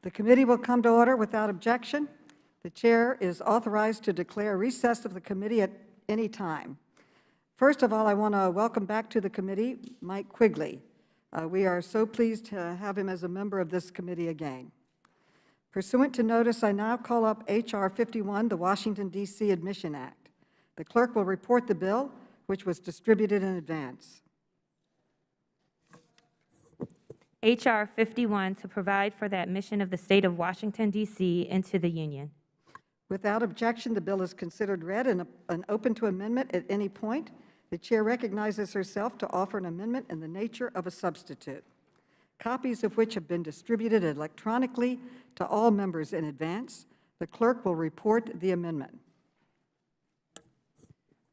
The committee will come to order without objection. The chair is authorized to declare recess of the committee at any time. First of all, I want to welcome back to the committee Mike Quigley. We are so pleased to have him as a member of this committee again. Pursuant to notice, I now call up H.R. 51, the Washington, D.C. Admission Act. The clerk will report the bill, which was distributed in advance. H.R. 51, to provide for the admission of the state of Washington, D.C. into the Union. Without objection, the bill is considered read and open to amendment at any point. The chair recognizes herself to offer an amendment in the nature of a substitute, copies of which have been distributed electronically to all members in advance. The clerk will report the amendment.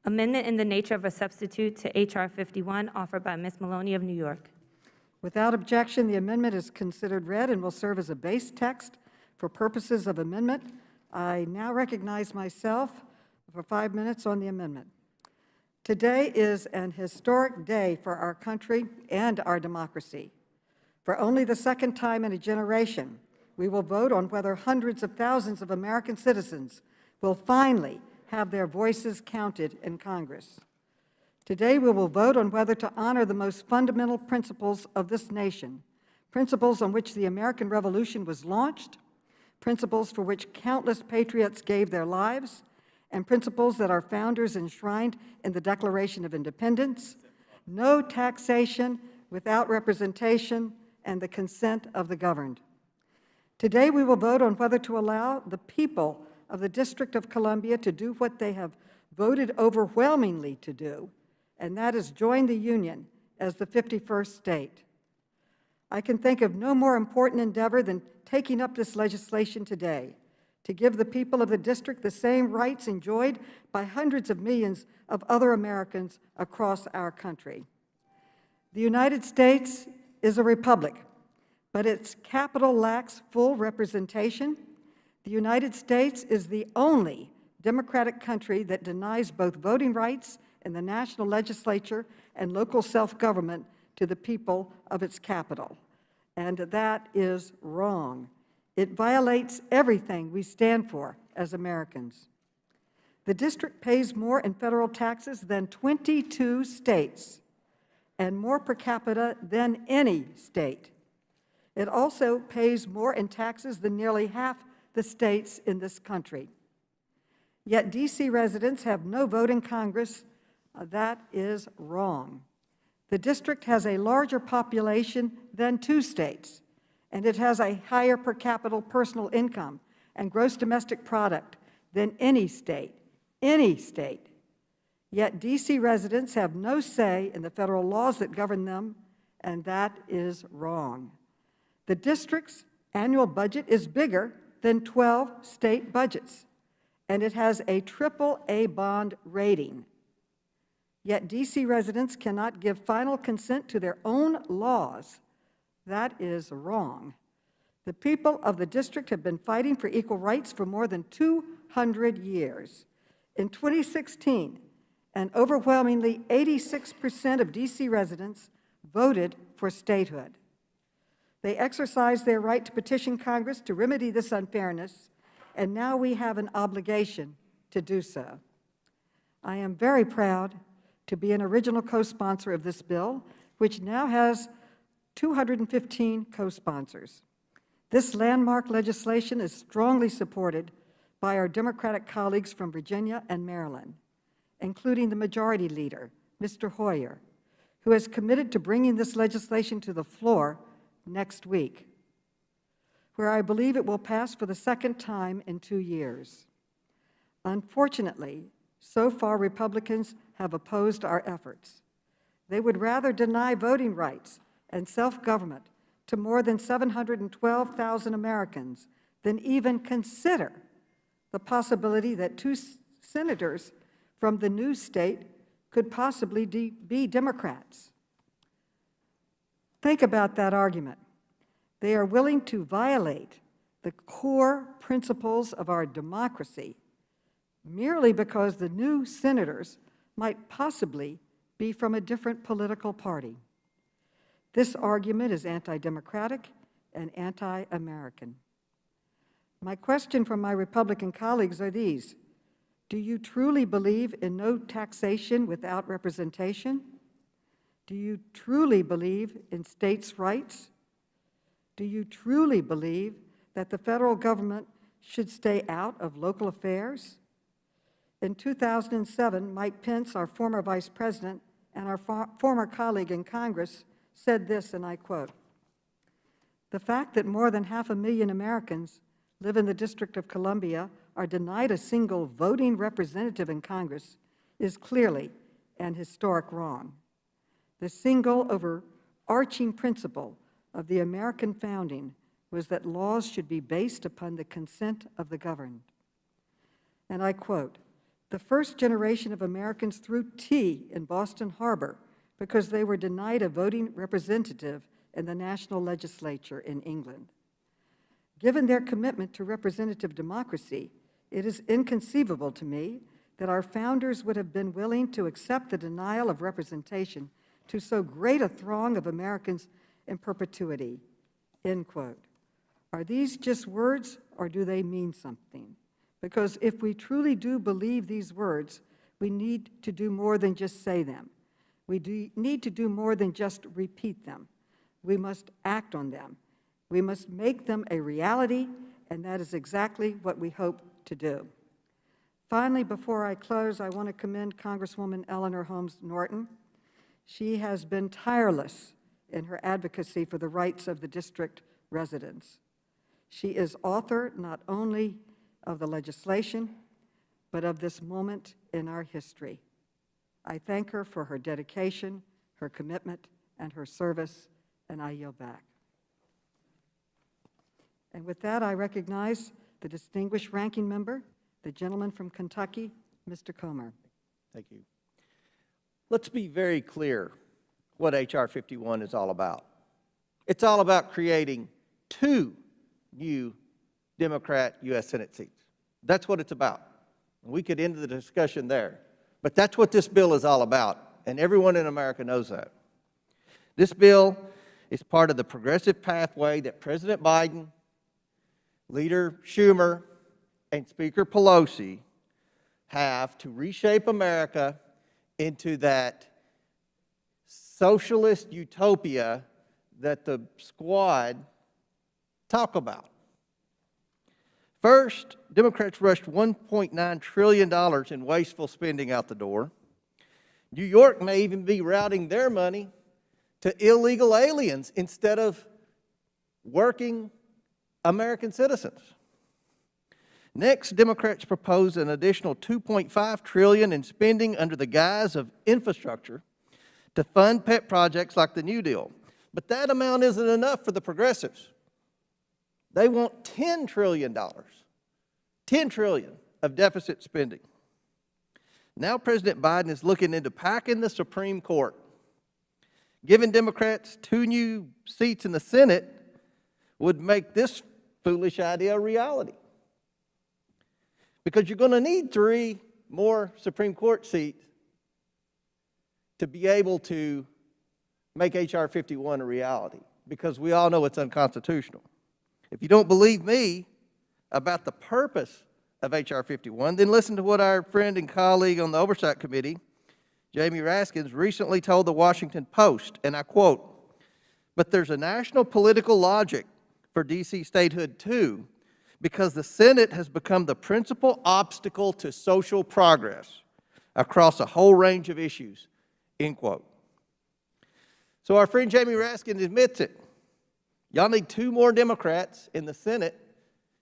Amendment in the nature of a substitute to H.R. 51, offered by Ms. Maloney of New York. Without objection, the amendment is considered read and will serve as a base text for purposes of amendment. I now recognize myself for 5 minutes on the amendment. Today is an historic day for our country and our democracy. For only the second time in a generation, we will vote on whether hundreds of thousands of American citizens will finally have their voices counted in Congress. Today, we will vote on whether to honor the most fundamental principles of this nation, principles on which the American Revolution was launched, principles for which countless patriots gave their lives, and principles that our founders enshrined in the Declaration of Independence: no taxation without representation and the consent of the governed. Today, we will vote on whether to allow the people of the District of Columbia to do what they have voted overwhelmingly to do, and that is join the Union as the 51st state. I can think of no more important endeavor than taking up this legislation today to give the people of the district the same rights enjoyed by hundreds of millions of other Americans across our country. The United States is a republic, but its capital lacks full representation. The United States is the only democratic country that denies both voting rights in the national legislature and local self-government to the people of its capital. And that is wrong. It violates everything we stand for as Americans. The district pays more in federal taxes than 22 states and more per capita than any state. It also pays more in taxes than nearly half the states in this country. Yet D.C. residents have no vote in Congress. That is wrong. The district has a larger population than 2 states, and it has a higher per capita personal income and gross domestic product than any state. Yet D.C. residents have no say in the federal laws that govern them, and that is wrong. The district's annual budget is bigger than 12 state budgets, and it has a AAA bond rating. Yet D.C. residents cannot give final consent to their own laws. That is wrong. The people of the district have been fighting for equal rights for more than 200 years. In 2016, an overwhelmingly 86% of D.C. residents voted for statehood. They exercised their right to petition Congress to remedy this unfairness, and now we have an obligation to do so. I am very proud to be an original co-sponsor of this bill, which now has 215 co-sponsors. This landmark legislation is strongly supported by our Democratic colleagues from Virginia and Maryland, including the Majority Leader, Mr. Hoyer, who has committed to bringing this legislation to the floor next week, where I believe it will pass for the second time in 2 years. Unfortunately, so far, Republicans have opposed our efforts. They would rather deny voting rights and self-government to more than 712,000 Americans than even consider the possibility that 2 senators from the new state could possibly be Democrats. Think about that argument. They are willing to violate the core principles of our democracy merely because the new senators might possibly be from a different political party. This argument is anti-democratic and anti-American. My question from my Republican colleagues are these. Do you truly believe in no taxation without representation? Do you truly believe in states' rights? Do you truly believe that the federal government should stay out of local affairs? In 2007, Mike Pence, our former vice president and our former colleague in Congress, said this, and I quote, "The fact that more than 500,000 Americans live in the District of Columbia are denied a single voting representative in Congress is clearly an historic wrong. The single overarching principle of the American founding was that laws should be based upon the consent of the governed." And I quote, "The first generation of Americans threw tea in Boston Harbor because they were denied a voting representative in the national legislature in England. Given their commitment to representative democracy, it is inconceivable to me that our founders would have been willing to accept the denial of representation to so great a throng of Americans in perpetuity," end quote. Are these just words, or do they mean something? Because if we truly do believe these words, we need to do more than just say them. We need to do more than just repeat them. We must act on them. We must make them a reality, and that is exactly what we hope to do. Finally, before I close, I want to commend Congresswoman Eleanor Holmes Norton. She has been tireless in her advocacy for the rights of the district residents. She is author not only of the legislation, but of this moment in our history. I thank her for her dedication, her commitment, and her service, and I yield back. And with that, I recognize the distinguished ranking member, the gentleman from Kentucky, Mr. Comer. Thank you. Let's be very clear what H.R. 51 is all about. It's all about creating 2 new Democrat U.S. Senate seats. That's what it's about. We could end the discussion there. But that's what this bill is all about, and everyone in America knows that. This bill is part of the progressive pathway that President Biden, Leader Schumer, and Speaker Pelosi have to reshape America into that socialist utopia that the squad talk about. First, Democrats rushed $1.9 trillion in wasteful spending out the door. New York may even be routing their money to illegal aliens instead of working American citizens. Next, Democrats propose an additional $2.5 trillion in spending under the guise of infrastructure to fund pet projects like the New Deal. But that amount isn't enough for the progressives. They want $10 trillion, $10 trillion of deficit spending. Now President Biden is looking into packing the Supreme Court. Giving Democrats 2 new seats in the Senate would make this foolish idea a reality. Because you're going to need 3 more Supreme Court seats to be able to make H.R. 51 a reality, because we all know it's unconstitutional. If you don't believe me about the purpose of H.R. 51, then listen to what our friend and colleague on the Oversight Committee, Jamie Raskins, recently told the Washington Post, and I quote, "But there's a national political logic for D.C. statehood too, because the Senate has become the principal obstacle to social progress across a whole range of issues," end quote. So our friend Jamie Raskin admits it. Y'all need 2 more Democrats in the Senate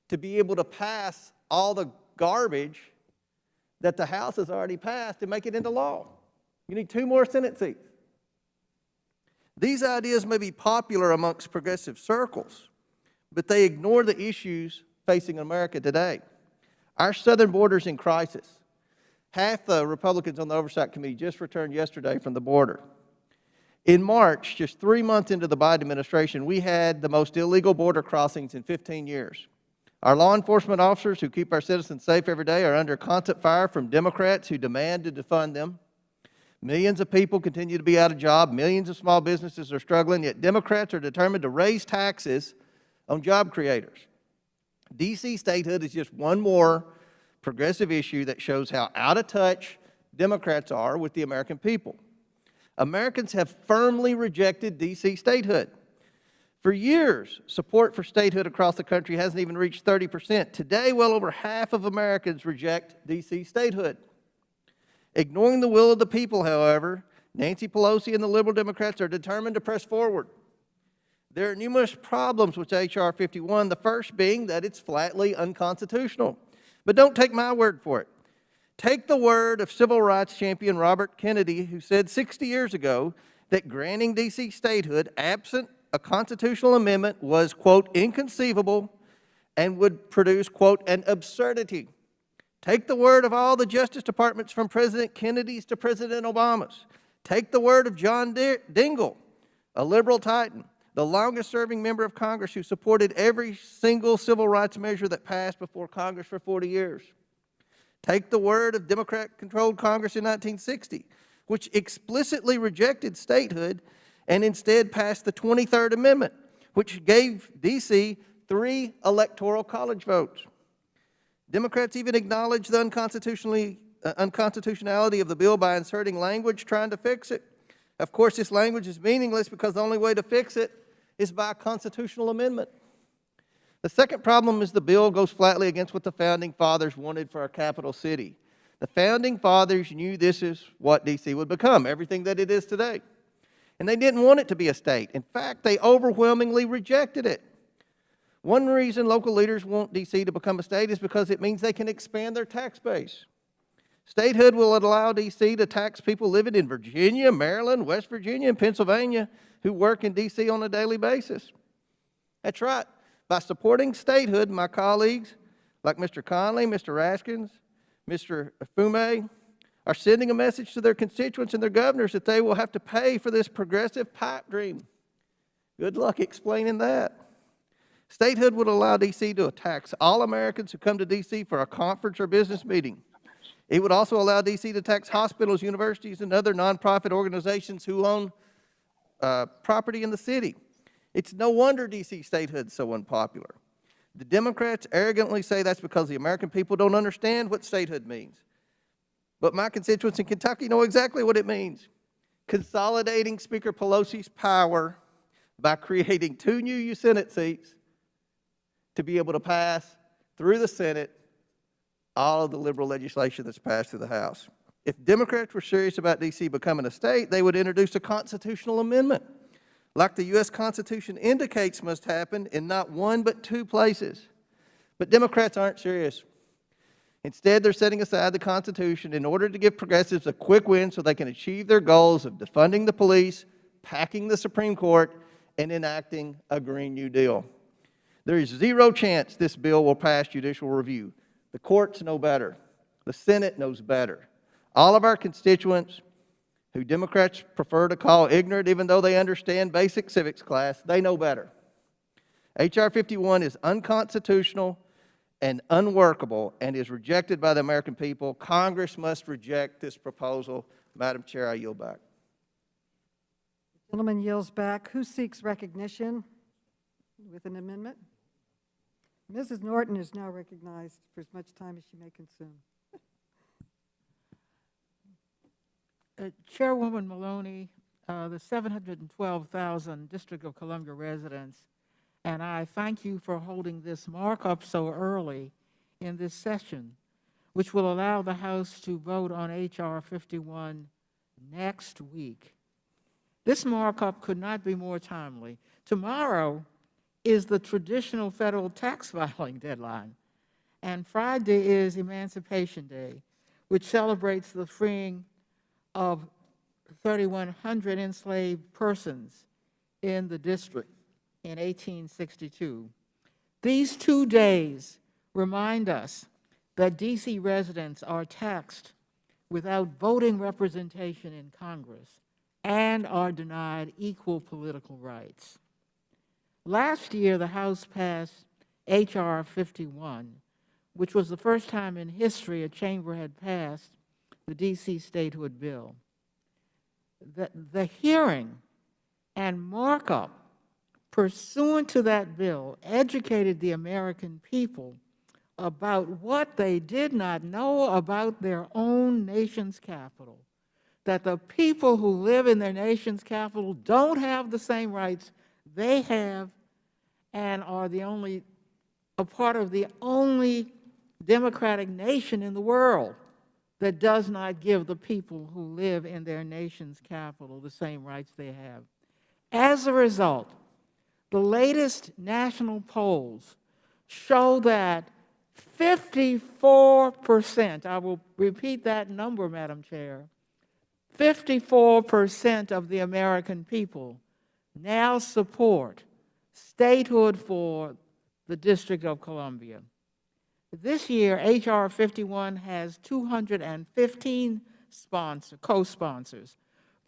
to be able to pass all the garbage that the House has already passed and make it into law. You need 2 more Senate seats. These ideas may be popular amongst progressive circles, but they ignore the issues facing America today. Our southern border's in crisis. Half the Republicans on the Oversight Committee just returned yesterday from the border. In March, just 3 months into the Biden administration, we had the most illegal border crossings in 15 years. Our law enforcement officers who keep our citizens safe every day are under constant fire from Democrats who demand to defund them. Millions of people continue to be out of job. Millions of small businesses are struggling, yet Democrats are determined to raise taxes on job creators. D.C. statehood is just one more progressive issue that shows how out of touch Democrats are with the American people. Americans have firmly rejected D.C. statehood. For years, support for statehood across the country hasn't even reached 30%. Today, well over half of Americans reject D.C. statehood. Ignoring the will of the people, however, Nancy Pelosi and the liberal Democrats are determined to press forward. There are numerous problems with H.R. 51, the first being that it's flatly unconstitutional. But don't take my word for it. Take the word of civil rights champion Robert Kennedy, who said 60 years ago that granting D.C. statehood absent a constitutional amendment was, quote, inconceivable and would produce, quote, an absurdity. Take the word of all the Justice Departments from President Kennedy's to President Obama's. Take the word of John Dingell, a liberal titan, the longest-serving member of Congress who supported every single civil rights measure that passed before Congress for 40 years. Take the word of Democrat-controlled Congress in 1960, which explicitly rejected statehood and instead passed the 23rd Amendment, which gave D.C. 3 electoral college votes. Democrats even acknowledged the unconstitutionality of the bill by inserting language trying to fix it. Of course, this language is meaningless because the only way to fix it is by a constitutional amendment. The second problem is the bill goes flatly against what the Founding Fathers wanted for our capital city. The Founding Fathers knew this is what D.C. would become, everything that it is today. And they didn't want it to be a state. In fact, they overwhelmingly rejected it. One reason local leaders want D.C. to become a state is because it means they can expand their tax base. Statehood will allow D.C. to tax people living in Virginia, Maryland, West Virginia, and Pennsylvania who work in D.C. on a daily basis. That's right. By supporting statehood, my colleagues, like Mr. Conley, Mr. Raskins, Mr. Fume, are sending a message to their constituents and their governors that they will have to pay for this progressive pipe dream. Good luck explaining that. Statehood would allow D.C. to tax all Americans who come to D.C. for a conference or business meeting. It would also allow D.C. to tax hospitals, universities, and other nonprofit organizations who own property in the city. It's no wonder D.C. statehood is so unpopular. The Democrats arrogantly say that's because the American people don't understand what statehood means. But my constituents in Kentucky know exactly what it means. Consolidating Speaker Pelosi's power by creating 2 new Senate seats to be able to pass through the Senate all of the liberal legislation that's passed through the House. If Democrats were serious about D.C. becoming a state, they would introduce a constitutional amendment, like the U.S. Constitution indicates must happen in not 1 but 2 places. But Democrats aren't serious. Instead, they're setting aside the Constitution in order to give progressives a quick win so they can achieve their goals of defunding the police, packing the Supreme Court, and enacting a Green New Deal. There is 0 chance this bill will pass judicial review. The courts know better. The Senate knows better. All of our constituents, who Democrats prefer to call ignorant even though they understand basic civics class, they know better. H.R. 51 is unconstitutional and unworkable and is rejected by the American people. Congress must reject this proposal. Madam Chair, I yield back. The gentleman yields back. Who seeks recognition with an amendment? Mrs. Norton is now recognized for as much time as she may consume. Chairwoman Maloney, the 712,000 District of Columbia residents, and I thank you for holding this markup so early in this session, which will allow the House to vote on H.R. 51 next week. This markup could not be more timely. Tomorrow is the traditional federal tax filing deadline, and Friday is Emancipation Day, which celebrates the freeing of 3,100 enslaved persons in the district in 1862. These 2 days remind us that D.C. residents are taxed without voting representation in Congress and are denied equal political rights. Last year, the House passed H.R. 51, which was the first time in history a chamber had passed the D.C. statehood bill. The hearing and markup pursuant to that bill, educated the American people about what they did not know about their own nation's capital, that the people who live in their nation's capital don't have the same rights they have and are a part of the only democratic nation in the world that does not give the people who live in their nation's capital the same rights they have. As a result, the latest national polls show that 54%, I will repeat that number, Madam Chair, 54% of the American people now support statehood for the District of Columbia. This year, H.R. 51 has 215 co-sponsors,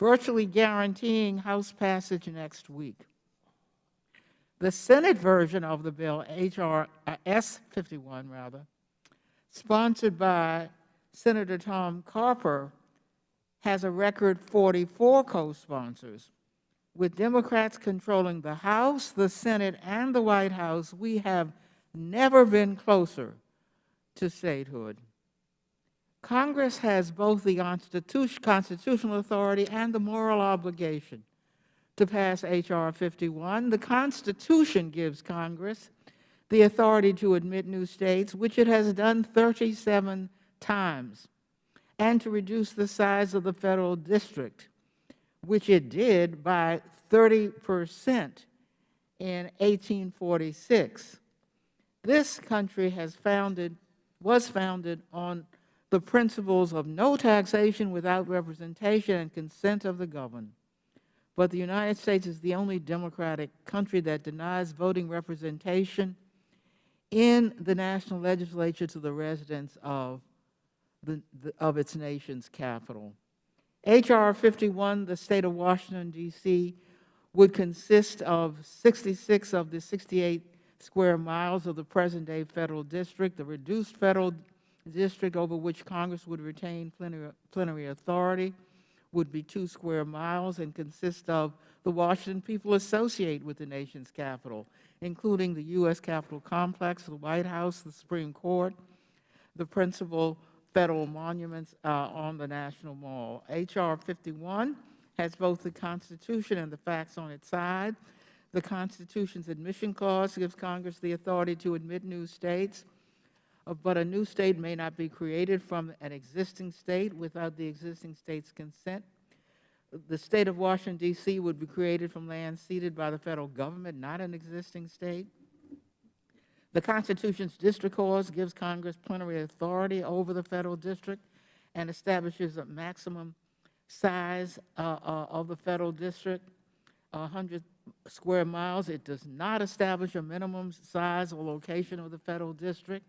virtually guaranteeing House passage next week. The Senate version of the bill, H.R. S-51 rather, sponsored by Senator Tom Carper, has a record 44 co-sponsors. With Democrats controlling the House, the Senate, and the White House, we have never been closer to statehood. Congress has both the constitutional authority and the moral obligation to pass H.R. 51. The Constitution gives Congress the authority to admit new states, which it has done 37 times, and to reduce the size of the federal district, which it did by 30% in 1846. This country was founded on the principles of no taxation without representation and consent of the governed. But the United States is the only democratic country that denies voting representation in the national legislature to the residents of its nation's capital. H.R. 51, the state of Washington, D.C., would consist of 66 of the 68 square miles of the present-day federal district. The reduced federal district over which Congress would retain plenary authority would be 2 square miles and consist of the Washington people associated with the nation's capital, including the U.S. Capitol Complex, the White House, the Supreme Court, the principal federal monuments on the National Mall. H.R. 51 has both the Constitution and the facts on its side. The Constitution's admission clause gives Congress the authority to admit new states, but a new state may not be created from an existing state without the existing state's consent. The state of Washington, D.C. would be created from land ceded by the federal government, not an existing state. The Constitution's district clause gives Congress plenary authority over the federal district and establishes a maximum size of the federal district, 100 square miles. It does not establish a minimum size or location of the federal district.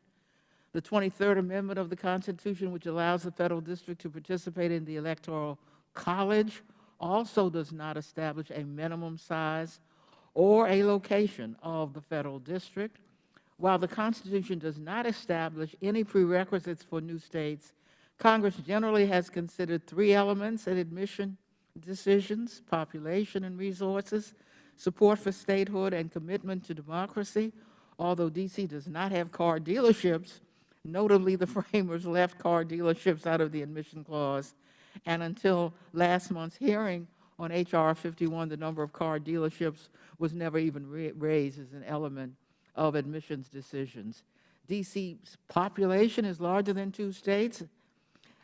The 23rd Amendment of the Constitution, which allows the federal district to participate in the Electoral College, also does not establish a minimum size or a location of the federal district. While the Constitution does not establish any prerequisites for new states, Congress generally has considered 3 elements in admission decisions: population and resources, support for statehood, and commitment to democracy. Although D.C. does not have car dealerships, notably the framers left car dealerships out of the admission clause, and until last month's hearing on H.R. 51, the number of car dealerships was never even raised as an element of admissions decisions. D.C.'s population is larger than 2 states,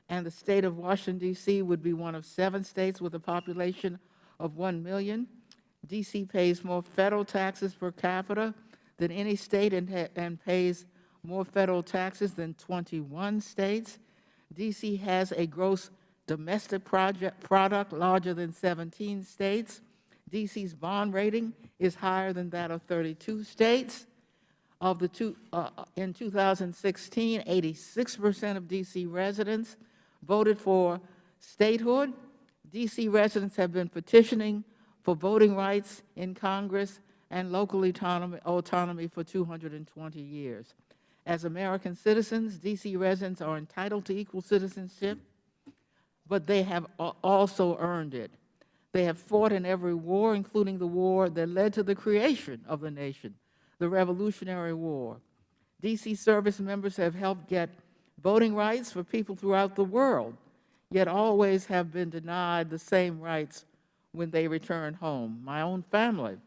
and the state of Washington, D.C. would be one of 7 states with a population of 1 million. D.C. pays more federal taxes per capita than any state and pays more federal taxes than 21 states. D.C. has a gross domestic product larger than 17 states. D.C.'s bond rating is higher than that of 32 states. In 2016, 86% of D.C. residents voted for statehood. D.C. residents have been petitioning for voting rights in Congress and local autonomy for 220 years. As American citizens, D.C. residents are entitled to equal citizenship, but they have also earned it. They have fought in every war, including the war that led to the creation of the nation, the Revolutionary War. D.C. service members have helped get voting rights for people throughout the world, yet always have been denied the same rights when they return home. My own family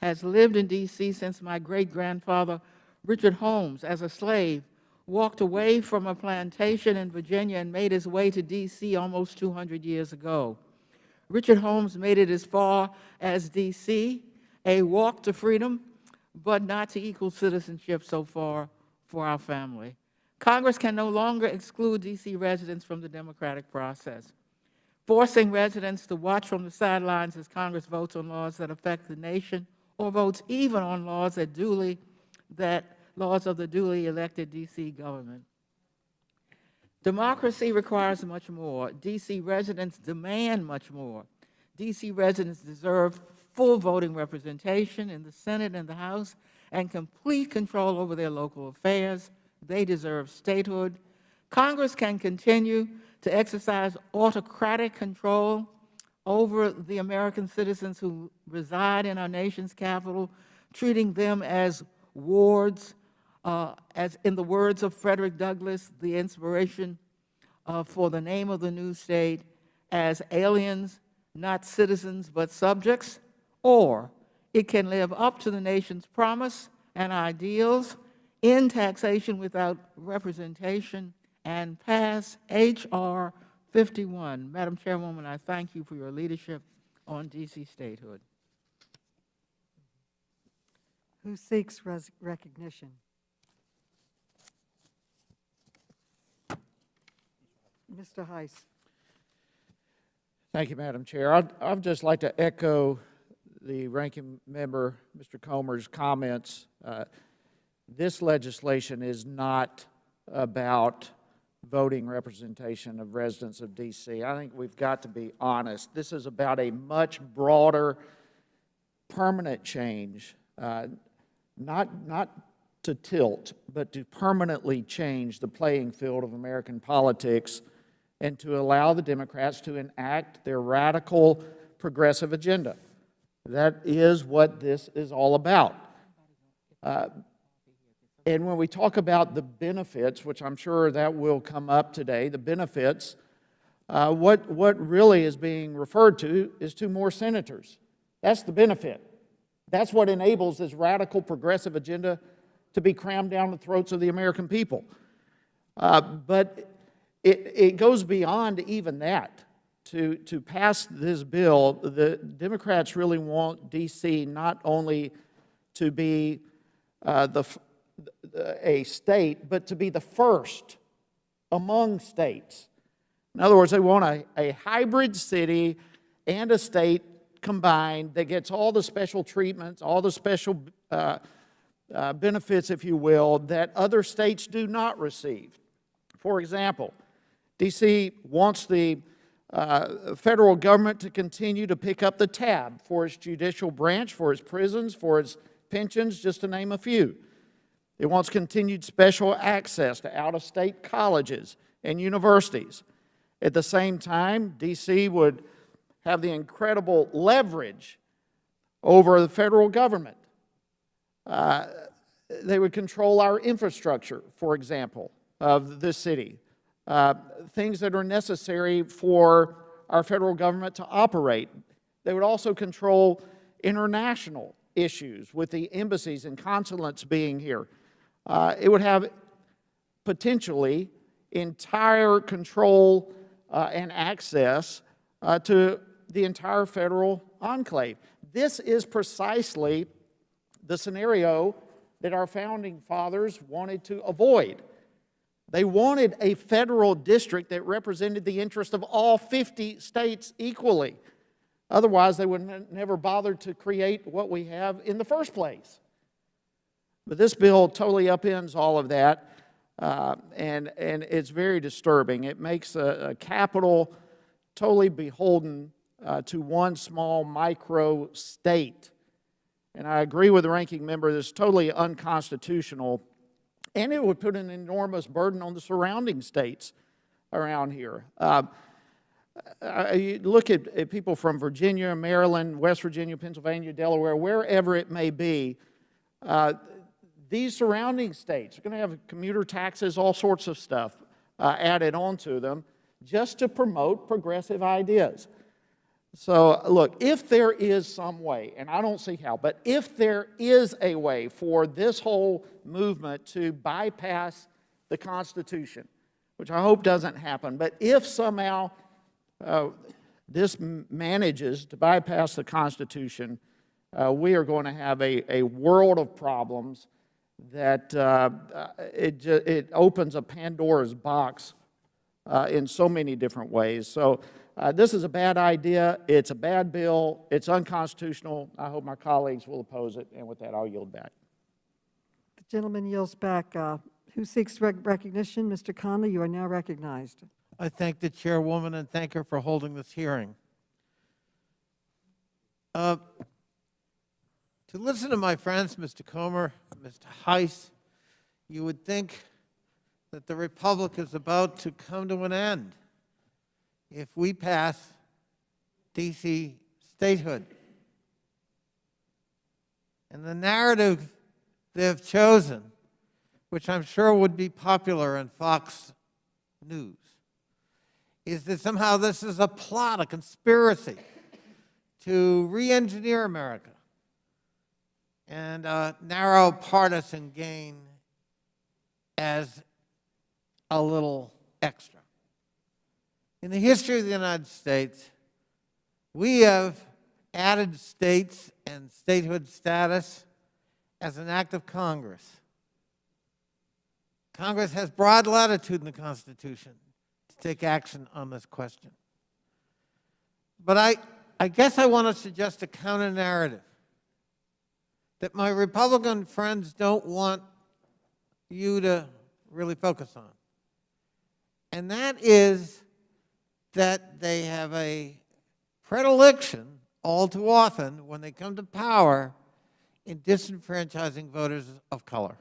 has lived in D.C. since my great-grandfather, Richard Holmes, as a slave, walked away from a plantation in Virginia and made his way to D.C. almost 200 years ago. Richard Holmes made it as far as D.C., a walk to freedom, but not to equal citizenship so far for our family. Congress can no longer exclude D.C. residents from the democratic process. Forcing residents to watch from the sidelines as Congress votes on laws that affect the nation, or votes even on laws of the duly elected D.C. government. Democracy requires much more. D.C. residents demand much more. D.C. residents deserve full voting representation in the Senate and the House and complete control over their local affairs. They deserve statehood. Congress can continue to exercise autocratic control over the American citizens who reside in our nation's capital, treating them as wards, as in the words of Frederick Douglass, the inspiration for the name of the new state, as aliens, not citizens, but subjects, or it can live up to the nation's promise and ideals in taxation without representation and pass H.R. 51. Madam Chairwoman, I thank you for your leadership on D.C. statehood. Who seeks recognition? Mr. Heiss. Thank you, Madam Chair. I'd just like to echo the ranking member, Mr. Comer's comments. This legislation is not about voting representation of residents of D.C. I think we've got to be honest. This is about a much broader, permanent change, not to tilt, but to permanently change the playing field of American politics and to allow the Democrats to enact their radical progressive agenda. That is what this is all about. And when we talk about the benefits, which I'm sure that will come up today, the benefits, what really is being referred to is 2 more senators. That's the benefit. That's what enables this radical progressive agenda to be crammed down the throats of the American people. But it goes beyond even that. To pass this bill, the Democrats really want D.C. not only to be a state, but to be the first among states. In other words, they want a hybrid city and a state combined that gets all the special treatments, all the special benefits, if you will, that other states do not receive. For example, D.C. wants the federal government to continue to pick up the tab for its judicial branch, for its prisons, for its pensions, just to name a few. It wants continued special access to out-of-state colleges and universities. At the same time, D.C. would have the incredible leverage over the federal government. They would control our infrastructure, for example, of this city. Things that are necessary for our federal government to operate. They would also control international issues with the embassies and consulates being here. It would have potentially entire control and access to the entire federal enclave. This is precisely the scenario that our founding fathers wanted to avoid. They wanted a federal district that represented the interest of all 50 states equally. Otherwise, they would never bother to create what we have in the first place. But this bill totally upends all of that, and it's very disturbing. It makes a capital totally beholden to one small micro state. And I agree with the ranking member, this is totally unconstitutional. And it would put an enormous burden on the surrounding states around here. You look at people from Virginia, Maryland, West Virginia, Pennsylvania, Delaware, wherever it may be, these surrounding states are going to have commuter taxes, all sorts of stuff added onto them just to promote progressive ideas. So look, if there is some way, and I don't see how, but if there is a way for this whole movement to bypass the Constitution, which I hope doesn't happen, but if somehow this manages to bypass the Constitution, we are going to have a world of problems that it opens a Pandora's box in so many different ways. So this is a bad idea. It's a bad bill. It's unconstitutional. I hope my colleagues will oppose it. And with that, I'll yield back. The gentleman yields back. Who seeks recognition? Mr. Conley, you are now recognized. I thank the chairwoman and thank her for holding this hearing. To listen to my friends, Mr. Comer, Mr. Heiss, you would think that the Republic is about to come to an end if we pass D.C. statehood. And the narrative they've chosen, which I'm sure would be popular in Fox News, is that somehow this is a plot, a conspiracy to re-engineer America and narrow partisan gain as a little extra. In the history of the United States, we have added states and statehood status as an act of Congress. Congress has broad latitude in the Constitution to take action on this question. But I guess I want to suggest a counter-narrative that my Republican friends don't want you to really focus on. And that is that they have a predilection all too often when they come to power in disenfranchising voters of color.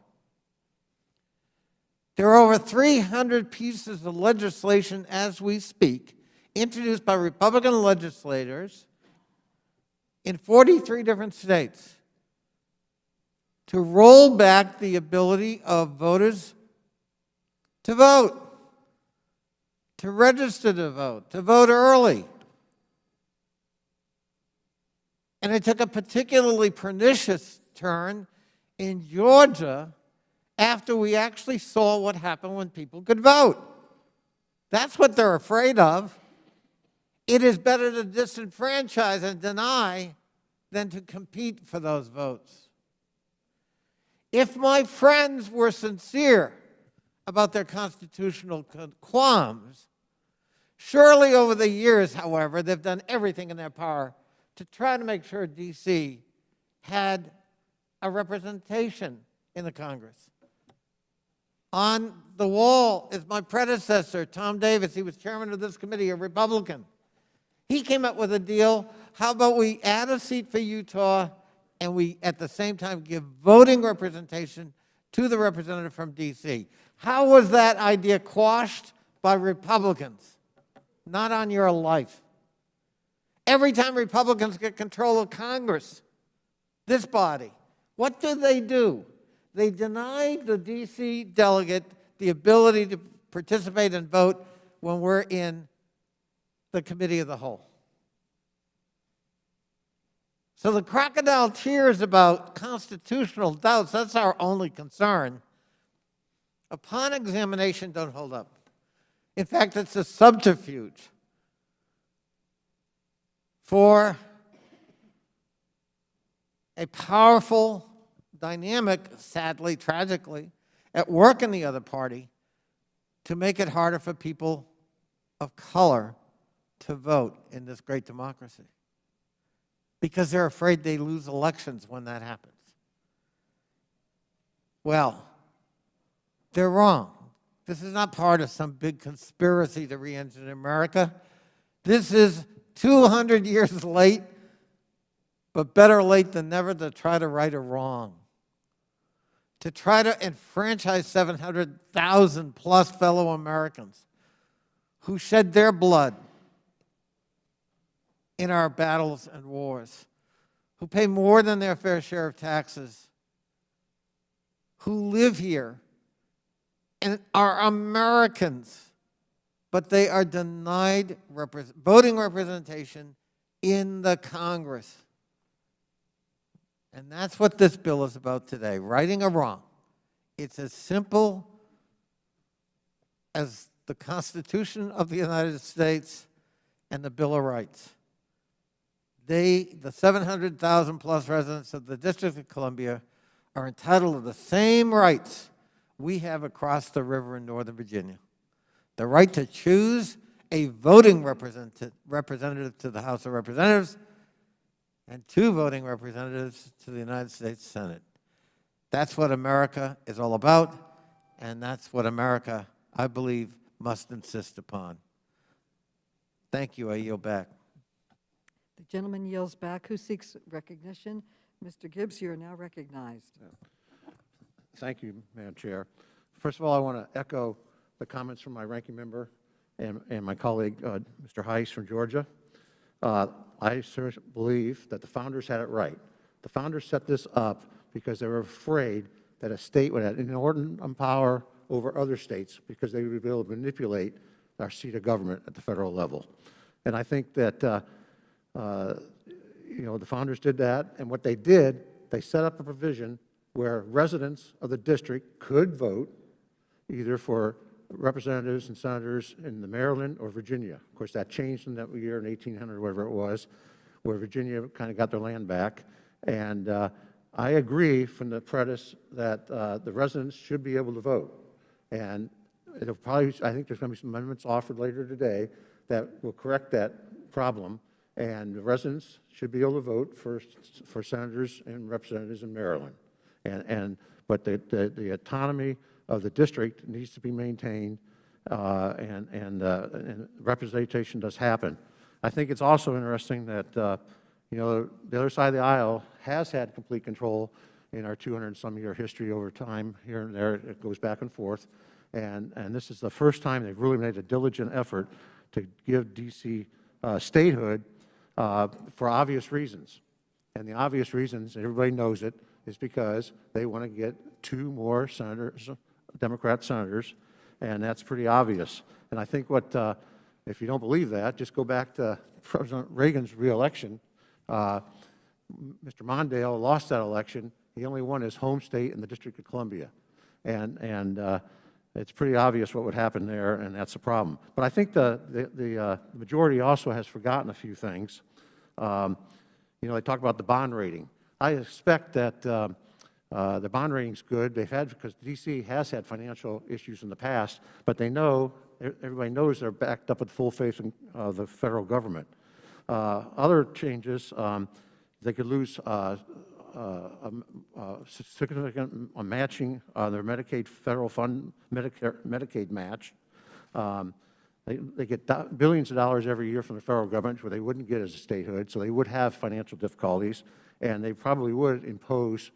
There are over 300 pieces of legislation as we speak introduced by Republican legislators in 43 different states to roll back the ability of voters to vote, to register to vote early. And it took a particularly pernicious turn in Georgia after we actually saw what happened when people could vote. That's what they're afraid of. It is better to disenfranchise and deny than to compete for those votes. If my friends were sincere about their constitutional qualms, surely over the years, however, they've done everything in their power to try to make sure D.C. had a representation in the Congress. On the wall is my predecessor, Tom Davis. He was chairman of this committee, a Republican. He came up with a deal. How about we add a seat for Utah and we, at the same time, give voting representation to the representative from D.C.? How was that idea quashed? By Republicans. Not on your life. Every time Republicans get control of Congress, this body, what do? They deny the D.C. delegate the ability to participate and vote when we're in the committee of the whole. So the crocodile tears about constitutional doubts, that's our only concern, upon examination don't hold up. In fact, it's a subterfuge for a powerful dynamic, sadly, tragically, at work in the other party to make it harder for people of color to vote in this great democracy. Because they're afraid they lose elections when that happens. Well, they're wrong. This is not part of some big conspiracy to re-engineer America. This is 200 years late, but better late than never to try to right a wrong. To try to enfranchise 700,000 plus fellow Americans who shed their blood in our battles and wars, who pay more than their fair share of taxes, who live here and are Americans, but they are denied voting representation in the Congress. And that's what this bill is about today, righting a wrong. It's as simple as the Constitution of the United States and the Bill of Rights. The 700,000 plus residents of the District of Columbia are entitled to the same rights we have across the river in Northern Virginia. The right to choose a voting representative to the House of Representatives and 2 voting representatives to the United States Senate. That's what America is all about, and that's what America, I believe, must insist upon. Thank you. I yield back. The gentleman yields back. Who seeks recognition? Mr. Gibbs, you are now recognized. Thank you, Madam Chair. First of all, I want to echo the comments from my ranking member and my colleague, Mr. Heiss from Georgia. I certainly believe that the founders had it right. The founders set this up because they were afraid that a state would have inordinate power over other states because they would be able to manipulate our seat of government at the federal level. And I think that the founders did that, and what they did, they set up a provision where residents of the district could vote either for representatives and senators in the Maryland or Virginia. Of course, that changed in that year in 1800, whatever it was, where Virginia kind of got their land back. And I agree from the preface that the residents should be able to vote. And it'll probably, I think there's going to be some amendments offered later today that will correct that problem. And the residents should be able to vote for senators and representatives in Maryland. But the autonomy of the district needs to be maintained, and representation does happen. I think it's also interesting that the other side of the aisle has had complete control in our 200-some-year history over time. Here and there, it goes back and forth, and this is the first time they've really made a diligent effort to give D.C. Statehood for obvious reasons. And the obvious reasons, everybody knows it, is because they want to get 2 more senators, Democrat senators, and that's pretty obvious. And I think if you don't believe that, just go back to President Reagan's reelection. Mr. Mondale lost that election. He only won his home state in the District of Columbia. And it's pretty obvious what would happen there, and that's the problem. But I think the majority also has forgotten a few things. They talk about the bond rating. I expect that the bond rating's good. They've had, because D.C. has had financial issues in the past, but they know, everybody knows they're backed up with full faith in the federal government. Other changes, they could lose significant matching their Medicaid federal fund, Medicaid match. They get billions of dollars every year from the federal government, where they wouldn't get as a statehood, so they would have financial difficulties, and they probably would impose,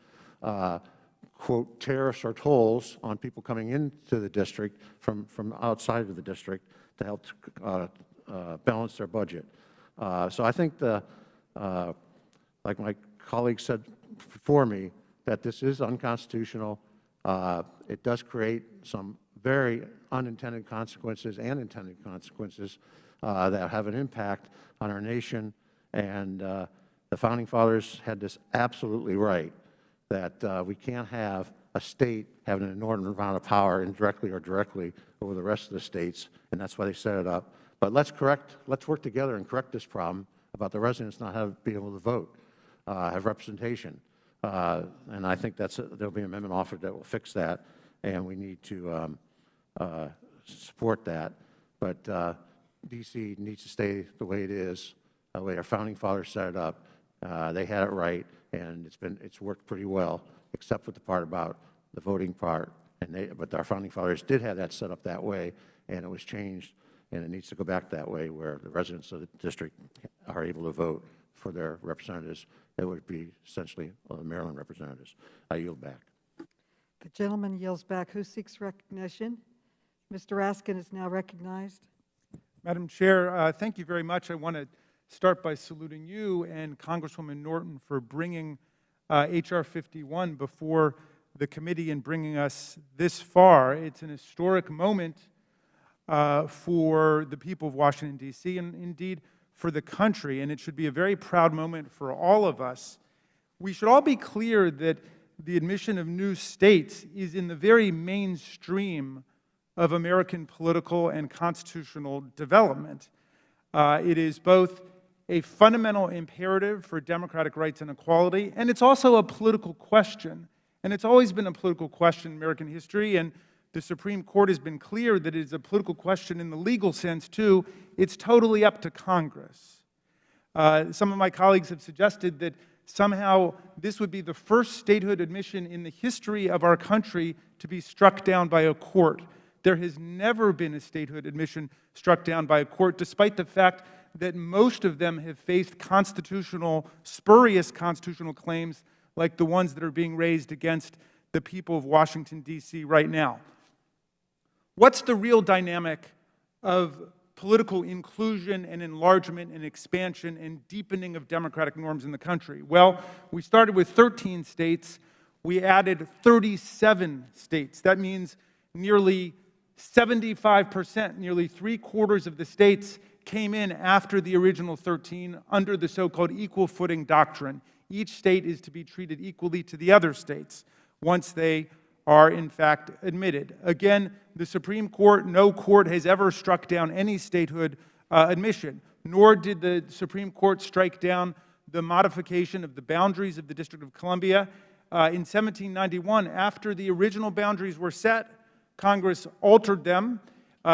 quote, tariffs or tolls on people coming into the district from outside of the district to help balance their budget. So I think like my colleague said before me, that this is unconstitutional. It does create some very unintended consequences and intended consequences that have an impact on our nation. And the Founding Fathers had this absolutely right, that we can't have a state having an inordinate amount of power indirectly or directly over the rest of the states, and that's why they set it up. But let's work together and correct this problem about the residents not being able to vote, have representation. And I think there'll be an amendment offered that will fix that, and we need to support that. But D.C. needs to stay the way it is, the way our Founding Fathers set it up. They had it right, and it's worked pretty well, except for the part about the voting part. But our Founding Fathers did have that set up that way, and it was changed, and it needs to go back that way, where the residents of the district are able to vote for their representatives. That would be essentially the Maryland representatives. I yield back. The gentleman yields back. Who seeks recognition? Mr. Raskin is now recognized. Madam Chair, thank you very much. I want to start by saluting you and Congresswoman Norton for bringing H.R. 51 before the committee and bringing us this far. It's an historic moment for the people of Washington, D.C., and indeed for the country, and it should be a very proud moment for all of us. We should all be clear that the admission of new states is in the very mainstream of American political and constitutional development. It is both a fundamental imperative for democratic rights and equality, and it's also a political question. And it's always been a political question in American history, and the Supreme Court has been clear that it is a political question in the legal sense, too. It's totally up to Congress. Some of my colleagues have suggested that somehow this would be the first statehood admission in the history of our country to be struck down by a court. There has never been a statehood admission struck down by a court, despite the fact that most of them have faced spurious constitutional claims like the ones that are being raised against the people of Washington, D.C. right now. What's the real dynamic of political inclusion and enlargement and expansion and deepening of democratic norms in the country? Well, we started with 13 states. We added 37 states. That means nearly 75%, nearly 3/4 of the states came in after the original 13 under the so-called equal footing doctrine. Each state is to be treated equally to the other states once they are in fact admitted. Again, the Supreme Court, no court has ever struck down any statehood admission, nor did the Supreme Court strike down the modification of the boundaries of the District of Columbia. In 1791, after the original boundaries were set, Congress altered them.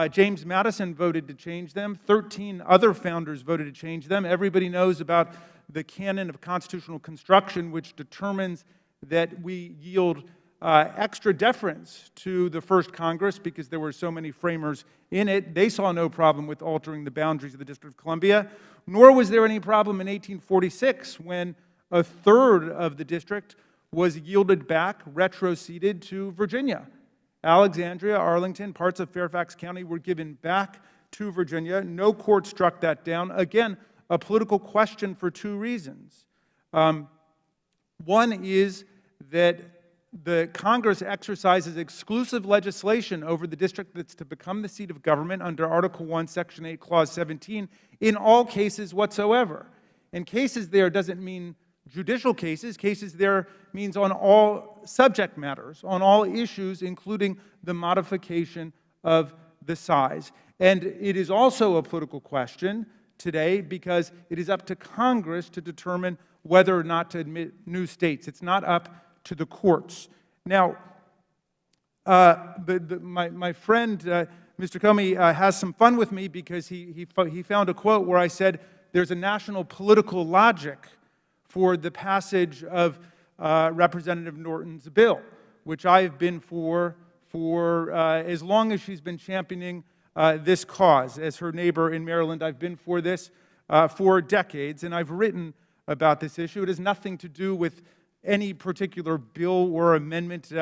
James Madison voted to change them. 13 other founders voted to change them. Everybody knows about the canon of constitutional construction, which determines that we yield extra deference to the first Congress because there were so many framers in it. They saw no problem with altering the boundaries of the District of Columbia, nor was there any problem in 1846 when a third of the district was yielded back, retroceded to Virginia. Alexandria, Arlington, parts of Fairfax County were given back to Virginia. No court struck that down. Again, a political question for two reasons. One is that the Congress exercises exclusive legislation over the district that's to become the seat of government under Article 1, Section 8, Clause 17, in all cases whatsoever. And cases there doesn't mean judicial cases. Cases there means on all subject matters, on all issues, including the modification of the size. And it is also a political question today because it is up to Congress to determine whether or not to admit new states. It's not up to the courts. Now, my friend, Mr. Comey, has some fun with me because he found a quote where I said there's a national political logic for the passage of Representative Norton's bill, which I've been for as long as she's been championing this cause. As her neighbor in Maryland, I've been for this for decades, and I've written about this issue. It has nothing to do with any particular bill or amendment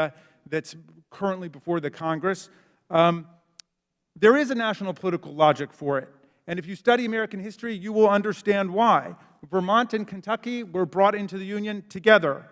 that's currently before the Congress. There is a national political logic for it. And if you study American history, you will understand why. Vermont and Kentucky were brought into the Union together.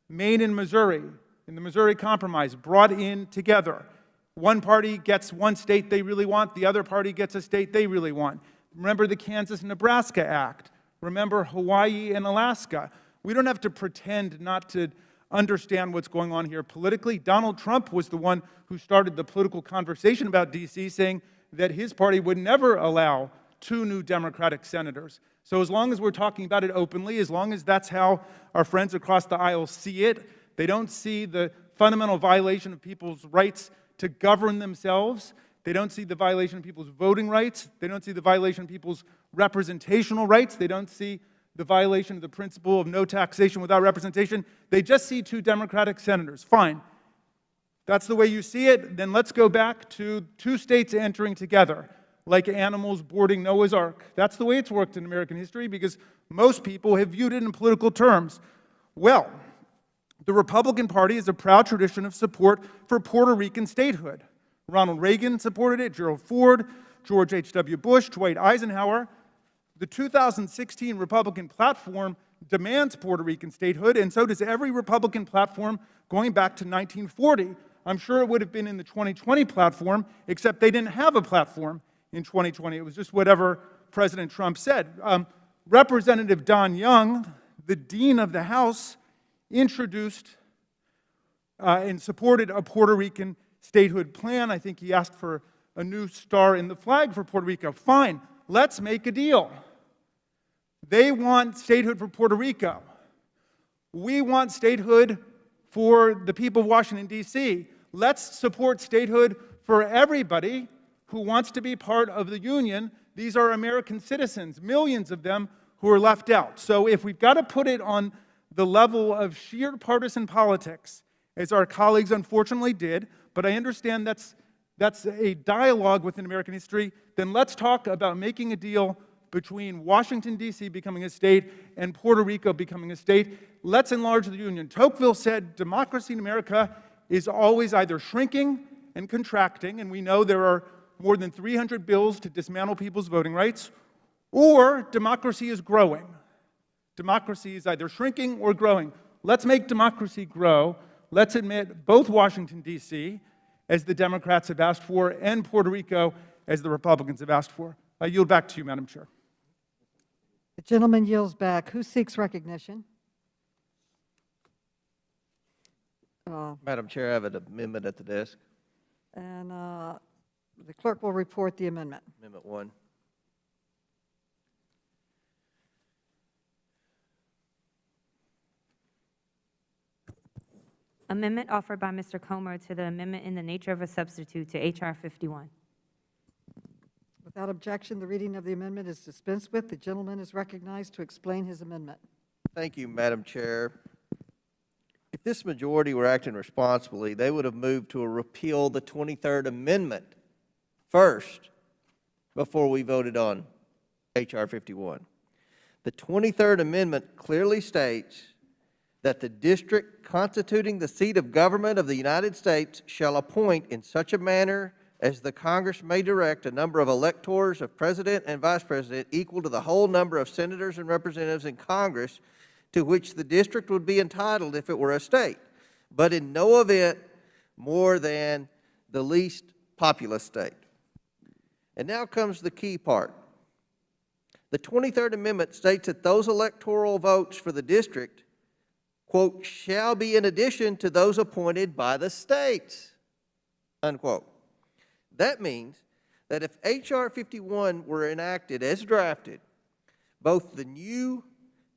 Maine and Missouri, in the Missouri Compromise, brought in together. One party gets one state they really want, the other party gets a state they really want. Remember the Kansas-Nebraska Act. Remember Hawaii and Alaska. We don't have to pretend not to understand what's going on here politically. Donald Trump was the one who started the political conversation about D.C., saying that his party would never allow 2 new Democratic senators. So as long as we're talking about it openly, as long as that's how our friends across the aisle see it, they don't see the fundamental violation of people's rights to govern themselves. They don't see the violation of people's voting rights. They don't see the violation of people's representational rights. They don't see the violation of the principle of no taxation without representation. They just see 2 Democratic senators. Fine. That's the way you see it. Then let's go back to 2 states entering together, like animals boarding Noah's Ark. That's the way it's worked in American history because most people have viewed it in political terms. Well, the Republican Party has a proud tradition of support for Puerto Rican statehood. Ronald Reagan supported it, Gerald Ford, George H.W. Bush, Dwight Eisenhower. The 2016 Republican platform demands Puerto Rican statehood, and so does every Republican platform going back to 1940. I'm sure it would have been in the 2020 platform, except they didn't have a platform in 2020. It was just whatever President Trump said. Representative Don Young, the Dean of the House, introduced and supported a Puerto Rican statehood plan. I think he asked for a new star in the flag for Puerto Rico. Fine, let's make a deal. They want statehood for Puerto Rico. We want statehood for the people of Washington, D.C. Let's support statehood for everybody who wants to be part of the Union. These are American citizens, millions of them who are left out. So if we've got to put it on the level of sheer partisan politics, as our colleagues unfortunately did, but I understand that's a dialogue within American history, then let's talk about making a deal between Washington, D.C. becoming a state and Puerto Rico becoming a state. Let's enlarge the Union. Tocqueville said democracy in America is always either shrinking and contracting, and we know there are more than 300 bills to dismantle people's voting rights, or democracy is growing. Democracy is either shrinking or growing. Let's make democracy grow. Let's admit both Washington, D.C., as the Democrats have asked for, and Puerto Rico, as the Republicans have asked for. I yield back to you, Madam Chair. The gentleman yields back. Who seeks recognition? Madam Chair, I have an amendment at the desk. And the clerk will report the amendment. Amendment 1. Amendment offered by Mr. Comer to the amendment in the nature of a substitute to H.R. 51. Without objection, the reading of the amendment is dispensed with. The gentleman is recognized to explain his amendment. Thank you, Madam Chair. If this majority were acting responsibly, they would have moved to repeal the 23rd Amendment first before we voted on H.R. 51. The 23rd Amendment clearly states that the district constituting the seat of government of the United States shall appoint in such a manner as the Congress may direct a number of electors of President and Vice President equal to the whole number of senators and representatives in Congress to which the district would be entitled if it were a state, but in no event more than the least populous state. And now comes the key part. The 23rd Amendment states that those electoral votes for the district, quote, shall be in addition to those appointed by the states, unquote. That means that if H.R. 51 were enacted as drafted, both the new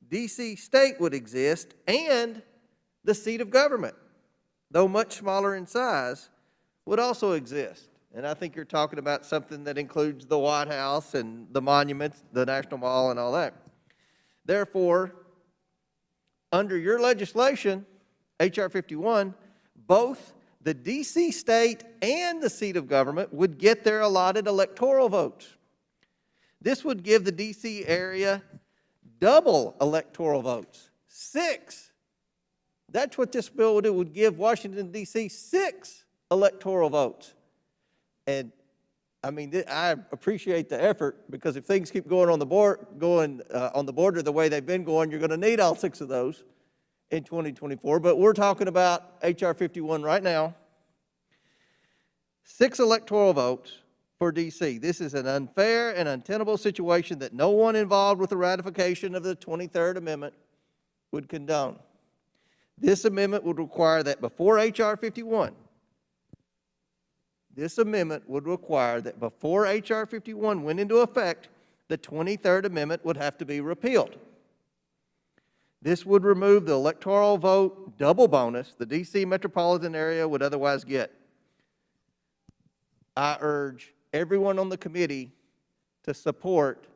D.C. state would exist and the seat of government, though much smaller in size, would also exist. And I think you're talking about something that includes the White House and the monuments, the National Mall, and all that. Therefore, under your legislation, H.R. 51, both the D.C. state and the seat of government would get their allotted electoral votes. This would give the D.C. area double electoral votes, 6. That's what this bill would do. It would give Washington, D.C. 6 electoral votes. And I mean, I appreciate the effort, because if things keep going on the border the way they've been going, you're going to need all 6 of those in 2024. But we're talking about H.R. 51 right now. 6 electoral votes for D.C. This is an unfair and untenable situation that no one involved with the ratification of the 23rd Amendment would condone. This amendment would require that before H.R. 51, this amendment would require that before H.R. 51 went into effect, the 23rd Amendment would have to be repealed. This would remove the electoral vote double bonus the D.C. metropolitan area would otherwise get. I urge everyone on the committee to support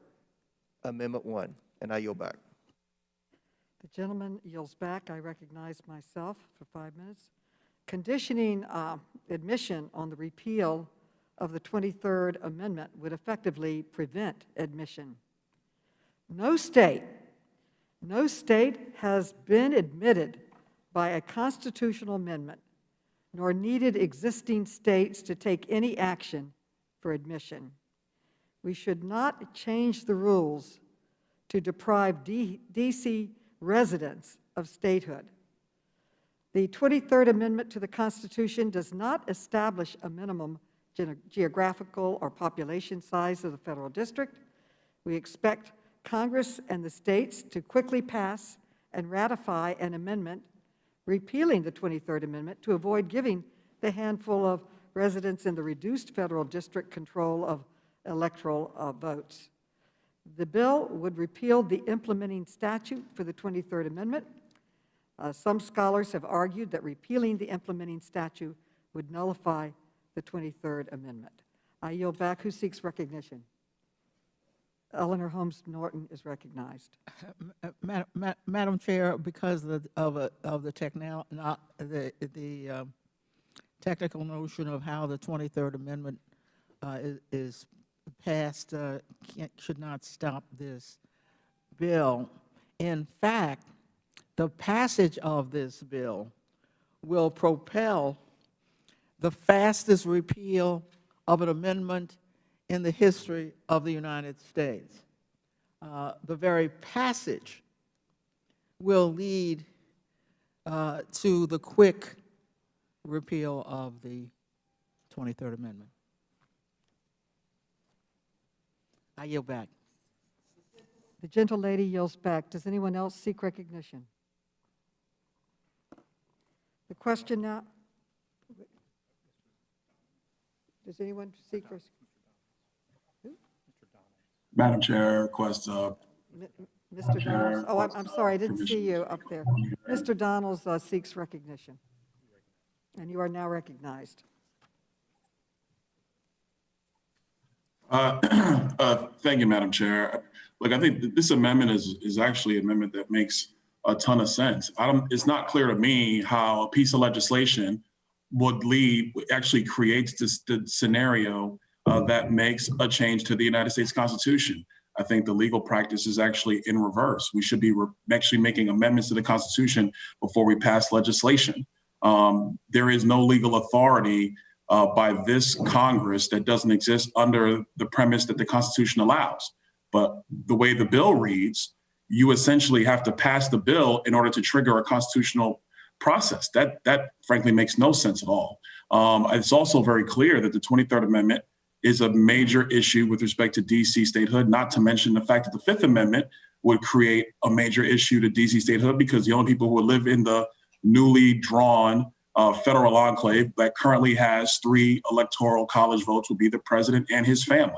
Amendment 1, and I yield back. The gentleman yields back. I recognize myself for 5 minutes. Conditioning admission on the repeal of the 23rd Amendment would effectively prevent admission. No state has been admitted by a constitutional amendment, nor needed existing states to take any action for admission. We should not change the rules to deprive D.C. residents of statehood. The 23rd Amendment to the Constitution does not establish a minimum geographical or population size of the federal district. We expect Congress and the states to quickly pass and ratify an amendment repealing the 23rd Amendment to avoid giving the handful of residents in the reduced federal district control of electoral votes. The bill would repeal the implementing statute for the 23rd Amendment. Some scholars have argued that repealing the implementing statute would nullify the 23rd Amendment. I yield back. Who seeks recognition? Eleanor Holmes Norton is recognized. Madam Chair, because of the technical notion of how the 23rd Amendment is passed, should not stop this bill. In fact, the passage of this bill will propel the fastest repeal of an amendment in the history of the United States. The very passage will lead to the quick repeal of the 23rd Amendment. I yield back. The gentlelady yields back. Does anyone else seek recognition? The question now, does anyone seek recognition? Madam Chair, request Mr. Donalds. Oh, I'm sorry, I didn't see you up there. Mr. Donalds seeks recognition, and you are now recognized. Thank you, Madam Chair. Look, I think this amendment is actually an amendment that makes a ton of sense. It's not clear to me how a piece of legislation actually creates the scenario that makes a change to the United States Constitution. I think the legal practice is actually in reverse. We should be actually making amendments to the Constitution before we pass legislation. There is no legal authority by this Congress that doesn't exist under the premise that the Constitution allows. But the way the bill reads, you essentially have to pass the bill in order to trigger a constitutional process. That frankly makes no sense at all. It's also very clear that the 23rd Amendment is a major issue with respect to DC statehood, not to mention the fact that the Fifth Amendment would create a major issue to DC statehood because the only people who live in the newly drawn federal enclave that currently has 3 electoral college votes would be the president and his family.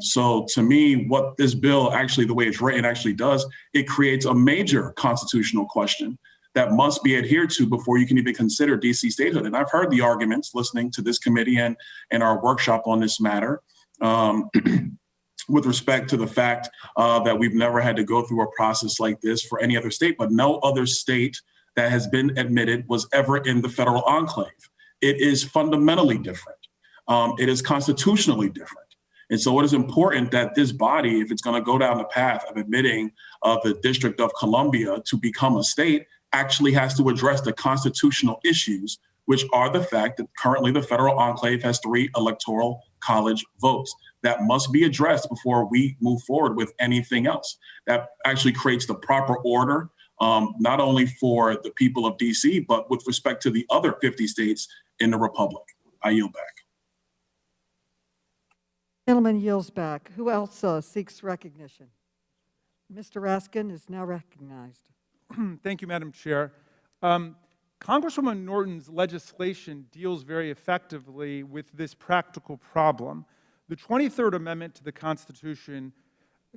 So to me, what this bill actually, the way it's written actually does, it creates a major constitutional question that must be adhered to before you can even consider DC statehood. And I've heard the arguments listening to this committee and our workshop on this matter with respect to the fact that we've never had to go through a process like this for any other state, but no other state that has been admitted was ever in the federal enclave. It is fundamentally different. It is constitutionally different. And so it is important that this body, if it's going to go down the path of admitting the District of Columbia to become a state, actually has to address the constitutional issues, which are the fact that currently the federal enclave has 3 electoral college votes. That must be addressed before we move forward with anything else. That actually creates the proper order, not only for the people of DC, but with respect to the other 50 states in the Republic. I yield back. Gentleman yields back. Who else seeks recognition? Mr. Raskin is now recognized. Thank you, Madam Chair. Congresswoman Norton's legislation deals very effectively with this practical problem. The 23rd Amendment to the Constitution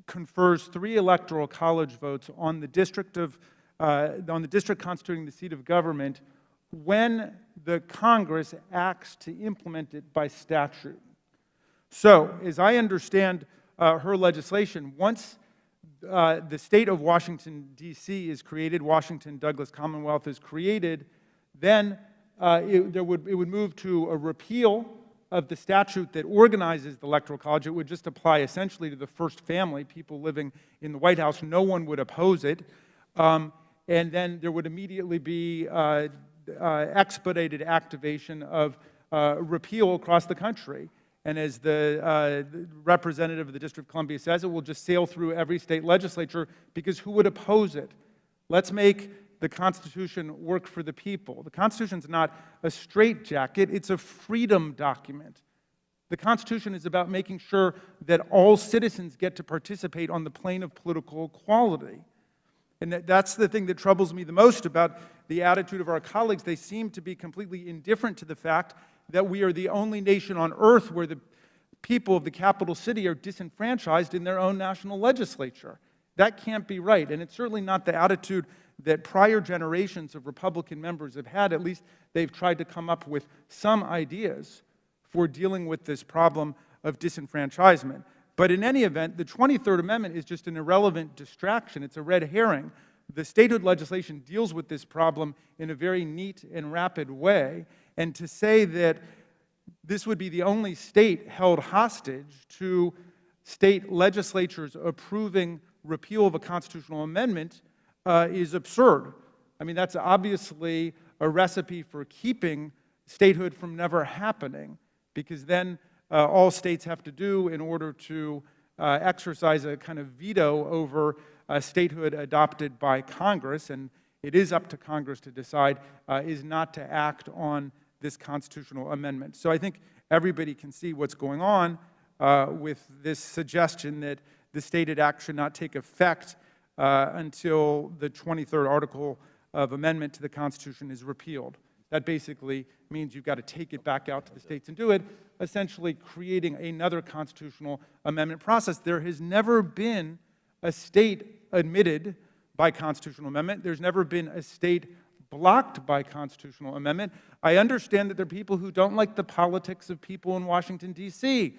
confers 3 electoral college votes on the district constituting the seat of government when the Congress acts to implement it by statute. So, as I understand her legislation, once the state of Washington, D.C. is created, Washington Douglas Commonwealth is created, then it would move to a repeal of the statute that organizes the Electoral College. It would just apply essentially to the first family, people living in the White House. No one would oppose it. And then there would immediately be expedited activation of repeal across the country. And as the representative of the District of Columbia says, it will just sail through every state legislature, because who would oppose it? Let's make the Constitution work for the people. The Constitution's not a straitjacket, it's a freedom document. The Constitution is about making sure that all citizens get to participate on the plane of political equality. And that's the thing that troubles me the most about the attitude of our colleagues. They seem to be completely indifferent to the fact that we are the only nation on earth where the people of the capital city are disenfranchised in their own national legislature. That can't be right, and it's certainly not the attitude that prior generations of Republican members have had. At least they've tried to come up with some ideas for dealing with this problem of disenfranchisement. But in any event, the 23rd Amendment is just an irrelevant distraction. It's a red herring. The statehood legislation deals with this problem in a very neat and rapid way. And to say that this would be the only state held hostage to state legislatures approving repeal of a constitutional amendment is absurd. I mean, that's obviously a recipe for keeping statehood from never happening, because then all states have to do in order to exercise a kind of veto over statehood adopted by Congress, and it is up to Congress to decide, is not to act on this constitutional amendment. So I think everybody can see what's going on with this suggestion that the stated act should not take effect until the 23rd article of amendment to the Constitution is repealed. That basically means you've got to take it back out to the states and do it, essentially creating another constitutional amendment process. There has never been a state admitted by constitutional amendment. There's never been a state blocked by constitutional amendment. I understand that there are people who don't like the politics of people in Washington, D.C.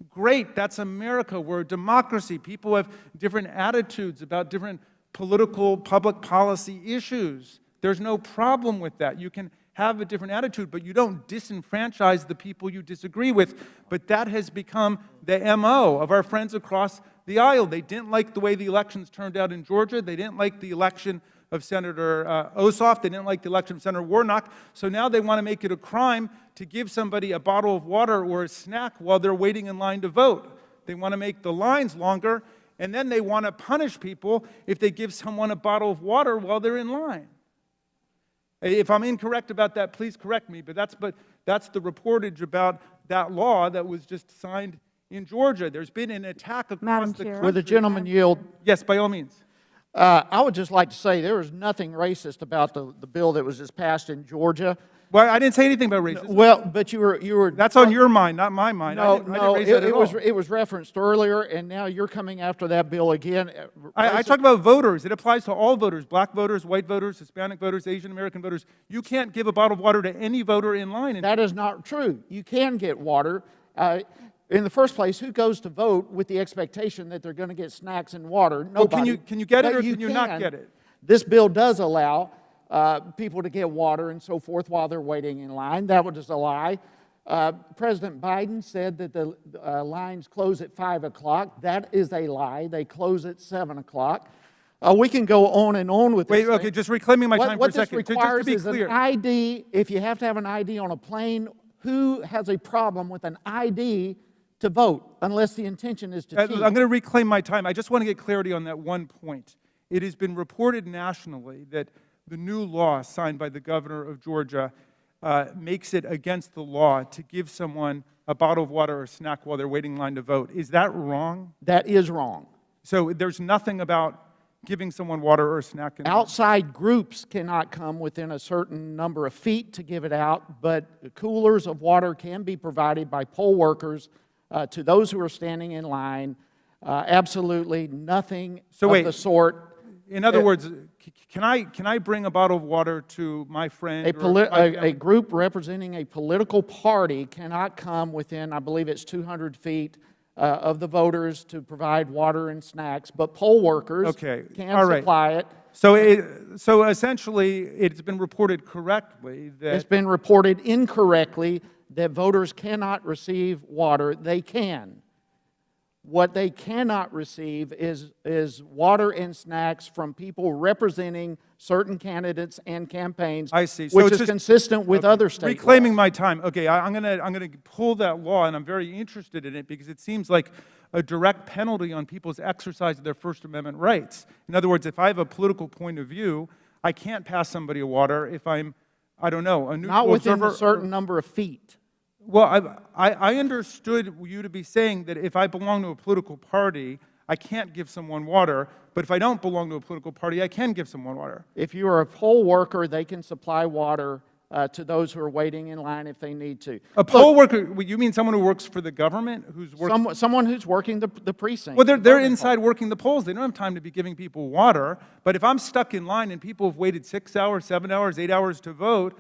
Great, that's America. We're a democracy. People have different attitudes about different political, public policy issues. There's no problem with that. You can have a different attitude, but you don't disenfranchise the people you disagree with. But that has become the MO of our friends across the aisle. They didn't like the way the elections turned out in Georgia. They didn't like the election of Senator Ossoff. They didn't like the election of Senator Warnock. So now they want to make it a crime to give somebody a bottle of water or a snack while they're waiting in line to vote. They want to make the lines longer, and then they want to punish people if they give someone a bottle of water while they're in line. If I'm incorrect about that, please correct me, but that's the reportage about that law that was just signed in Georgia. There's been an attack across the country. Would the gentleman yield? Yes, by all means. I would just like to say there is nothing racist about the bill that was just passed in Georgia. Well, I didn't say anything about racism. Well, but you were. That's on your mind, not my mind. No, I didn't raise that at all. it was referenced earlier, and now you're coming after that bill again. I talk about voters. It applies to all voters: black voters, white voters, Hispanic voters, Asian American voters. You can't give a bottle of water to any voter in line. That is not true. You can get water. In the first place, who goes to vote with the expectation that they're going to get snacks and water? Nobody. Well, can you get it, But or can you not get it? This bill does allow people to get water and so forth while they're waiting in line. That was just a lie. President Biden said that the lines close at 5 o'clock. That is a lie. They close at 7 o'clock. We can go on and on with this. Wait, okay, just reclaiming my time for a second. What this requires just to be clear. is an ID. If you have to have an ID on a plane, who has a problem with an ID to vote, unless the intention is to cheat? I'm going to reclaim my time. I just want to get clarity on that one point. It has been reported nationally that the new law signed by the governor of Georgia makes it against the law to give someone a bottle of water or a snack while they're waiting in line to vote. Is that wrong? That is wrong. So there's nothing about giving someone water or a snack? Outside groups cannot come within a certain number of feet to give it out, but coolers of water can be provided by poll workers to those who are standing in line. Absolutely nothing of the sort. In other words, can I bring a bottle of water to my friend? A group representing a political party cannot come within, I believe it's 200 feet of the voters to provide water and snacks, but poll workers can supply it. So essentially, it's been reported correctly that... It's been reported incorrectly that voters cannot receive water. They can. What they cannot receive is water and snacks from people representing certain candidates and campaigns, I see. So which it's is just- consistent with Okay. other state Reclaiming laws. my time. Okay, I'm gonna pull that law, and I'm very interested in it because it seems like a direct penalty on people's exercise of their First Amendment rights. In other words, if I have a political point of view, I can't pass somebody a water if I'm, I don't know, a neutral Not within observer. a certain number of feet. Well, I understood you to be saying that if I belong to a political party, I can't give someone water, but if I don't belong to a political party, I can give someone water. If you are a poll worker, they can supply water to those who are waiting in line if they need to. A poll worker, you mean someone who works for the government, who's working? Someone who's working the precinct. Well, they're voting inside poll. working the polls. They don't have time to be giving people water. But if I'm stuck in line and people have waited 6 hours, 7 hours, 8 hours to vote,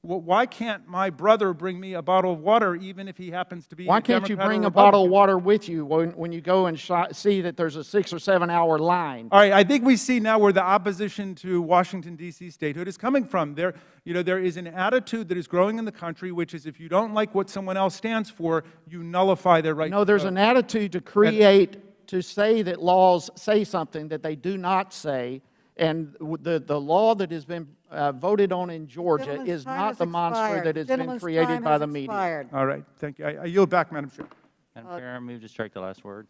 why can't my brother bring me a bottle of water even if he happens to be Why a can't you Democrat or bring a bottle of Republican? water with you when you go and see that there's a 6 or 7 hour line? All right, I think we see now where the opposition to Washington, D.C. statehood is coming from. There is an attitude that is growing in the country, which is if you don't like what someone else stands for, you nullify their right No, to there's vote. an attitude to say that laws say something that they do not say, and the law that has been voted on in Georgia Gentleman's is time not has the monster expired. that has been Gentleman's created time by has the media. expired. All right, thank you. I yield back, Madam Chair. Madam Chair, I move to strike the last word.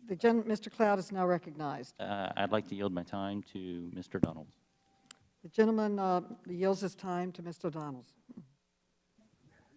Mr. Cloud is now recognized. I'd like to yield my time to Mr. Donalds. The gentleman yields his time to Mr. Donalds.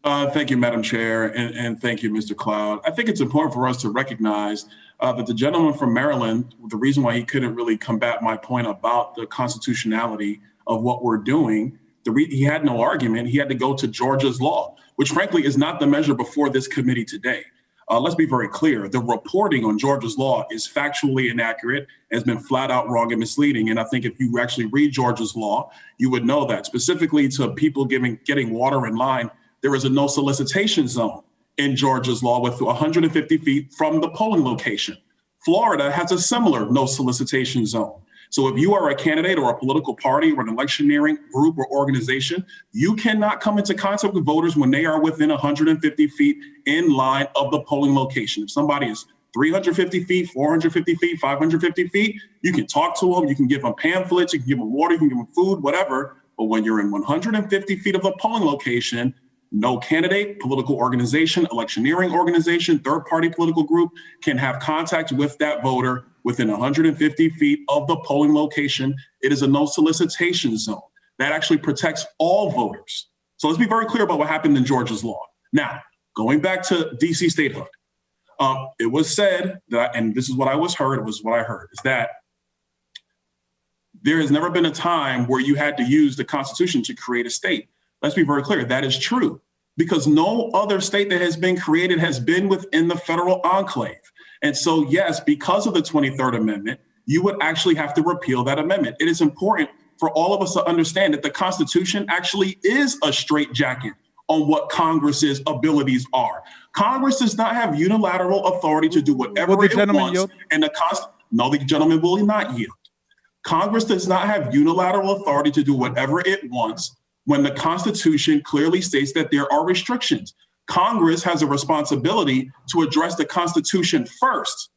Thank you, Madam Chair, and thank you, Mr. Cloud. I think it's important for us to recognize that the gentleman from Maryland, the reason why he couldn't really combat my point about the constitutionality of what we're doing, he had no argument. He had to go to Georgia's law, which frankly is not the measure before this committee today. Let's be very clear. The reporting on Georgia's law is factually inaccurate, has been flat out wrong and misleading. And I think if you actually read Georgia's law, you would know that. Specifically to people getting water in line, there is a no solicitation zone in Georgia's law with 150 feet from the polling location. Florida has a similar no solicitation zone. So if you are a candidate or a political party or an electioneering group or organization, you cannot come into contact with voters when they are within 150 feet in line of the polling location. If somebody is 350 feet, 450 feet, 550 feet, you can talk to them, you can give them pamphlets, you can give them water, you can give them food, whatever. But when you're in 150 feet of the polling location, no candidate, political organization, electioneering organization, third-party political group can have contact with that voter within 150 feet of the polling location. It is a no solicitation zone. That actually protects all voters. So let's be very clear about what happened in Georgia's law. Now, going back to DC statehood, it was said that, and this is what I heard, is that there has never been a time where you had to use the Constitution to create a state. Let's be very clear, that is true, because no other state that has been created has been within the federal enclave. And so, yes, because of the 23rd Amendment, you would actually have to repeal that amendment. It is important for all of us to understand that the Constitution actually is a straitjacket on what Congress's abilities are. Congress does not have unilateral authority to do whatever Will the it gentleman wants. yield? And no, the gentleman will not yield. Congress does not have unilateral authority to do whatever it wants when the Constitution clearly states that there are restrictions. Congress has a responsibility to address the Constitution first.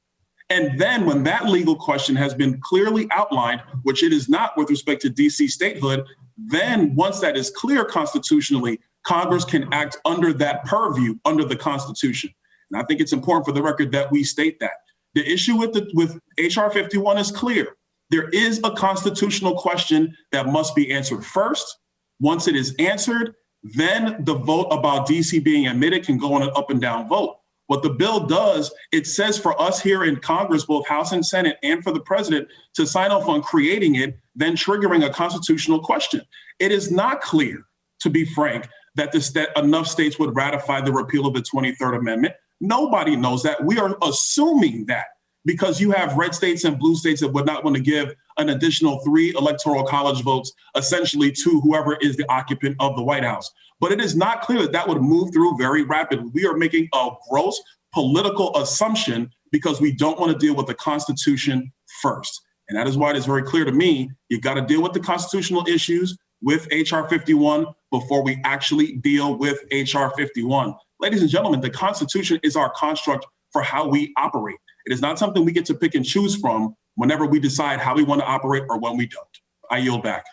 And then when that legal question has been clearly outlined, which it is not with respect to DC statehood, then once that is clear constitutionally, Congress can act under that purview under the Constitution. And I think it's important for the record that we state that. The issue with HR 51 is clear. There is a constitutional question that must be answered first. Once it is answered, then the vote about DC being admitted can go on an up and down vote. What the bill does, it says for us here in Congress, both House and Senate, and for the president to sign off on creating it, then triggering a constitutional question. It is not clear, to be frank, that enough states would ratify the repeal of the 23rd Amendment. Nobody knows that. We are assuming that because you have red states and blue states that would not want to give an additional 3 electoral college votes, essentially to whoever is the occupant of the White House. But it is not clear that that would move through very rapidly. We are making a gross political assumption because we don't want to deal with the Constitution first. And that is why it is very clear to me, you got to deal with the constitutional issues with HR 51 before we actually deal with HR 51. Ladies and gentlemen, the Constitution is our construct for how we operate. It is not something we get to pick and choose from whenever we decide how we want to operate or when we don't. I yield back.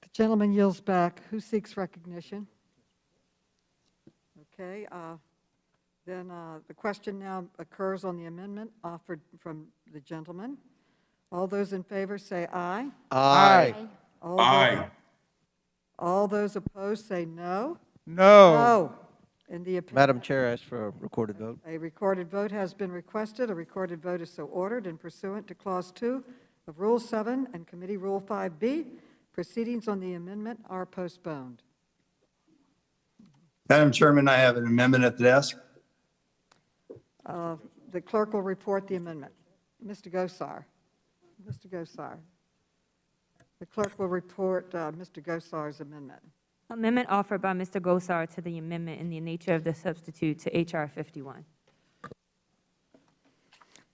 The gentleman yields back. Who seeks recognition? Okay, then the question now occurs on the amendment offered from the gentleman. All those in favor say aye. Aye. Aye. All those opposed say no. No. No. In the opinion, Madam Chair, I ask for a recorded vote. a recorded vote has been requested. A recorded vote is so ordered and pursuant to Clause 2 of Rule 7 and Committee Rule 5B. Proceedings on the amendment are postponed. Madam Chairman, I have an amendment at the desk. The clerk will report the amendment. Mr. Gosar. Mr. Gosar. The clerk will report Mr. Gosar's amendment. Amendment offered by Mr. Gosar to the amendment in the nature of the substitute to H.R. 51.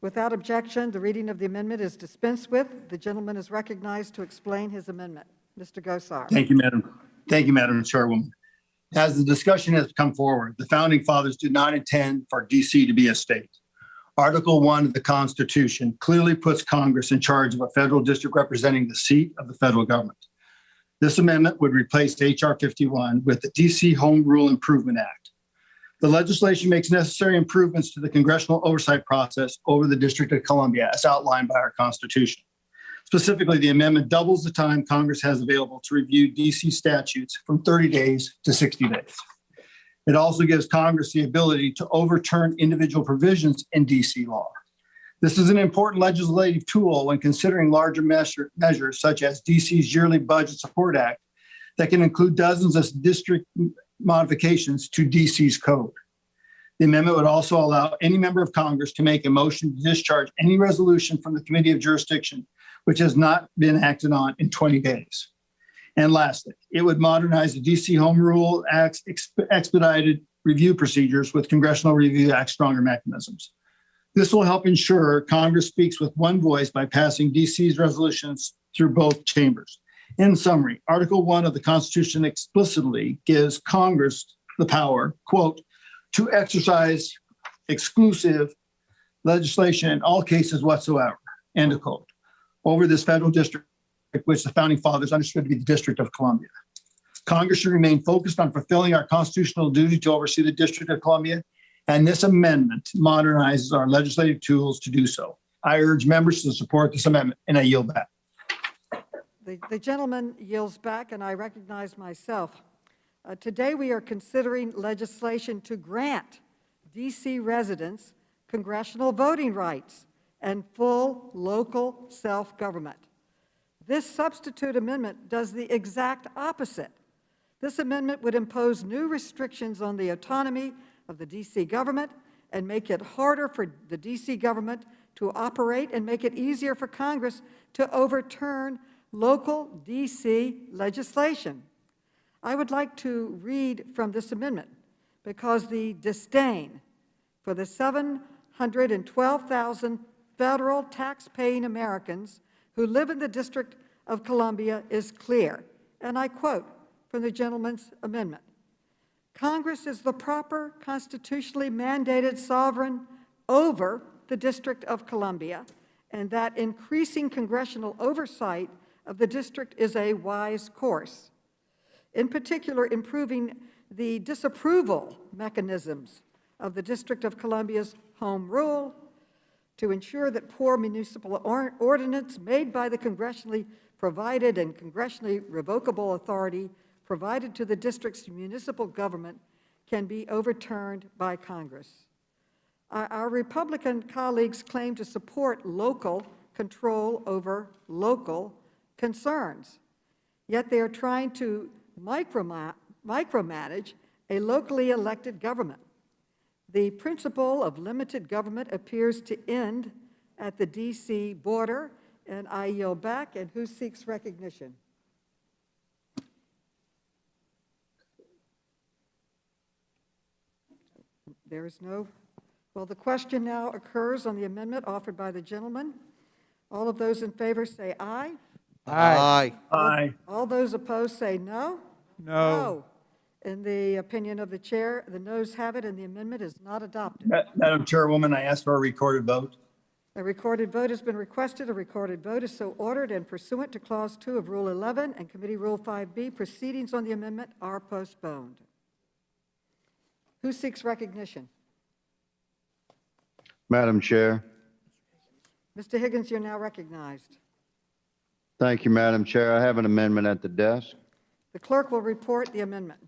Without objection, the reading of the amendment is dispensed with. The gentleman is recognized to explain his amendment. Mr. Gosar. Thank you, Madam Chairwoman. As the discussion has come forward, the founding fathers did not intend for DC to be a state. Article 1 of the Constitution clearly puts Congress in charge of a federal district representing the seat of the federal government. This amendment would replace H.R. 51 with the DC Home Rule Improvement Act. The legislation makes necessary improvements to the congressional oversight process over the District of Columbia as outlined by our Constitution. Specifically, the amendment doubles the time Congress has available to review DC statutes from 30 days to 60 days. It also gives Congress the ability to overturn individual provisions in DC law. This is an important legislative tool when considering larger measures such as DC's Yearly Budget Support Act that can include dozens of district modifications to DC's code. The amendment would also allow any member of Congress to make a motion to discharge any resolution from the Committee of Jurisdiction which has not been acted on in 20 days. And lastly, it would modernize the DC Home Rule Act's expedited review procedures with Congressional Review Act stronger mechanisms. This will help ensure Congress speaks with one voice by passing DC's resolutions through both chambers. In summary, Article 1 of the Constitution explicitly gives Congress the power, quote, to exercise exclusive legislation in all cases whatsoever, end of quote, over this federal district, which the founding fathers understood to be the District of Columbia. Congress should remain focused on fulfilling our constitutional duty to oversee the District of Columbia, and this amendment modernizes our legislative tools to do so. I urge members to support this amendment, and I yield back. The gentleman yields back, and I recognize myself. Today, we are considering legislation to grant DC residents congressional voting rights and full local self-government. This substitute amendment does the exact opposite. This amendment would impose new restrictions on the autonomy of the DC government and make it harder for the DC government to operate and make it easier for Congress to overturn local DC legislation. I would like to read from this amendment because the disdain for the 712,000 federal tax-paying Americans who live in the District of Columbia is clear. And I quote from the gentleman's amendment: Congress is the proper constitutionally mandated sovereign over the District of Columbia, and that increasing congressional oversight of the district is a wise course. In particular, improving the disapproval mechanisms of the District of Columbia's home rule to ensure that poor municipal ordinance made by the congressionally provided and congressionally revocable authority provided to the district's municipal government can be overturned by Congress. Our Republican colleagues claim to support local control over local concerns, yet they are trying to micromanage a locally elected government. The principle of limited government appears to end at the DC border, and I yield back. And who seeks recognition? There is no. Well, the question now occurs on the amendment offered by the gentleman. All of those in favor say aye. Aye. Aye. All those opposed say no. No. In the opinion of the chair, the noes have it, and the amendment is not adopted. Madam Chairwoman, I ask for a recorded vote. A recorded vote has been requested. A recorded vote is so ordered, and pursuant to Clause 2 of Rule 11 and Committee Rule 5B, proceedings on the amendment are postponed. Who seeks recognition? Madam Chair. Mr. Higgins, you're now recognized. Thank you, Madam Chair. I have an amendment at the desk. The clerk will report the amendment.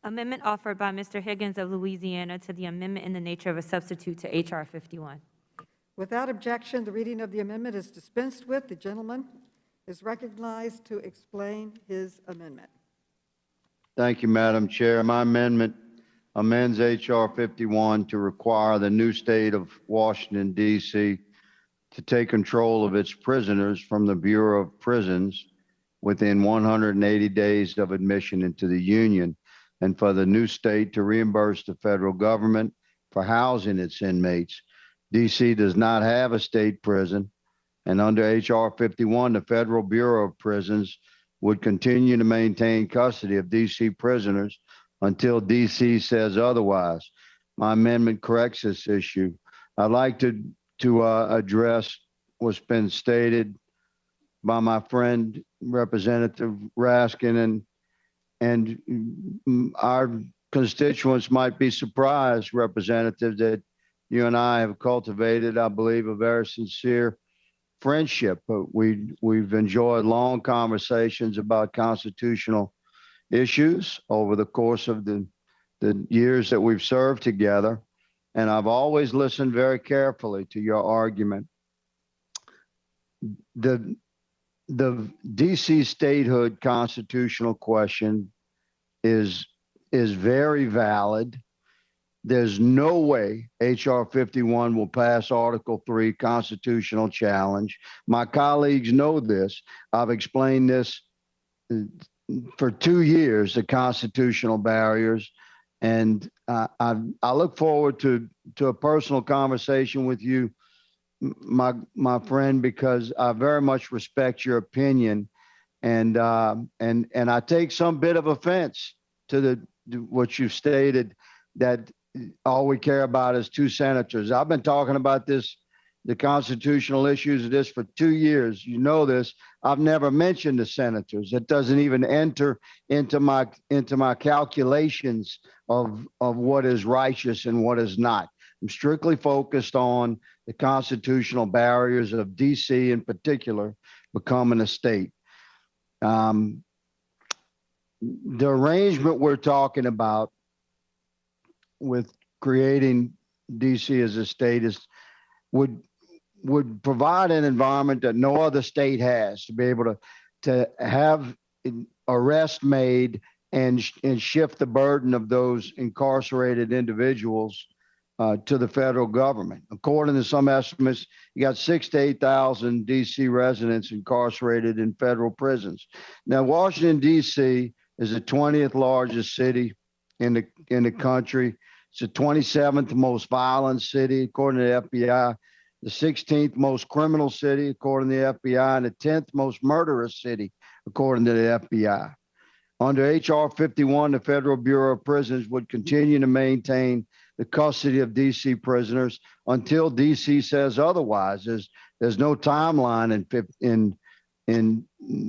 Amendment offered by Mr. Higgins of Louisiana to the amendment in the nature of a substitute to H.R. 51. Without objection, the reading of the amendment is dispensed with. The gentleman is recognized to explain his amendment. Thank you, Madam Chair. My amendment amends H.R. 51 to require the new state of Washington, D.C. to take control of its prisoners from the Bureau of Prisons within 180 days of admission into the Union, and for the new state to reimburse the federal government for housing its inmates. D.C. does not have a state prison, and under H.R. 51, the Federal Bureau of Prisons would continue to maintain custody of D.C. prisoners until D.C. says otherwise. My amendment corrects this issue. I'd like to address what's been stated by my friend, Representative Raskin, and our constituents might be surprised, Representative, that you and I have cultivated, I believe, a very sincere friendship. We've enjoyed long conversations about constitutional issues over the course of the years that we've served together, and I've always listened very carefully to your argument. The DC statehood constitutional question is very valid. There's no way H.R. 51 will pass Article 3 constitutional challenge. My colleagues know this. I've explained this for 2 years, the constitutional barriers, and I look forward to a personal conversation with you, my friend, because I very much respect your opinion, and I take some bit of offense to what you've stated, that all we care about is 2 senators. I've been talking about this, the constitutional issues of this, for 2 years. You know this. I've never mentioned the senators. It doesn't even enter into my calculations of what is righteous and what is not. I'm strictly focused on the constitutional barriers of DC in particular becoming a state. The arrangement we're talking about with creating DC as a state would provide an environment that no other state has, to be able to have arrest made and shift the burden of those incarcerated individuals to the federal government. According to some estimates, you got 6,000 to 8,000 DC residents incarcerated in federal prisons. Now, Washington, DC is the 20th largest city in the country. It's the 27th most violent city, according to the FBI, the 16th most criminal city, according to the FBI, and the 10th most murderous city, according to the FBI. Under H.R. 51, the Federal Bureau of Prisons would continue to maintain the custody of D.C. prisoners until D.C. says otherwise. There's no timeline in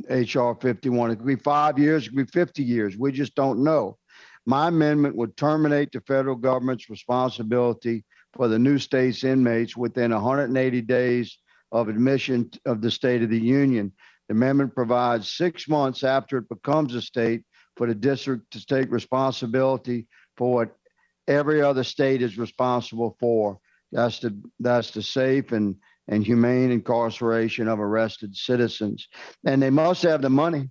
H.R. 51. It could be 5 years, it could be 50 years. We just don't know. My amendment would terminate the federal government's responsibility for the new state's inmates within 180 days of admission of the State of the Union. The amendment provides 6 months after it becomes a state for the district to take responsibility for what every other state is responsible for. That's the safe and humane incarceration of arrested citizens. And they must have the money.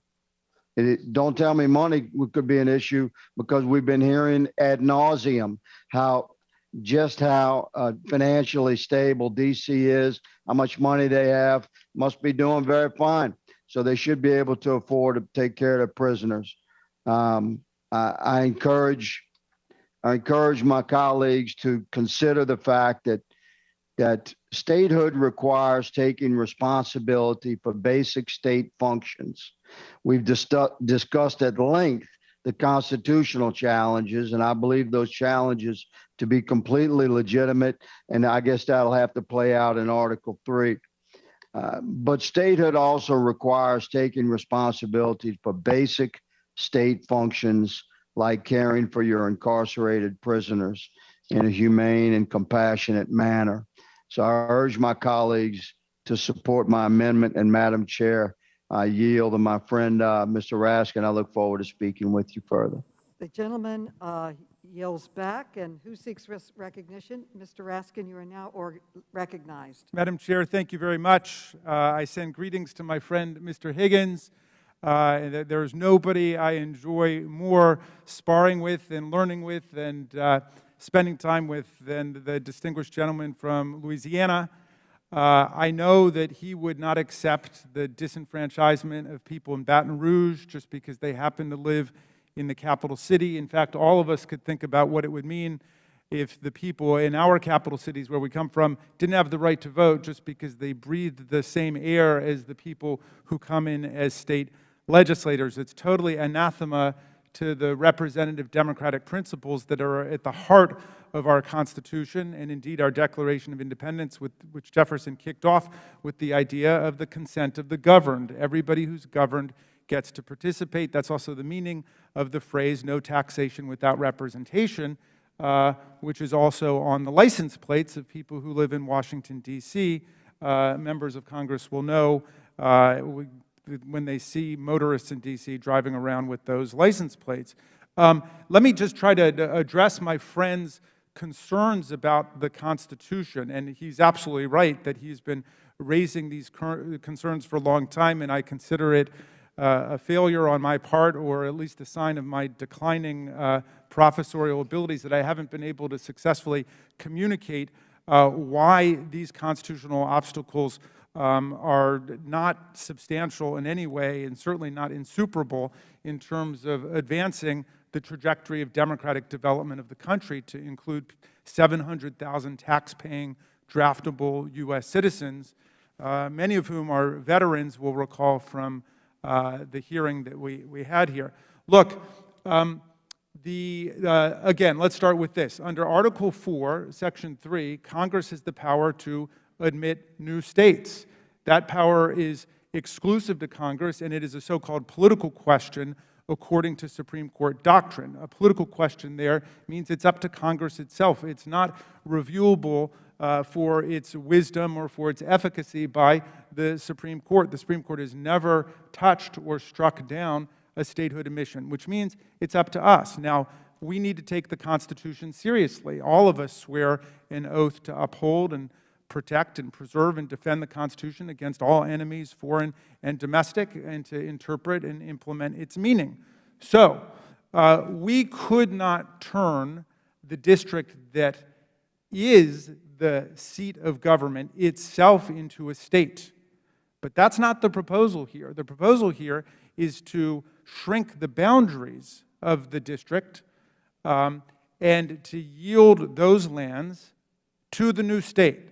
Don't tell me money could be an issue, because we've been hearing ad nauseum how financially stable DC is, how much money they have, must be doing very fine. So they should be able to afford to take care of their prisoners. I encourage my colleagues to consider the fact that statehood requires taking responsibility for basic state functions. We've discussed at length the constitutional challenges, and I believe those challenges to be completely legitimate, and I guess that'll have to play out in Article 3. But statehood also requires taking responsibility for basic state functions like caring for your incarcerated prisoners in a humane and compassionate manner. So I urge my colleagues to support my amendment, and Madam Chair, I yield to my friend, Mr. Raskin. I look forward to speaking with you further. The gentleman yields back, and who seeks recognition? Mr. Raskin, you are now recognized. Madam Chair, thank you very much. I send greetings to my friend, Mr. Higgins. There's nobody I enjoy more sparring with and learning with and spending time with than the distinguished gentleman from Louisiana. I know that he would not accept the disenfranchisement of people in Baton Rouge just because they happen to live in the capital city. In fact, all of us could think about what it would mean if the people in our capital cities where we come from didn't have the right to vote just because they breathed the same air as the people who come in as state legislators. It's totally anathema to the representative democratic principles that are at the heart of our Constitution and indeed our Declaration of Independence, which Jefferson kicked off with the idea of the consent of the governed. Everybody who's governed gets to participate. That's also the meaning of the phrase, no taxation without representation, which is also on the license plates of people who live in Washington, D.C. Members of Congress will know when they see motorists in D.C. driving around with those license plates. Let me just try to address my friend's concerns about the Constitution, and he's absolutely right that he's been raising these concerns for a long time, and I consider it a failure on my part, or at least a sign of my declining professorial abilities, that I haven't been able to successfully communicate why these constitutional obstacles are not substantial in any way, and certainly not insuperable in terms of advancing the trajectory of democratic development of the country to include 700,000 tax-paying, draftable U.S. citizens, many of whom are veterans, will recall from the hearing that we had here. Look, again, let's start with this. Under Article 4, Section 3, Congress has the power to admit new states. That power is exclusive to Congress, and it is a so-called political question according to Supreme Court doctrine. A political question there means it's up to Congress itself. It's not reviewable for its wisdom or for its efficacy by the Supreme Court. The Supreme Court has never touched or struck down a statehood admission, which means it's up to us. Now, we need to take the Constitution seriously. All of us swear an oath to uphold and protect and preserve and defend the Constitution against all enemies, foreign and domestic, and to interpret and implement its meaning. So, we could not turn the district that is the seat of government itself into a state. But that's not the proposal here. The proposal here is to shrink the boundaries of the district and to yield those lands to the new state.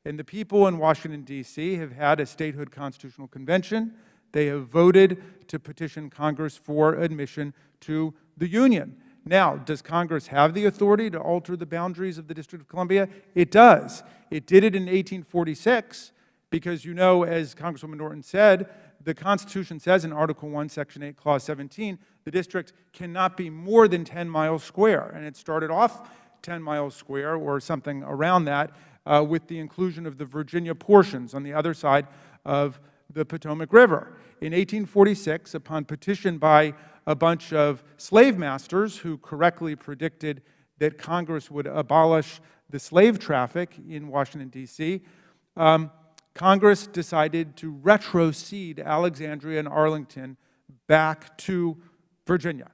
And the people in Washington, D.C. have had a statehood constitutional convention. They have voted to petition Congress for admission to the Union. Now, does Congress have the authority to alter the boundaries of the District of Columbia? It does. It did it in 1846 because, you know, as Congresswoman Norton said, the Constitution says in Article 1, Section 8, Clause 17, the district cannot be more than 10 miles square. And it started off 10 miles square or something around that with the inclusion of the Virginia portions on the other side of the Potomac River. In 1846, upon petition by a bunch of slave masters who correctly predicted that Congress would abolish the slave traffic in Washington, D.C., Congress decided to retrocede Alexandria and Arlington back to Virginia.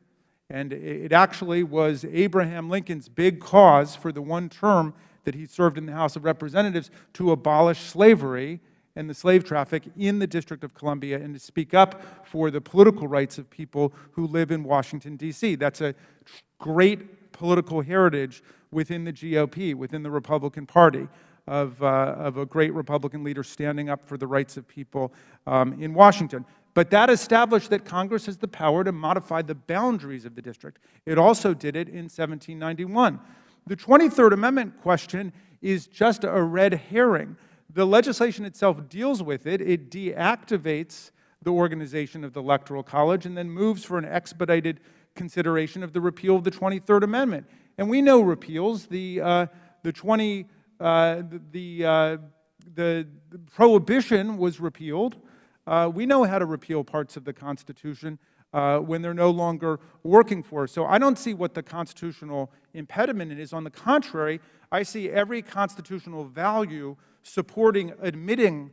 And it actually was Abraham Lincoln's big cause for the one term that he served in the House of Representatives to abolish slavery and the slave traffic in the District of Columbia and to speak up for the political rights of people who live in Washington, D.C. That's a great political heritage within the GOP, within the Republican Party, of a great Republican leader standing up for the rights of people in Washington. But that established that Congress has the power to modify the boundaries of the district. It also did it in 1791. The 23rd Amendment question is just a red herring. The legislation itself deals with it. It deactivates the organization of the Electoral College and then moves for an expedited consideration of the repeal of the 23rd Amendment. And we know repeals. The prohibition was repealed. We know how to repeal parts of the Constitution when they're no longer working for us. So I don't see what the constitutional impediment is. On the contrary, I see every constitutional value supporting admitting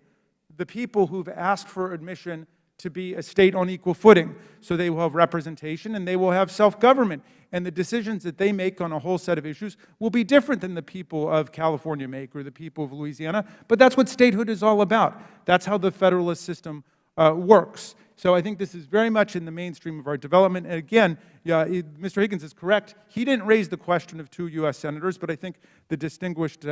the people who've asked for admission to be a state on equal footing. So they will have representation and they will have self-government. And the decisions that they make on a whole set of issues will be different than the people of California make or the people of Louisiana. But that's what statehood is all about. That's how the federalist system works. So I think this is very much in the mainstream of our development. And again, Mr. Higgins is correct. He didn't raise the question of 2 U.S. senators, but I think the distinguished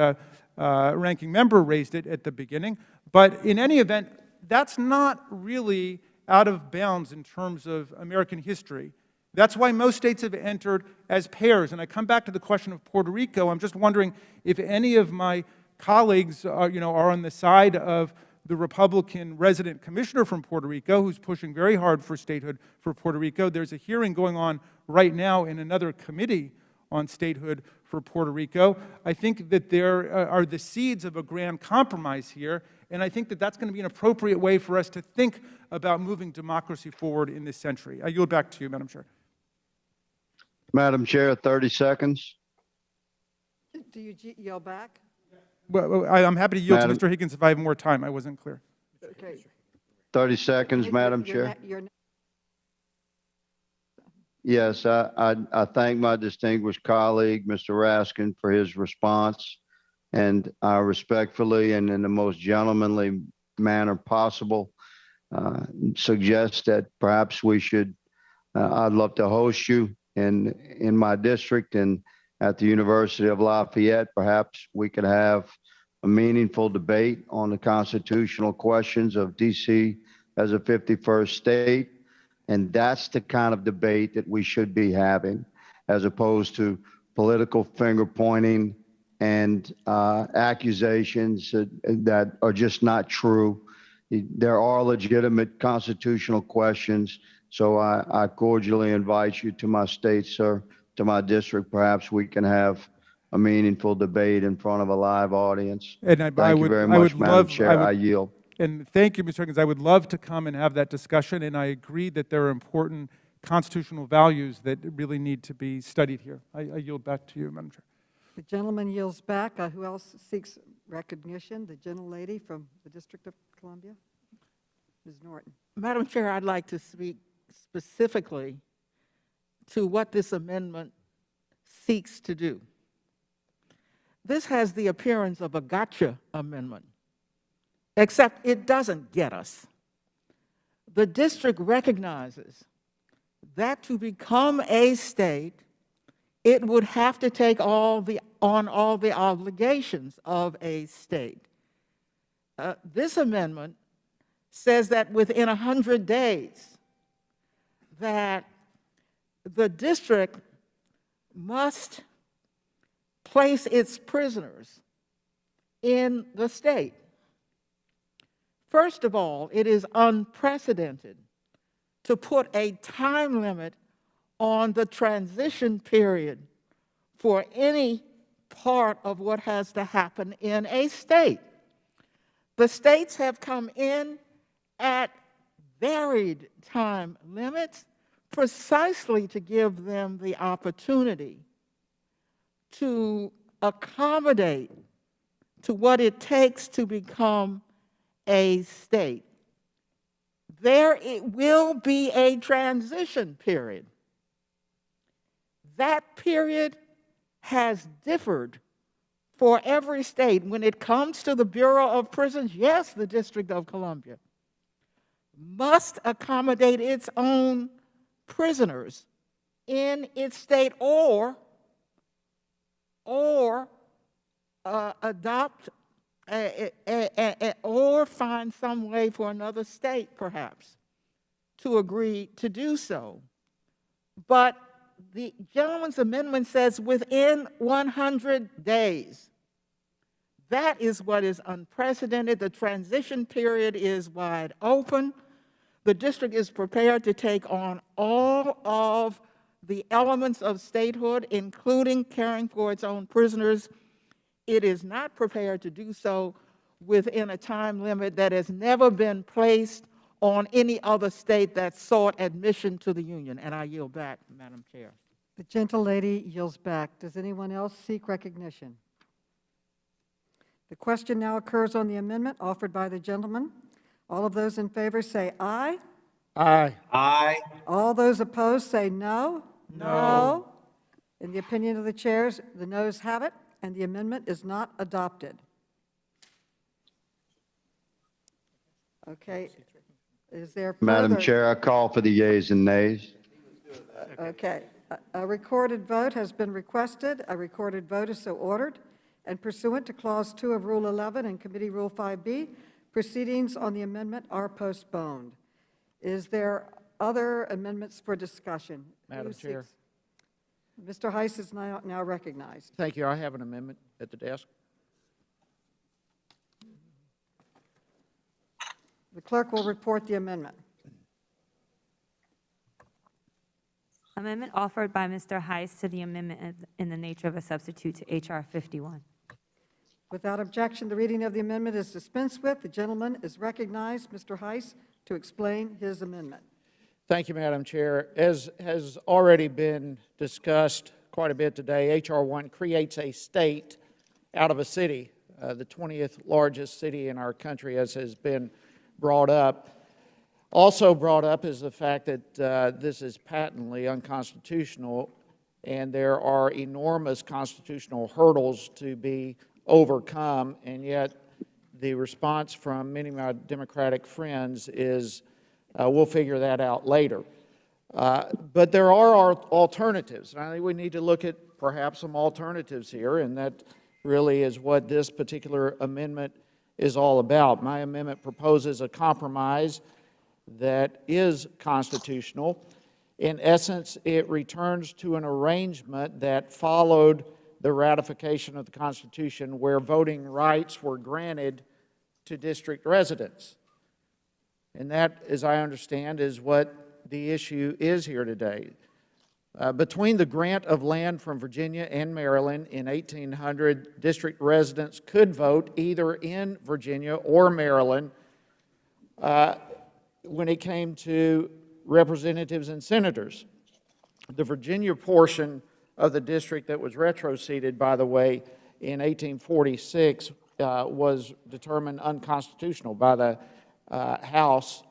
ranking member raised it at the beginning. But in any event, that's not really out of bounds in terms of American history. That's why most states have entered as pairs. And I come back to the question of Puerto Rico. I'm just wondering if any of my colleagues are on the side of the Republican resident commissioner from Puerto Rico, who's pushing very hard for statehood for Puerto Rico. There's a hearing going on right now in another committee on statehood for Puerto Rico. I think that there are the seeds of a grand compromise here, and I think that that's going to be an appropriate way for us to think about moving democracy forward in this century. I yield back to you, Madam Chair. Madam Chair, 30 seconds. Do you yell back? Well, I'm happy to yield Madam, to Mr. Higgins if I have more time. I wasn't clear. Okay. 30 seconds, Madam Chair. Yes, I thank my distinguished colleague, Mr. Raskin, for his response. And I respectfully and in the most gentlemanly manner possible suggest that perhaps we should, I'd love to host you in my district and at the University of Lafayette. Perhaps we could have a meaningful debate on the constitutional questions of DC as a 51st state. And that's the kind of debate that we should be having, as opposed to political finger pointing and accusations that are just not true. There are legitimate constitutional questions. So I cordially invite you to my state, sir, to my district. Perhaps we can have a meaningful debate in front of a live audience. And Thank you very much, Madam Chair. I yield. And thank you, Mr. Higgins. I would love to come and have that discussion, and I agree that there are important constitutional values that really need to be studied here. I yield back to you, Madam Chair. The gentleman yields back. Who else seeks recognition? The gentlelady from the District of Columbia, Ms. Norton. Madam Chair, I'd like to speak specifically to what this amendment seeks to do. This has the appearance of a gotcha amendment, except it doesn't get us. The district recognizes that to become a state, it would have to take on all the obligations of a state. This amendment says that within 100 days, that the district must place its prisoners in the state. First of all, it is unprecedented to put a time limit on the transition period for any part of what has to happen in a state. The states have come in at varied time limits precisely to give them the opportunity to accommodate to what it takes to become a state. There will be a transition period. That period has differed for every state. When it comes to the Bureau of Prisons, yes, the District of Columbia must accommodate its own prisoners in its state or adopt or find some way for another state, perhaps, to agree to do so. But the gentleman's amendment says within 100 days. That is what is unprecedented. The transition period is wide open. The district is prepared to take on all of the elements of statehood, including caring for its own prisoners. It is not prepared to do so within a time limit that has never been placed on any other state that sought admission to the Union. And I yield back, Madam Chair. The gentlelady yields back. Does anyone else seek recognition? The question now occurs on the amendment offered by the gentleman. All of those in favor say aye. Aye. Aye. All those opposed say no. No. In the opinion of the chairs, the noes have it, and the amendment is not adopted. Okay. Is there further? Madam Chair, I call for the yeas and nays. Okay. A recorded vote has been requested. A recorded vote is so ordered. And pursuant to Clause 2 of Rule 11 and Committee Rule 5B, proceedings on the amendment are postponed. Is there other amendments for discussion? Madam Chair. Mr. Heiss is now recognized. Thank you. I have an amendment at the desk. The clerk will report the amendment. Amendment offered by Mr. Heiss to the amendment in the nature of a substitute to H.R. 51. Without objection, the reading of the amendment is dispensed with. The gentleman is recognized, Mr. Heiss, to explain his amendment. Thank you, Madam Chair. As has already been discussed quite a bit today, H.R. 1 creates a state out of a city, the 20th largest city in our country, as has been brought up. Also brought up is the fact that this is patently unconstitutional, and there are enormous constitutional hurdles to be overcome, and yet the response from many of my Democratic friends is, we'll figure that out later. But there are alternatives, and I think we need to look at perhaps some alternatives here, and that really is what this particular amendment is all about. My amendment proposes a compromise that is constitutional. In essence, it returns to an arrangement that followed the ratification of the Constitution, where voting rights were granted to district residents. And that, as I understand, is what the issue is here today. Between the grant of land from Virginia and Maryland in 1800, district residents could vote either in Virginia or Maryland when it came to representatives and senators. The Virginia portion of the district that was retroceded, by the way, in 1846 was determined unconstitutional by the House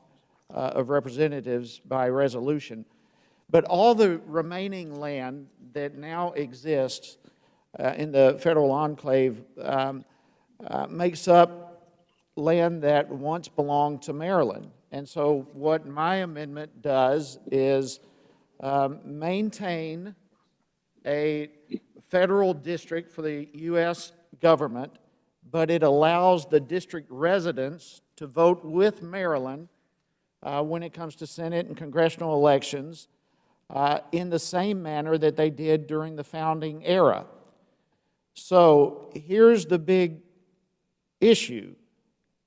of Representatives by resolution. But all the remaining land that now exists in the federal enclave makes up land that once belonged to Maryland. And so what my amendment does is maintain a federal district for the U.S. government, but it allows the district residents to vote with Maryland when it comes to Senate and congressional elections in the same manner that they did during the founding era. So here's the big issue.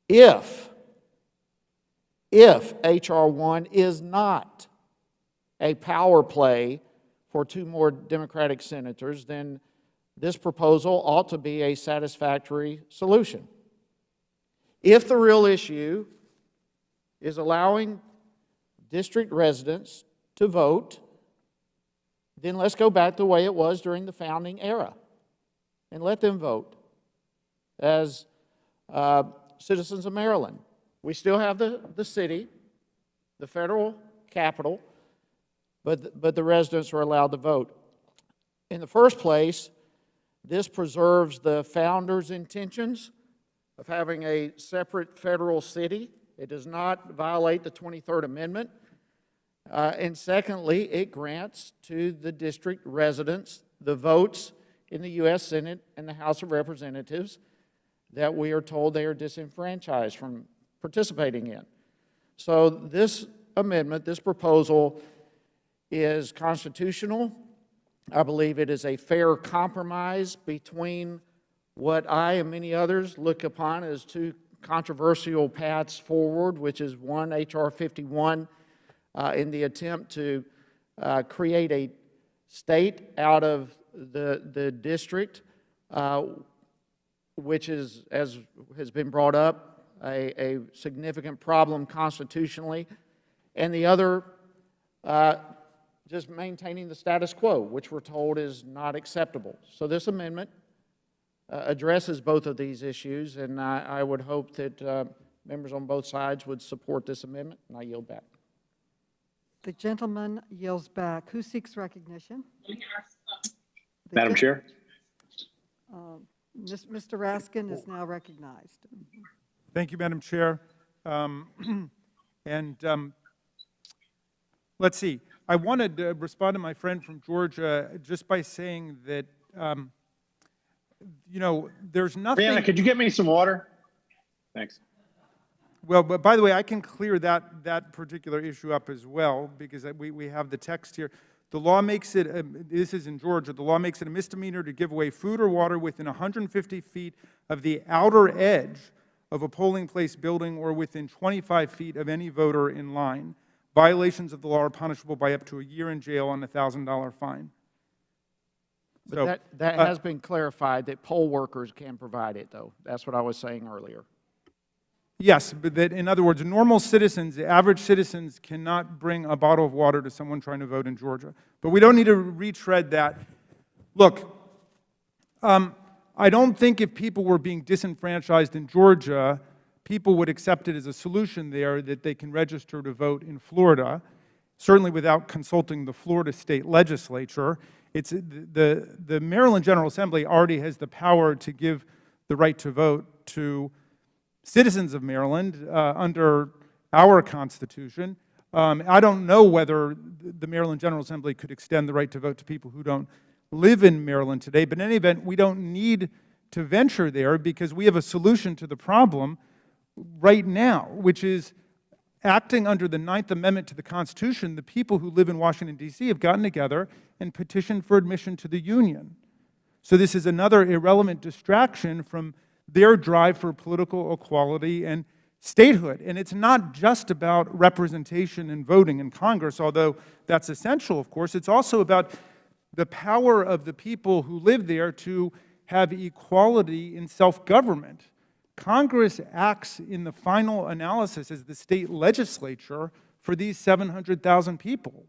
If H.R. 1 is not a power play for two more Democratic senators, then this proposal ought to be a satisfactory solution. If the real issue is allowing district residents to vote, then let's go back the way it was during the founding era and let them vote as citizens of Maryland. We still have the city, the federal capital, but the residents are allowed to vote. In the first place, this preserves the founders' intentions of having a separate federal city. It does not violate the 23rd Amendment. And secondly, it grants to the district residents the votes in the U.S. Senate and the House of Representatives that we are told they are disenfranchised from participating in. So this amendment, this proposal is constitutional. I believe it is a fair compromise between what I and many others look upon as two controversial paths forward, which is one, H.R. 51, in the attempt to create a state out of the district, which is, as has been brought up, a significant problem constitutionally, and the other, just maintaining the status quo, which we're told is not acceptable. So this amendment addresses both of these issues, and I would hope that members on both sides would support this amendment, and I yield back. The gentleman yields back. Who seeks recognition? Madam Chair. Mr. Raskin is now recognized. Thank you, Madam Chair. Let's see. I wanted to respond to my friend from Georgia just by saying that, you know, there's nothing. Brianna, could you get me some water? Thanks. Well, but by the way, I can clear that particular issue up as well, because we have the text here. The law makes it, this is in Georgia, the law makes it a misdemeanor to give away food or water within 150 feet of the outer edge of a polling place building or within 25 feet of any voter in line. Violations of the law are punishable by up to a year in jail and a $1,000 fine. But So, that has been clarified that poll workers can provide it, though. That's what I was saying earlier. yes, but that, in other words, normal citizens, average citizens cannot bring a bottle of water to someone trying to vote in Georgia. But we don't need to retread that. Look, I don't think if people were being disenfranchised in Georgia, people would accept it as a solution there that they can register to vote in Florida, certainly without consulting the Florida state legislature. It's the Maryland General Assembly already has the power to give the right to vote to citizens of Maryland under our Constitution. I don't know whether the Maryland General Assembly could extend the right to vote to people who don't live in Maryland today, but in any event, we don't need to venture there because we have a solution to the problem right now, which is acting under the 9th Amendment to the Constitution. The people who live in Washington, D.C. have gotten together and petitioned for admission to the Union. So this is another irrelevant distraction from their drive for political equality and statehood. And it's not just about representation and voting in Congress, although that's essential, of course. It's also about the power of the people who live there to have equality in self-government. Congress acts in the final analysis as the state legislature for these 700,000 people.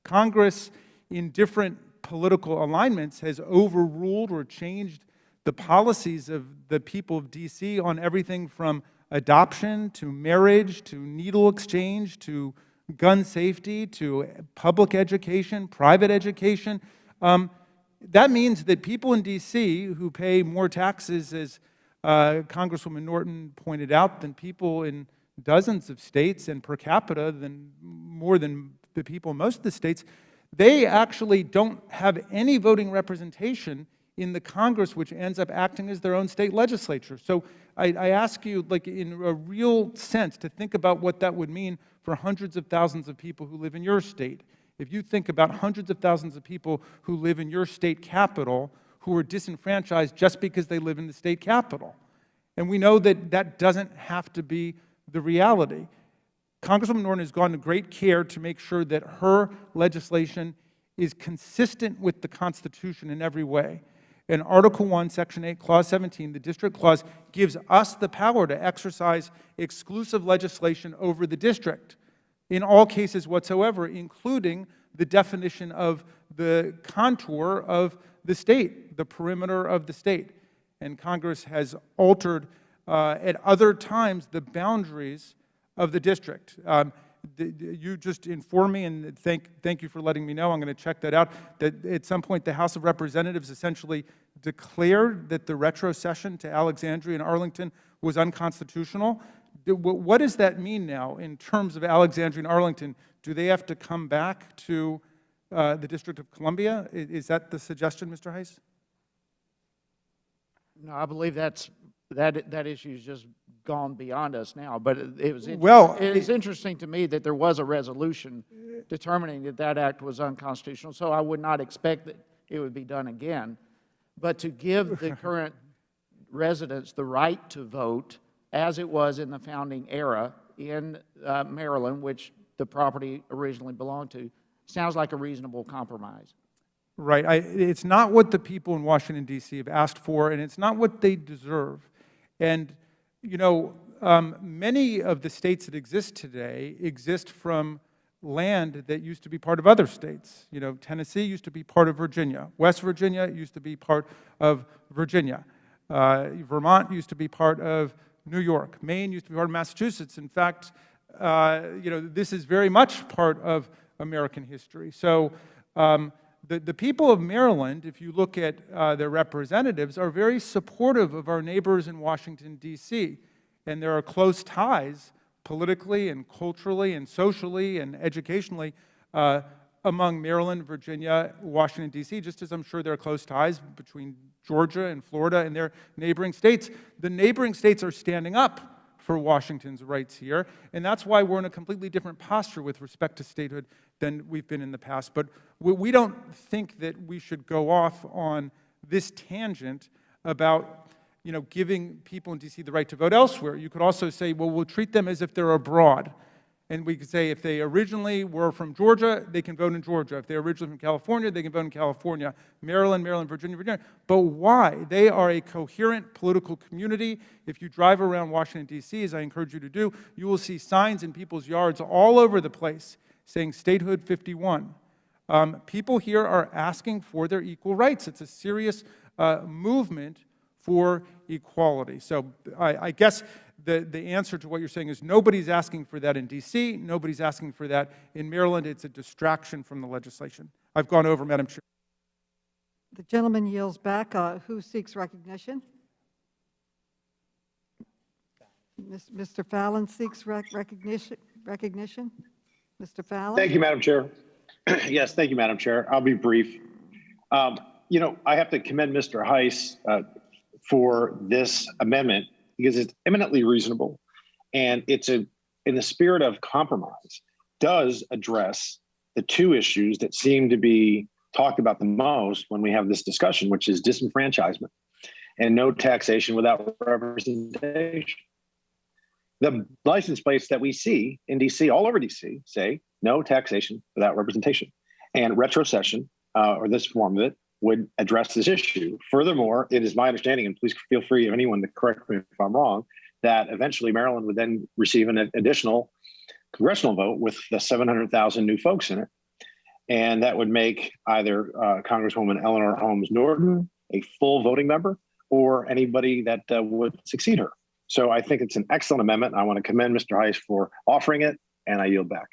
Congress, in different political alignments, has overruled or changed the policies of the people of D.C. on everything from adoption to marriage to needle exchange to gun safety to public education, private education. That means that people in D.C. who pay more taxes, as Congresswoman Norton pointed out, than people in dozens of states and per capita than more than the people in most of the states, they actually don't have any voting representation in the Congress, which ends up acting as their own state legislature. So I ask you, like in a real sense, to think about what that would mean for hundreds of thousands of people who live in your state. If you think about hundreds of thousands of people who live in your state capital who are disenfranchised just because they live in the state capital. And we know that that doesn't have to be the reality. Congresswoman Norton has gone to great care to make sure that her legislation is consistent with the Constitution in every way. In Article 1, Section 8, Clause 17, the District Clause gives us the power to exercise exclusive legislation over the district in all cases whatsoever, including the definition of the contour of the state, the perimeter of the state. And Congress has altered at other times the boundaries of the district. You just informed me, and thank you for letting me know. I'm going to check that out, that at some point the House of Representatives essentially declared that the retrocession to Alexandria and Arlington was unconstitutional. What does that mean now in terms of Alexandria and Arlington? Do they have to come back to the District of Columbia? Is that the suggestion, Mr. Heiss? No, I believe that issue is just gone beyond us now, but it was Well, it is interesting to me that there was a resolution determining that that act was unconstitutional, so I would not expect that it would be done again. But to give the current residents the right to vote, as it was in the founding era in Maryland, which the property originally belonged to, sounds like a reasonable compromise. Right. It's not what the people in Washington, D.C. have asked for, and it's not what they deserve. And, you know, many of the states that exist today exist from land that used to be part of other states. You know, Tennessee used to be part of Virginia. West Virginia used to be part of Virginia. Vermont used to be part of New York. Maine used to be part of Massachusetts. In fact, you know, this is very much part of American history. So the people of Maryland, if you look at their representatives, are very supportive of our neighbors in Washington, D.C. And there are close ties politically and culturally and socially and educationally among Maryland, Virginia, Washington, D.C., just as I'm sure there are close ties between Georgia and Florida and their neighboring states. The neighboring states are standing up for Washington's rights here, and that's why we're in a completely different posture with respect to statehood than we've been in the past. But we don't think that we should go off on this tangent about, you know, giving people in D.C. the right to vote elsewhere. You could also say, well, we'll treat them as if they're abroad. And we could say if they originally were from Georgia, they can vote in Georgia. If they're originally from California, they can vote in California. Maryland, Virginia, Virginia. But why? They are a coherent political community. If you drive around Washington, D.C., as I encourage you to do, you will see signs in people's yards all over the place saying statehood 51. People here are asking for their equal rights. It's a serious movement for equality. So I guess the answer to what you're saying is nobody's asking for that in D.C., nobody's asking for that in Maryland. It's a distraction from the legislation. I've gone over, Madam Chair. The gentleman yields back. Who seeks recognition? Mr. Fallon seeks recognition. Mr. Fallon? Thank you, Madam Chair. Yes, thank you, Madam Chair. I'll be brief. You know, I have to commend Mr. Heiss for this amendment because it's eminently reasonable and it's in the spirit of compromise, does address the two issues that seem to be talked about the most when we have this discussion, which is disenfranchisement and no taxation without representation. The license plates that we see in DC, all over DC, say no taxation without representation. And retrocession, or this form of it, would address this issue. Furthermore, it is my understanding, and please feel free, anyone, to correct me if I'm wrong, that eventually Maryland would then receive an additional congressional vote with the 700,000 new folks in it. And that would make either Congresswoman Eleanor Holmes Norton a full voting member or anybody that would succeed her. So I think it's an excellent amendment. I want to commend Mr. Heiss for offering it, and I yield back.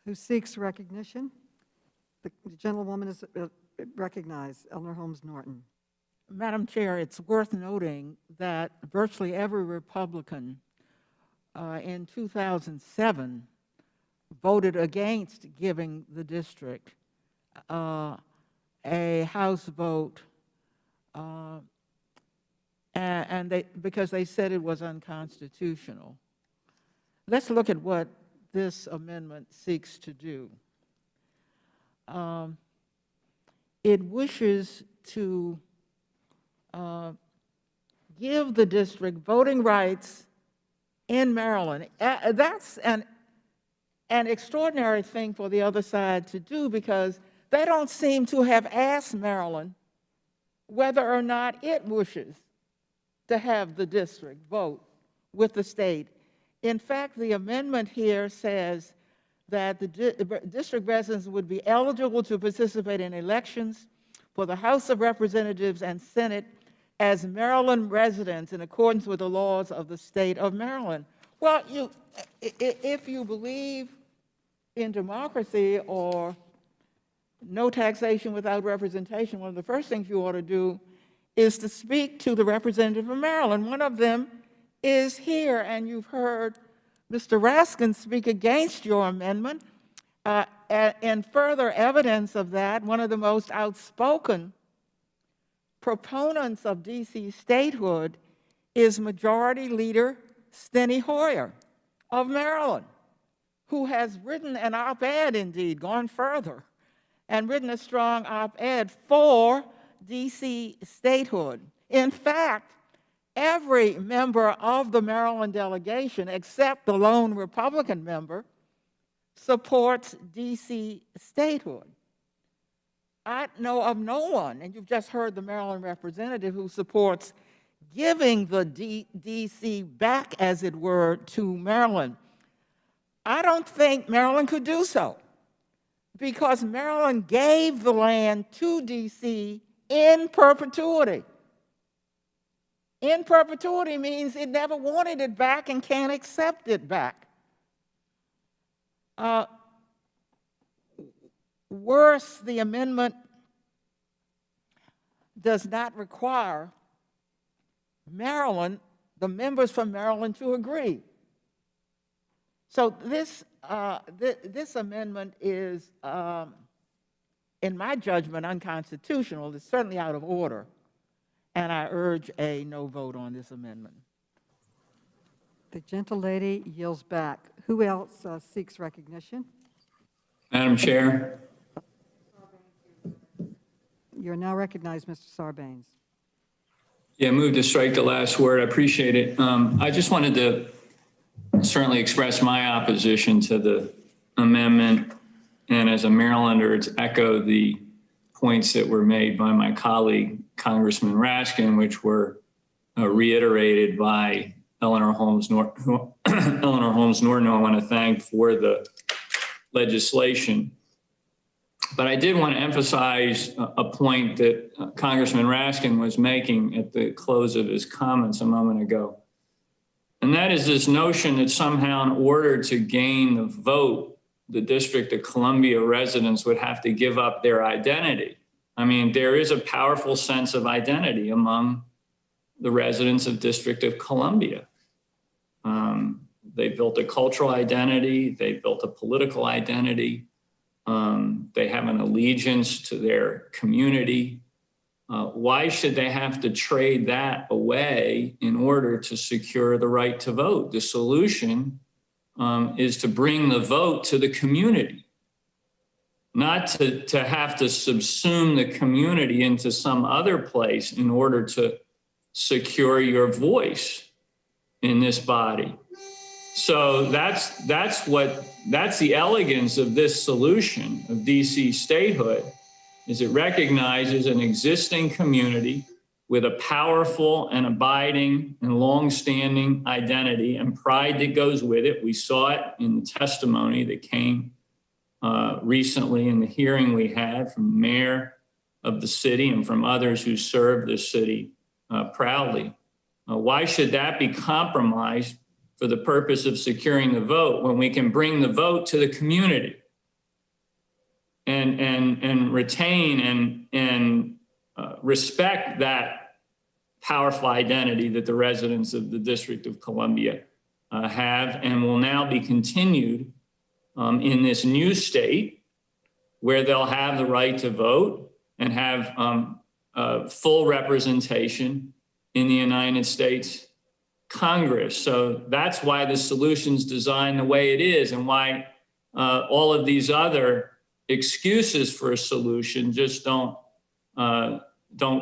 Who seeks recognition? The gentlewoman is recognized, Eleanor Holmes Norton. Madam Chair, it's worth noting that virtually every Republican in 2007 voted against giving the district a House vote, and because they said it was unconstitutional. Let's look at what this amendment seeks to do. It wishes to give the district voting rights in Maryland. That's an extraordinary thing for the other side to do because they don't seem to have asked Maryland whether or not it wishes to have the district vote with the state. In fact, the amendment here says that the district residents would be eligible to participate in elections for the House of Representatives and Senate as Maryland residents in accordance with the laws of the state of Maryland. Well, if you believe in democracy or no taxation without representation, one of the first things you ought to do is to speak to the representative of Maryland. One of them is here, and you've heard Mr. Raskin speak against your amendment. And further evidence of that, one of the most outspoken proponents of D.C. statehood is Majority Leader Steny Hoyer of Maryland, who has written an op-ed, indeed, gone further, and written a strong op-ed for D.C. statehood. In fact, every member of the Maryland delegation, except the lone Republican member, supports D.C. statehood. I know of no one, and you've just heard the Maryland representative, who supports giving the D.C. back, as it were, to Maryland. I don't think Maryland could do so, because Maryland gave the land to D.C. in perpetuity. In perpetuity means it never wanted it back and can't accept it back. Worse, the amendment does not require Maryland, the members from Maryland, to agree. So this amendment is, in my judgment, unconstitutional. It's certainly out of order, and I urge a no vote on this amendment. The gentlelady yields back. Who else seeks recognition? Madam Chair. You're now recognized, Mr. Sarbanes. Yeah, move to strike the last word. I appreciate it. I just wanted to certainly express my opposition to the amendment, and as a Marylander, it's echo the points that were made by my colleague, Congressman Raskin, which were reiterated by Eleanor Holmes Norton, who I want to thank for the legislation. But I did want to emphasize a point that Congressman Raskin was making at the close of his comments a moment ago. And that is this notion that somehow in order to gain the vote, the District of Columbia residents would have to give up their identity. I mean, there is a powerful sense of identity among the residents of District of Columbia. They built a cultural identity, they built a political identity. They have an allegiance to their community. Why should they have to trade that away in order to secure the right to vote? The solution is to bring the vote to the community, not to have to subsume the community into some other place in order to secure your voice in this body. So that's the elegance of this solution of DC statehood, is it recognizes an existing community with a powerful and abiding and long-standing identity and pride that goes with it. We saw it in the testimony that came recently in the hearing we had from the mayor of the city and from others who serve this city proudly. Why should that be compromised for the purpose of securing the vote when we can bring the vote to the community and retain and respect that powerful identity that the residents of the District of Columbia have and will now be continued in this new state where they'll have the right to vote and have full representation in the United States Congress. So that's why the solution's designed the way it is, and why all of these other excuses for a solution just don't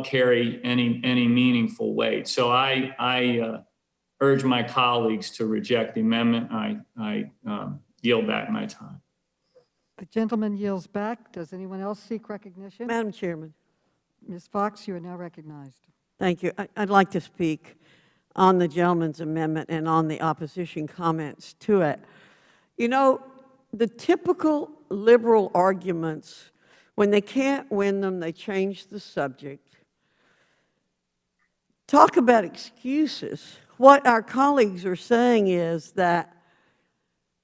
carry any meaningful weight. So I urge my colleagues to reject the amendment. I yield back my time. The gentleman yields back. Does anyone else seek recognition? Madam Chairman. Ms. Fox, you are now recognized. Thank you. I'd like to speak on the gentleman's amendment and on the opposition comments to it. You know, the typical liberal arguments, when they can't win them, they change the subject. Talk about excuses. What our colleagues are saying is that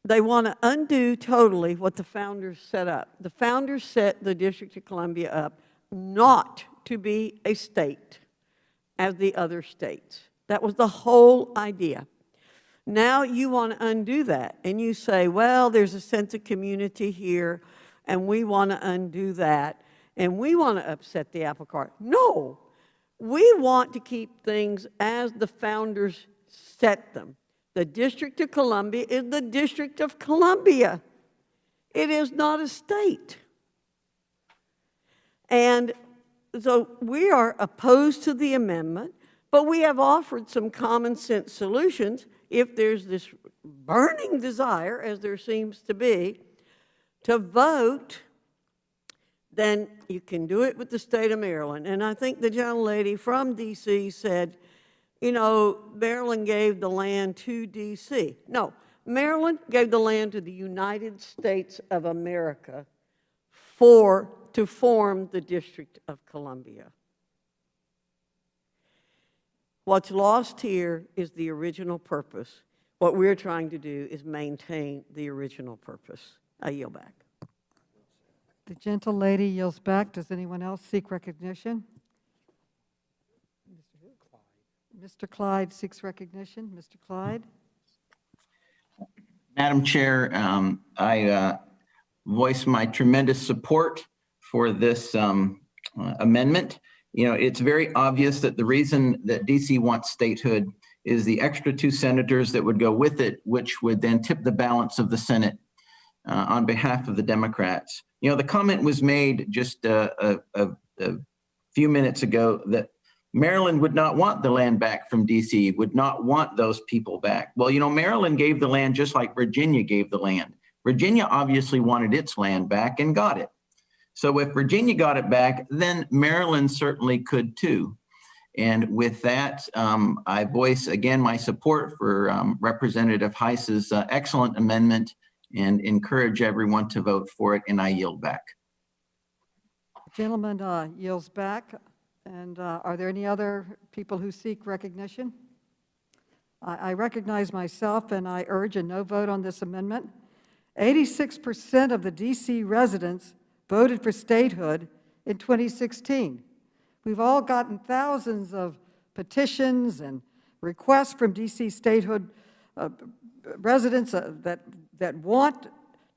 they want to undo totally what the founders set up. The founders set the District of Columbia up not to be a state as the other states. That was the whole idea. Now you want to undo that, and you say, well, there's a sense of community here, and we want to undo that, and we want to upset the apple cart. No, We want to keep things as the founders set them. The District of Columbia is the District of Columbia. It is not a state. And so we are opposed to the amendment, but we have offered some common sense solutions if there's this burning desire, as there seems to be, to vote. Then you can do it with the state of Maryland. And I think the gentlelady from D.C. said, you know, Maryland gave the land to D.C. No, Maryland gave the land to the United States of America to form the District of Columbia. What's lost here is the original purpose. What we're trying to do is maintain the original purpose. I yield back. The gentlelady yields back. Does anyone else seek recognition? Mr. Clyde seeks recognition. Mr. Clyde? Madam Chair, I voice my tremendous support for this amendment. You know, it's very obvious that the reason that DC wants statehood is the extra 2 senators that would go with it, which would then tip the balance of the Senate on behalf of the Democrats. You know, the comment was made just a few minutes ago that Maryland would not want the land back from DC, would not want those people back. Well, you know, Maryland gave the land just like Virginia gave the land. Virginia obviously wanted its land back and got it. So if Virginia got it back, then Maryland certainly could too. And with that, I voice again my support for Representative Heiss's excellent amendment and encourage everyone to vote for it, and I yield back. The gentleman yields back. And are there any other people who seek recognition? I recognize myself, and I urge a no vote on this amendment. 86% of the DC residents voted for statehood in 2016. We've all gotten thousands of petitions and requests from DC statehood residents that want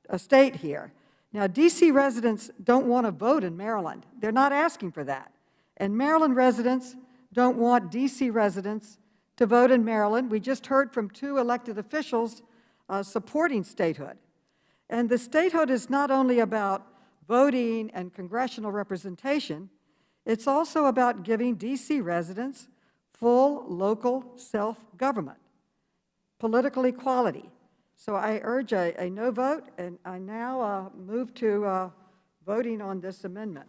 a state here. Now, DC residents don't want to vote in Maryland. They're not asking for that. And Maryland residents don't want DC residents to vote in Maryland. We just heard from 2 elected officials supporting statehood. And the statehood is not only about voting and congressional representation, it's also about giving DC residents full local self-government, political equality. So I urge a no vote, and I now move to voting on this amendment.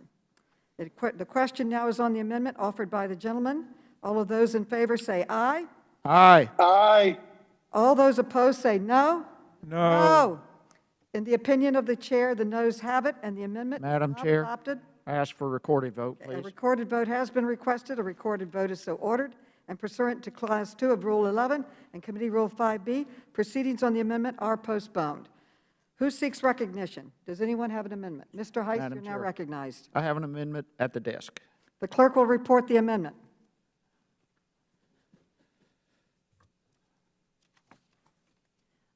The question now is on the amendment offered by the gentleman. All of those in favor say aye. Aye. Aye. All those opposed say no. No. No. In the opinion of the chair, the noes have it, and the amendment is Madam not Chair, adopted. I ask for a recorded vote, A please. recorded vote has been requested. A recorded vote is so ordered. And pursuant to Clause 2 of Rule 11 and Committee Rule 5B, proceedings on the amendment are postponed. Who seeks recognition? Does anyone have an amendment? Mr. Heiss, Madam you're now Chair. recognized. I have an amendment at the desk. The clerk will report the amendment.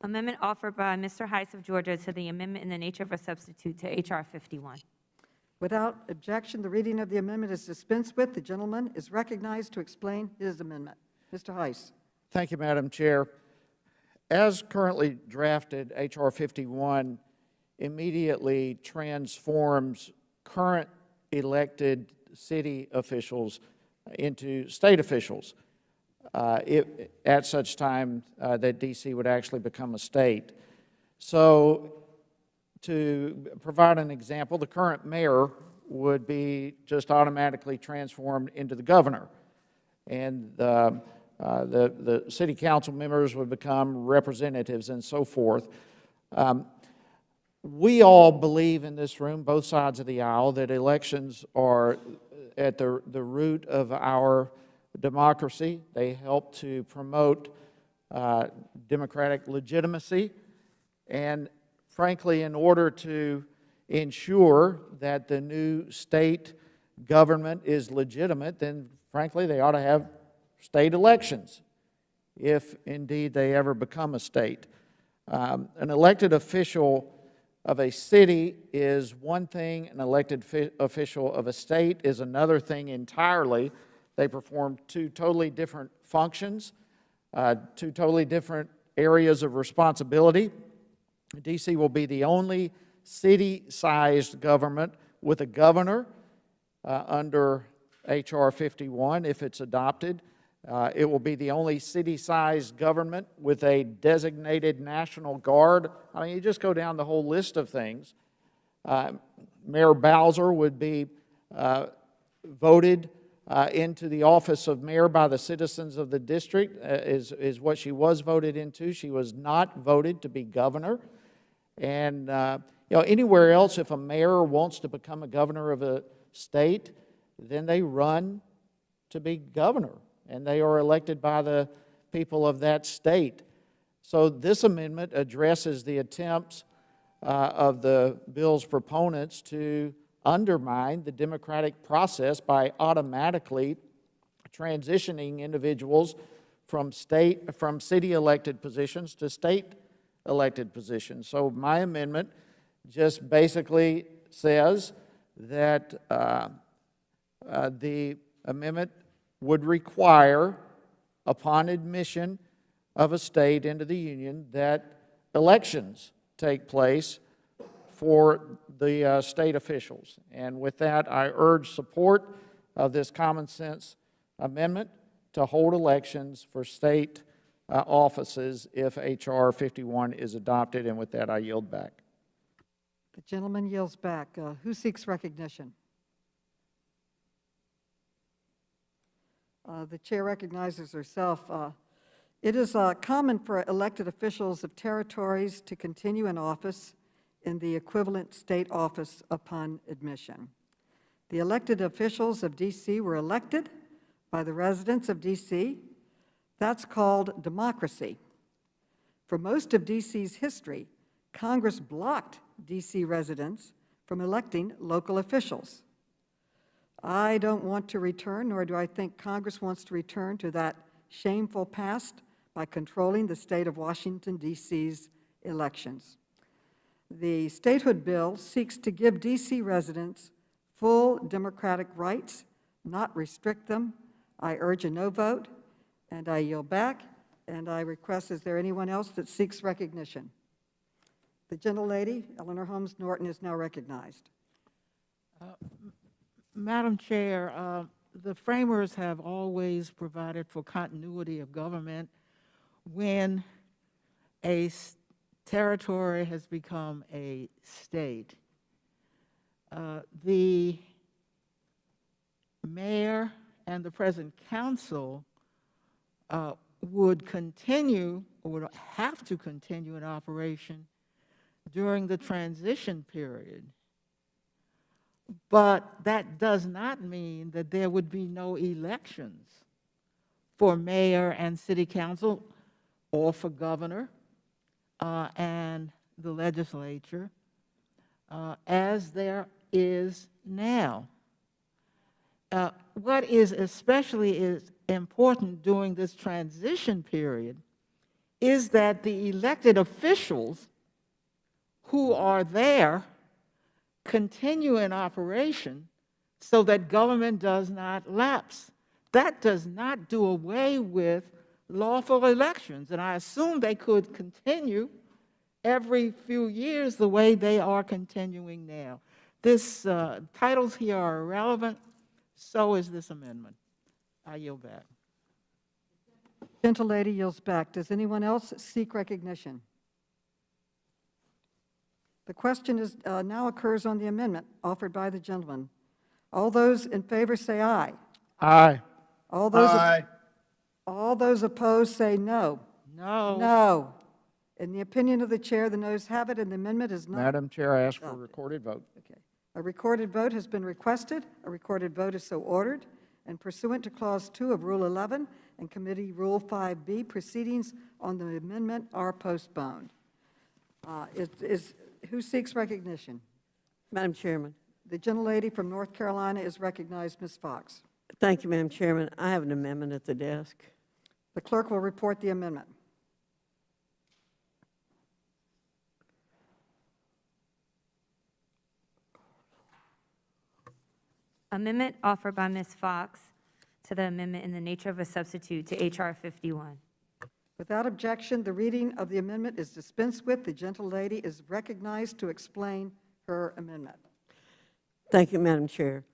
Amendment offered by Mr. Heiss of Georgia to the amendment in the nature of a substitute to H.R. 51. Without objection, the reading of the amendment is dispensed with. The gentleman is recognized to explain his amendment. Mr. Heiss. Thank you, Madam Chair. As currently drafted, H.R. 51 immediately transforms current elected city officials into state officials at such time that D.C. would actually become a state. So to provide an example, the current mayor would be just automatically transformed into the governor, and the city council members would become representatives and so forth. We all believe in this room, both sides of the aisle, that elections are at the root of our democracy. They help to promote democratic legitimacy. And frankly, in order to ensure that the new state government is legitimate, then frankly, they ought to have state elections, if indeed they ever become a state. An elected official of a city is one thing, an elected official of a state is another thing entirely. They perform two totally different functions, two totally different areas of responsibility. D.C. will be the only city-sized government with a governor under H.R. 51 if it's adopted. It will be the only city-sized government with a designated National Guard. I mean, you just go down the whole list of things. Mayor Bowser would be voted into the office of mayor by the citizens of the district, is what she was voted into. She was not voted to be governor. And anywhere else, if a mayor wants to become a governor of a state, then they run to be governor, and they are elected by the people of that state. So this amendment addresses the attempts of the bill's proponents to undermine the democratic process by automatically transitioning individuals from city elected positions to state elected positions. So my amendment just basically says that the amendment would require, upon admission of a state into the Union, that elections take place for the state officials. And with that, I urge support of this common sense amendment to hold elections for state offices if H.R. 51 is adopted. And with that, I yield back. The gentleman yields back. Who seeks recognition? The chair recognizes herself. It is common for elected officials of territories to continue in office in the equivalent state office upon admission. The elected officials of D.C. were elected by the residents of D.C. That's called democracy. For most of D.C.'s history, Congress blocked D.C. residents from electing local officials. I don't want to return, nor do I think Congress wants to return to that shameful past by controlling the state of Washington, D.C.'s elections. The statehood bill seeks to give D.C. residents full democratic rights, not restrict them. I urge a no vote, and I yield back, and I request, is there anyone else that seeks recognition? The gentlelady, Eleanor Holmes Norton, is now recognized. Madam Chair, the framers have always provided for continuity of government when a territory has become a state. The mayor and the present council would continue, or would have to continue in operation during the transition period. But that does not mean that there would be no elections for mayor and city council or for governor and the legislature as there is now. What is especially important during this transition period is that the elected officials who are there continue in operation so that government does not lapse. That does not do away with lawful elections, and I assume they could continue every few years the way they are continuing now. This titles here are irrelevant, so is this amendment. I yield back. Gentlelady yields back. Does anyone else seek recognition? The question is, now occurs on the amendment offered by the gentleman. All those in favor say aye. Aye. All those, Aye. all those opposed say no. No. No. In the opinion of the chair, the noes have it, and the amendment is not. Madam Chair, I ask for a recorded vote. Okay. A recorded vote has been requested. A recorded vote is so ordered. And pursuant to Clause 2 of Rule 11 and Committee Rule 5B, proceedings on the amendment are postponed. Who seeks recognition? Madam Chairman. The gentlelady from North Carolina is recognized, Ms. Fox. Thank you, Madam Chairman. I have an amendment at the desk. The clerk will report the amendment. Amendment offered by Ms. Fox to the amendment in the nature of a substitute to H.R. 51. Without objection, the reading of the amendment is dispensed with. The gentlelady is recognized to explain her amendment. Thank you, Madam Chair.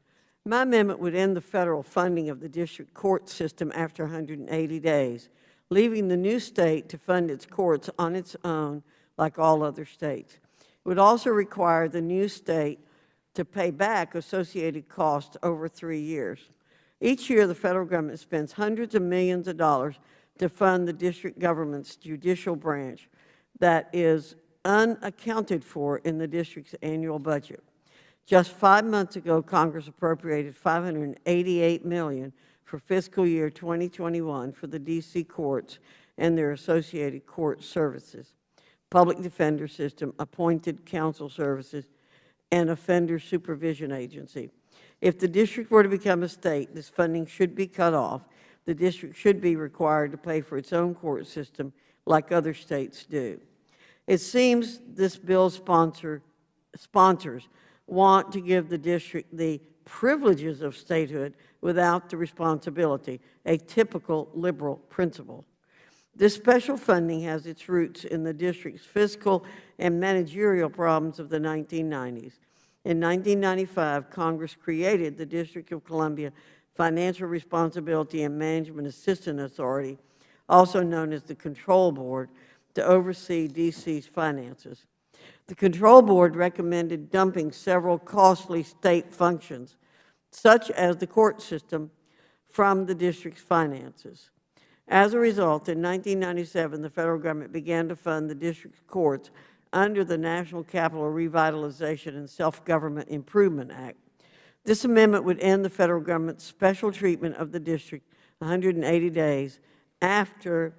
My amendment would end the federal funding of the district court system after 180 days, leaving the new state to fund its courts on its own like all other states. It would also require the new state to pay back associated costs over 3 years. Each year, the federal government spends hundreds of millions of dollars to fund the district government's judicial branch that is unaccounted for in the district's annual budget. Just 5 months ago, Congress appropriated $588 million for fiscal year 2021 for the D.C. courts and their associated court services, public defender system, appointed counsel services, and offender supervision agency. If the district were to become a state, this funding should be cut off. The district should be required to pay for its own court system like other states do. It seems this bill's sponsors want to give the district the privileges of statehood without the responsibility, a typical liberal principle. This special funding has its roots in the district's fiscal and managerial problems of the 1990s. In 1995, Congress created the District of Columbia Financial Responsibility and Management Assistance Authority, also known as the Control Board, to oversee D.C.'s finances. The Control Board recommended dumping several costly state functions, such as the court system, from the district's finances. As a result, in 1997, the federal government began to fund the district's courts under the National Capital Revitalization and Self-Government Improvement Act. This amendment would end the federal government's special treatment of the district 180 days after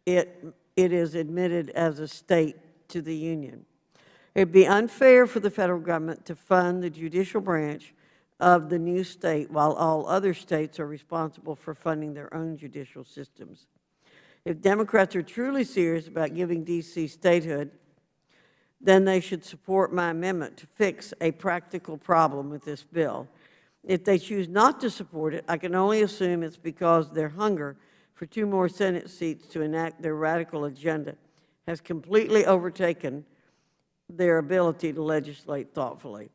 it is admitted as a state to the Union. It would be unfair for the federal government to fund the judicial branch of the new state while all other states are responsible for funding their own judicial systems. If Democrats are truly serious about giving D.C. statehood, then they should support my amendment to fix a practical problem with this bill. If they choose not to support it, I can only assume it's because their hunger for 2 more Senate seats to enact their radical agenda has completely overtaken their ability to legislate thoughtfully.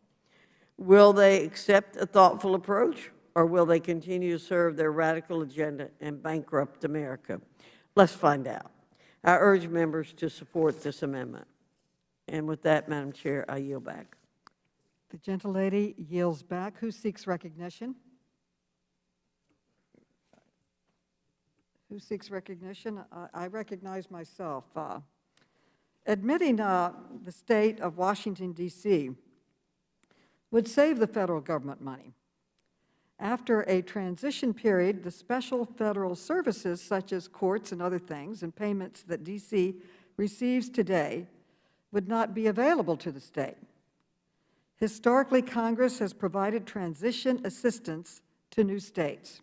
Will they accept a thoughtful approach, or will they continue to serve their radical agenda and bankrupt America? Let's find out. I urge members to support this amendment. And with that, Madam Chair, I yield back. The gentlelady yields back. Who seeks recognition? Who seeks recognition? I recognize myself. Admitting the state of Washington, D.C. would save the federal government money. After a transition period, the special federal services, such as courts and other things, and payments that D.C. receives today, would not be available to the state. Historically, Congress has provided transition assistance to new states.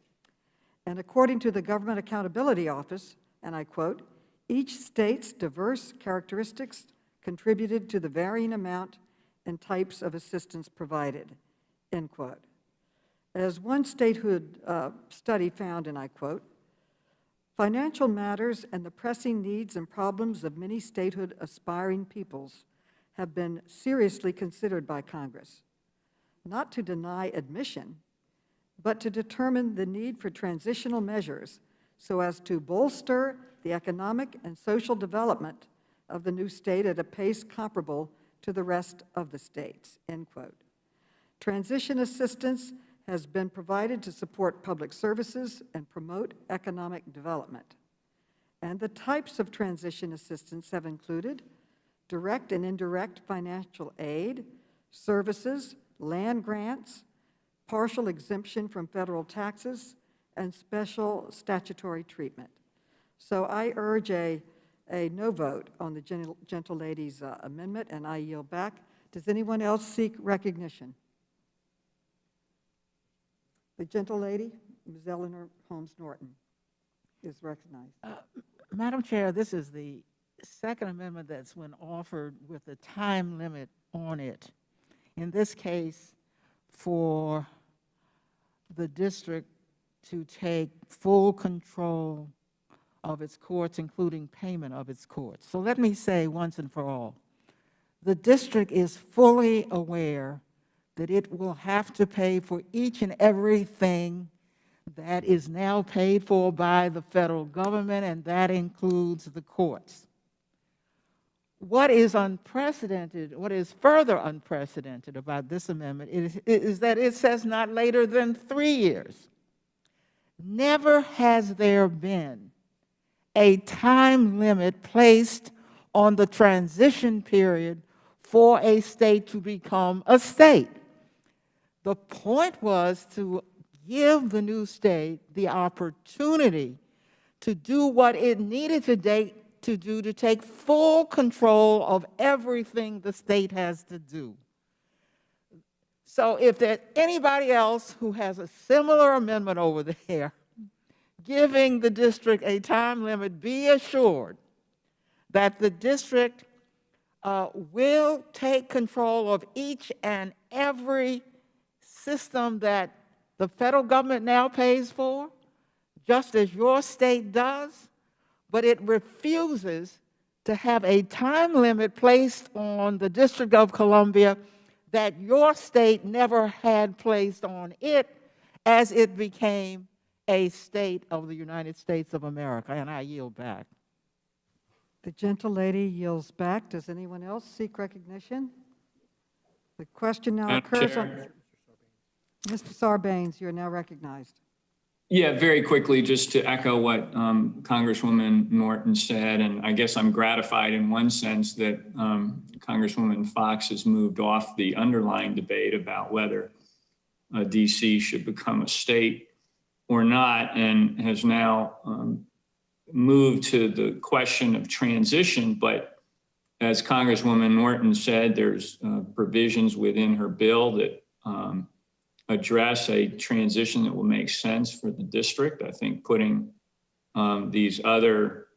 And according to the Government Accountability Office, and I quote, each state's diverse characteristics contributed to the varying amount and types of assistance provided, end quote. As one statehood study found, and I quote, financial matters and the pressing needs and problems of many statehood aspiring peoples have been seriously considered by Congress, not to deny admission, but to determine the need for transitional measures so as to bolster the economic and social development of the new state at a pace comparable to the rest of the states, end quote. Transition assistance has been provided to support public services and promote economic development. And the types of transition assistance have included direct and indirect financial aid, services, land grants, partial exemption from federal taxes, and special statutory treatment. So I urge a no vote on the gentlelady's amendment, and I yield back. Does anyone else seek recognition? The gentlelady, Ms. Eleanor Holmes Norton, is recognized. Madam Chair, this is the second amendment that's been offered with a time limit on it. In this case, for the district to take full control of its courts, including payment of its courts. So let me say once and for all, the district is fully aware that it will have to pay for each and everything that is now paid for by the federal government, and that includes the courts. What is unprecedented, what is further unprecedented about this amendment is that it says not later than 3 years. Never has there been a time limit placed on the transition period for a state to become a state. The point was to give the new state the opportunity to do what it needed to do to take full control of everything the state has to do. So if there's anybody else who has a similar amendment over there, giving the district a time limit, be assured that the district will take control of each and every system that the federal government now pays for, just as your state does, but it refuses to have a time limit placed on the District of Columbia that your state never had placed on it as it became a state of the United States of America. And I yield back. The gentlelady yields back. Does anyone else seek recognition? The question now occurs on... Mr. Sarbanes, you are now recognized. Yeah, very quickly, just to echo what Congresswoman Norton said, and I guess I'm gratified in one sense that Congresswoman Fox has moved off the underlying debate about whether DC should become a state or not, and has now moved to the question of transition. But as Congresswoman Norton said, there's provisions within her bill that address a transition that will make sense for the district. I think putting these other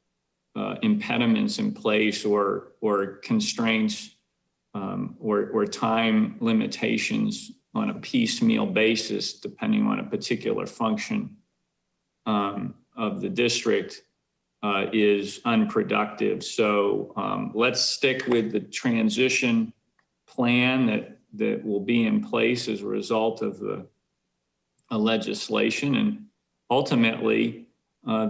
impediments in place or constraints or time limitations on a piecemeal basis, depending on a particular function of the district, is unproductive. So let's stick with the transition plan that will be in place as a result of the legislation. And ultimately,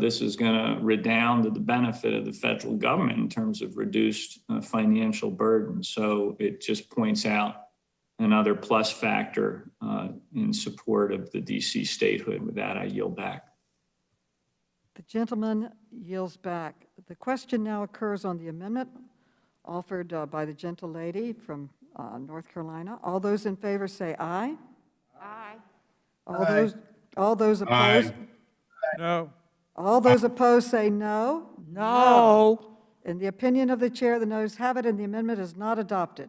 this is going to redound to the benefit of the federal government in terms of reduced financial burden. So it just points out another plus factor in support of the DC statehood. With that, I yield back. The gentleman yields back. The question now occurs on the amendment offered by the gentlelady from North Carolina. All those in favor say aye. Aye. All those opposed? No. All those opposed say no. No. In the opinion of the chair, the noes have it, and the amendment is not adopted.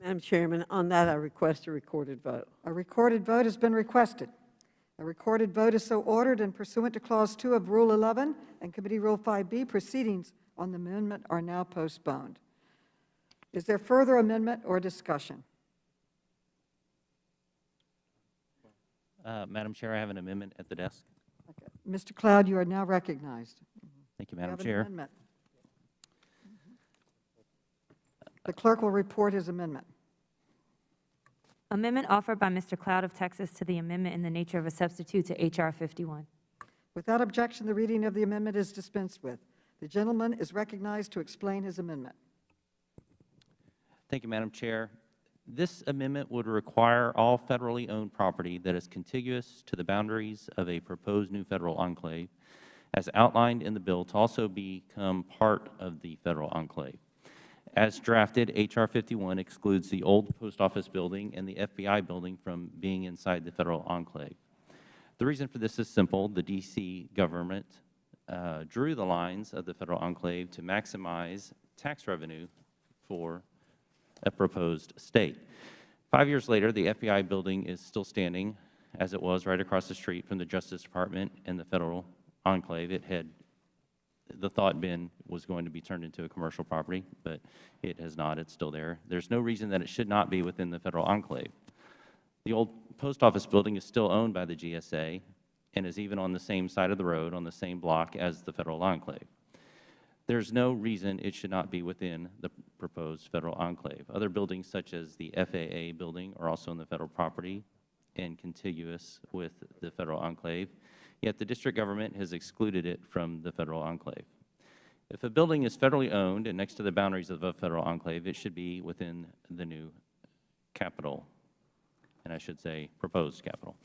Madam Chairman, on that, I request a recorded vote. A recorded vote has been requested. A recorded vote is so ordered, and pursuant to Clause 2 of Rule 11 and Committee Rule 5B, proceedings on the amendment are now postponed. Is there further amendment or discussion? Madam Chair, I have an amendment at the desk. Okay. Mr. Cloud, you are now recognized. Thank you, You Madam have an Chair. amendment. The clerk will report his amendment. Amendment offered by Mr. Cloud of Texas to the amendment in the nature of a substitute to H.R. 51. Without objection, the reading of the amendment is dispensed with. The gentleman is recognized to explain his amendment. Thank you, Madam Chair. This amendment would require all federally owned property that is contiguous to the boundaries of a proposed new federal enclave, as outlined in the bill, to also become part of the federal enclave. As drafted, H.R. 51 excludes the old post office building and the FBI building from being inside the federal enclave. The reason for this is simple. The D.C. government drew the lines of the federal enclave to maximize tax revenue for a proposed state. 5 years later, the FBI building is still standing as it was right across the street from the Justice Department and the federal enclave. It had, the thought been, was going to be turned into a commercial property, but it has not. It's still there. There's no reason that it should not be within the federal enclave. The old post office building is still owned by the GSA, and is even on the same side of the road, on the same block as the federal enclave. There's no reason it should not be within the proposed federal enclave. Other buildings such as the FAA building are also in the federal property and contiguous with the federal enclave, yet the district government has excluded it from the federal enclave. If a building is federally owned and next to the boundaries of a federal enclave, it should be within the new capital, and I should say proposed capital.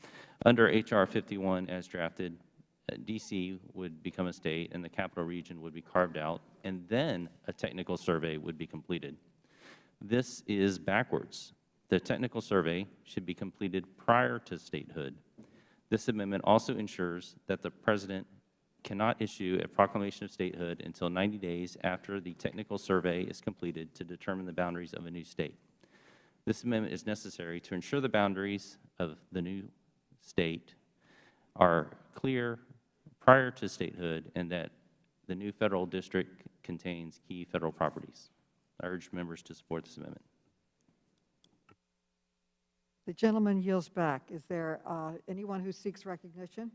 Under H.R. 51 as drafted, D.C. would become a state and the capital region would be carved out, and then a technical survey would be completed. This is backwards. The technical survey should be completed prior to statehood. This amendment also ensures that the President cannot issue a proclamation of statehood until 90 days after the technical survey is completed to determine the boundaries of a new state. This amendment is necessary to ensure the boundaries of the new state are clear prior to statehood and that the new federal district contains key federal properties. I urge members to support this amendment. The gentleman yields back. Is there anyone who seeks recognition?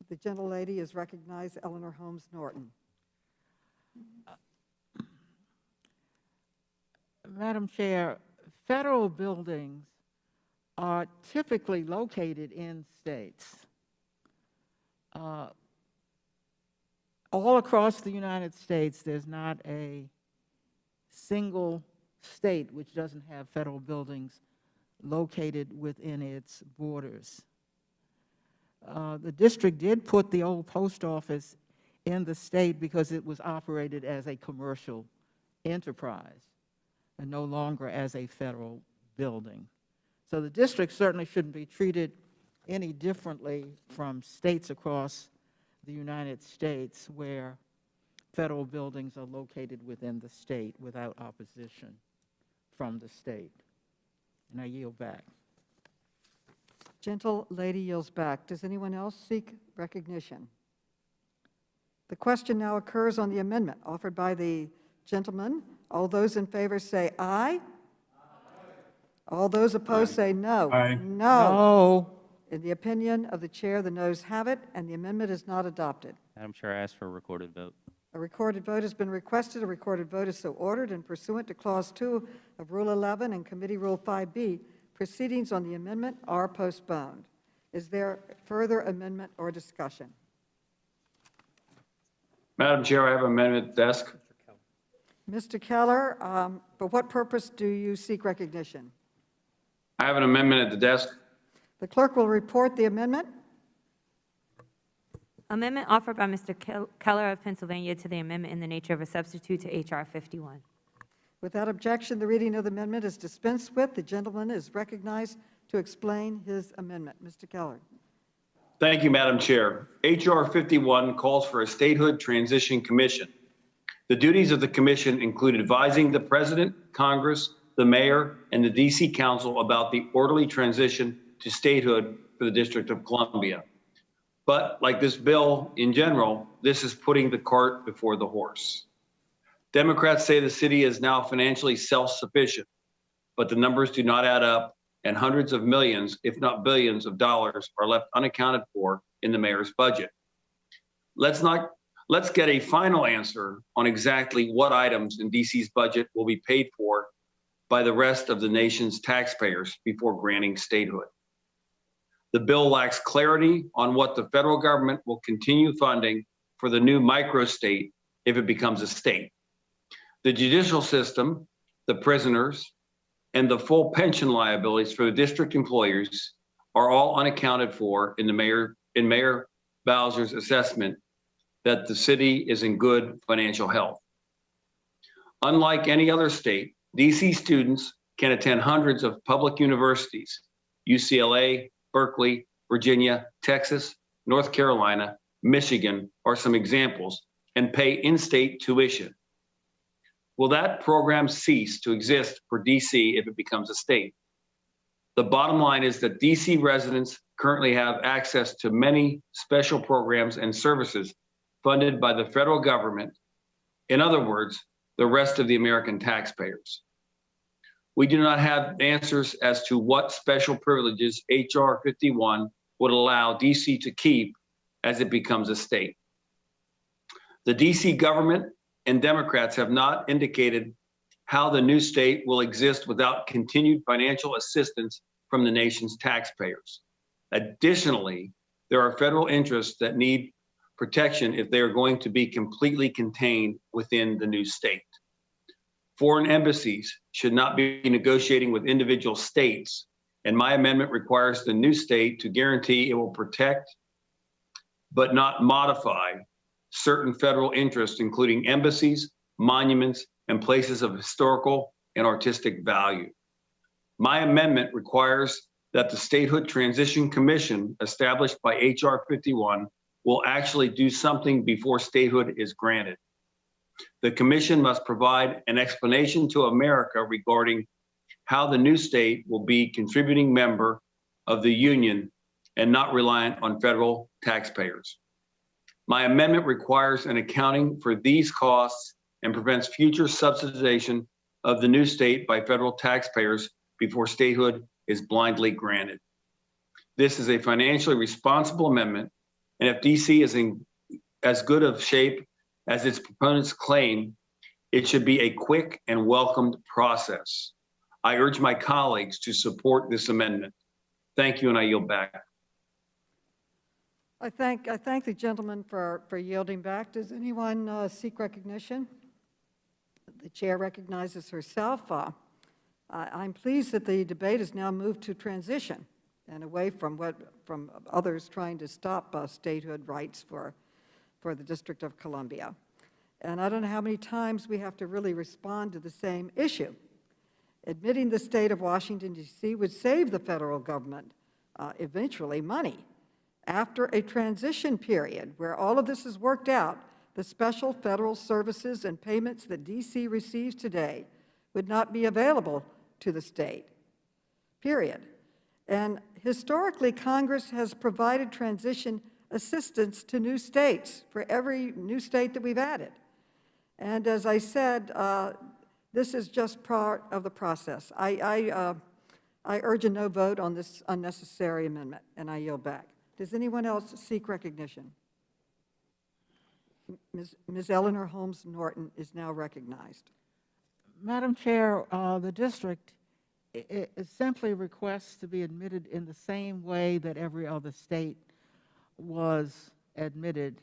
The gentlelady is recognized, Eleanor Holmes Norton. Madam Chair, federal buildings are typically located in states. All across the United States, there's not a single state which doesn't have federal buildings located within its borders. The district did put the old post office in the state because it was operated as a commercial enterprise and no longer as a federal building. So the district certainly shouldn't be treated any differently from states across the United States where federal buildings are located within the state without opposition from the state. And I yield back. Gentlelady yields back. Does anyone else seek recognition? The question now occurs on the amendment offered by the gentleman. All those in favor say aye. All those opposed say no. Aye. No. In the opinion of the chair, the noes have it, and the amendment is not adopted. Madam Chair, I ask for a recorded vote. A recorded vote has been requested. A recorded vote is so ordered, and pursuant to Clause 2 of Rule 11 and Committee Rule 5B, proceedings on the amendment are postponed. Is there further amendment or discussion? Madam Chair, I have an amendment at the desk. Mr. Keller, for what purpose do you seek recognition? I have an amendment at the desk. The clerk will report the amendment. Amendment offered by Mr. Keller of Pennsylvania to the amendment in the nature of a substitute to H.R. 51. Without objection, the reading of the amendment is dispensed with. The gentleman is recognized to explain his amendment. Mr. Keller. Thank you, Madam Chair. H.R. 51 calls for a statehood transition commission. The duties of the commission include advising the President, Congress, the Mayor, and the D.C. Council about the orderly transition to statehood for the District of Columbia. But like this bill in general, this is putting the cart before the horse. Democrats say the city is now financially self-sufficient, but the numbers do not add up, and hundreds of millions, if not billions of dollars are left unaccounted for in the mayor's budget. Let's get a final answer on exactly what items in DC's budget will be paid for by the rest of the nation's taxpayers before granting statehood. The bill lacks clarity on what the federal government will continue funding for the new microstate if it becomes a state. The judicial system, the prisoners, and the full pension liabilities for the district employees are all unaccounted for in Mayor Bowser's assessment that the city is in good financial health. Unlike any other state, DC students can attend hundreds of public universities, UCLA, Berkeley, Virginia, Texas, North Carolina, Michigan are some examples, and pay in-state tuition. Will that program cease to exist for DC if it becomes a state? The bottom line is that DC residents currently have access to many special programs and services funded by the federal government. In other words, the rest of the American taxpayers. We do not have answers as to what special privileges H.R. 51 would allow D.C. to keep as it becomes a state. The D.C. government and Democrats have not indicated how the new state will exist without continued financial assistance from the nation's taxpayers. Additionally, there are federal interests that need protection if they are going to be completely contained within the new state. Foreign embassies should not be negotiating with individual states, and my amendment requires the new state to guarantee it will protect but not modify certain federal interests, including embassies, monuments, and places of historical and artistic value. My amendment requires that the Statehood Transition Commission established by H.R. 51 will actually do something before statehood is granted. The commission must provide an explanation to America regarding how the new state will be a contributing member of the union and not reliant on federal taxpayers. My amendment requires an accounting for these costs and prevents future subsidization of the new state by federal taxpayers before statehood is blindly granted. This is a financially responsible amendment, and if DC is in as good of shape as its proponents claim, it should be a quick and welcomed process. I urge my colleagues to support this amendment. Thank you, and I yield back. I thank the gentleman for yielding back. Does anyone seek recognition? The chair recognizes herself. I'm pleased that the debate has now moved to transition and away from others trying to stop statehood rights for the District of Columbia. And I don't know how many times we have to really respond to the same issue. Admitting the state of Washington, D.C. would save the federal government eventually money. After a transition period where all of this is worked out, the special federal services and payments that D.C. receives today would not be available to the state, period. And historically, Congress has provided transition assistance to new states for every new state that we've added. And as I said, this is just part of the process. I urge a no vote on this unnecessary amendment, and I yield back. Does anyone else seek recognition? Ms. Eleanor Holmes Norton is now recognized. Madam Chair, the district it simply requests to be admitted in the same way that every other state was admitted,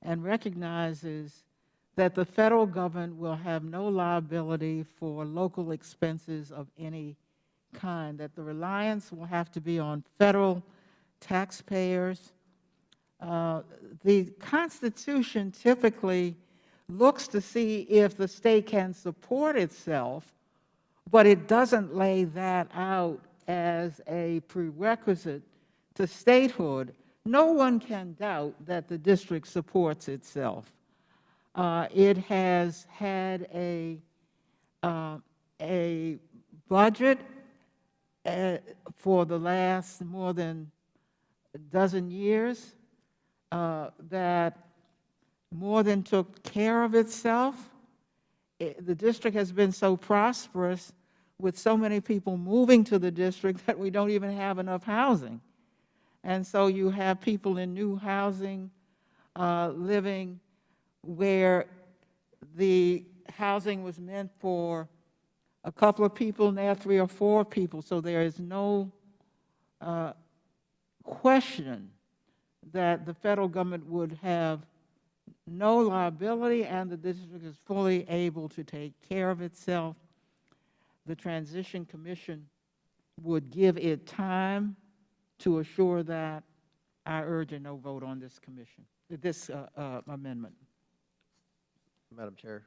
and recognizes that the federal government will have no liability for local expenses of any kind, that the reliance will have to be on federal taxpayers. The Constitution typically looks to see if the state can support itself, but it doesn't lay that out as a prerequisite to statehood. No one can doubt that the district supports itself. It has had a budget for the last more than a dozen years that more than took care of itself. The district has been so prosperous with so many people moving to the district that we don't even have enough housing. And so you have people in new housing living where the housing was meant for a couple of people, now 3 or 4 people. So there is no question that the federal government would have no liability, and the district is fully able to take care of itself. The Transition Commission would give it time to assure that. I urge a no vote on this commission, this amendment. Madam Chair.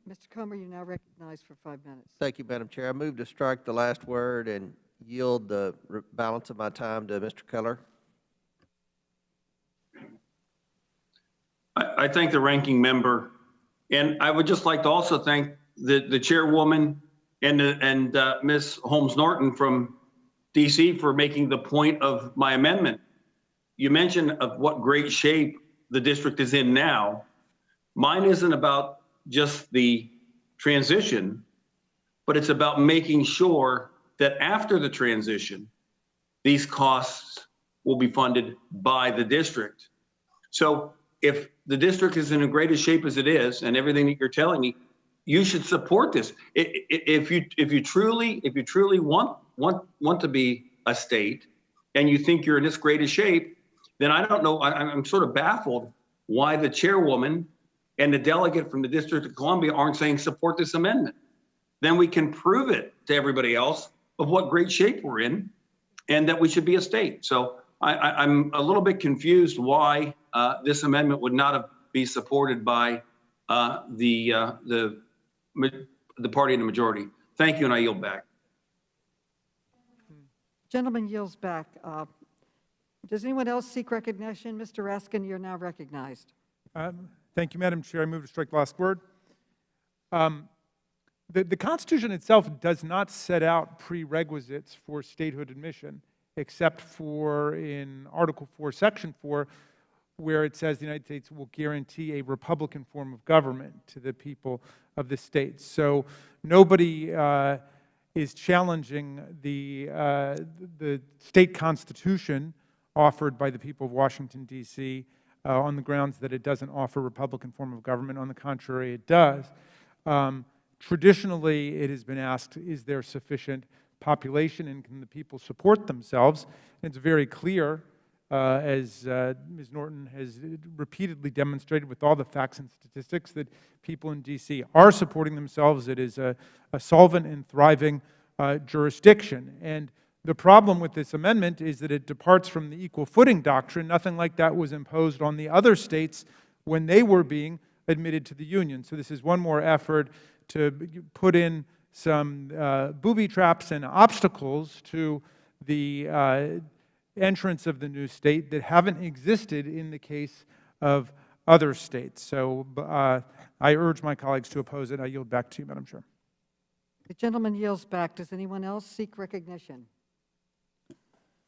Mr. Comer, you're now recognized for 5 minutes. Thank you, Madam Chair. I move to strike the last word and yield the balance of my time to Mr. Keller. I thank the ranking member, and I would just like to also thank the chairwoman and Ms. Holmes Norton from DC for making the point of my amendment. You mentioned of what great shape the district is in now. Mine isn't about just the transition, but it's about making sure that after the transition, these costs will be funded by the district. So if the district is in the greatest shape as it is, and everything that you're telling me, you should support this. If you truly want to be a state, and you think you're in this greatest shape, then I don't know. I'm sort of baffled why the chairwoman and the delegate from the District of Columbia aren't saying support this amendment. Then we can prove it to everybody else of what great shape we're in, and that we should be a state. So I'm a little bit confused why this amendment would not be supported by the party in the majority. Thank you, and I yield back. Gentleman yields back. Does anyone else seek recognition? Mr. Raskin, you're now recognized. Thank you, Madam Chair. I move to strike the last word. The Constitution itself does not set out prerequisites for statehood admission, except for in Article 4, Section 4, where it says the United States will guarantee a Republican form of government to the people of the states. So nobody is challenging the state constitution offered by the people of Washington, D.C., on the grounds that it doesn't offer a Republican form of government. On the contrary, it does. Traditionally, it has been asked, is there sufficient population and can the people support themselves? And it's very clear, as Ms. Norton has repeatedly demonstrated with all the facts and statistics, that people in D.C. are supporting themselves. It is a solvent and thriving jurisdiction. And the problem with this amendment is that it departs from the equal footing doctrine. Nothing like that was imposed on the other states when they were being admitted to the Union. So this is one more effort to put in some booby traps and obstacles to the entrance of the new state that haven't existed in the case of other states. So I urge my colleagues to oppose it. I yield back to you, Madam Chair. The gentleman yields back. Does anyone else seek recognition?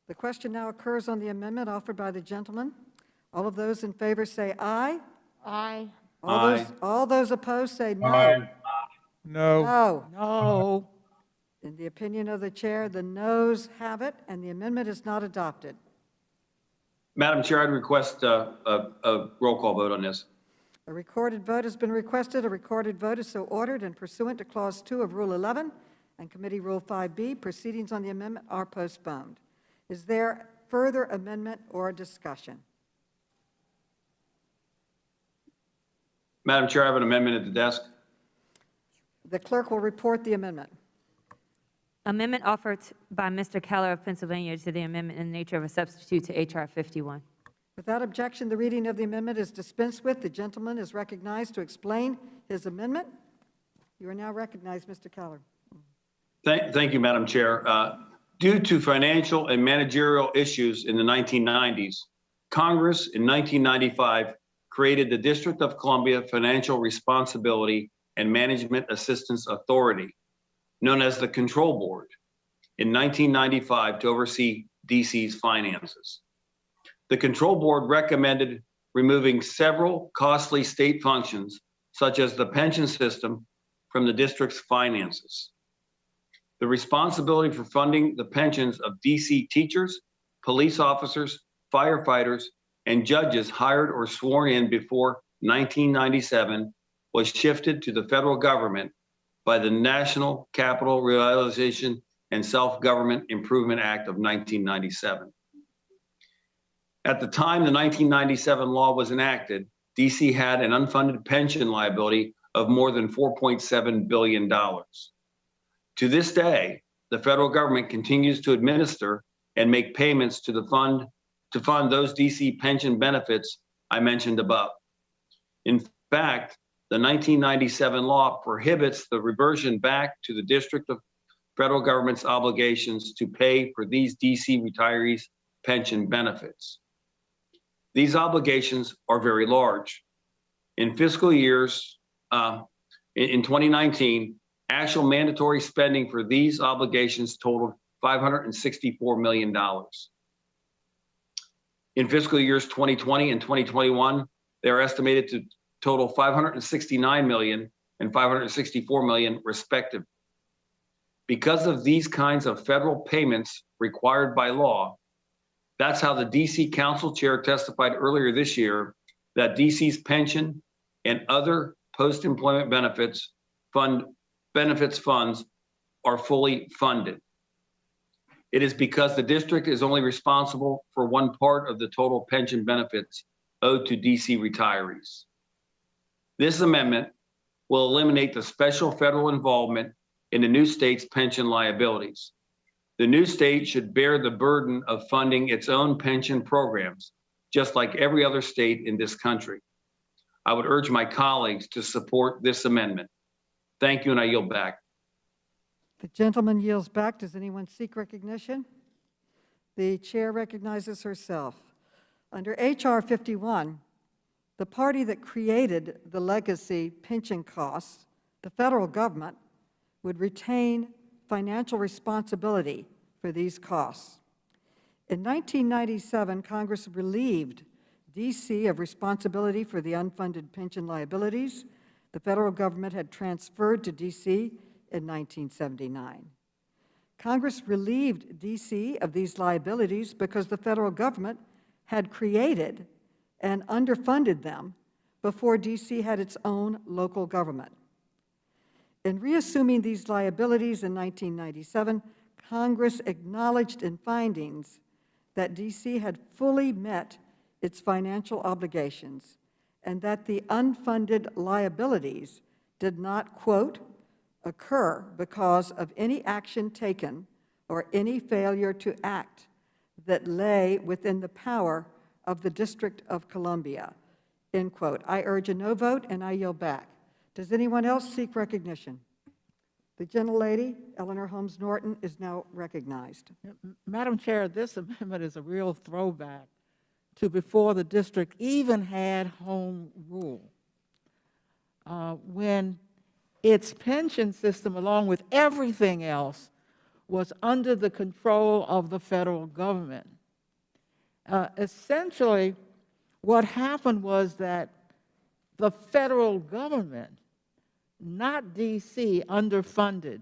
The question now occurs on the amendment offered by the gentleman. All of those in favor say aye. Aye. All those opposed say no. Aye. No. No. No. In the opinion of the chair, the noes have it, and the amendment is not adopted. Madam Chair, I'd request a roll call vote on this. A recorded vote has been requested. A recorded vote is so ordered, and pursuant to Clause 2 of Rule 11 and Committee Rule 5B, proceedings on the amendment are postponed. Is there further amendment or discussion? Madam Chair, I have an amendment at the desk. The clerk will report the amendment. Amendment offered by Mr. Keller of Pennsylvania to the amendment in the nature of a substitute to H.R. 51. Without objection, the reading of the amendment is dispensed with. The gentleman is recognized to explain his amendment. You are now recognized, Mr. Keller. Thank you, Madam Chair. Due to financial and managerial issues in the 1990s, Congress in 1995 created the District of Columbia Financial Responsibility and Management Assistance Authority, known as the Control Board, in 1995 to oversee DC's finances. The Control Board recommended removing several costly state functions, such as the pension system, from the district's finances. The responsibility for funding the pensions of DC teachers, police officers, firefighters, and judges hired or sworn in before 1997 was shifted to the federal government by the National Capital Realization and Self-Government Improvement Act of 1997. At the time the 1997 law was enacted, DC had an unfunded pension liability of more than $4.7 billion. To this day, the federal government continues to administer and make payments to the fund to fund those DC pension benefits I mentioned above. In fact, the 1997 law prohibits the reversion back to the district of federal government's obligations to pay for these DC retirees' pension benefits. These obligations are very large. In fiscal years, in 2019, actual mandatory spending for these obligations totaled $564 million. In fiscal years 2020 and 2021, they are estimated to total $569 million and $564 million, respectively. Because of these kinds of federal payments required by law, that's how the DC Council Chair testified earlier this year that DC's pension and other post-employment benefits funds are fully funded. It is because the district is only responsible for one part of the total pension benefits owed to DC retirees. This amendment will eliminate the special federal involvement in the new state's pension liabilities. The new state should bear the burden of funding its own pension programs, just like every other state in this country. I would urge my colleagues to support this amendment. Thank you, and I yield back. The gentleman yields back. Does anyone seek recognition? The chair recognizes herself. Under H.R. 51, the party that created the legacy pension costs, the federal government, would retain financial responsibility for these costs. In 1997, Congress relieved D.C. of responsibility for the unfunded pension liabilities the federal government had transferred to D.C. in 1979. Congress relieved D.C. of these liabilities because the federal government had created and underfunded them before D.C. had its own local government. In reassuming these liabilities in 1997, Congress acknowledged in findings that D.C. had fully met its financial obligations and that the unfunded liabilities did not, quote, occur because of any action taken or any failure to act that lay within the power of the District of Columbia, end quote. I urge a no vote, and I yield back. Does anyone else seek recognition? The gentlelady, Eleanor Holmes Norton, is now recognized. Madam Chair, this amendment is a real throwback to before the district even had home rule. When its pension system, along with everything else, was under the control of the federal government. Essentially, what happened was that the federal government, not D.C., underfunded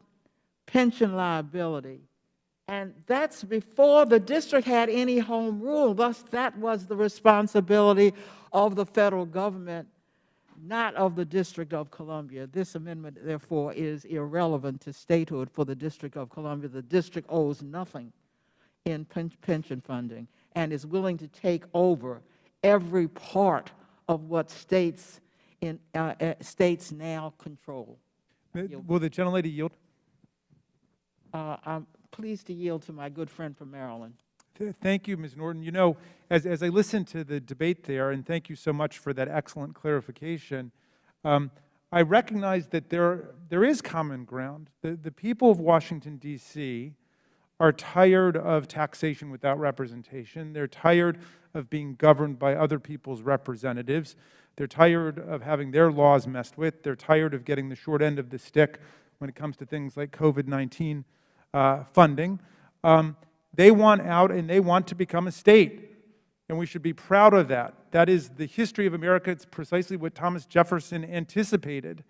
pension liability. And that's before the district had any home rule. Thus, that was the responsibility of the federal government, not of the District of Columbia. This amendment, therefore, is irrelevant to statehood for the District of Columbia. The district owes nothing in pension funding and is willing to take over every part of what states now control. Will the gentlelady yield? I'm pleased to yield to my good friend from Maryland. Thank you, Ms. Norton. You know, as I listened to the debate there, and thank you so much for that excellent clarification, I recognize that there is common ground. The people of Washington, D.C. are tired of taxation without representation. They're tired of being governed by other people's representatives. They're tired of having their laws messed with. They're tired of getting the short end of the stick when it comes to things like COVID-19 funding. They want out, and they want to become a state, and we should be proud of that. That is the history of America. It's precisely what Thomas Jefferson anticipated,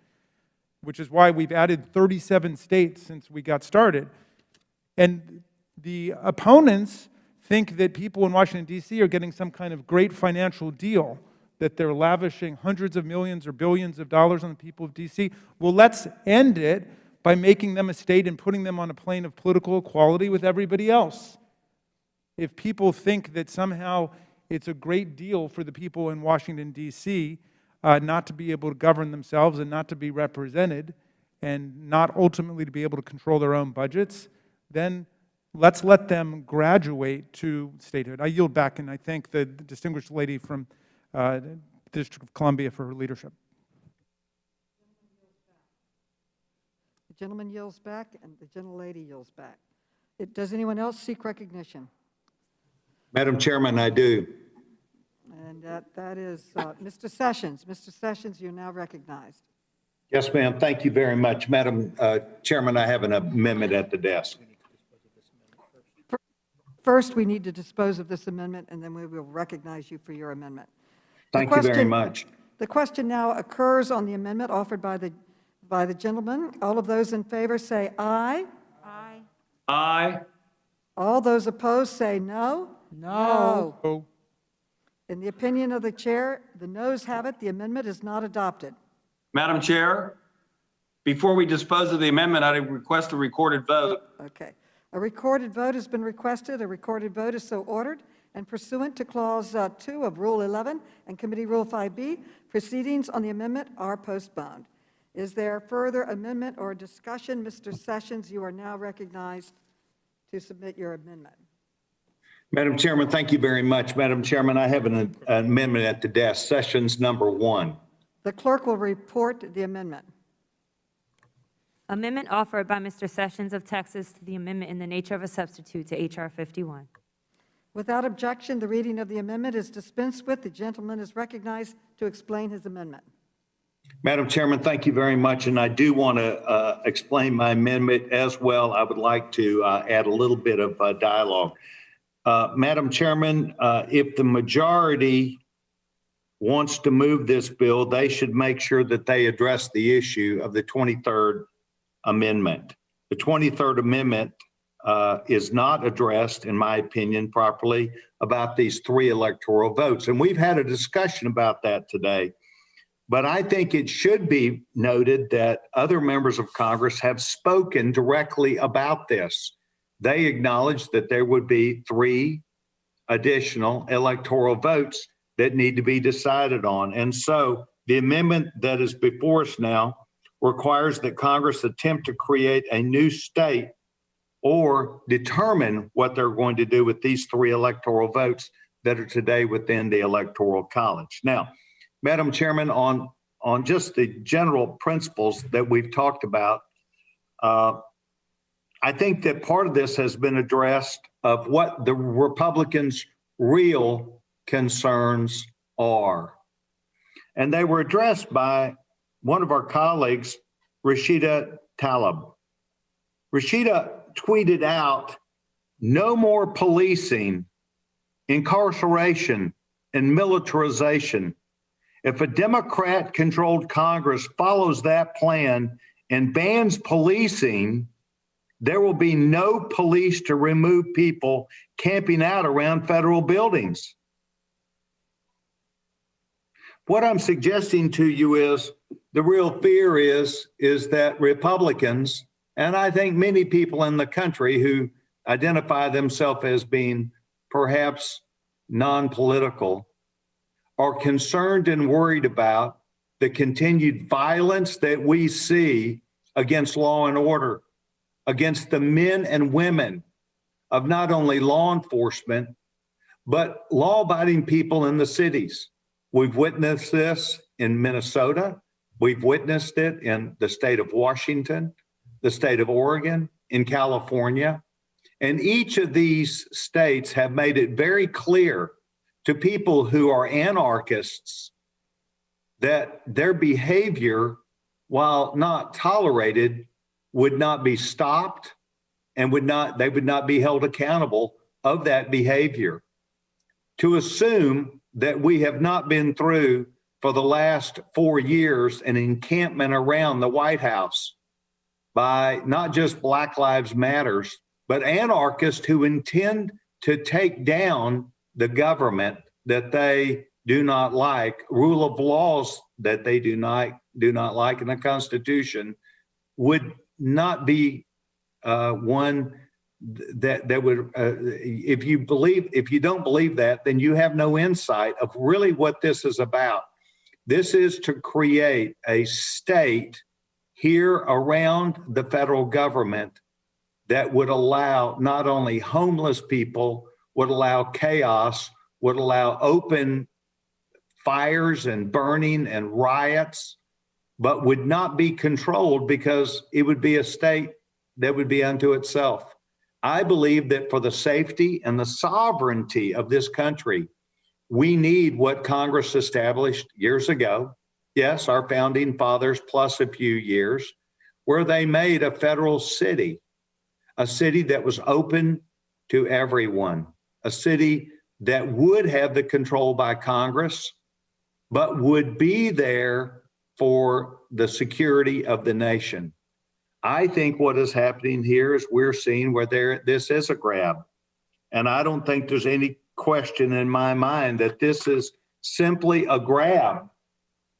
which is why we've added 37 states since we got started. And the opponents think that people in Washington, D.C. are getting some kind of great financial deal, that they're lavishing hundreds of millions or billions of dollars on the people of D.C. Well, let's end it by making them a state and putting them on a plane of political equality with everybody else. If people think that somehow it's a great deal for the people in Washington, D.C. Not to be able to govern themselves and not to be represented and not ultimately to be able to control their own budgets, then let's let them graduate to statehood. I yield back, and I thank the distinguished lady from the District of Columbia for her leadership. The gentleman yields back, and the gentlelady yields back. Does anyone else seek recognition? Madam Chairman, I do. And that is Mr. Sessions. Mr. Sessions, you're now recognized. Yes, ma'am. Thank you very much. Madam Chairman, I have an amendment at the desk. First, we need to dispose of this amendment, and then we will recognize you for your amendment. Thank you very much. The question now occurs on the amendment offered by the by the gentleman. All of those in favor say aye. Aye. Aye. All those opposed say no. No. Oh, In the opinion of the chair, the noes have it. The amendment is not adopted. Madam Chair, before we dispose of the amendment, I request a recorded vote. Okay. A recorded vote has been requested. A recorded vote is so ordered. And pursuant to Clause 2 of Rule 11 and Committee Rule 5B, proceedings on the amendment are postponed. Is there further amendment or discussion? Mr. Sessions, you are now recognized to submit your amendment. Madam Chairman, thank you very much. Madam Chairman, I have an amendment at the desk, Sessions number 1. The clerk will report the amendment. Amendment offered by Mr. Sessions of Texas to the amendment in the nature of a substitute to H.R. 51. Without objection, the reading of the amendment is dispensed with. The gentleman is recognized to explain his amendment. Madam Chairman, thank you very much. And I do want to explain my amendment as well. I would like to add a little bit of dialogue. Madam Chairman, if the majority wants to move this bill, they should make sure that they address the issue of the 23rd Amendment. The 23rd Amendment is not addressed, in my opinion, properly about these 3 electoral votes. And we've had a discussion about that today. But I think it should be noted that other members of Congress have spoken directly about this. They acknowledge that there would be 3 additional electoral votes that need to be decided on. And so the amendment that is before us now requires that Congress attempt to create a new state or determine what they're going to do with these 3 electoral votes that are today within the Electoral College. Now, Madam Chairman, on just the general principles that we've talked about, I think that part of this has been addressed of what the Republicans' real concerns are. And they were addressed by one of our colleagues, Rashida Tlaib. Rashida tweeted out, "No more policing, incarceration, and militarization. If a Democrat-controlled Congress follows that plan and bans policing, there will be no police to remove people camping out around federal buildings." What I'm suggesting to you is the real fear is that Republicans, and I think many people in the country who identify themselves as being perhaps non-political, are concerned and worried about the continued violence that we see against law and order, against the men and women of not only law enforcement, but law-abiding people in the cities. We've witnessed this in Minnesota. We've witnessed it in the state of Washington, the state of Oregon, in California. And each of these states have made it very clear to people who are anarchists that their behavior, while not tolerated, would not be stopped and they would not be held accountable of that behavior. To assume that we have not been through for the last 4 years an encampment around the White House by not just Black Lives Matters, but anarchists who intend to take down the government that they do not like, rule of laws that they do not like, and the Constitution would not be one that would, if you don't believe that, then you have no insight of really what this is about. This is to create a state here around the federal government that would allow not only homeless people, would allow chaos, would allow open fires and burning and riots, but would not be controlled because it would be a state that would be unto itself. I believe that for the safety and the sovereignty of this country, we need what Congress established years ago. Yes, our founding fathers plus a few years, where they made a federal city, a city that was open to everyone, a city that would have the control by Congress, but would be there for the security of the nation. I think what is happening here is we're seeing where this is a grab. And I don't think there's any question in my mind that this is simply a grab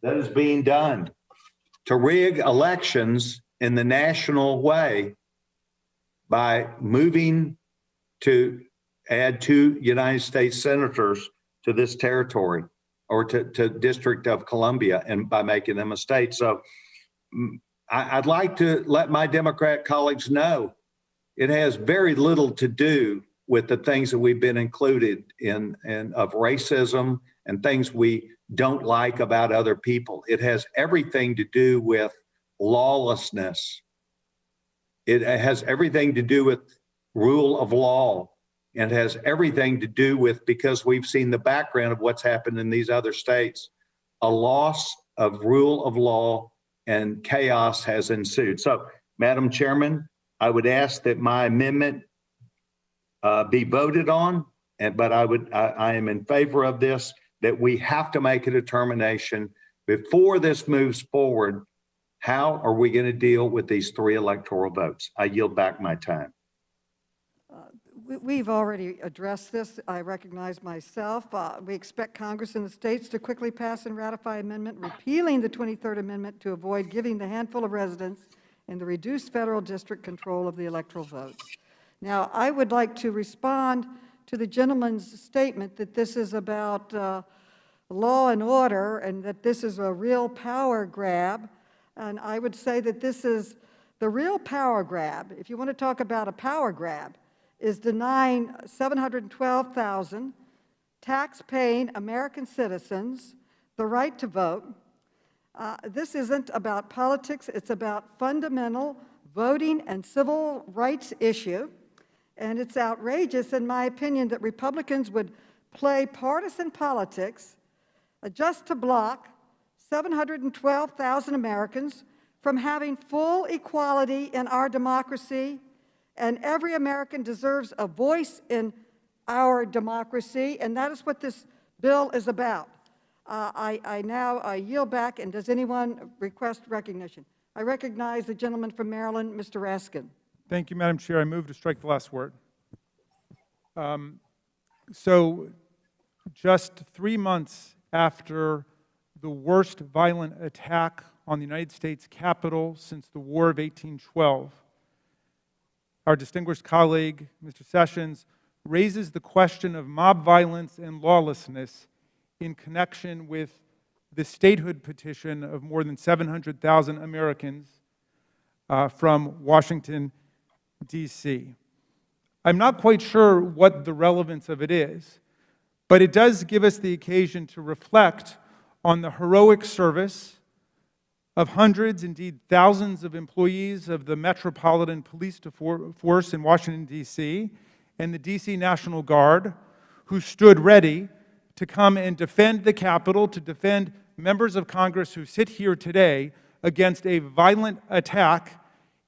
that is being done to rig elections in the national way by moving to add 2 United States senators to this territory or to District of Columbia, and by making them a state. So I'd like to let my Democrat colleagues know it has very little to do with the things that we've been included in of racism and things we don't like about other people. It has everything to do with lawlessness. It has everything to do with rule of law. And has everything to do with, because we've seen the background of what's happened in these other states, a loss of rule of law and chaos has ensued. So, Madam Chairman, I would ask that my amendment be voted on, but I am in favor of this, that we have to make a determination before this moves forward. How are we going to deal with these 3 electoral votes? I yield back my time. We've already addressed this. I recognize myself. We expect Congress and the states to quickly pass and ratify amendment repealing the 23rd Amendment to avoid giving the handful of residents in the reduced federal district control of the electoral votes. Now, I would like to respond to the gentleman's statement that this is about law and order and that this is a real power grab. And I would say that this is the real power grab. If you want to talk about a power grab, is denying 712,000 tax-paying American citizens the right to vote. This isn't about politics. It's about fundamental voting and civil rights issue. And it's outrageous, in my opinion, that Republicans would play partisan politics just to block 712,000 Americans from having full equality in our democracy. And every American deserves a voice in our democracy, and that is what this bill is about. I now yield back, and does anyone request recognition? I recognize the gentleman from Maryland, Mr. Raskin. Thank you, Madam Chair. I move to strike the last word. So just 3 months after the worst violent attack on the United States Capitol since the War of 1812, our distinguished colleague, Mr. Sessions, raises the question of mob violence and lawlessness in connection with the statehood petition of more than 700,000 Americans from Washington, D.C. I'm not quite sure what the relevance of it is, but it does give us the occasion to reflect on the heroic service of hundreds, indeed thousands of employees of the Metropolitan Police Force in Washington, D.C., and the D.C. National Guard, who stood ready to come and defend the Capitol, to defend members of Congress who sit here today against a violent attack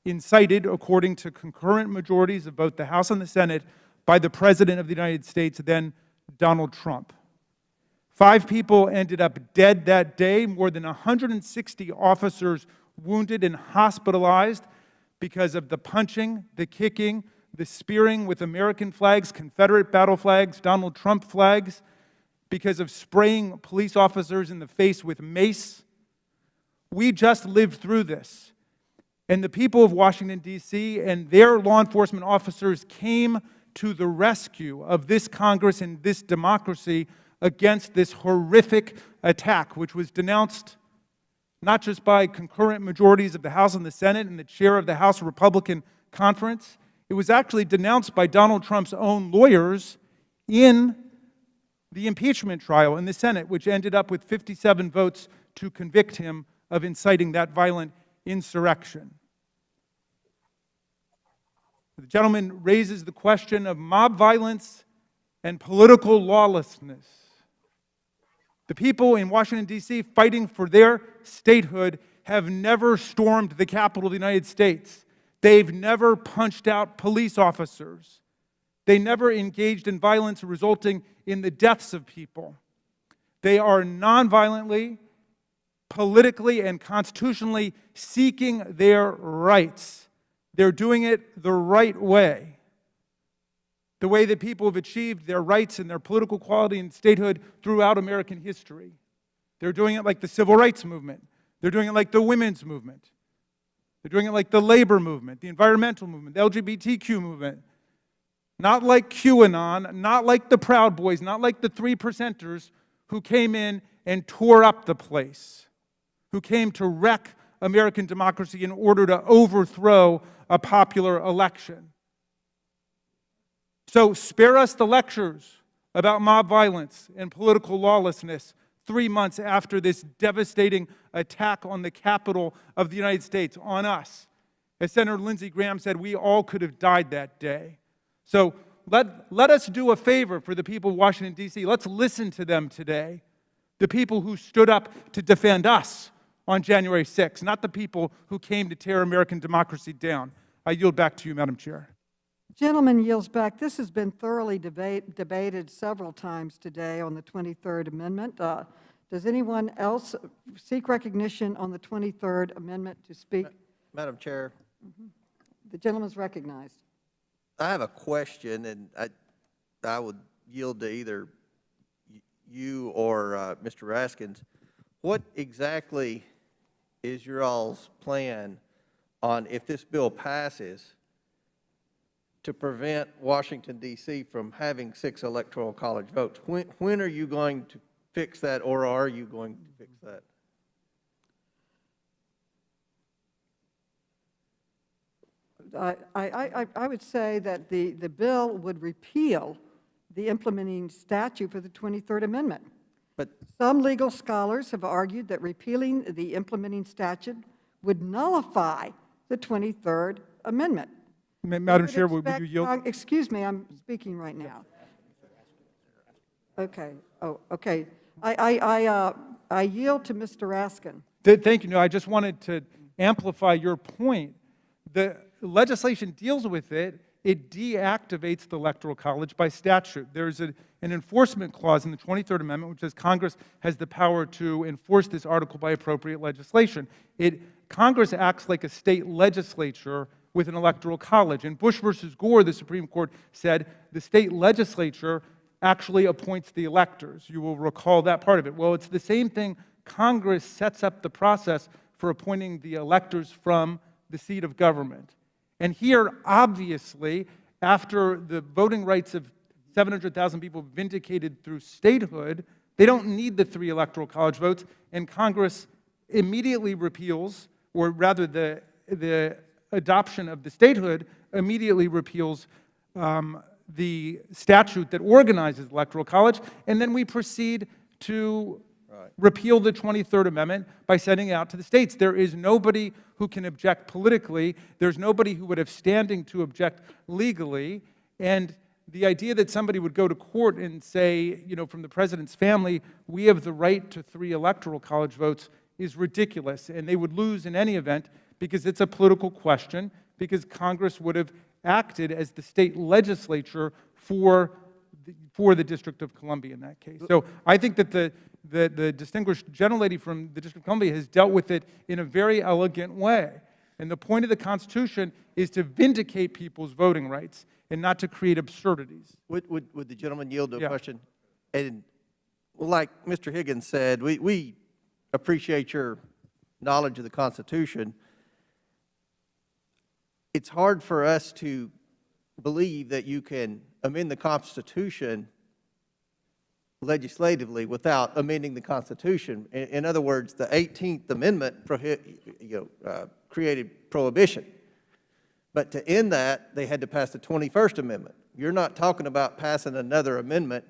incited, according to concurrent majorities of both the House and the Senate, by the President of the United States, then Donald Trump. 5 people ended up dead that day, more than 160 officers wounded and hospitalized because of the punching, the kicking, the spearing with American flags, Confederate battle flags, Donald Trump flags, because of spraying police officers in the face with mace. We just lived through this. And the people of Washington, D.C. and their law enforcement officers came to the rescue of this Congress and this democracy against this horrific attack, which was denounced not just by concurrent majorities of the House and the Senate and the chair of the House Republican Conference. It was actually denounced by Donald Trump's own lawyers in the impeachment trial in the Senate, which ended up with 57 votes to convict him of inciting that violent insurrection. The gentleman raises the question of mob violence and political lawlessness. The people in Washington, D.C. fighting for their statehood have never stormed the Capitol of the United States. They've never punched out police officers. They never engaged in violence resulting in the deaths of people. They are nonviolently, politically and constitutionally seeking their rights. They're doing it the right way, the way that people have achieved their rights and their political equality and statehood throughout American history. They're doing it like the civil rights movement. They're doing it like the women's movement. They're doing it like the labor movement, the environmental movement, the LGBTQ movement. Not like QAnon, not like the Proud Boys, not like the 3%ers who came in and tore up the place, who came to wreck American democracy in order to overthrow a popular election. So spare us the lectures about mob violence and political lawlessness 3 months after this devastating attack on the Capitol of the United States, on us. As Senator Lindsey Graham said, we all could have died that day. So let us do a favor for the people of Washington, D.C. Let's listen to them today, the people who stood up to defend us on January 6th, not the people who came to tear American democracy down. I yield back to you, Madam Chair. Gentleman yields back. This has been thoroughly debated several times today on the 23rd Amendment. Does anyone else seek recognition on the 23rd Amendment to speak? Madam Chair. The gentleman is recognized. I have a question, and I would yield to either you or Mr. Raskins. What exactly is your all's plan on, if this bill passes, to prevent Washington, D.C. from having 6 electoral college votes? When are you going to fix that, or are you going to fix that? I would say that the bill would repeal the implementing statute for the 23rd Amendment. But some legal scholars have argued that repealing the implementing statute would nullify the 23rd Amendment. Madam Chair, would you yield? Excuse me, I'm speaking right now. Okay. Oh, okay. I yield to Mr. Raskin. Thank you. No, I just wanted to amplify your point. The legislation deals with it. It deactivates the Electoral College by statute. There's an enforcement clause in the 23rd Amendment which says Congress has the power to enforce this article by appropriate legislation. Congress acts like a state legislature with an electoral college. In Bush versus Gore, the Supreme Court said the state legislature actually appoints the electors. You will recall that part of it. Well, it's the same thing. Congress sets up the process for appointing the electors from the seat of government. And here, obviously, after the voting rights of 700,000 people vindicated through statehood, they don't need the 3 electoral college votes, and Congress immediately repeals, or rather the adoption of the statehood immediately repeals the statute that organizes the Electoral College, and then we proceed to repeal the 23rd Amendment by sending it out to the states. There is nobody who can object politically. There's nobody who would have standing to object legally. And the idea that somebody would go to court and say, you know, from the president's family, we have the right to 3 electoral college votes is ridiculous. And they would lose in any event because it's a political question, because Congress would have acted as the state legislature for the District of Columbia in that case. So I think that the distinguished gentlelady from the District of Columbia has dealt with it in a very elegant way. And the point of the Constitution is to vindicate people's voting rights and not to create absurdities. Would the gentleman yield to a question? And like Mr. Higgins said, we appreciate your knowledge of the Constitution. It's hard for us to believe that you can amend the Constitution legislatively without amending the Constitution. In other words, the 18th Amendment created prohibition. But to end that, they had to pass the 21st Amendment. You're not talking about passing another amendment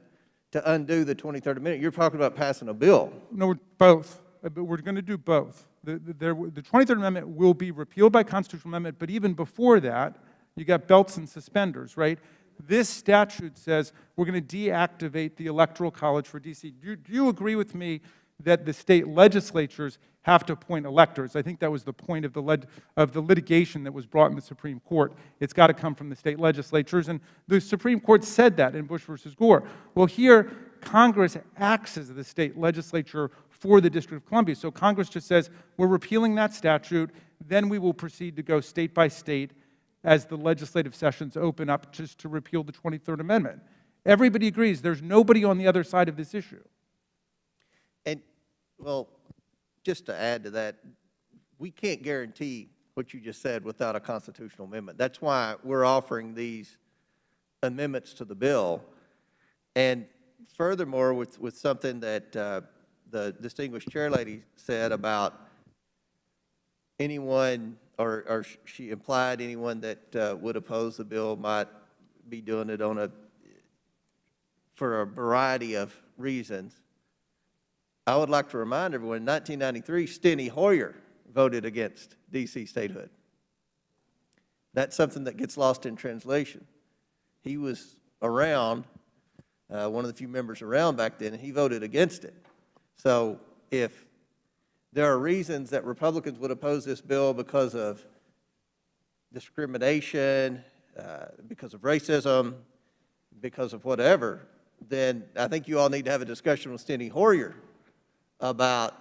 to undo the 23rd Amendment. You're talking about passing a bill. No, both. We're going to do both. The 23rd Amendment will be repealed by constitutional amendment, but even before that, you got belts and suspenders, right? This statute says we're going to deactivate the Electoral College for D.C. Do you agree with me that the state legislatures have to appoint electors? I think that was the point of the litigation that was brought in the Supreme Court. It's got to come from the state legislatures, and the Supreme Court said that in Bush versus Gore. Well, here, Congress acts as the state legislature for the District of Columbia. So Congress just says, we're repealing that statute, then we will proceed to go state by state as the legislative sessions open up just to repeal the 23rd Amendment. Everybody agrees. There's nobody on the other side of this issue. And, well, just to add to that, we can't guarantee what you just said without a constitutional amendment. That's why we're offering these amendments to the bill. And furthermore, with something that the distinguished chairlady said about anyone, or she implied anyone that would oppose the bill might be doing it for a variety of reasons. I would like to remind everyone, in 1993, Steny Hoyer voted against D.C. statehood. That's something that gets lost in translation. He was around, one of the few members around back then, and he voted against it. So if there are reasons that Republicans would oppose this bill because of discrimination, because of racism, because of whatever, then I think you all need to have a discussion with Steny Hoyer about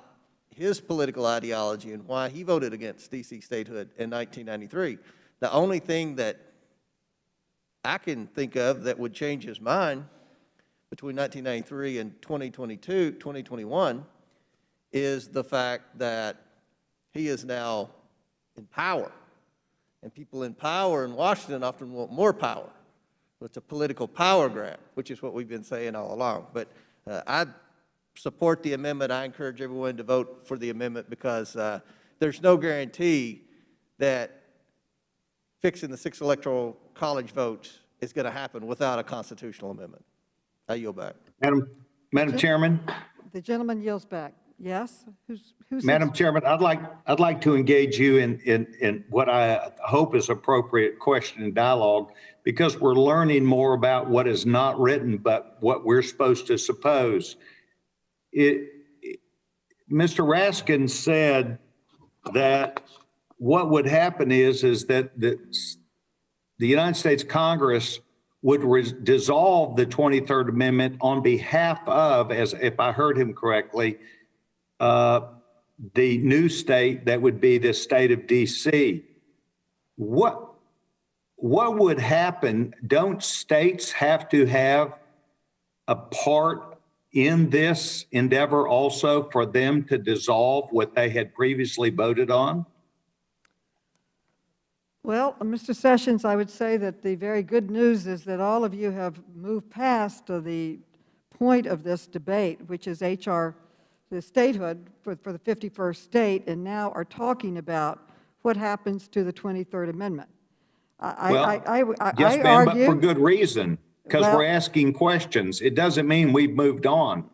his political ideology and why he voted against D.C. statehood in 1993. The only thing that I can think of that would change his mind between 1993 and 2021 is the fact that he is now in power. And people in power in Washington often want more power. So it's a political power grab, which is what we've been saying all along. But I support the amendment. I encourage everyone to vote for the amendment because there's no guarantee that fixing the 6 electoral college votes is going to happen without a constitutional amendment. I yield back. Madam Chairman. The gentleman yields back. Yes? Who's Madam Chairman, I'd like to engage you in what I hope is appropriate question and dialogue, because we're learning more about what is not written, but what we're supposed to suppose. Mr. Raskin said that what would happen is that the United States Congress would dissolve the 23rd Amendment on behalf of, as if I heard him correctly, the new state that would be the state of D.C. What would happen? Don't states have to have a part in this endeavor also for them to dissolve what they had previously voted on? Well, Mr. Sessions, I would say that the very good news is that all of you have moved past the point of this debate, which is the statehood for the 51st state, and now are talking about what happens to the 23rd Amendment. Yes, ma'am, but for good reason, because we're asking questions. It doesn't mean we've moved on.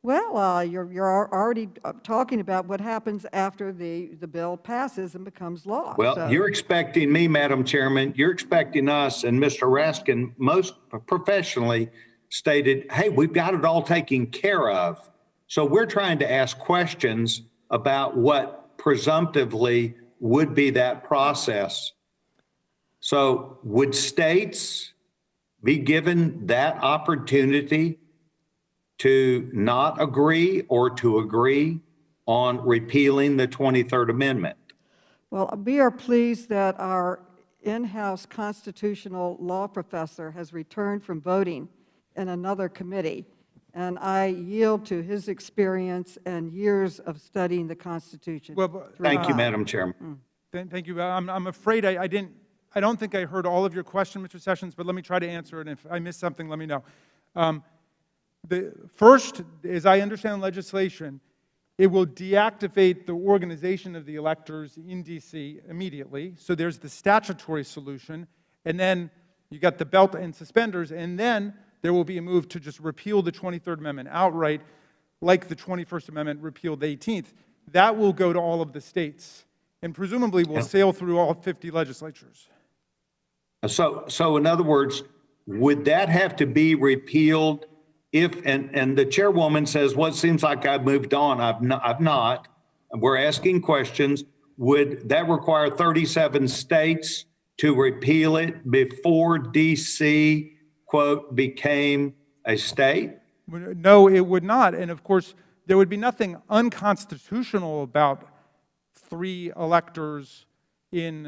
Well, you're already talking about what happens after the bill passes and becomes law. Well, so. You're expecting me, Madam Chairman, you're expecting us, and Mr. Raskin most professionally stated, hey, we've got it all taken care of. So we're trying to ask questions about what presumptively would be that process. So would states be given that opportunity to not agree or to agree on repealing the 23rd Amendment? Well, we are pleased that our in-house constitutional law professor has returned from voting in another committee, and I yield to his experience and years of studying the Constitution. Well, thank you, Madam Chairman. Thank you. I'm afraid I don't think I heard all of your question, Mr. Sessions, but let me try to answer it. And if I missed something, let me know. The first, as I understand the legislation, it will deactivate the organization of the electors in D.C. immediately. So there's the statutory solution, and then you got the belt and suspenders, and then there will be a move to just repeal the 23rd Amendment outright, like the 21st Amendment repealed the 18th. That will go to all of the states, and presumably will sail through all 50 legislatures. So in other words, would that have to be repealed if, and the chairwoman says, well, it seems like I've moved on. I've not. We're asking questions. Would that require 37 states to repeal it before D.C., quote, became a state? No, it would not. And of course, there would be nothing unconstitutional about 3 electors in,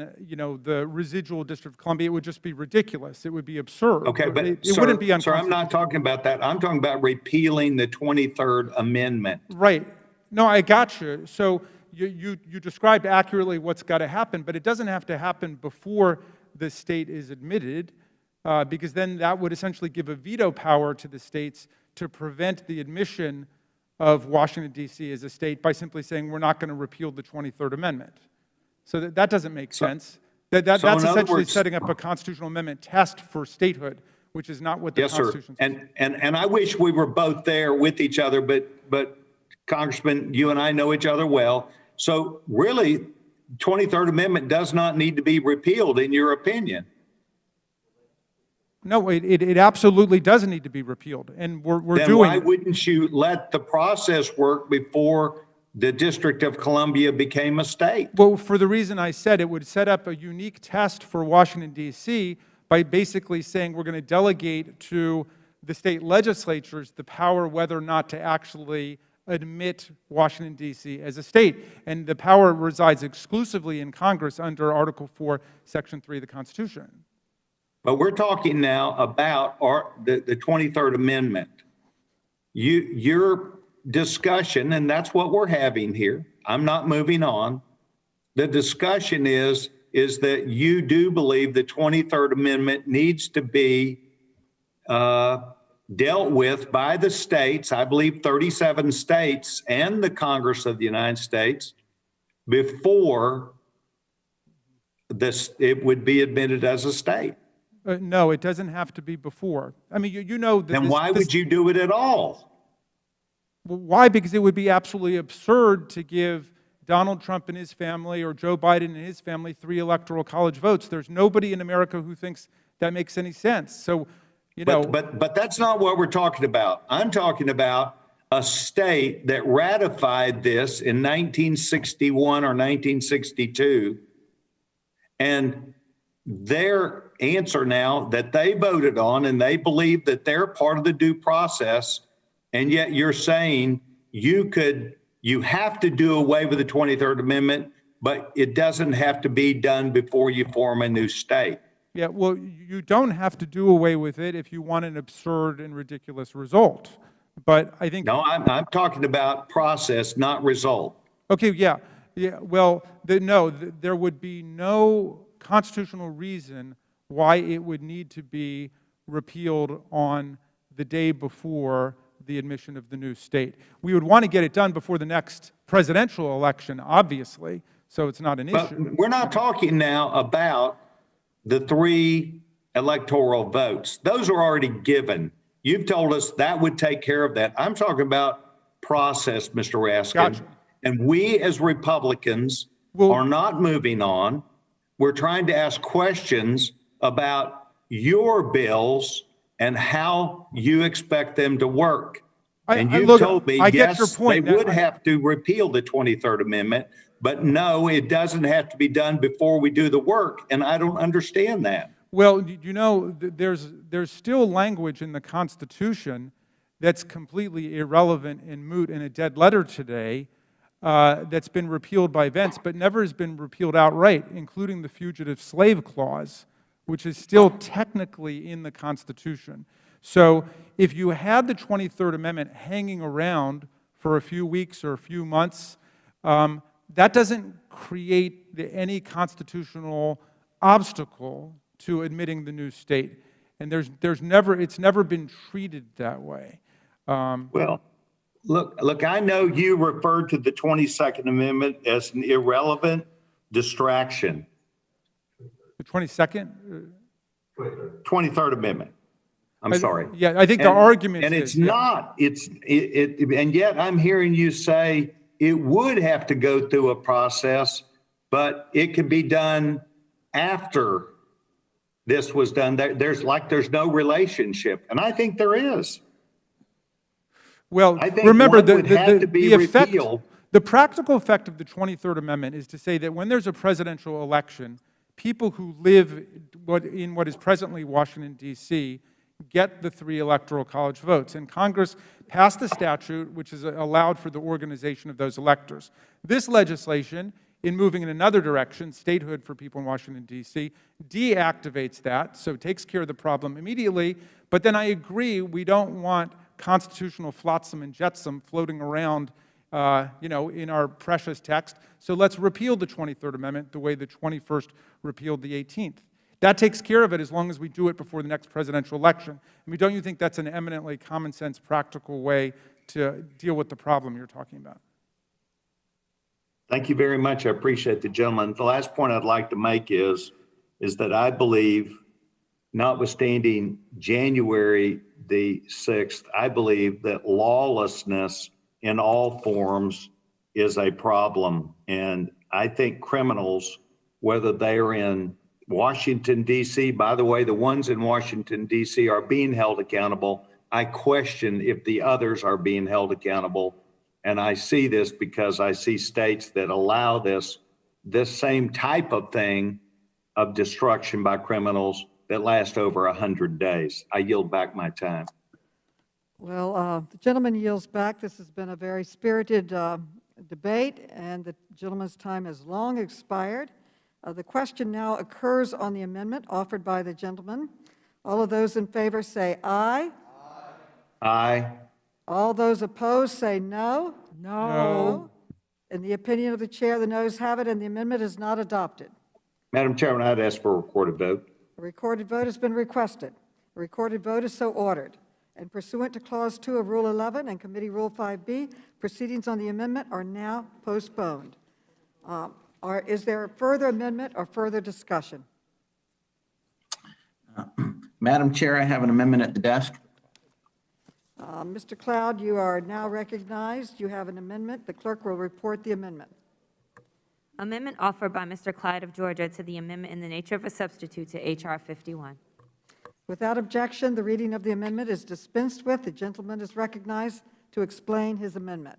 the residual District of Columbia. It would just be ridiculous. It would be absurd. Okay, but it sir, wouldn't be sir, unconstitutional. I'm not talking about that. I'm talking about repealing the 23rd Amendment. Right. No, I got you. So you described accurately what's got to happen, but it doesn't have to happen before the state is admitted, because then that would essentially give a veto power to the states to prevent the admission of Washington, D.C. as a state by simply saying we're not going to repeal the 23rd Amendment. So that doesn't make sense. That's essentially setting up a constitutional amendment test for statehood, which is not what the Constitution says. And I wish we were both there with each other, but Congressman, you and I know each other well. So really, 23rd Amendment does not need to be repealed, in your opinion. No, it absolutely does need to be repealed, and we're then doing why it. wouldn't you let the process work before the District of Columbia became a state? Well, for the reason I said, it would set up a unique test for Washington, D.C. by basically saying we're going to delegate to the state legislatures the power whether or not to actually admit Washington, D.C. as a state. And the power resides exclusively in Congress under Article 4, Section 3 of the Constitution. But we're talking now about the 23rd Amendment. Your discussion, and that's what we're having here, I'm not moving on. The discussion is that you do believe the 23rd Amendment needs to be dealt with by the states, I believe 37 states and the Congress of the United States, before it would be admitted as a state. No, it doesn't have to be before. I mean, you know that. Then why would you do it at all? Why? Because it would be absolutely absurd to give Donald Trump and his family or Joe Biden and his family 3 electoral college votes. There's nobody in America who thinks that makes any sense. So, But that's not what we're talking about. I'm talking about a state that ratified this in 1961 or 1962, and their answer now that they voted on, and they believe that they're part of the due process, and yet you're saying you have to do away with the 23rd Amendment, but it doesn't have to be done before you form a new state. Yeah, well, you don't have to do away with it if you want an absurd and ridiculous result. But I think... No, I'm talking about process, not result. Okay, yeah. Well, there would be no constitutional reason why it would need to be repealed on the day before the admission of the new state. We would want to get it done before the next presidential election, obviously, so it's not an issue. We're not talking now about the 3 electoral votes. Those are already given. You've told us that would take care of that. I'm talking about process, Mr. Raskin. Gotcha. And we as Republicans are not moving on. We're trying to ask questions about your bills and how you expect them to work. And you've told me, yes, they would have to repeal the 23rd Amendment, but no, it doesn't have to be done before we do the work, and I don't understand that. Well, there's still language in the Constitution that's completely irrelevant and moot in a dead letter today that's been repealed by events, but never has been repealed outright, including the Fugitive Slave Clause, which is still technically in the Constitution. So if you had the 23rd Amendment hanging around for a few weeks or a few months, that doesn't create any constitutional obstacle to admitting the new state. And it's never been treated that way. Well, look, I know you referred to the 22nd Amendment as an irrelevant distraction. The 22nd? 23rd Amendment. I'm sorry. Yeah, I think the argument and it's not. And yet I'm hearing you say it would have to go through a process, but it could be done after this was done. There's no relationship, and I think there is. Well, I think remember the practical effect of the 23rd Amendment is to say that when there's a presidential election, people who live in what is presently Washington, D.C., get the 3 electoral college votes. And Congress passed a statute which has allowed for the organization of those electors. This legislation, in moving in another direction, statehood for people in Washington, D.C., deactivates that, so it takes care of the problem immediately. But then I agree, we don't want constitutional flotsam and jetsam floating around in our precious text. So let's repeal the 23rd Amendment the way the 21st repealed the 18th. That takes care of it as long as we do it before the next presidential election. I mean, don't you think that's an eminently common sense, practical way to deal with the problem you're talking about? Thank you very much. I appreciate the gentleman. The last point I'd like to make is that I believe, notwithstanding January the 6th, I believe that lawlessness in all forms is a problem. And I think criminals, whether they are in Washington, D.C., by the way, the ones in Washington, D.C. are being held accountable. I question if the others are being held accountable. And I see this because I see states that allow this same type of thing of destruction by criminals that last over 100 days. I yield back my time. Well, the gentleman yields back. This has been a very spirited debate, and the gentleman's time has long expired. The question now occurs on the amendment offered by the gentleman. All of those in favor say aye. Aye. All those opposed say no. No. In the opinion of the chair, the noes have it, and the amendment is not adopted. Madam Chairman, I'd ask for a recorded vote. A recorded vote has been requested. A recorded vote is so ordered. And pursuant to Clause 2 of Rule 11 and Committee Rule 5B, proceedings on the amendment are now postponed. Is there a further amendment or further discussion? Madam Chair, I have an amendment at the desk. Mr. Cloud, you are now recognized. You have an amendment. The clerk will report the amendment. Amendment offered by Mr. Clyde of Georgia to the amendment in the nature of a substitute to H.R. 51. Without objection, the reading of the amendment is dispensed with. The gentleman is recognized to explain his amendment.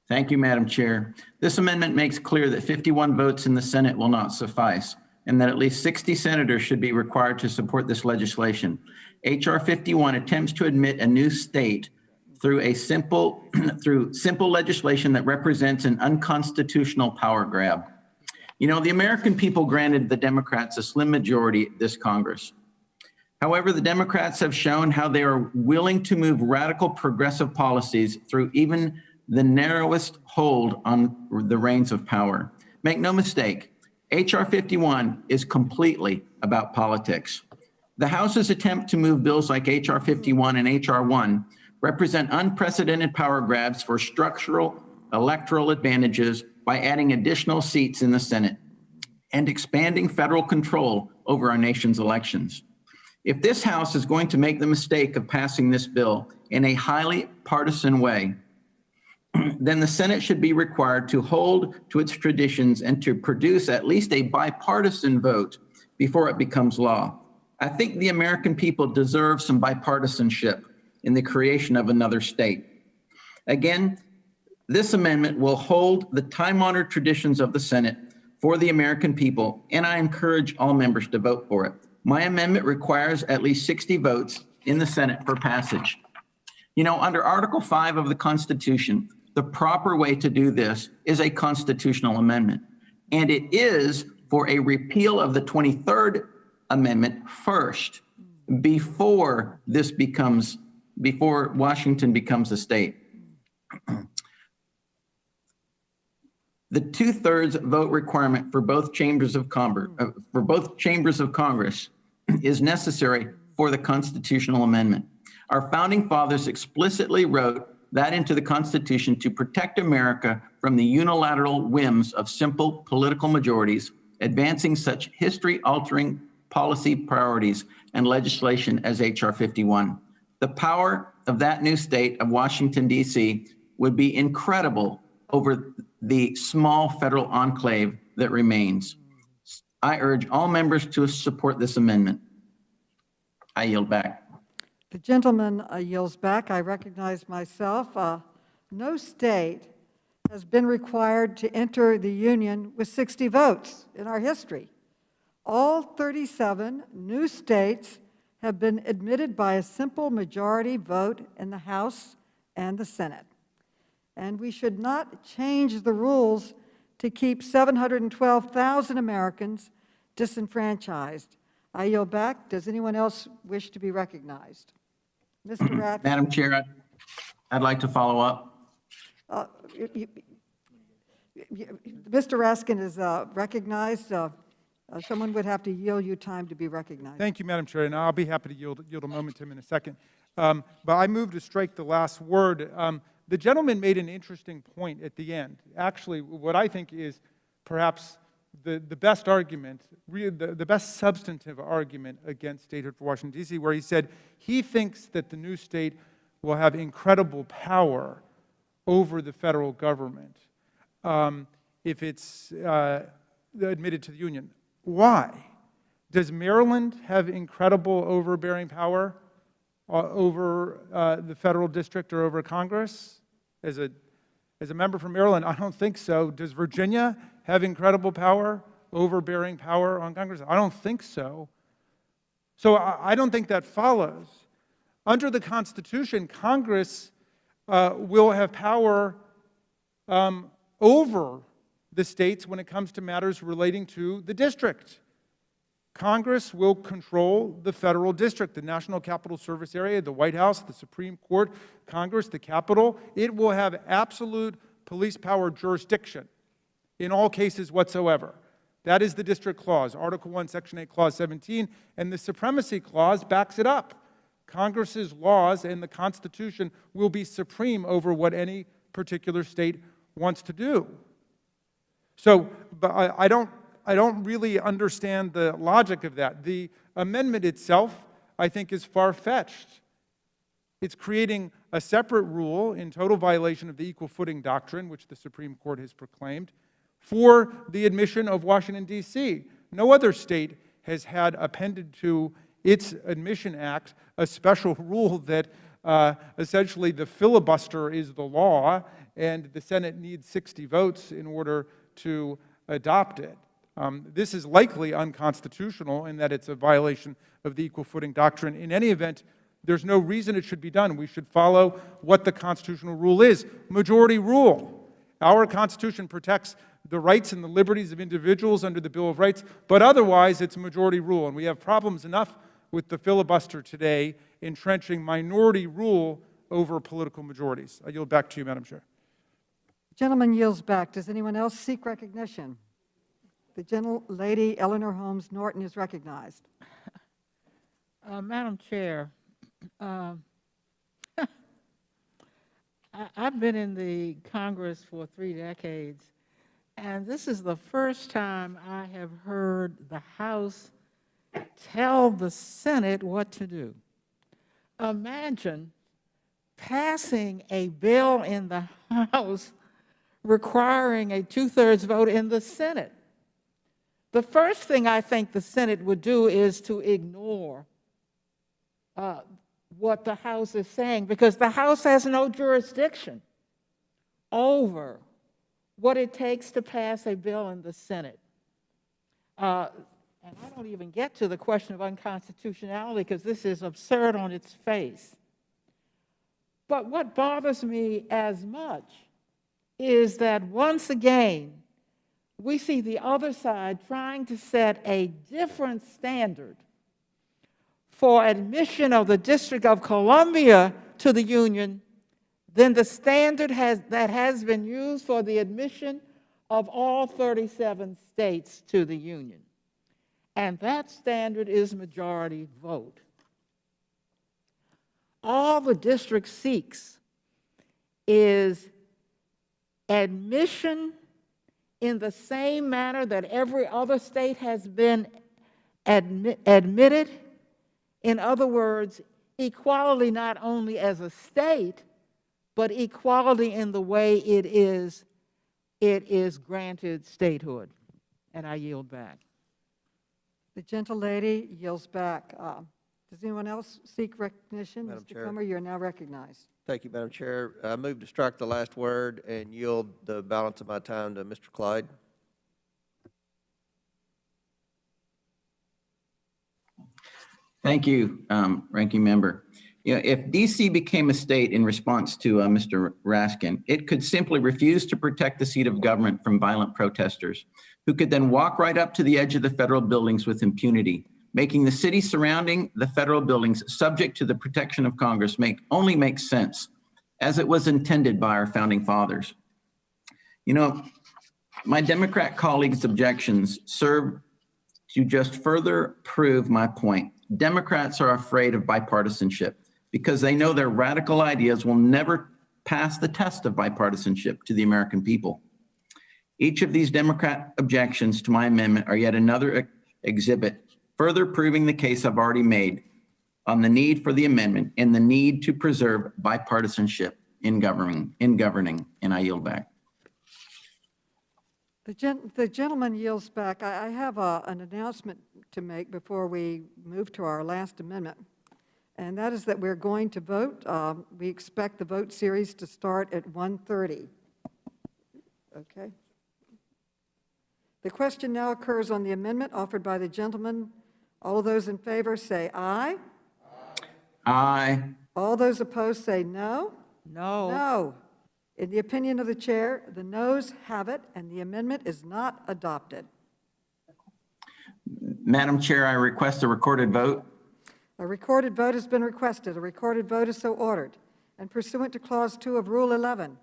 Thank you, Madam Chair. This amendment makes clear that 51 votes in the Senate will not suffice, and that at least 60 senators should be required to support this legislation. H.R. 51 attempts to admit a new state through simple legislation that represents an unconstitutional power grab. You know, the American people granted the Democrats a slim majority this Congress. However, the Democrats have shown how they are willing to move radical progressive policies through even the narrowest hold on the reins of power. Make no mistake, H.R. 51 is completely about politics. The House's attempt to move bills like H.R. 51 and H.R. 1 represent unprecedented power grabs for structural electoral advantages by adding additional seats in the Senate and expanding federal control over our nation's elections. If this House is going to make the mistake of passing this bill in a highly partisan way, then the Senate should be required to hold to its traditions and to produce at least a bipartisan vote before it becomes law. I think the American people deserve some bipartisanship in the creation of another state. Again, this amendment will hold the time-honored traditions of the Senate for the American people, and I encourage all members to vote for it. My amendment requires at least 60 votes in the Senate for passage. You know, under Article 5 of the Constitution, the proper way to do this is a constitutional amendment, and it is for a repeal of the 23rd Amendment first, before Washington becomes a state. The 2/3 vote requirement for both chambers of Congress is necessary for the constitutional amendment. Our founding fathers explicitly wrote that into the Constitution to protect America from the unilateral whims of simple political majorities, advancing such history-altering policy priorities and legislation as H.R. 51. The power of that new state of Washington, D.C. would be incredible over the small federal enclave that remains. I urge all members to support this amendment. I yield back. The gentleman yields back. I recognize myself. No state has been required to enter the Union with 60 votes in our history. All 37 new states have been admitted by a simple majority vote in the House and the Senate. And we should not change the rules to keep 712,000 Americans disenfranchised. I yield back. Does anyone else wish to be recognized? Mr. Raskin. Madam Chair, I'd like to follow up. Mr. Raskin is recognized. Someone would have to yield you time to be recognized. Thank you, Madam Chair, and I'll be happy to yield a moment to him in a second. But I move to strike the last word. The gentleman made an interesting point at the end. Actually, what I think is perhaps the best argument, the best substantive argument against statehood for Washington, D.C., where he said he thinks that the new state will have incredible power over the federal government if it's admitted to the Union. Why? Does Maryland have incredible overbearing power over the federal district or over Congress? As a member from Maryland, I don't think so. Does Virginia have incredible power, overbearing power on Congress? I don't think so. So I don't think that follows. Under the Constitution, Congress will have power over the states when it comes to matters relating to the district. Congress will control the federal district, the National Capital Service Area, the White House, the Supreme Court, Congress, the Capitol. It will have absolute police power jurisdiction in all cases whatsoever. That is the District Clause, Article 1, Section 8, Clause 17, and the Supremacy Clause backs it up. Congress's laws and the Constitution will be supreme over what any particular state wants to do. So, but I don't really understand the logic of that. The amendment itself, I think, is far-fetched. It's creating a separate rule in total violation of the equal footing doctrine, which the Supreme Court has proclaimed, for the admission of Washington, D.C. No other state has had appended to its admission act a special rule that essentially the filibuster is the law and the Senate needs 60 votes in order to adopt it. This is likely unconstitutional in that it's a violation of the equal footing doctrine. In any event, there's no reason it should be done. We should follow what the constitutional rule is, majority rule. Our Constitution protects the rights and the liberties of individuals under the Bill of Rights, but otherwise it's a majority rule. And we have problems enough with the filibuster today entrenching minority rule over political majorities. I yield back to you, Madam Chair. Gentleman yields back. Does anyone else seek recognition? The gentlelady Eleanor Holmes Norton is recognized. Madam Chair, I've been in the Congress for 3 decades, and this is the first time I have heard the House tell the Senate what to do. Imagine passing a bill in the House requiring a 2/3 vote in the Senate. The first thing I think the Senate would do is to ignore what the House is saying, because the House has no jurisdiction over what it takes to pass a bill in the Senate. And I don't even get to the question of unconstitutionality because this is absurd on its face. But what bothers me as much is that once again, we see the other side trying to set a different standard for admission of the District of Columbia to the Union than the standard that has been used for the admission of all 37 states to the Union. And that standard is majority vote. All the district seeks is admission in the same manner that every other state has been admitted. In other words, equality not only as a state, but equality in the way it is granted statehood. And I yield back. The gentlelady yields back. Does anyone else seek recognition? Madam Mr. Chair. Comer, you're now recognized. Thank you, Madam Chair. I move to strike the last word and yield the balance of my time to Mr. Clyde. Thank you, Ranking Member. You know, if D.C. became a state in response to Mr. Raskin, it could simply refuse to protect the seat of government from violent protesters, who could then walk right up to the edge of the federal buildings with impunity, making the city surrounding the federal buildings subject to the protection of Congress only makes sense, as it was intended by our founding fathers. You know, my Democrat colleagues' objections serve to just further prove my point. Democrats are afraid of bipartisanship because they know their radical ideas will never pass the test of bipartisanship to the American people. Each of these Democrat objections to my amendment are yet another exhibit further proving the case I've already made on the need for the amendment and the need to preserve bipartisanship in governing, and I yield back. The gentleman yields back. I have an announcement to make before we move to our last amendment, and that is that we're going to vote. We expect the vote series to start at 1:30. Okay. The question now occurs on the amendment offered by the gentleman. All of those in favor say aye. Aye. All those opposed say no. No. No. In the opinion of the chair, the noes have it, and the amendment is not adopted. Madam Chair, I request a recorded vote. A recorded vote has been requested. A recorded vote is so ordered. And pursuant to Clause 2 of Rule 11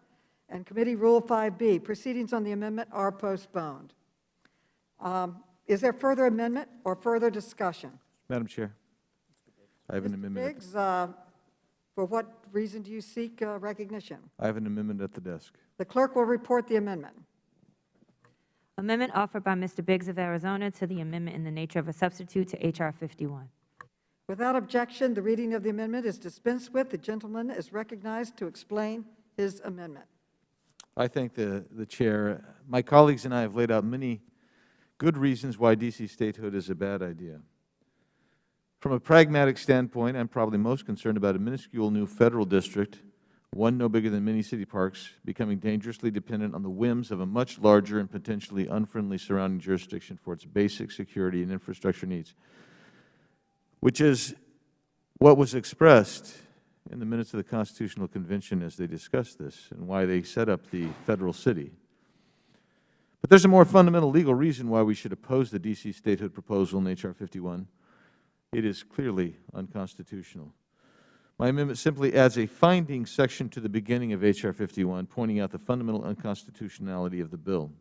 and Committee Rule 5B, proceedings on the amendment are postponed. Is there further amendment or further discussion? Madam Chair, I have an Mr. amendment. Biggs, for what reason do you seek recognition? I have an amendment at the desk. The clerk will report the amendment. Amendment offered by Mr. Biggs of Arizona to the amendment in the nature of a substitute to H.R. 51. Without objection, the reading of the amendment is dispensed with. The gentleman is recognized to explain his amendment. I thank the chair. My colleagues and I have laid out many good reasons why D.C. statehood is a bad idea. From a pragmatic standpoint, I'm probably most concerned about a minuscule new federal district, one no bigger than many city parks, becoming dangerously dependent on the whims of a much larger and potentially unfriendly surrounding jurisdiction for its basic security and infrastructure needs, which is what was expressed in the minutes of the Constitutional Convention as they discussed this and why they set up the federal city. But there's a more fundamental legal reason why we should oppose the D.C. statehood proposal in H.R. 51. It is clearly unconstitutional. My amendment simply adds a finding section to the beginning of H.R. 51, pointing out the fundamental unconstitutionality of the bill.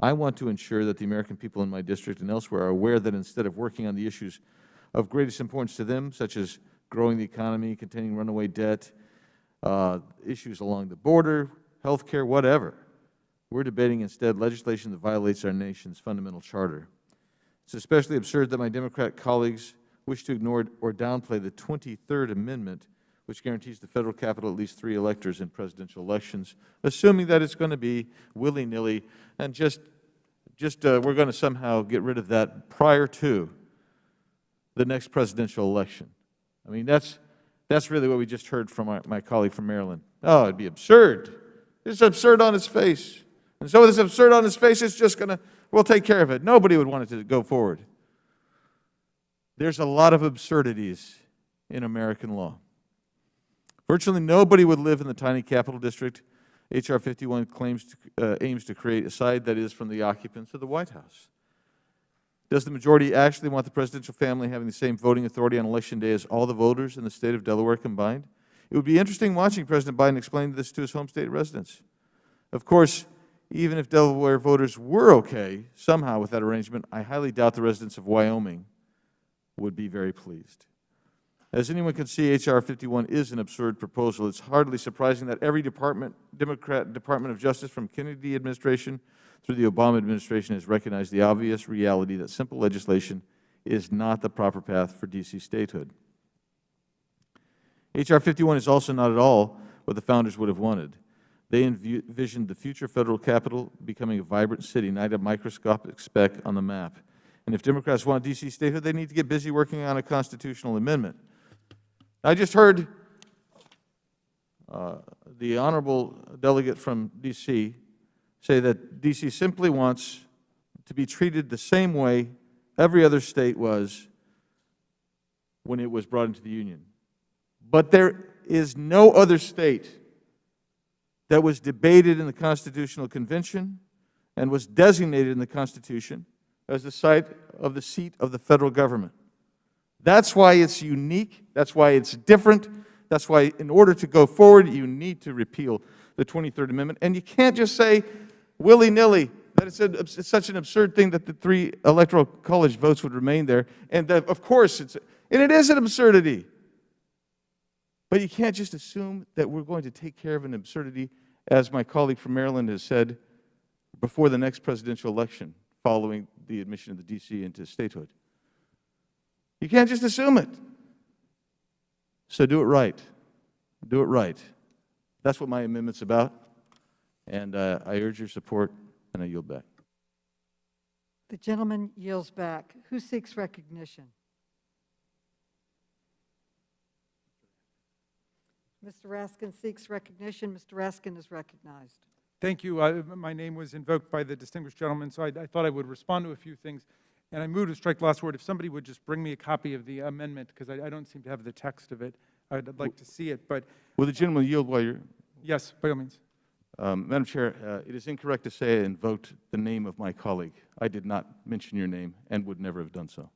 I want to ensure that the American people in my district and elsewhere are aware that instead of working on the issues of greatest importance to them, such as growing the economy, containing runaway debt, issues along the border, health care, whatever, we're debating instead legislation that violates our nation's fundamental charter. It's especially absurd that my Democrat colleagues wish to ignore or downplay the 23rd Amendment, which guarantees the federal capital at least 3 electors in presidential elections, assuming that it's going to be willy-nilly and we're going to somehow get rid of that prior to the next presidential election. I mean, that's really what we just heard from my colleague from Maryland. Oh, it'd be absurd. It's absurd on its face. And so this absurd on its face, it's just going to, we'll take care of it. Nobody would want it to go forward. There's a lot of absurdities in American law. Virtually nobody would live in the tiny capital district H.R. 51 aims to create, aside, that is, from the occupants of the White House. Does the majority actually want the presidential family having the same voting authority on Election Day as all the voters in the state of Delaware combined? It would be interesting watching President Biden explain this to his home state residents. Of course, even if Delaware voters were okay somehow with that arrangement, I highly doubt the residents of Wyoming would be very pleased. As anyone can see, H.R. 51 is an absurd proposal. It's hardly surprising that every Democrat Department of Justice from Kennedy administration through the Obama administration has recognized the obvious reality that simple legislation is not the proper path for D.C. statehood. H.R. 51 is also not at all what the founders would have wanted. They envisioned the future federal capital becoming a vibrant city, not a microscopic speck on the map. And if Democrats want D.C. statehood, they need to get busy working on a constitutional amendment. I just heard the honorable delegate from D.C. say that D.C. simply wants to be treated the same way every other state was when it was brought into the Union. But there is no other state that was debated in the Constitutional Convention and was designated in the Constitution as the site of the seat of the federal government. That's why it's unique. That's why it's different. That's why in order to go forward, you need to repeal the 23rd Amendment. And you can't just say willy-nilly that it's such an absurd thing that the 3 electoral college votes would remain there. And that, of course, and it is an absurdity. But you can't just assume that we're going to take care of an absurdity, as my colleague from Maryland has said, before the next presidential election following the admission of the D.C. into statehood. You can't just assume it. So do it right. Do it right. That's what my amendment's about. And I urge your support, and I yield back. The gentleman yields back. Who seeks recognition? Mr. Raskin seeks recognition. Mr. Raskin is recognized. Thank you. My name was invoked by the distinguished gentleman, so I thought I would respond to a few things. And I move to strike the last word. If somebody would just bring me a copy of the amendment, because I don't seem to have the text of it. I'd like to see it, but... Will the gentleman yield while you're... Yes, by all means. Madam Chair, it is incorrect to say I invoked the name of my colleague. I did not mention your name and would never have done so.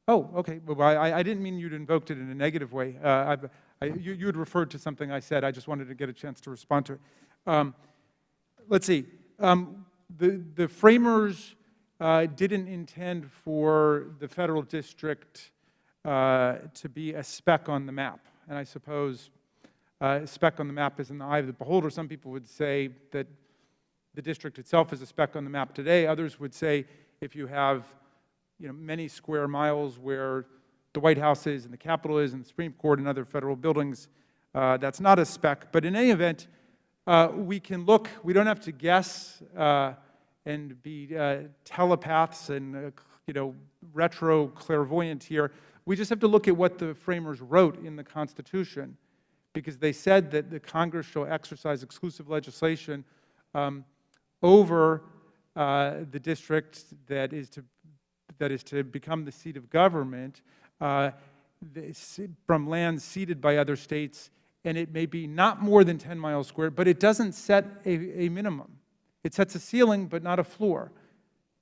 Oh, okay. Well, I didn't mean you'd invoked it in a negative way. You had referred to something I said. I just wanted to get a chance to respond to it. Let's see. The framers didn't intend for the federal district to be a speck on the map. And I suppose a speck on the map is in the eye of the beholder. Some people would say that the district itself is a speck on the map today. Others would say if you have many square miles where the White House is and the Capitol is and the Supreme Court and other federal buildings, that's not a speck. But in any event, we can look. We don't have to guess and be telepaths and retro clairvoyant here. We just have to look at what the framers wrote in the Constitution, because they said that the Congress shall exercise exclusive legislation over the district that is to become the seat of government from lands ceded by other states, and it may be not more than 10 miles squared, but it doesn't set a minimum. It sets a ceiling, but not a floor.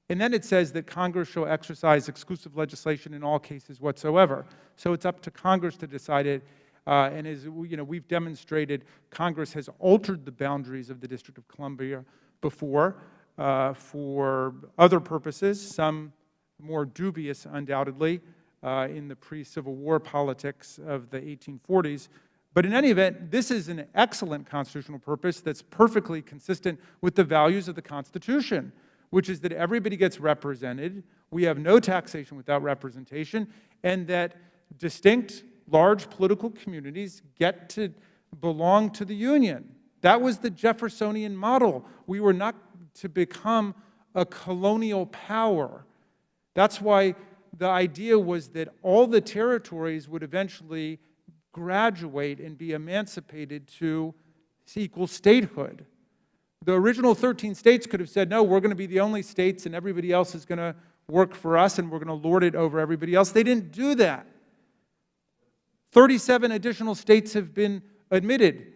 And then it says that Congress shall exercise exclusive legislation in all cases whatsoever. So it's up to Congress to decide it. And as we've demonstrated, Congress has altered the boundaries of the District of Columbia before for other purposes, some more dubious, undoubtedly, in the pre-Civil War politics of the 1840s. But in any event, this is an excellent constitutional purpose that's perfectly consistent with the values of the Constitution, which is that everybody gets represented, we have no taxation without representation, and that distinct, large political communities get to belong to the Union. That was the Jeffersonian model. We were not to become a colonial power. That's why the idea was that all the territories would eventually graduate and be emancipated to equal statehood. The original 13 states could have said, no, we're going to be the only states and everybody else is going to work for us and we're going to lord it over everybody else. They didn't do that. 37 additional states have been admitted.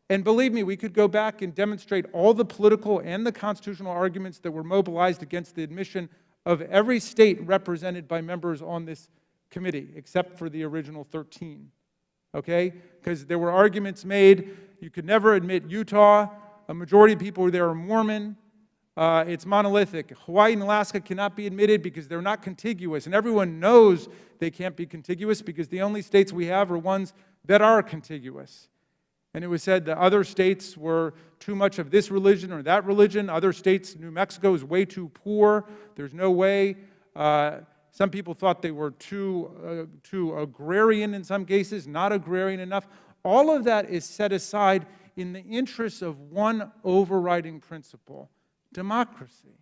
And believe me, we could go back and demonstrate all the political and the constitutional arguments that were mobilized against the admission of every state represented by members on this committee, except for the original 13. Okay? Because there were arguments made, you could never admit Utah. A majority of people there are Mormon. It's monolithic. Hawaii and Alaska cannot be admitted because they're not contiguous. And everyone knows they can't be contiguous because the only states we have are ones that are contiguous. And it was said that other states were too much of this religion or that religion. Other states, New Mexico is way too poor. There's no way. Some people thought they were too agrarian in some cases, not agrarian enough. All of that is set aside in the interests of one overriding principle, democracy.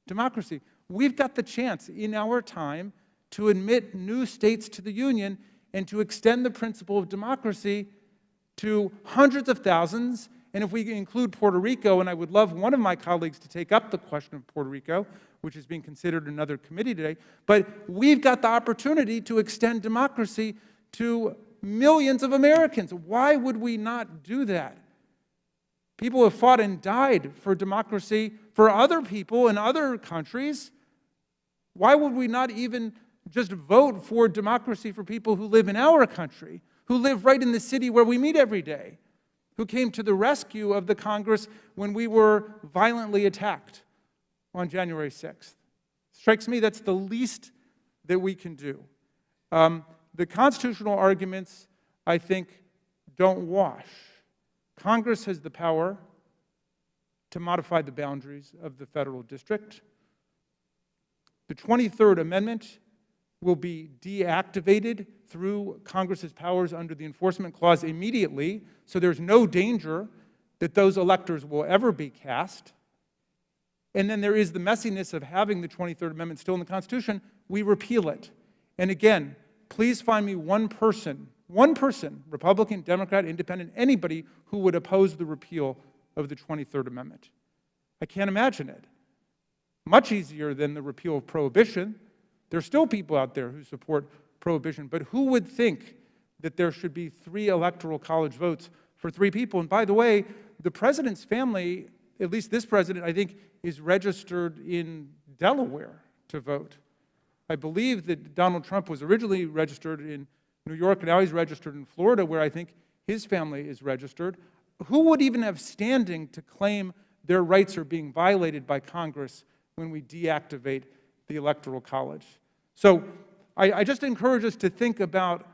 Democracy. We've got the chance in our time to admit new states to the Union and to extend the principle of democracy to hundreds of thousands And if we include Puerto Rico, and I would love one of my colleagues to take up the question of Puerto Rico, which is being considered in another committee today, but we've got the opportunity to extend democracy to millions of Americans. Why would we not do that? People have fought and died for democracy for other people in other countries. Why would we not even just vote for democracy for people who live in our country, who live right in the city where we meet every day, who came to the rescue of the Congress when we were violently attacked on January 6th? Strikes me that's the least that we can do. The constitutional arguments, I think, don't wash. Congress has the power to modify the boundaries of the federal district. The 23rd Amendment will be deactivated through Congress's powers under the Enforcement Clause immediately, so there's no danger that those electors will ever be cast. And then there is the messiness of having the 23rd Amendment still in the Constitution. We repeal it. And again, please find me one person, Republican, Democrat, Independent, anybody who would oppose the repeal of the 23rd Amendment. I can't imagine it. Much easier than the repeal of prohibition. There are still people out there who support prohibition, but who would think that there should be 3 electoral college votes for 3 people? And by the way, the president's family, at least this president, I think, is registered in Delaware to vote. I believe that Donald Trump was originally registered in New York, and now he's registered in Florida, where I think his family is registered. Who would even have standing to claim their rights are being violated by Congress when we deactivate the Electoral College? So I just encourage us to think about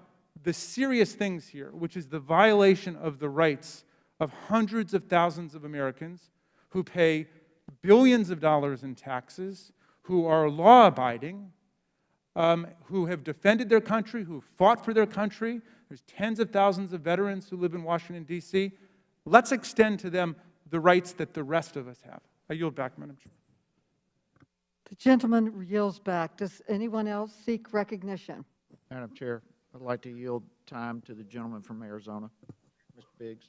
the serious things here, which is the violation of the rights of hundreds of thousands of Americans who pay billions of dollars in taxes, who are law-abiding, who have defended their country, who fought for their country. There's tens of thousands of veterans who live in Washington, D.C. Let's extend to them the rights that the rest of us have. I yield back, Madam Chair. The gentleman yields back. Does anyone else seek recognition? Madam Chair, I'd like to yield time to the gentleman from Arizona, Mr. Biggs.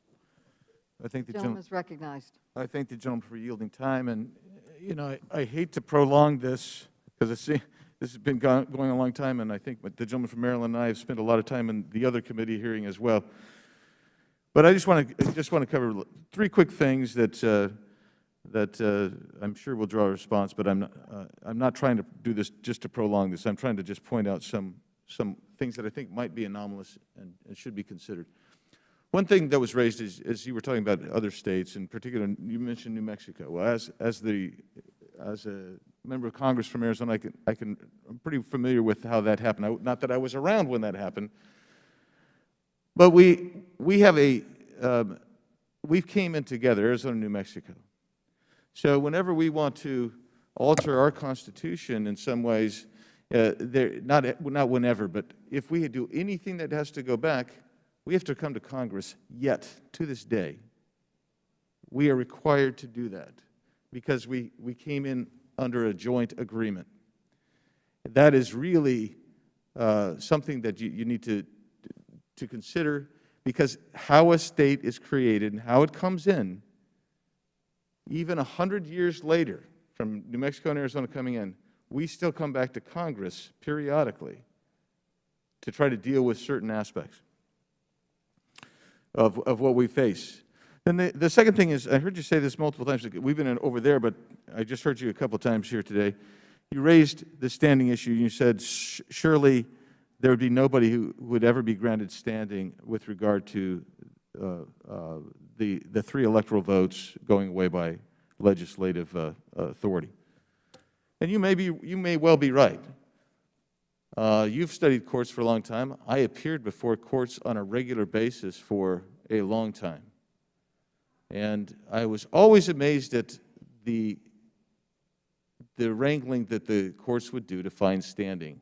I think The gentleman is recognized. I thank the gentleman for yielding time, and I hate to prolong this because this has been going a long time, and I think the gentleman from Maryland and I have spent a lot of time in the other committee hearing as well. But I just want to cover 3 quick things that I'm sure will draw a response. But I'm not trying to do this just to prolong this. I'm trying to just point out some things that I think might be anomalous and should be considered. One thing that was raised is, as you were talking about other states, in particular, you mentioned New Mexico. Well, as a member of Congress from Arizona, I'm pretty familiar with how that happened. Not that I was around when that happened, but we came in together, Arizona and New Mexico. So whenever we want to alter our Constitution in some ways, not whenever, but if we do anything that has to go back, we have to come to Congress. Yet, to this day, we are required to do that because we came in under a joint agreement. That is really something that you need to consider, because how a state is created and how it comes in, even 100 years later, from New Mexico and Arizona coming in, we still come back to Congress periodically to try to deal with certain aspects of what we face. Then the second thing is, I heard you say this multiple times. We've been over there, but I just heard you a couple times here today. You raised the standing issue. You said surely there would be nobody who would ever be granted standing with regard to the 3 electoral votes going away by legislative authority. And you may well be right. You've studied courts for a long time. I appeared before courts on a regular basis for a long time. And I was always amazed at the wrangling that the courts would do to find standing.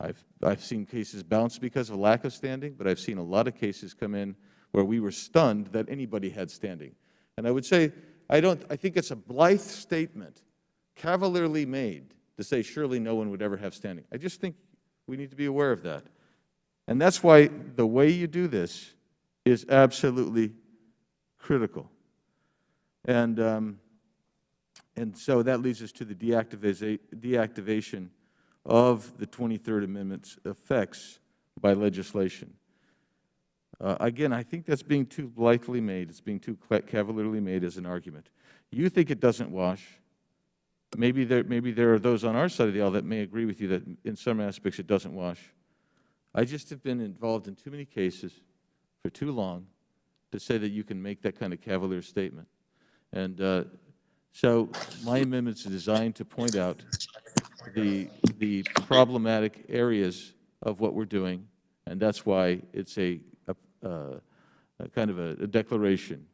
I've seen cases bounce because of lack of standing, but I've seen a lot of cases come in where we were stunned that anybody had standing. And I would say, I think it's a blithe statement, cavalierly made, to say surely no one would ever have standing. I just think we need to be aware of that. And that's why the way you do this is absolutely critical. And so that leads us to the deactivation of the 23rd Amendment's effects by legislation. Again, I think that's being too blithely made. It's being too cavalierly made as an argument. You think it doesn't wash. Maybe there are those on our side of the aisle that may agree with you that in some aspects it doesn't wash. I just have been involved in too many cases for too long to say that you can make that kind of cavalier statement. And so my amendments are designed to point out the problematic areas of what we're doing, and that's why it's a kind of a declaration,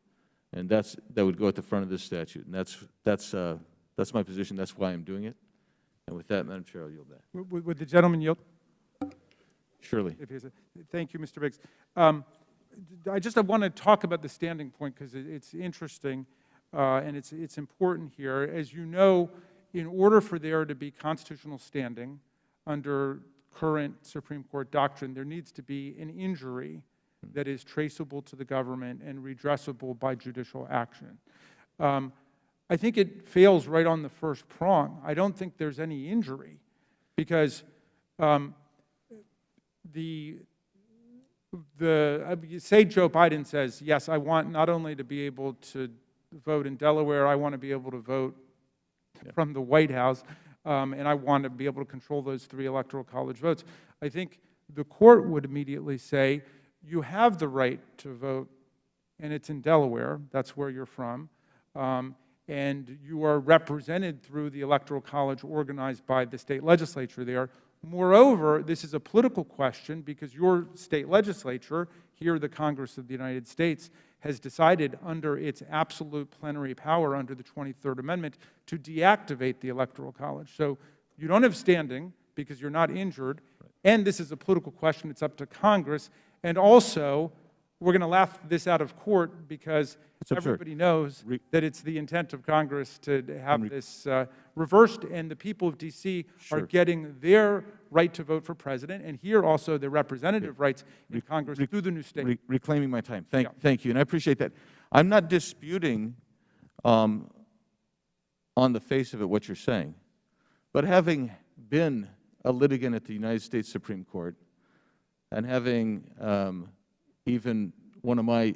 and that would go at the front of this statute, and that's my position. That's why I'm doing it. And with that, Madam Chair, I'll yield back. Would the gentleman yield? Surely. Thank you, Mr. Biggs. I want to talk about the standing point because it's interesting and it's important here. As you know, in order for there to be constitutional standing under current Supreme Court doctrine, there needs to be an injury that is traceable to the government and redressable by judicial action. I think it fails right on the first prong. I don't think there's any injury because say Joe Biden says, yes, I want not only to be able to vote in Delaware, I want to be able to vote from the White House, and I want to be able to control those 3 electoral college votes. I think the court would immediately say, you have the right to vote, and it's in Delaware, that's where you're from, and you are represented through the electoral college organized by the state legislature there. Moreover, this is a political question because your state legislature, here the Congress of the United States, has decided under its absolute plenary power under the 23rd Amendment to deactivate the electoral college. So you don't have standing because you're not injured, and this is a political question. It's up to Congress. And also, we're going to laugh this out of court because everybody knows that it's the intent of Congress to have this reversed, and the people of D.C. are getting their right to vote for president, and here also their representative rights in Congress through the new state. Reclaiming my time. Thank you, and I appreciate that. I'm not disputing on the face of it what you're saying, but having been a litigant at the United States Supreme Court and having even one of my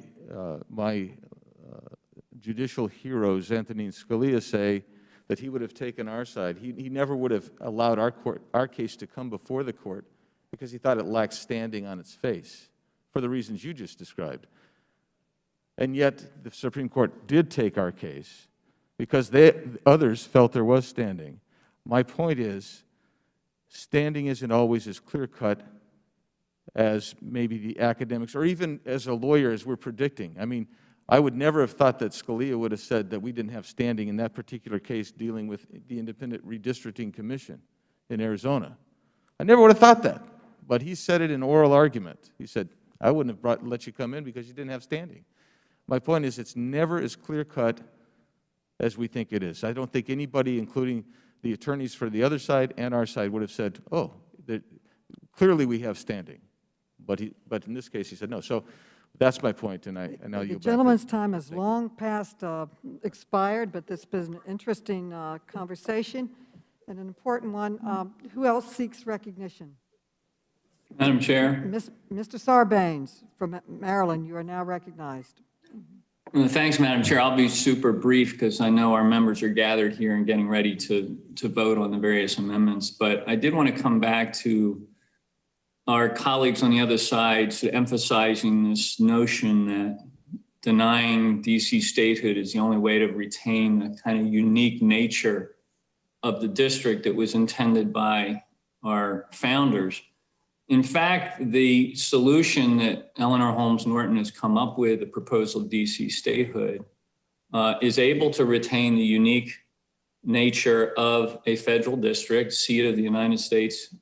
judicial heroes, Antonin Scalia, say that he would have taken our side. He never would have allowed our case to come before the court because he thought it lacked standing on its face for the reasons you just described. And yet the Supreme Court did take our case because others felt there was standing. My point is, standing isn't always as clear-cut as maybe the academics, or even as a lawyer, as we're predicting. I mean, I would never have thought that Scalia would have said that we didn't have standing in that particular case dealing with the Independent Redistricting Commission in Arizona. I never would have thought that, but he said it in oral argument. He said, I wouldn't have let you come in because you didn't have standing. My point is, it's never as clear-cut as we think it is. I don't think anybody, including the attorneys for the other side and our side, would have said, oh, clearly we have standing. But in this case, he said no. So that's my point, and now you. The gentleman's time has long past expired, but this has been an interesting conversation and an important one. Who else seeks recognition? Madam Chair. Mr. Sarbanes from Maryland, you are now recognized. Thanks, Madam Chair. I'll be super brief because I know our members are gathered here and getting ready to vote on the various amendments. But I did want to come back to our colleagues on the other side emphasizing this notion that denying DC statehood is the only way to retain the kind of unique nature of the district that was intended by our founders. In fact, the solution that Eleanor Holmes Norton has come up with, the proposal of DC statehood, is able to retain the unique nature of a federal district, seat of the United States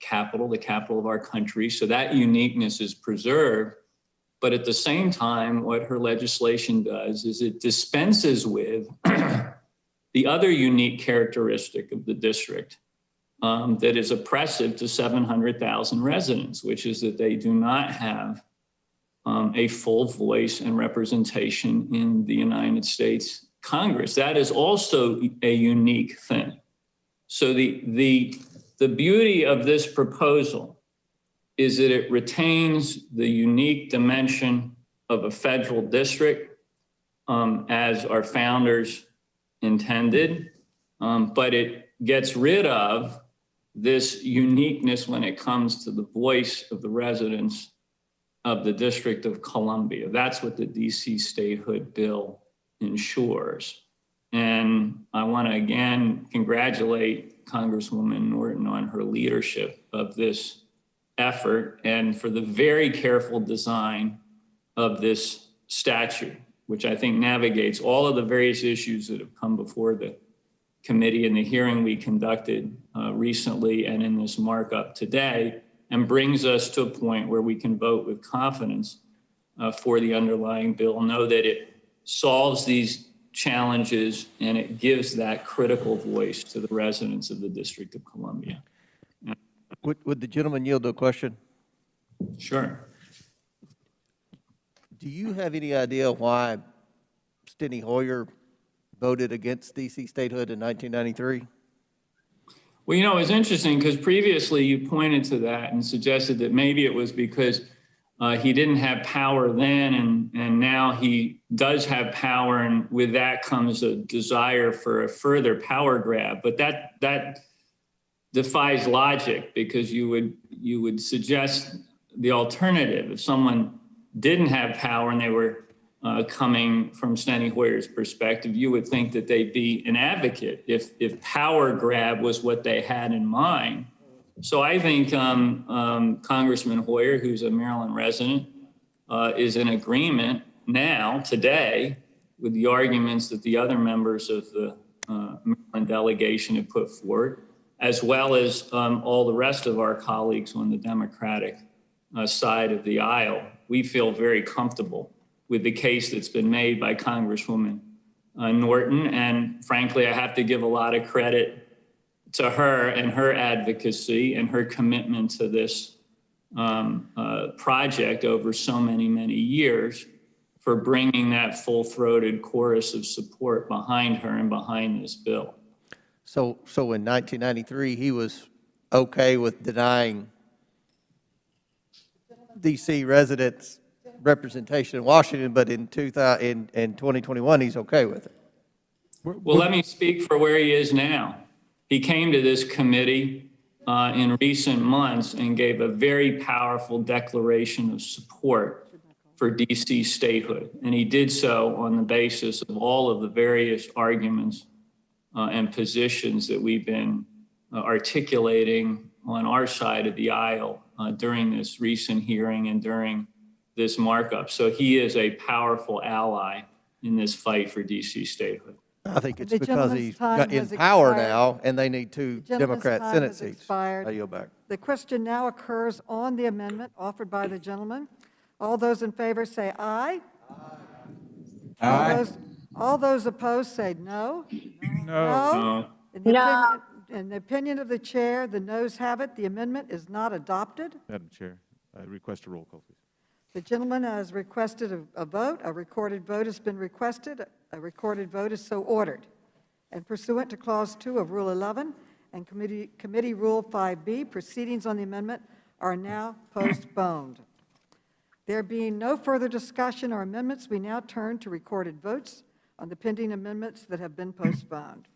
capital, the capital of our country. So that uniqueness is preserved. But at the same time, what her legislation does is it dispenses with the other unique characteristic of the district that is oppressive to 700,000 residents, which is that they do not have a full voice and representation in the United States Congress. That is also a unique thing. So the beauty of this proposal is that it retains the unique dimension of a federal district as our founders intended, but it gets rid of this uniqueness when it comes to the voice of the residents of the District of Columbia. That's what the DC statehood bill ensures. And I want to again congratulate Congresswoman Norton on her leadership of this effort and for the very careful design of this statute, which I think navigates all of the various issues that have come before the committee in the hearing we conducted recently and in this markup today, and brings us to a point where we can vote with confidence for the underlying bill, know that it solves these challenges and it gives that critical voice to the residents of the District of Columbia. Would the gentleman yield to a question? Sure. Do you have any idea why Steny Hoyer voted against DC statehood in 1993? Well, you know, it's interesting because previously you pointed to that and suggested that maybe it was because he didn't have power then, and now he does have power, and with that comes a desire for a further power grab. But that defies logic, because you would suggest the alternative. If someone didn't have power and they were coming from Steny Hoyer's perspective, you would think that they'd be an advocate if power grab was what they had in mind. So I think Congressman Hoyer, who's a Maryland resident, is in agreement now, today, with the arguments that the other members of the Maryland delegation have put forward, as well as all the rest of our colleagues on the Democratic side of the aisle. We feel very comfortable with the case that's been made by Congresswoman Norton. And frankly, I have to give a lot of credit to her and her advocacy and her commitment to this project over so many, many years for bringing that full-throated chorus of support behind her and behind this bill. So in 1993, he was okay with denying DC residents representation in Washington, but in 2021, he's okay with it. Well, let me speak for where he is now. He came to this committee in recent months and gave a very powerful declaration of support for DC statehood. And he did so on the basis of all of the various arguments and positions that we've been articulating on our side of the aisle during this recent hearing and during this markup. So he is a powerful ally in this fight for DC statehood. I think it's The because gentleman's he's time got in has power expired. now, and they need two Gentleman's Democrat time Senate has seats. expired. I yield back. The question now occurs on the amendment offered by the gentleman. All those in favor say aye. Aye. All those opposed say no. No. In the opinion of the chair, the noes have it. The amendment is not adopted. Madam Chair, I request a roll call, please. The gentleman has requested a vote. A recorded vote has been requested. A recorded vote is so ordered. And pursuant to Clause 2 of Rule 11 and Committee Rule 5B, proceedings on the amendment are now postponed. There being no further discussion or amendments, we now turn to recorded votes on the pending amendments that have been postponed.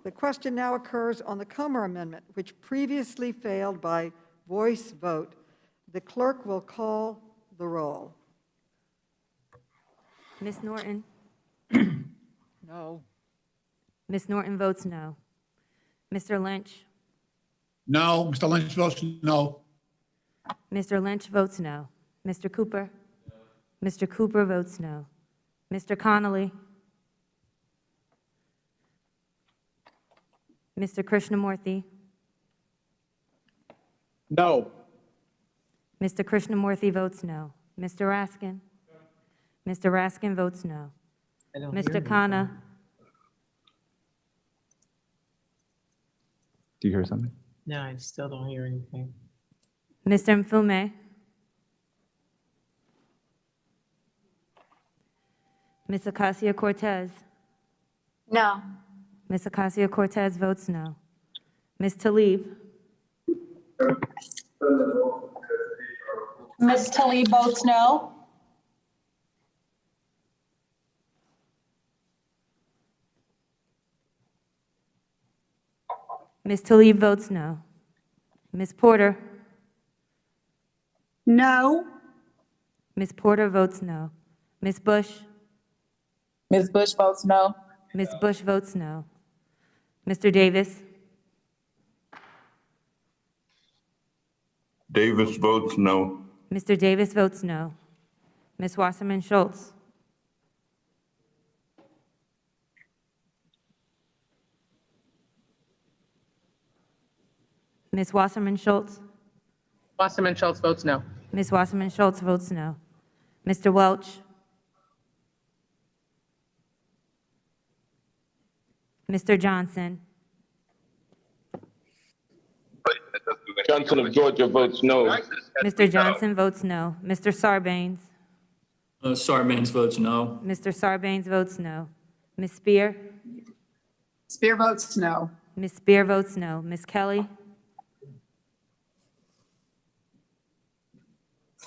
The question now occurs on the Comer Amendment, which previously failed by voice vote. The clerk will call the roll. Ms. Norton? No. Ms. Norton votes no. Mr. Lynch? No. Mr. Lynch votes no. Mr. Lynch votes no. Mr. Cooper? Mr. Cooper votes no. Mr. Connolly? Mr. Krishnamurthy? No. Mr. Krishnamurthy votes no. Mr. Raskin? Mr. Raskin votes no. Mr. Khanna? Do you hear something? No, I still don't hear anything. Mr. Mfume? Ms. Ocasio-Cortez? No. Ms. Ocasio-Cortez votes no. Ms. Tlaib? Ms. Tlaib votes no. Ms. Tlaib votes no. Ms. Porter? No. Ms. Porter votes no. Ms. Bush? Ms. Bush votes no. Ms. Bush votes no. Mr. Davis? Davis votes no. Mr. Davis votes no. Ms. Wasserman Schultz? Ms. Wasserman Schultz? Wasserman Schultz votes no. Ms. Wasserman Schultz votes no. Mr. Welch? Mr. Johnson? Johnson of Georgia votes no. Mr. Johnson votes no. Mr. Sarbanes? Sarbanes votes no. Mr. Sarbanes votes no. Ms. Spear? Spear votes no. Ms. Spear votes no. Ms. Kelly?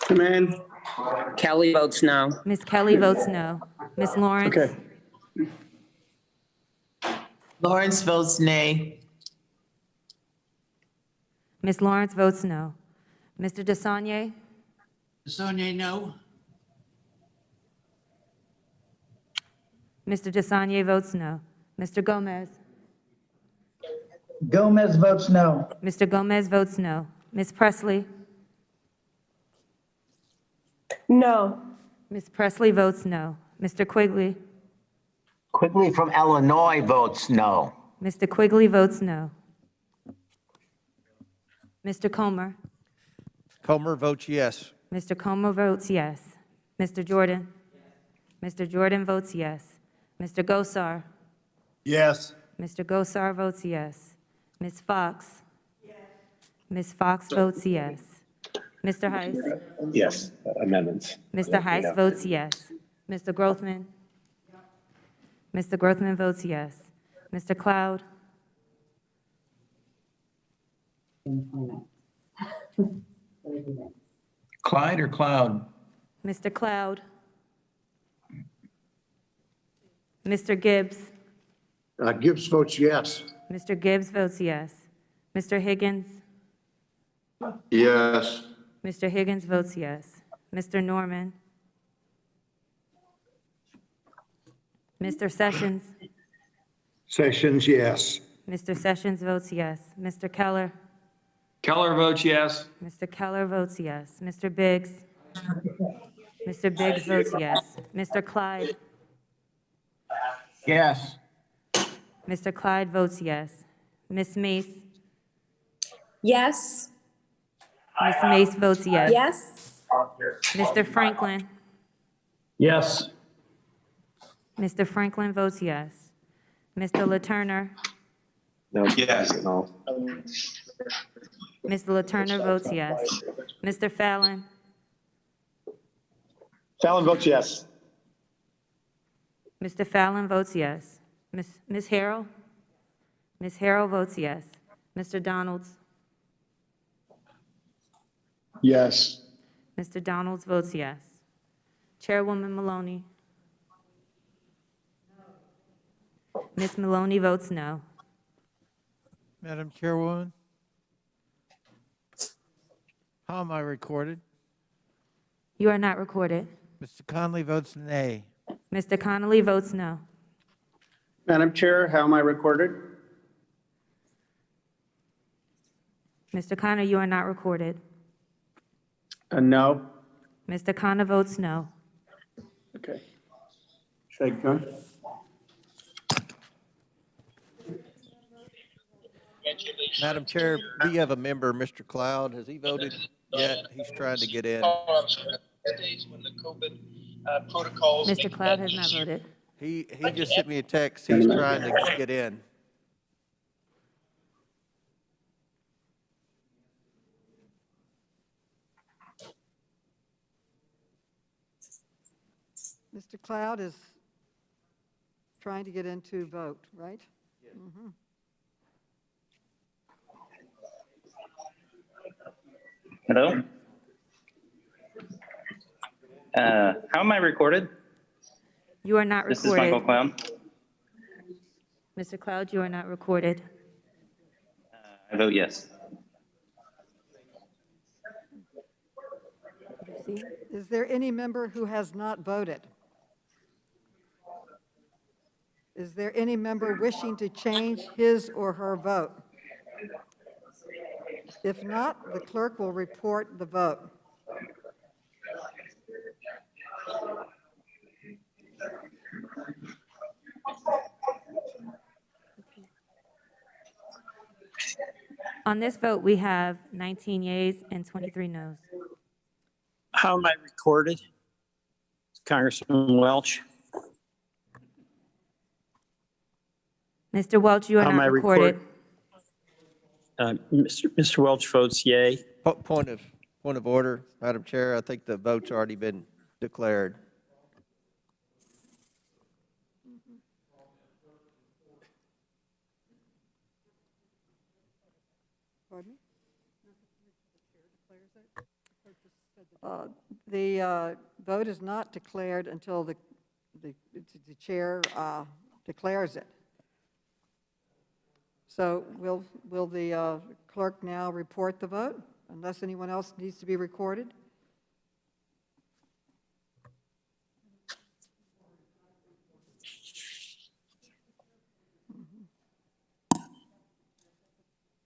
Command. Kelly votes no. Ms. Kelly votes no. Ms. Lawrence? Okay. Lawrence votes nay. Ms. Lawrence votes no. Mr. DeSaulnier? Sonia, no. Mr. DeSaulnier votes no. Mr. Gomez? Gomez votes no. Mr. Gomez votes no. Ms. Presley? No. Ms. Presley votes no. Mr. Quigley? Quigley from Illinois votes no. Mr. Quigley votes no. Mr. Comer? Comer votes yes. Mr. Comer votes yes. Mr. Jordan? Mr. Jordan votes yes. Mr. Gosar? Yes. Mr. Gosar votes yes. Ms. Fox? Ms. Fox votes yes. Mr. Heiss? Yes, amendments. Mr. Heiss votes yes. Mr. Grothman? Mr. Grothman votes yes. Mr. Cloud? Clyde or Cloud? Mr. Cloud? Mr. Gibbs? Gibbs votes yes. Mr. Gibbs votes yes. Mr. Higgins? Yes. Mr. Higgins votes yes. Mr. Norman? Mr. Sessions? Sessions, yes. Mr. Sessions votes yes. Mr. Keller? Keller votes yes. Mr. Keller votes yes. Mr. Biggs? Mr. Biggs votes yes. Mr. Clyde? Yes. Mr. Clyde votes yes. Ms. Mace? Yes. Ms. Mace votes yes. Yes. Mr. Franklin? Yes. Mr. Franklin votes yes. Mr. LaTurner? No. Yes. No. Mr. LaTurner votes yes. Mr. Fallon? Fallon votes yes. Mr. Fallon votes yes. Ms. Harrell? Ms. Harrell votes yes. Mr. Donalds? Yes. Mr. Donalds votes yes. Chairwoman Maloney? Ms. Maloney votes no. Madam Chairwoman, how am I recorded? You are not recorded. Mr. Conley votes nay. Mr. Connolly votes no. Madam Chair, how am I recorded? Mr. Connor, you are not recorded. No. Mr. Connor votes no. Okay. Should I go? Madam Chair, we have a member, Mr. Cloud. Has he voted yet? He's trying to get in. Mr. Cloud has not voted. He just sent me a text. He's trying to get in. Mr. Cloud is trying to get into vote, right? Mhm. Hello? How am I recorded? You are not This is Michael recorded. Cloud. Mr. Cloud, you are not recorded. I vote yes. Is there any member who has not voted? Is there any member wishing to change his or her vote? If not, the clerk will report the vote. On this vote, we have 19 yeas and 23 noes. How am I recorded? Congressman Welch. Mr. Welch, you are How am not I recorded. Mr. Welch votes yay. Point of order, Madam Chair. I think the vote's already been declared. Pardon me? The vote is not declared until the chair declares it. So will the clerk now report the vote, unless anyone else needs to be recorded?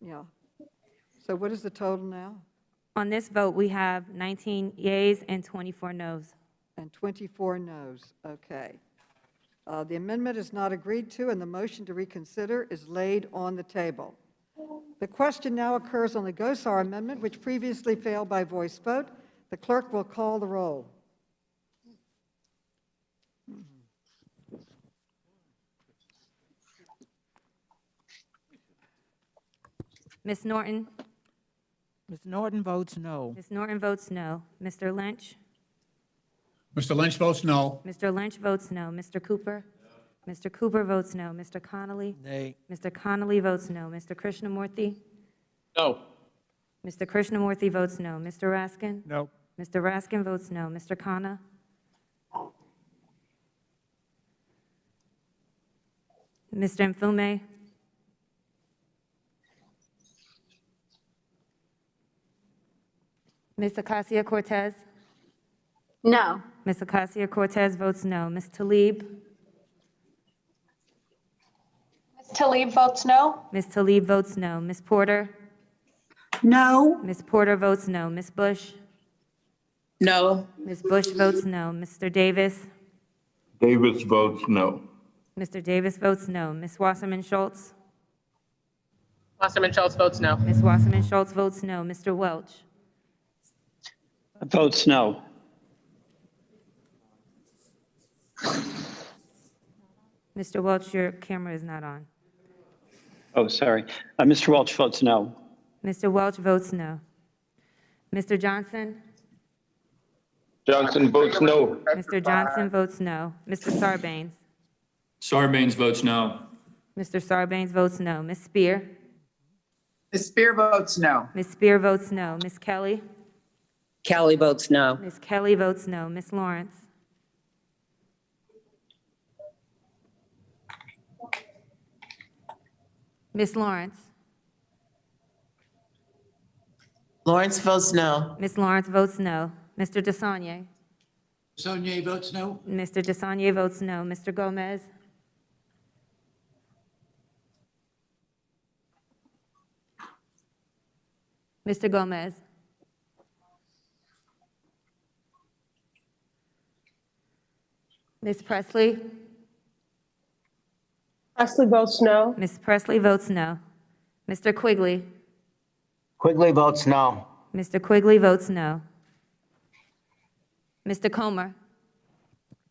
Yeah. So what is the total now? On this vote, we have 19 yeas and 24 noes. And 24 noes. Okay. The amendment is not agreed to, and the motion to reconsider is laid on the table. The question now occurs on the Gosar amendment, which previously failed by voice vote. The clerk will call the roll. Ms. Norton? Ms. Norton votes no. Ms. Norton votes no. Mr. Lynch? Mr. Lynch votes no. Mr. Lynch votes no. Mr. Cooper? Mr. Cooper votes no. Mr. Connolly? Nay. Mr. Connolly votes no. Mr. Krishnamurthy? No. Mr. Krishnamurthy votes no. Mr. Raskin? No. Mr. Raskin votes no. Mr. Khanna? Mr. Mfume? Ms. Acacia-Cortez? No. Ms. Acacia-Cortez votes no. Ms. Tlaib? Ms. Tlaib votes no. Ms. Tlaib votes no. Ms. Porter? No. Ms. Porter votes no. Ms. Bush? No. Ms. Bush votes no. Mr. Davis? Davis votes no. Mr. Davis votes no. Ms. Wasserman Schultz? Wasserman Schultz votes no. Ms. Wasserman Schultz votes no. Mr. Welch? Votes no. Mr. Welch, your camera is not on. Oh, sorry. Mr. Welch votes no. Mr. Welch votes no. Mr. Johnson? Johnson votes no. Mr. Johnson votes no. Mr. Sarbanes? Sarbanes votes no. Mr. Sarbanes votes no. Ms. Spear? Ms. Spear votes no. Ms. Spear votes no. Ms. Kelly? Kelly votes no. Ms. Kelly votes no. Ms. Lawrence? Ms. Lawrence? Lawrence votes no. Ms. Lawrence votes no. Mr. DeSaulnier? Sonye votes no. Mr. DeSaulnier votes no. Mr. Gomez? Mr. Gomez? Ms. Presley? Presley votes no. Ms. Presley votes no. Mr. Quigley? Quigley votes no. Mr. Quigley votes no. Mr. Comer?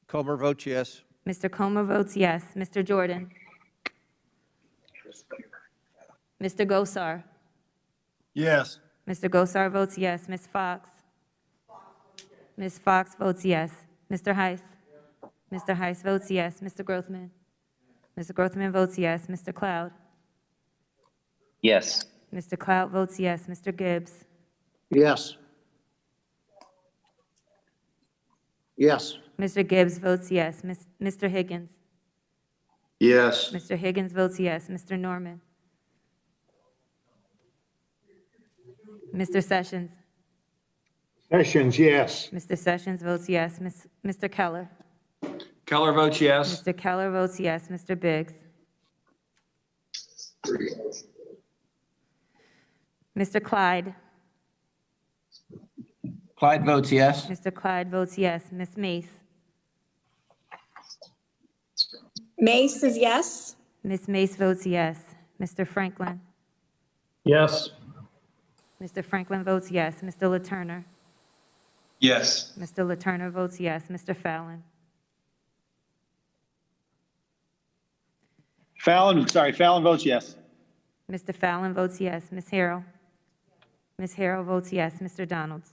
Comer votes yes. Mr. Comer votes yes. Mr. Jordan? Mr. Gosar? Yes. Mr. Gosar votes yes. Ms. Fox? Ms. Fox votes yes. Mr. Heiss? Mr. Heiss votes yes. Mr. Grothman? Mr. Grothman votes yes. Mr. Cloud? Yes. Mr. Cloud votes yes. Mr. Gibbs? Yes. Yes. Mr. Gibbs votes yes. Mr. Higgins? Yes. Mr. Higgins votes yes. Mr. Norman? Mr. Sessions? Sessions, yes. Mr. Sessions votes yes. Mr. Keller? Keller votes yes. Mr. Keller votes yes. Mr. Biggs? Mr. Clyde? Clyde votes yes. Mr. Clyde votes yes. Ms. Mace? Mace is yes. Ms. Mace votes yes. Mr. Franklin? Yes. Mr. Franklin votes yes. Mr. LaTurner? Yes. Mr. LaTurner votes yes. Mr. Fallon? Fallon votes yes. Mr. Fallon votes yes. Ms. Harrell? Ms. Harrell votes yes. Mr. Donalds?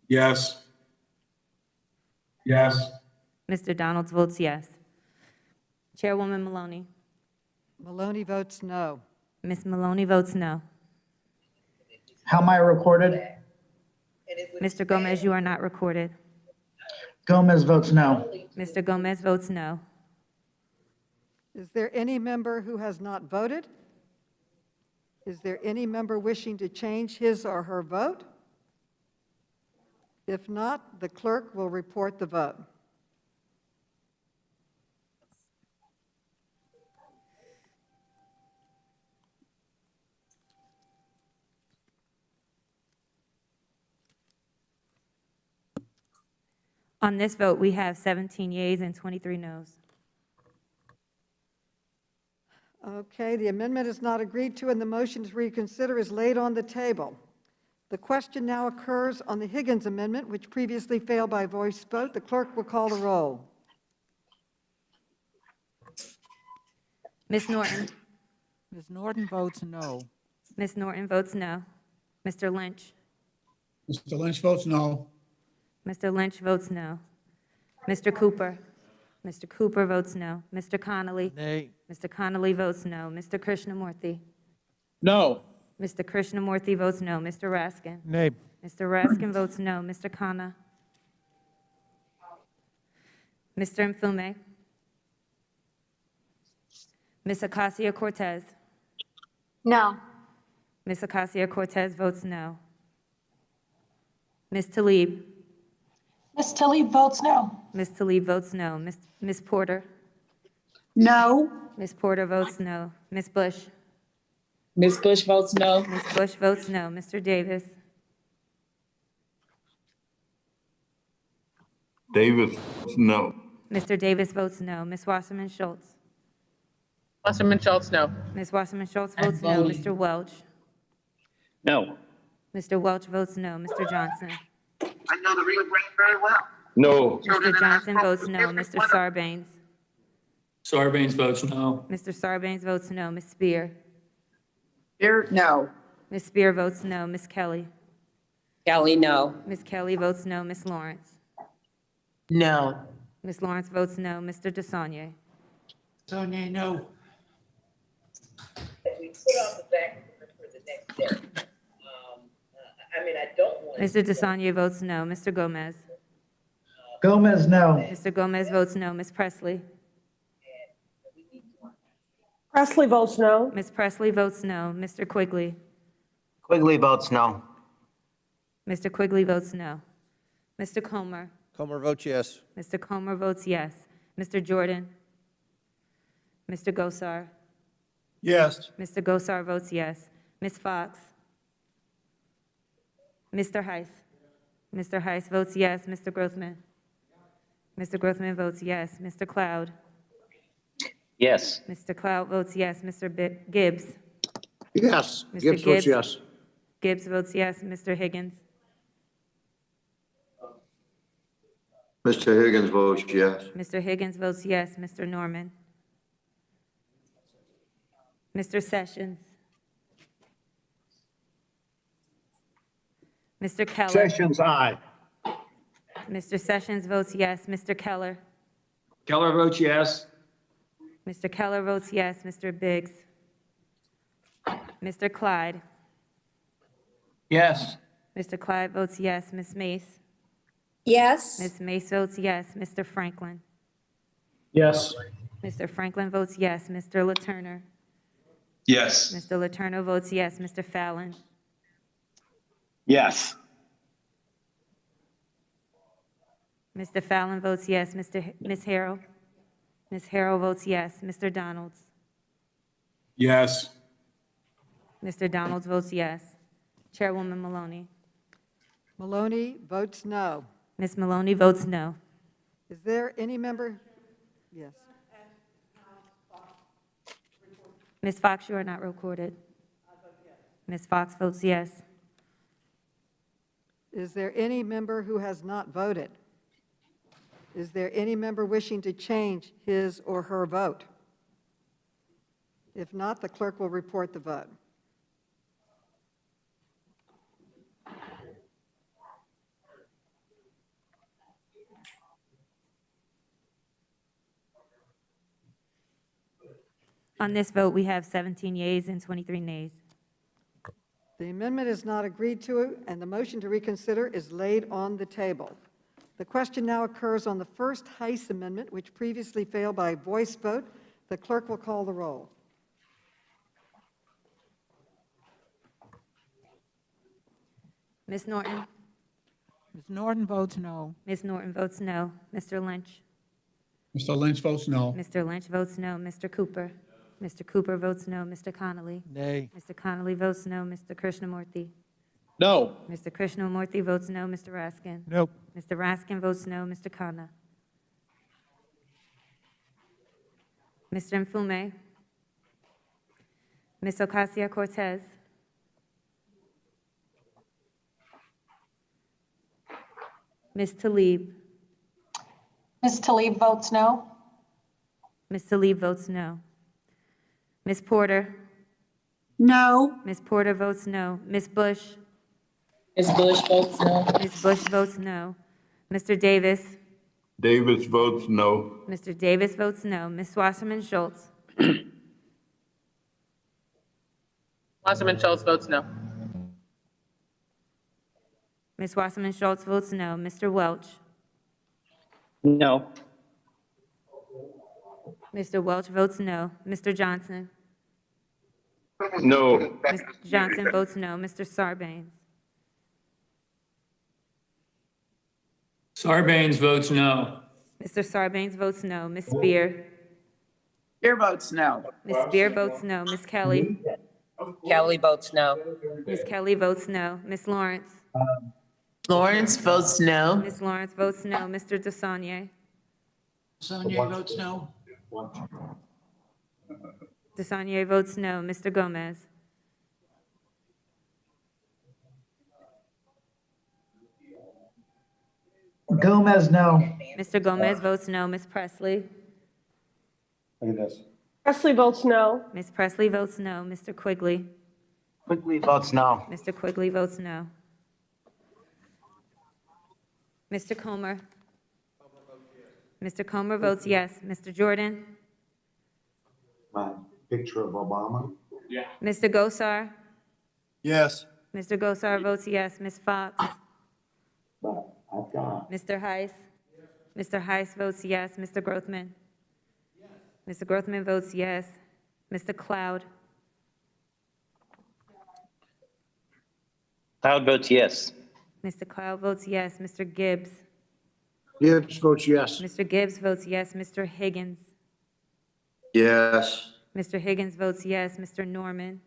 Yes. Yes. Mr. Donalds votes yes. Chairwoman Maloney? Maloney votes no. Ms. Maloney votes no. How am I recorded? Mr. Gomez, you are not recorded. Gomez votes no. Mr. Gomez votes no. Is there any member who has not voted? Is there any member wishing to change his or her vote? If not, the clerk will report the vote. On this vote, we have 17 yeas and 23 noes. Okay, the amendment is not agreed to, and the motion to reconsider is laid on the table. The question now occurs on the Higgins amendment, which previously failed by voice vote. The clerk will call the roll. Ms. Norton? Ms. Norton votes no. Ms. Norton votes no. Mr. Lynch? Mr. Lynch votes no. Mr. Lynch votes no. Mr. Cooper? Mr. Cooper votes no. Mr. Connolly? Nay. Mr. Connolly votes no. Mr. Krishnamurthy? No. Mr. Krishnamurthy votes no. Mr. Raskin? Nay. Mr. Raskin votes no. Mr. Khanna? Mr. Mfume? Ms. Acacia-Cortez? No. Ms. Acacia-Cortez votes no. Ms. Tlaib? Ms. Tlaib votes no. Ms. Tlaib votes no. Ms. Porter? No. Ms. Porter votes no. Ms. Bush? Ms. Bush votes no. Ms. Bush votes no. Mr. Davis? Davis, no. Mr. Davis votes no. Ms. Wasserman Schultz? Wasserman Schultz, no. Ms. Wasserman Schultz votes no. Mr. Welch? No. Mr. Welch votes no. Mr. Johnson? I know the Rio Grande very well. No. Mr. Johnson votes no. Mr. Sarbanes? Sarbanes votes no. Mr. Sarbanes votes no. Ms. Spear? Here, no. Ms. Spear votes no. Ms. Kelly? Kelly, no. Ms. Kelly votes no. Ms. Lawrence? No. Ms. Lawrence votes no. Mr. DeSaulnier? Sonia, no. We put on the back for the next day. I don't want. Mr. DeSaulnier votes no. Mr. Gomez? Gomez, no. Mr. Gomez votes no. Ms. Presley? Presley votes no. Ms. Presley votes no. Mr. Quigley? Quigley votes no. Mr. Quigley votes no. Mr. Comer? Comer votes yes. Mr. Comer votes yes. Mr. Jordan? Mr. Gosar? Yes. Mr. Gosar votes yes. Ms. Fox? Mr. Heiss? Mr. Heiss votes yes. Mr. Grothman? Mr. Grothman votes yes. Mr. Cloud? Yes. Mr. Cloud votes yes. Mr. Gibbs? Yes. Mr. Gibbs votes yes. Gibbs votes yes. Mr. Higgins? Mr. Higgins votes yes. Mr. Higgins votes yes. Mr. Norman? Mr. Sessions? Mr. Keller? Sessions, aye. Mr. Sessions votes yes. Mr. Keller? Keller votes yes. Mr. Keller votes yes. Mr. Biggs? Mr. Clyde? Yes. Mr. Clyde votes yes. Ms. Mace? Yes. Ms. Mace votes yes. Mr. Franklin? Yes. Mr. Franklin votes yes. Mr. Letourneau? Yes. Mr. Letourneau votes yes. Mr. Fallon? Yes. Mr. Fallon votes yes. Ms. Harrell? Ms. Harrell votes yes. Mr. Donalds? Yes. Mr. Donalds votes yes. Chairwoman Maloney? Maloney votes no. Ms. Maloney votes no. Is there any member? Yes. Ms. Fox, you are not recorded. Ms. Fox votes yes. Is there any member who has not voted? Is there any member wishing to change his or her vote? If not, the clerk will report the vote. On this vote, we have 17 yeas and 23 nays. The amendment is not agreed to, and the motion to reconsider is laid on the table. The question now occurs on the first Heiss Amendment, which previously failed by voice vote. The clerk will call the roll. Ms. Norton? Ms. Norton votes no. Ms. Norton votes no. Mr. Lynch? Mr. Lynch votes no. Mr. Lynch votes no. Mr. Cooper? Mr. Cooper votes no. Mr. Connolly? Nay. Mr. Connolly votes no. Mr. Krishnamurthy? No. Mr. Krishnamurthy votes no. Mr. Raskin? Nope. Mr. Raskin votes no. Mr. Khanna? Mr. Mfume? Ms. Ocasio-Cortez? Ms. Tlaib? Ms. Tlaib votes no. Ms. Tlaib votes no. Ms. Porter? No. Ms. Porter votes no. Ms. Bush? Ms. Bush votes no. Ms. Bush votes no. Mr. Davis? Davis votes no. Mr. Davis votes no. Ms. Wasserman Schultz? Wasserman Schultz votes no. Ms. Wasserman Schultz votes no. Mr. Welch? No. Mr. Welch votes no. Mr. Johnson? No. Mr. Johnson votes no. Mr. Sarbanes? Sarbanes votes no. Mr. Sarbanes votes no. Ms. Spear? Spear votes no. Ms. Spear votes no. Ms. Kelly? Kelly votes no. Ms. Kelly votes no. Ms. Lawrence? Lawrence votes no. Ms. Lawrence votes no. Mr. DeSaulnier? Sonnier votes no. DeSaulnier votes no. Mr. Gomez? Gomez no. Mr. Gomez votes no. Ms. Presley? Presley votes no. Ms. Presley votes no. Mr. Quigley? Quigley votes no. Mr. Quigley votes no. Mr. Comer? Mr. Comer votes yes. Mr. Jordan? My picture of Obama. Mr. Gosar? Yes. Mr. Gosar votes yes. Ms. Fox? But I've got. Mr. Heiss? Mr. Heiss votes yes. Mr. Grothman? Mr. Grothman votes yes. Mr. Cloud? Cloud votes yes. Mr. Cloud votes yes. Mr. Gibbs? Gibbs votes yes. Mr. Gibbs votes yes. Mr. Higgins? Yes. Mr. Higgins votes yes. Mr. Norman?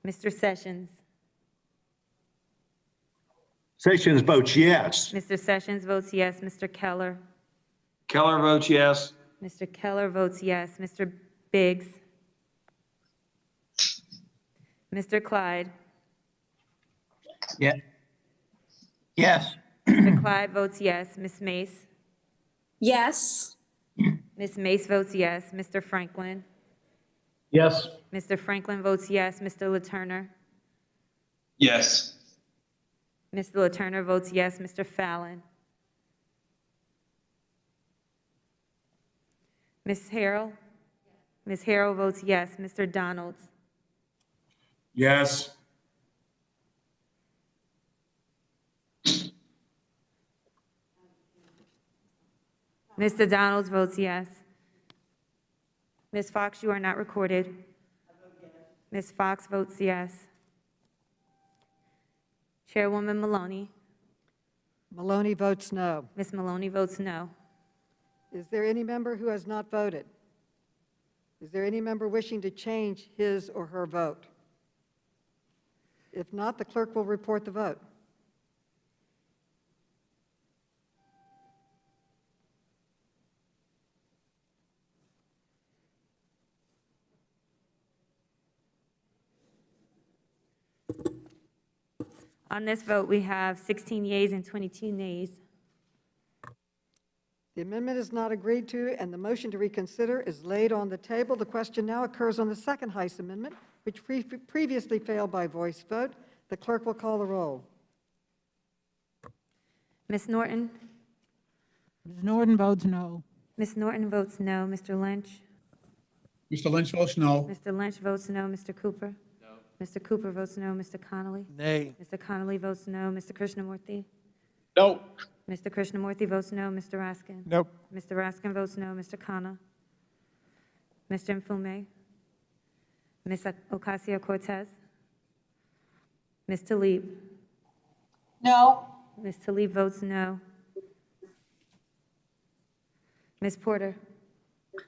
Mr. Sessions? Sessions votes yes. Mr. Sessions votes yes. Mr. Keller? Keller votes yes. Mr. Keller votes yes. Mr. Biggs? Mr. Clyde? Yeah. Yes. Mr. Clyde votes yes. Ms. Mace? Yes. Ms. Mace votes yes. Mr. Franklin? Yes. Mr. Franklin votes yes. Mr. Letourneau? Yes. Mr. Letourneau votes yes. Mr. Fallon? Ms. Harrell? Ms. Harrell votes yes. Mr. Donalds? Yes. Mr. Donalds votes yes. Ms. Fox, you are not recorded. Ms. Fox votes yes. Chairwoman Maloney? Maloney votes no. Ms. Maloney votes no. Is there any member who has not voted? Is there any member wishing to change his or her vote? If not, the clerk will report the vote. On this vote, we have 16 yeas and 22 nays. The amendment is not agreed to, and the motion to reconsider is laid on the table. The question now occurs on the second Heiss Amendment, which previously failed by voice vote. The clerk will call the roll. Ms. Norton? Ms. Norton votes no. Ms. Norton votes no. Mr. Lynch? Mr. Lynch votes no. Mr. Lynch votes no. Mr. Cooper? No. Mr. Cooper votes no. Mr. Connolly? Nay. Mr. Connolly votes no. Mr. Krishnamurthy? No. Mr. Krishnamurthy votes no. Mr. Raskin? Nope. Mr. Raskin votes no. Mr. Khanna? Mr. Mfume? Ms. Ocasio-Cortez? Ms. Tlaib? No. Ms. Tlaib votes no. Ms. Porter?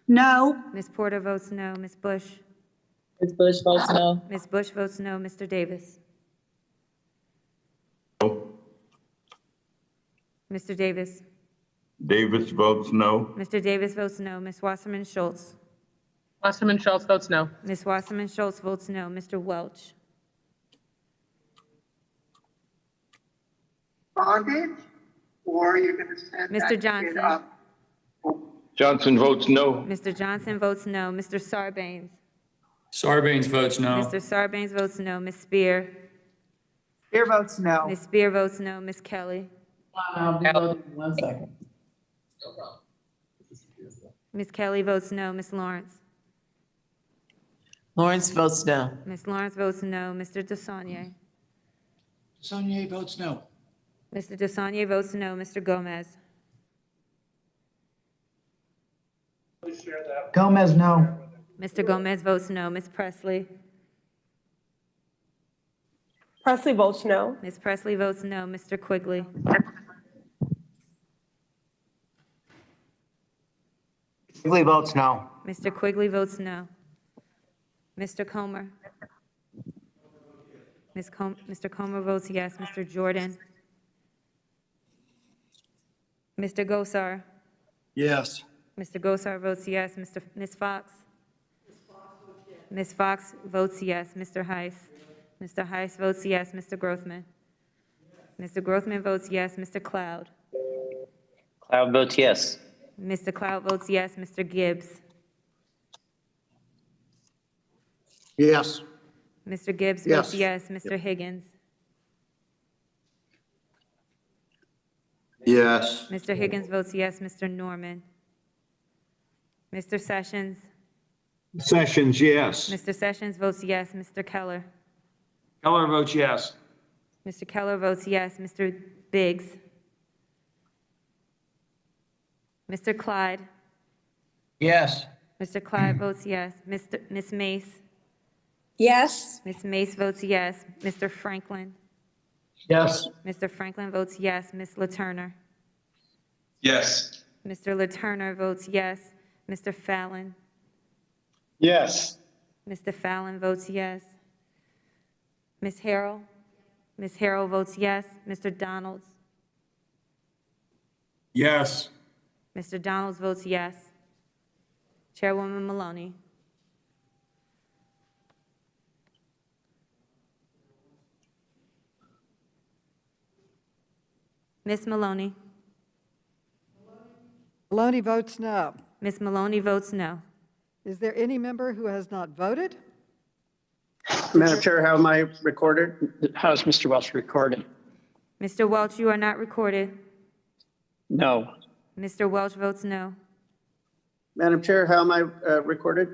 No. Ms. Porter votes no. Ms. Bush? Ms. Bush votes no. Ms. Bush votes no. Mr. Davis? Mr. Davis? Davis votes no. Mr. Davis votes no. Ms. Wasserman Schultz? Wasserman Schultz votes no. Ms. Wasserman Schultz votes no. Mr. Welch? Bondage, or you're going to send Mr. Johnson? Johnson votes no. Mr. Johnson votes no. Mr. Sarbanes? Sarbanes votes no. Mr. Sarbanes votes no. Ms. Spear? Spear votes no. Ms. Spear votes no. Ms. Kelly? I'll be voting in 1 second. Ms. Kelly votes no. Ms. Lawrence? Lawrence votes no. Ms. Lawrence votes no. Mr. DeSaulnier? Sonnier votes no. Mr. DeSaulnier votes no. Mr. Gomez? Gomez, no. Mr. Gomez votes no. Ms. Presley? Presley votes no. Ms. Presley votes no. Mr. Quigley? Quigley votes no. Mr. Quigley votes no. Mr. Comer? Mr. Comer votes yes. Mr. Jordan? Mr. Gosar? Yes. Mr. Gosar votes yes. Ms. Fox? Ms. Fox votes yes. Mr. Heiss? Mr. Heiss votes yes. Mr. Grothman? Mr. Grothman votes yes. Mr. Cloud? Cloud votes yes. Mr. Cloud votes yes. Mr. Gibbs? Yes. Mr. Gibbs Yes. votes yes. Mr. Higgins? Yes. Mr. Higgins votes yes. Mr. Norman? Mr. Sessions? Sessions, yes. Mr. Sessions votes yes. Mr. Keller? Keller votes yes. Mr. Keller votes yes. Mr. Biggs? Mr. Clyde? Yes. Mr. Clyde votes yes. Ms. Mace? Yes. Ms. Mace votes yes. Mr. Franklin? Yes. Mr. Franklin votes yes. Ms. LaTurner? Yes. Mr. LaTurner votes yes. Mr. Fallon? Yes. Mr. Fallon votes yes. Ms. Harrell? Ms. Harrell votes yes. Mr. Donalds? Yes. Mr. Donalds votes yes. Chairwoman Maloney? Ms. Maloney? Maloney votes no. Ms. Maloney votes no. Is there any member who has not voted? Madam Chair, how am I recorded? How is Mr. Welch recorded? Mr. Welch, you are not recorded. No. Mr. Welch votes no. Madam Chair, how am I recorded?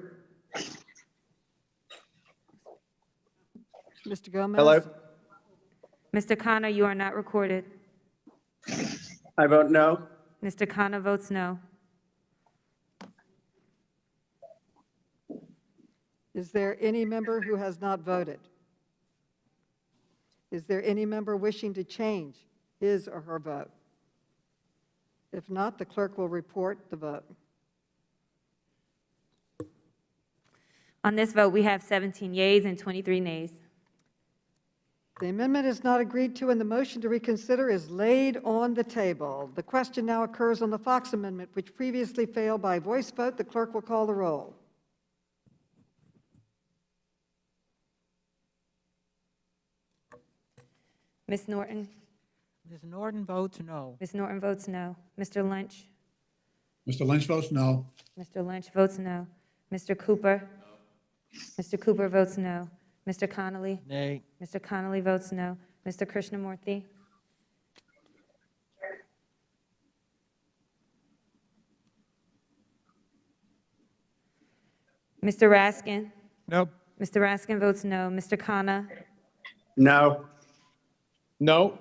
Mr. Gomez? Hello? Mr. Khanna, you are not recorded. I vote no. Mr. Khanna votes no. Is there any member who has not voted? Is there any member wishing to change his or her vote? If not, the clerk will report the vote. On this vote, we have 17 yeas and 23 nays. The amendment is not agreed to, and the motion to reconsider is laid on the table. The question now occurs on the Fox Amendment, which previously failed by voice vote. The clerk will call the roll. Ms. Norton? Ms. Norton votes no. Ms. Norton votes no. Mr. Lynch? Mr. Lynch votes no. Mr. Lynch votes no. Mr. Cooper? Mr. Cooper votes no. Mr. Connolly? Nay. Mr. Connolly votes no. Mr. Krishnamurthy? Mr. Raskin? Nope. Mr. Raskin votes no. Mr. Khanna? No. No.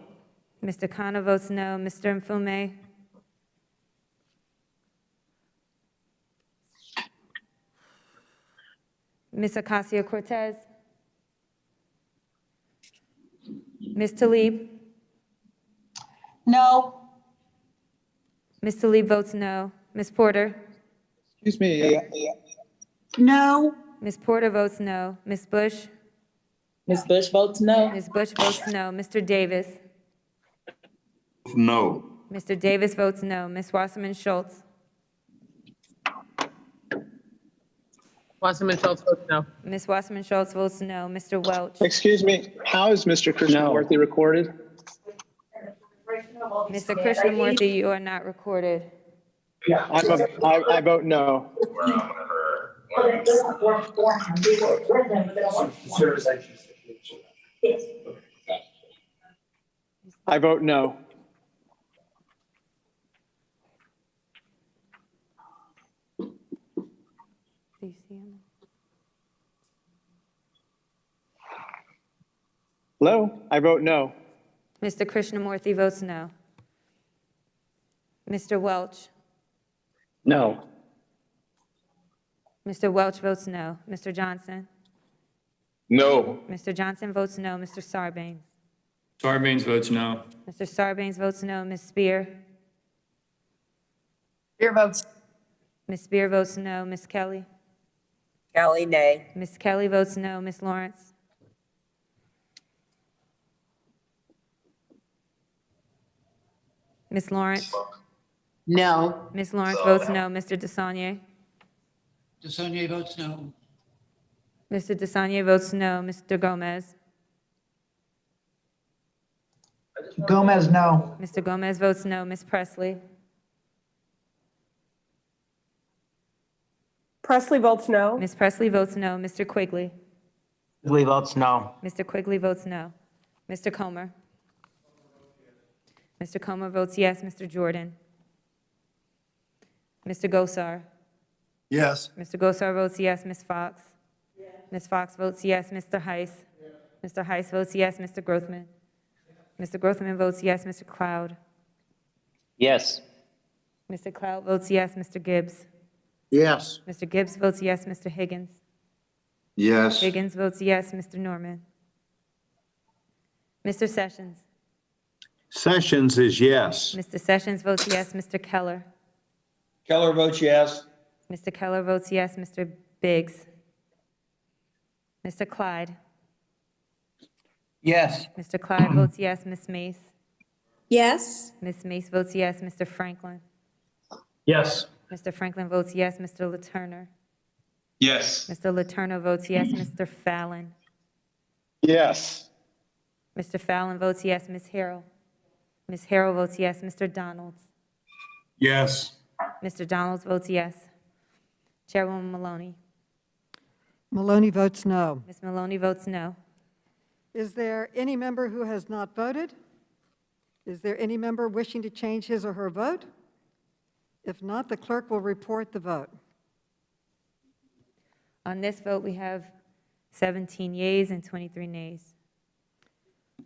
Mr. Khanna votes no. Mr. Mfume? Ms. Ocasio-Cortez? Ms. Tlaib? No. Ms. Tlaib votes no. Ms. Porter? Excuse me. No. Ms. Porter votes no. Ms. Bush? Ms. Bush votes no. Ms. Bush votes no. Mr. Davis? No. Mr. Davis votes no. Ms. Wasserman Schultz? Wasserman Schultz votes no. Ms. Wasserman Schultz votes no. Mr. Welch? Excuse me, how is Mr. Krishnamurthy recorded? Mr. Krishnamurthy, you are not recorded. I vote no. I vote no. Do you see him? Hello? I vote no. Mr. Krishnamurthy votes no. Mr. Welch? No. Mr. Welch votes no. Mr. Johnson? No. Mr. Johnson votes no. Mr. Sarbanes? Sarbanes votes no. Mr. Sarbanes votes no. Ms. Spear? Spear votes. Ms. Spear votes no. Ms. Kelly? Kelly, nay. Ms. Kelly votes no. Ms. Lawrence? Ms. Lawrence? No. Ms. Lawrence votes no. Mr. DeSaulnier? DeSaulnier votes no. Mr. DeSaulnier votes no. Mr. Gomez? Gomez, no. Mr. Gomez votes no. Ms. Presley? Presley votes no. Ms. Presley votes no. Mr. Quigley? Quigley votes no. Mr. Quigley votes no. Mr. Comer? Mr. Comer votes yes. Mr. Jordan? Mr. Gosar? Yes. Mr. Gosar votes yes. Ms. Fox? Ms. Fox votes yes. Mr. Heiss? Mr. Heiss votes yes. Mr. Grothman? Mr. Grothman votes yes. Mr. Cloud? Yes. Mr. Cloud votes yes. Mr. Gibbs? Yes. Mr. Gibbs votes yes. Mr. Higgins? Yes. Higgins votes yes. Mr. Norman? Mr. Sessions? Sessions is yes. Mr. Sessions votes yes. Mr. Keller? Keller votes yes. Mr. Keller votes yes. Mr. Biggs? Mr. Clyde? Yes. Mr. Clyde votes yes. Ms. Mace? Yes. Ms. Mace votes yes. Mr. Franklin? Yes. Mr. Franklin votes yes. Mr. Letourneau? Yes. Mr. Letourneau votes yes. Mr. Fallon? Yes. Mr. Fallon votes yes. Ms. Harrell? Ms. Harrell votes yes. Mr. Donalds? Yes. Mr. Donalds votes yes. Chairwoman Maloney? Maloney votes no. Ms. Maloney votes no. Is there any member who has not voted? Is there any member wishing to change his or her vote? If not, the clerk will report the vote. On this vote, we have 17 yeas and 23 nays.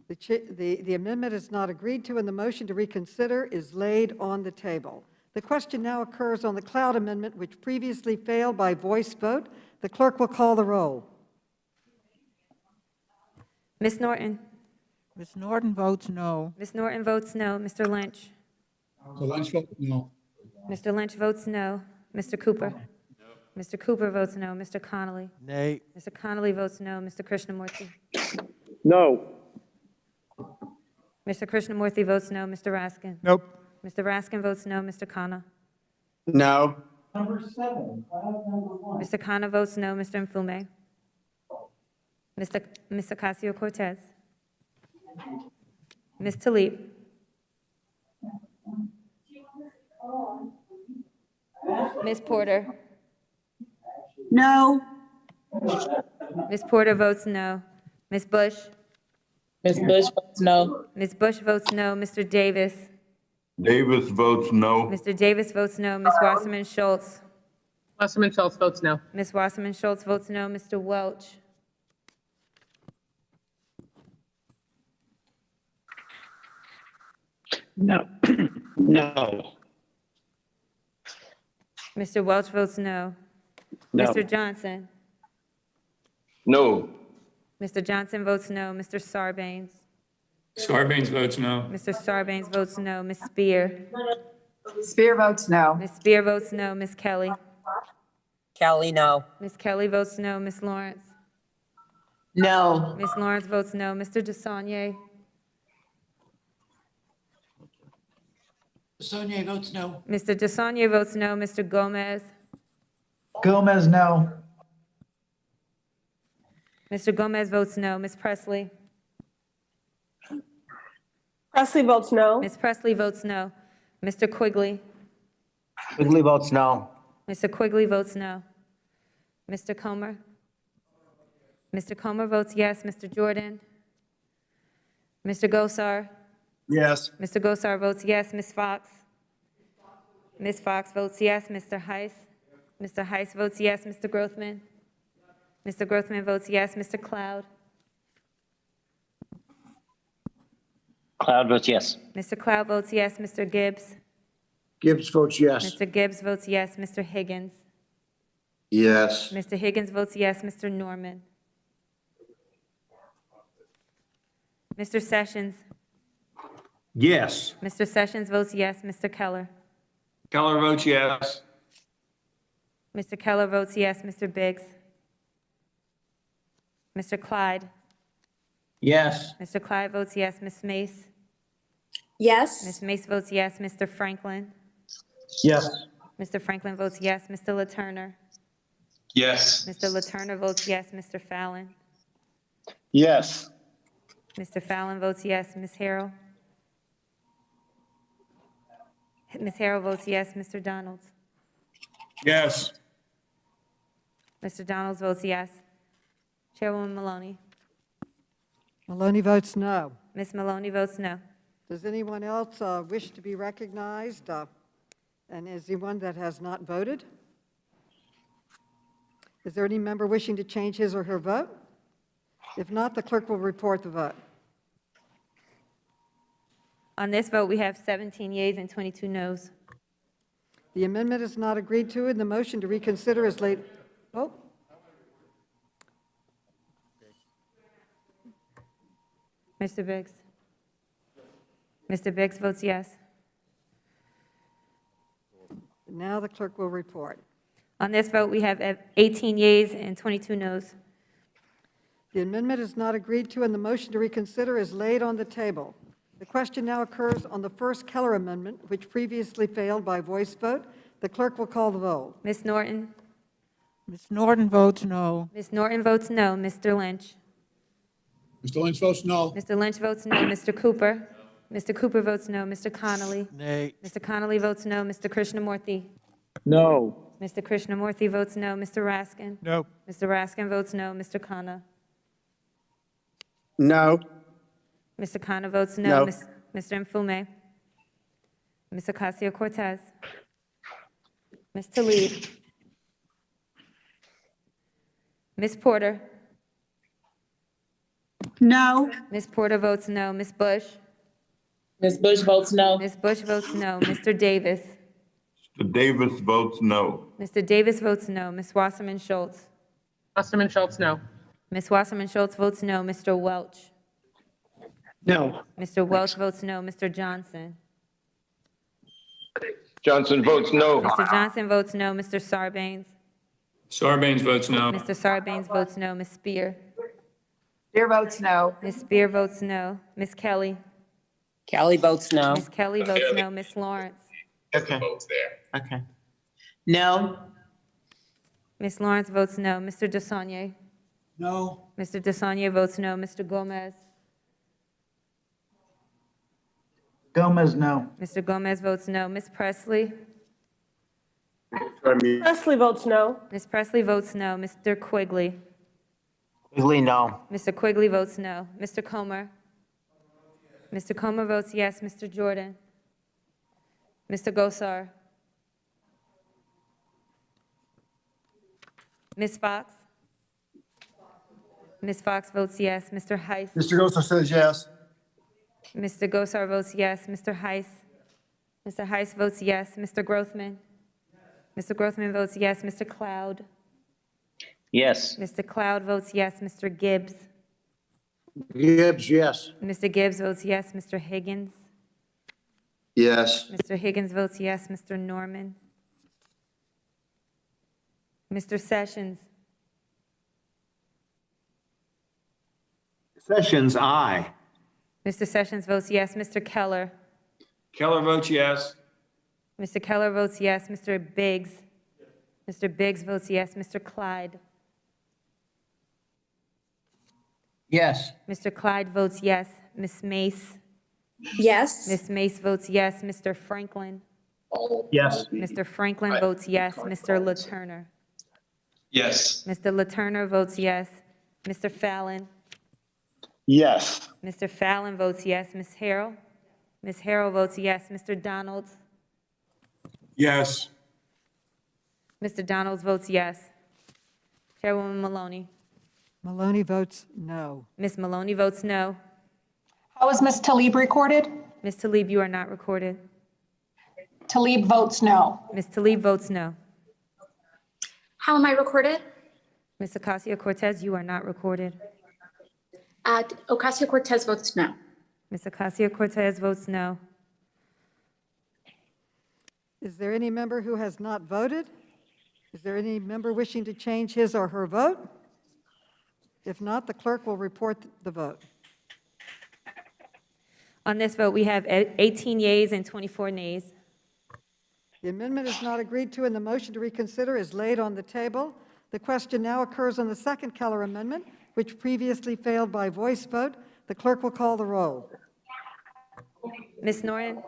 The amendment is not agreed to, and the motion to reconsider is laid on the table. The question now occurs on the Cloud Amendment, which previously failed by voice vote. The clerk will call the roll. Ms. Norton? Ms. Norton votes no. Ms. Norton votes no. Mr. Lynch? Mr. Lynch votes no. Mr. Lynch votes no. Mr. Cooper? Mr. Cooper votes no. Mr. Connolly? Nay. Mr. Connolly votes no. Mr. Krishnamurthy? No. Mr. Krishnamurthy votes no. Mr. Raskin? Nope. Mr. Raskin votes no. Mr. Khanna? No. Mr. Khanna votes no. Mr. Mfume? Ms. Ocasio-Cortez? Ms. Tlaib? Ms. Porter? No. Ms. Porter votes no. Ms. Bush? Ms. Bush votes no. Ms. Bush votes no. Mr. Davis? Davis votes no. Mr. Davis votes no. Ms. Wasserman Schultz? Wasserman Schultz votes no. Ms. Wasserman Schultz votes no. Mr. Welch? No. No. Mr. Welch votes no. No. Mr. Johnson? No. Mr. Johnson votes no. Mr. Sarbanes? Sarbanes votes no. Mr. Sarbanes votes no. Ms. Spear? Spear votes no. Ms. Spear votes no. Ms. Kelly? Kelly, no. Ms. Kelly votes no. Ms. Lawrence? No. Ms. Lawrence votes no. Mr. DeSaulnier? Sonia votes no. Mr. DeSaulnier votes no. Mr. Gomez? Gomez, no. Mr. Gomez votes no. Ms. Presley? Presley votes no. Ms. Presley votes no. Mr. Quigley? Quigley votes no. Mr. Quigley votes no. Mr. Comer? Mr. Comer votes yes. Mr. Jordan? Mr. Gosar? Yes. Mr. Gosar votes yes. Ms. Fox? Ms. Fox votes yes. Mr. Heiss? Mr. Heiss votes yes. Mr. Grothman? Mr. Grothman votes yes. Mr. Cloud? Cloud votes yes. Mr. Cloud votes yes. Mr. Gibbs? Gibbs votes yes. Mr. Gibbs votes yes. Mr. Higgins? Yes. Mr. Higgins votes yes. Mr. Norman? Mr. Sessions? Yes. Mr. Sessions votes yes. Mr. Keller? Keller votes yes. Mr. Keller votes yes. Mr. Biggs? Mr. Clyde? Yes. Mr. Clyde votes yes. Ms. Mace? Yes. Ms. Mace votes yes. Mr. Franklin? Yes. Mr. Franklin votes yes. Mr. LaTurner? Yes. Mr. LaTurner votes yes. Mr. Fallon? Yes. Mr. Fallon votes yes. Ms. Harrell? Ms. Harrell votes yes. Mr. Donalds? Yes. Mr. Donalds votes yes. Chairwoman Maloney? Maloney votes no. Ms. Maloney votes no. Does anyone else wish to be recognized? And is anyone that has not voted? Is there any member wishing to change his or her vote? If not, the clerk will report the vote. On this vote, we have 17 yeas and 22 noes. The amendment is not agreed to, and the motion to reconsider is laid. Oh. Mr. Biggs? Mr. Biggs votes yes. Now the clerk will report. On this vote, we have 18 yeas and 22 noes. The amendment is not agreed to, and the motion to reconsider is laid on the table. The question now occurs on the first Keller Amendment, which previously failed by voice vote. The clerk will call the roll. Ms. Norton? Ms. Norton votes no. Ms. Norton votes no. Mr. Lynch? Mr. Lynch votes no. Mr. Lynch votes no. Mr. Cooper? Mr. Cooper votes no. Mr. Connolly? Nay. Mr. Connolly votes no. Mr. Krishnamurthy? No. Mr. Krishnamurthy votes no. Mr. Raskin? No. Mr. Raskin votes no. Mr. Khanna? No. Mr. Khanna votes no. No. Mr. Mfume? Ms. Ocasio-Cortez? Ms. Tlaib? Ms. Porter? No. Ms. Porter votes no. Ms. Bush? Ms. Bush votes no. Ms. Bush votes no. Mr. Davis? Mr. Davis votes no. Mr. Davis votes no. Ms. Wasserman Schultz? Wasserman Schultz, no. Ms. Wasserman Schultz votes no. Mr. Welch? No. Mr. Welch votes no. Mr. Johnson? Johnson votes no. Mr. Johnson votes no. Mr. Sarbanes? Sarbanes votes no. Mr. Sarbanes votes no. Ms. Spear? Spear votes no. Ms. Spear votes no. Ms. Kelly? Kelly votes no. Ms. Kelly votes no. Ms. Lawrence? Okay. Okay. No. Ms. Lawrence votes no. Mr. DeSaulnier? No. Mr. DeSaulnier votes no. Mr. Gomez? Gomez, no. Mr. Gomez votes no. Ms. Presley? Presley votes no. Ms. Presley votes no. Mr. Quigley? Quigley, no. Mr. Quigley votes no. Mr. Comer? Mr. Comer votes yes. Mr. Jordan? Mr. Gosar? Ms. Fox? Ms. Fox votes yes. Mr. Heiss? Mr. Gosar says yes. Mr. Gosar votes yes. Mr. Heiss? Mr. Heiss votes yes. Mr. Grothman? Mr. Grothman votes yes. Mr. Cloud? Yes. Mr. Cloud votes yes. Mr. Gibbs? Gibbs, yes. Mr. Gibbs votes yes. Mr. Higgins? Yes. Mr. Higgins votes yes. Mr. Norman? Mr. Sessions? Sessions, aye. Mr. Sessions votes yes. Mr. Keller? Keller votes yes. Mr. Keller votes yes. Mr. Biggs? Mr. Biggs votes yes. Mr. Clyde? Yes. Mr. Clyde votes yes. Ms. Mace? Yes. Ms. Mace votes yes. Mr. Franklin? Yes. Mr. Franklin votes yes. Mr. LaTurner? Yes. Mr. LaTurner votes yes. Mr. Fallon? Yes. Mr. Fallon votes yes. Ms. Harrell? Ms. Harrell votes yes. Mr. Donalds? Yes. Mr. Donalds votes yes. Chairwoman Maloney? Maloney votes no. Ms. Maloney votes no. How is Ms. Talib recorded? Ms. Talib, you are not recorded. Talib votes no. Ms. Talib votes no. How am I recorded? Ms. Ocasio-Cortez, you are not recorded. Ocasio-Cortez votes no. Ms. Ocasio-Cortez votes no. Is there any member who has not voted? Is there any member wishing to change his or her vote? If not, the clerk will report the vote. On this vote, we have 18 yeas and 24 nays. The amendment is not agreed to, and the motion to reconsider is laid on the table. The question now occurs on the second Keller Amendment, which previously failed by voice vote. The clerk will call the roll. Ms. Norton?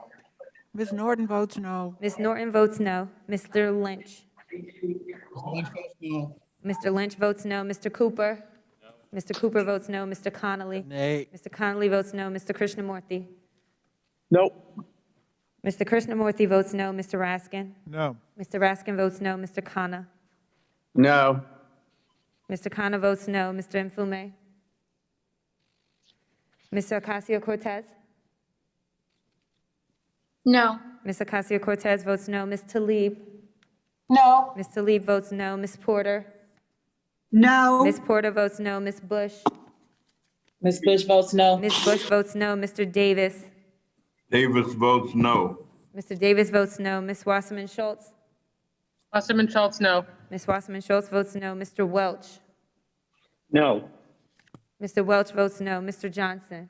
Ms. Norton votes no. Ms. Norton votes no. Mr. Lynch? Lynch votes no. Mr. Lynch votes no. Mr. Cooper? Mr. Cooper votes no. Mr. Connolly? Nay. Mr. Connolly votes no. Mr. Krishnamurthy? Nope. Mr. Krishnamurthy votes no. Mr. Raskin? No. Mr. Raskin votes no. Mr. Khanna? No. Mr. Khanna votes no. Mr. Mfume? Mr. Ocasio-Cortez? No. Ms. Ocasio-Cortez votes no. Ms. Talib? No. Ms. Talib votes no. Ms. Porter? No. Ms. Porter votes no. Ms. Bush? Ms. Bush votes no. Ms. Bush votes no. Mr. Davis? Davis votes no. Mr. Davis votes no. Ms. Wasserman Schultz? Wasserman Schultz, no. Ms. Wasserman Schultz votes no. Mr. Welch? No. Mr. Welch votes no. Mr. Johnson?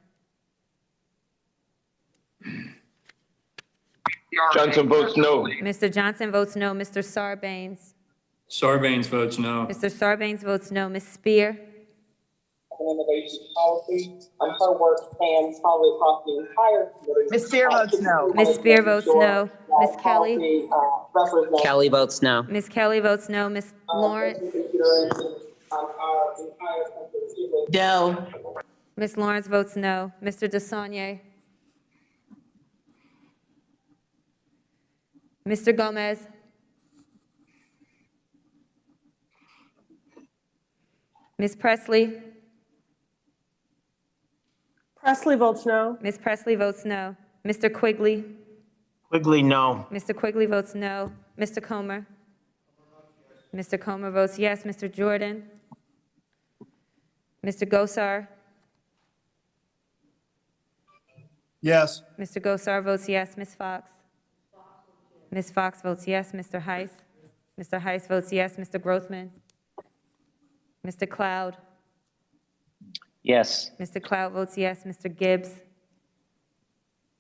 Johnson votes no. Mr. Johnson votes no. Mr. Sarbanes? Sarbanes votes no. Mr. Sarbanes votes no. Ms. Spear? Her work spans probably across the entire committee. Ms. Spear votes no. Ms. Spear votes no. Ms. Kelly? Kelly votes no. Ms. Kelly votes no. Ms. Lawrence? No. Ms. Lawrence votes no. Mr. DeSaulnier? Mr. Gomez? Ms. Presley? Presley votes no. Ms. Presley votes no. Mr. Quigley? Quigley, no. Mr. Quigley votes no. Mr. Comer? Mr. Comer votes yes. Mr. Jordan? Mr. Gosar? Yes. Mr. Gosar votes yes. Ms. Fox? Ms. Fox votes yes. Mr. Heiss? Mr. Heiss votes yes. Mr. Grothman? Mr. Cloud? Yes. Mr. Cloud votes yes. Mr. Gibbs?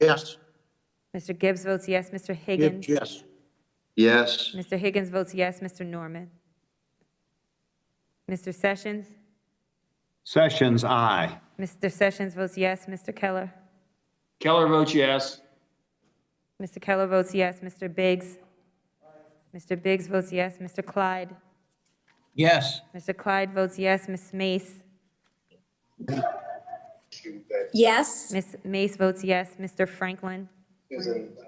Yes. Mr. Gibbs votes yes. Mr. Higgins? Yes. Yes. Mr. Higgins votes yes. Mr. Norman? Mr. Sessions? Sessions, aye. Mr. Sessions votes yes. Mr. Keller? Keller votes yes. Mr. Keller votes yes. Mr. Biggs? Mr. Biggs votes yes. Mr. Clyde? Yes. Mr. Clyde votes yes. Ms. Mace? Yes. Ms. Mace votes yes. Mr. Franklin?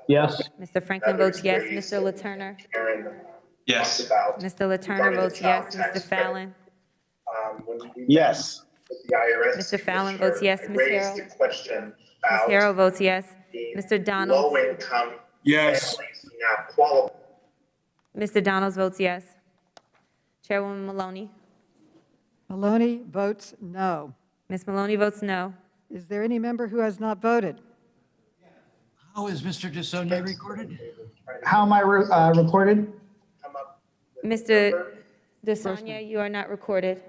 Yes. Mr. Franklin votes yes. Mr. LaTurner? Yes. Mr. LaTurner votes yes. Mr. Fallon? Yes. Mr. Fallon votes yes. Ms. Harrell? Ms. Harrell votes yes. Mr. Donald? Yes. Mr. Donalds votes yes. Chairwoman Maloney? Maloney votes no. Ms. Maloney votes no. Is there any member who has not voted? How is Mr. DeSaulnier recorded? How am I recorded? Mr. DeSanya, you are not recorded.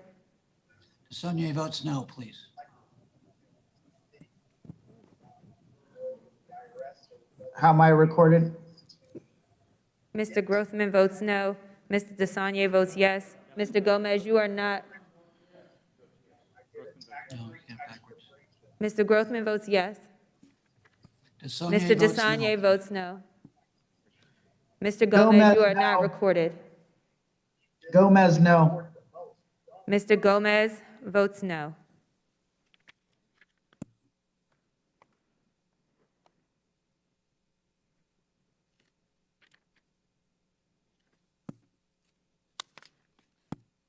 DeSaulnier votes no, please. How am I recorded? Mr. Grothman votes no. Mr. DeSanya votes yes. Mr. Gomez, you are not. No, you can't backwards. Mr. Grothman votes yes. DeSaulnier Mr. votes no. DeSanya votes no. Mr. Gomez, you are not recorded. Gomez, no. Mr. Gomez votes no.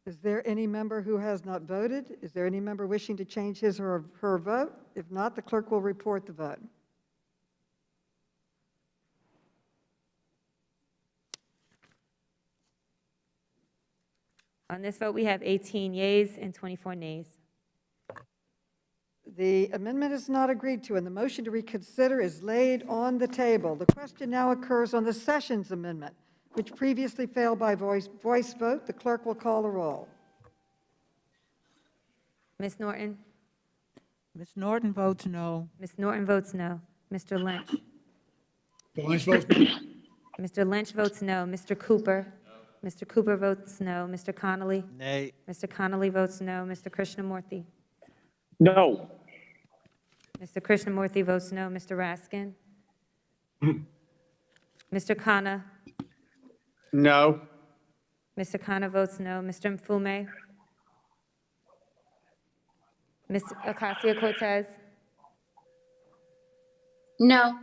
Is there any member who has not voted? Is there any member wishing to change his or her vote? If not, the clerk will report the vote. On this vote, we have 18 yeas and 24 nays. The amendment is not agreed to, and the motion to reconsider is laid on the table. The question now occurs on the Sessions Amendment, which previously failed by voice vote. The clerk will call the roll. Ms. Norton? Ms. Norton votes no. Ms. Norton votes no. Mr. Lynch? Lynch votes no. Mr. Lynch votes no. Mr. Cooper? Mr. Cooper votes no. Mr. Connolly? Nay. Mr. Connolly votes no. Mr. Krishnamurthy? No. Mr. Krishnamurthy votes no. Mr. Raskin? Mr. Khanna? No. Mr. Khanna votes no. Mr. Mfume? Ms. Ocasio-Cortez? No.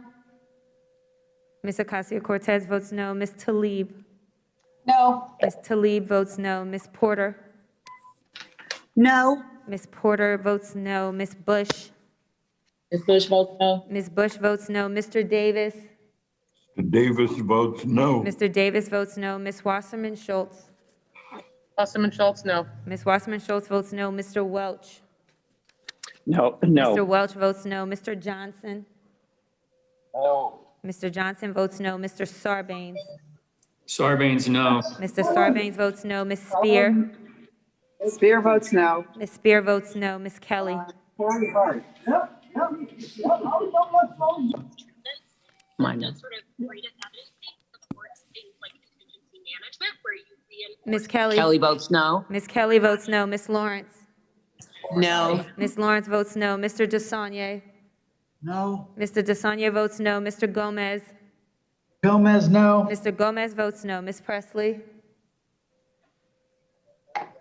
Ms. Ocasio-Cortez votes no. Ms. Tlaib? No. Ms. Tlaib votes no. Ms. Porter? No. Ms. Porter votes no. Ms. Bush? Ms. Bush votes no. Ms. Bush votes no. Mr. Davis? Mr. Davis votes no. Mr. Davis votes no. Ms. Wasserman Schultz? Wasserman Schultz, no. Ms. Wasserman Schultz votes no. Mr. Welch? No. Mr. Welch votes no. Mr. Johnson? No. Mr. Johnson votes no. Mr. Sarbanes? Sarbanes, no. Mr. Sarbanes votes no. Ms. Spear? Spear votes no. Ms. Spear votes no. Ms. Kelly? Ms. Kelly? Kelly votes no. Ms. Kelly votes no. Ms. Lawrence? No. Ms. Lawrence votes no. Mr. DeSaulnier? No. Mr. DeSaulnier votes no. Mr. Gomez? Gomez, no. Mr. Gomez votes no. Ms. Presley?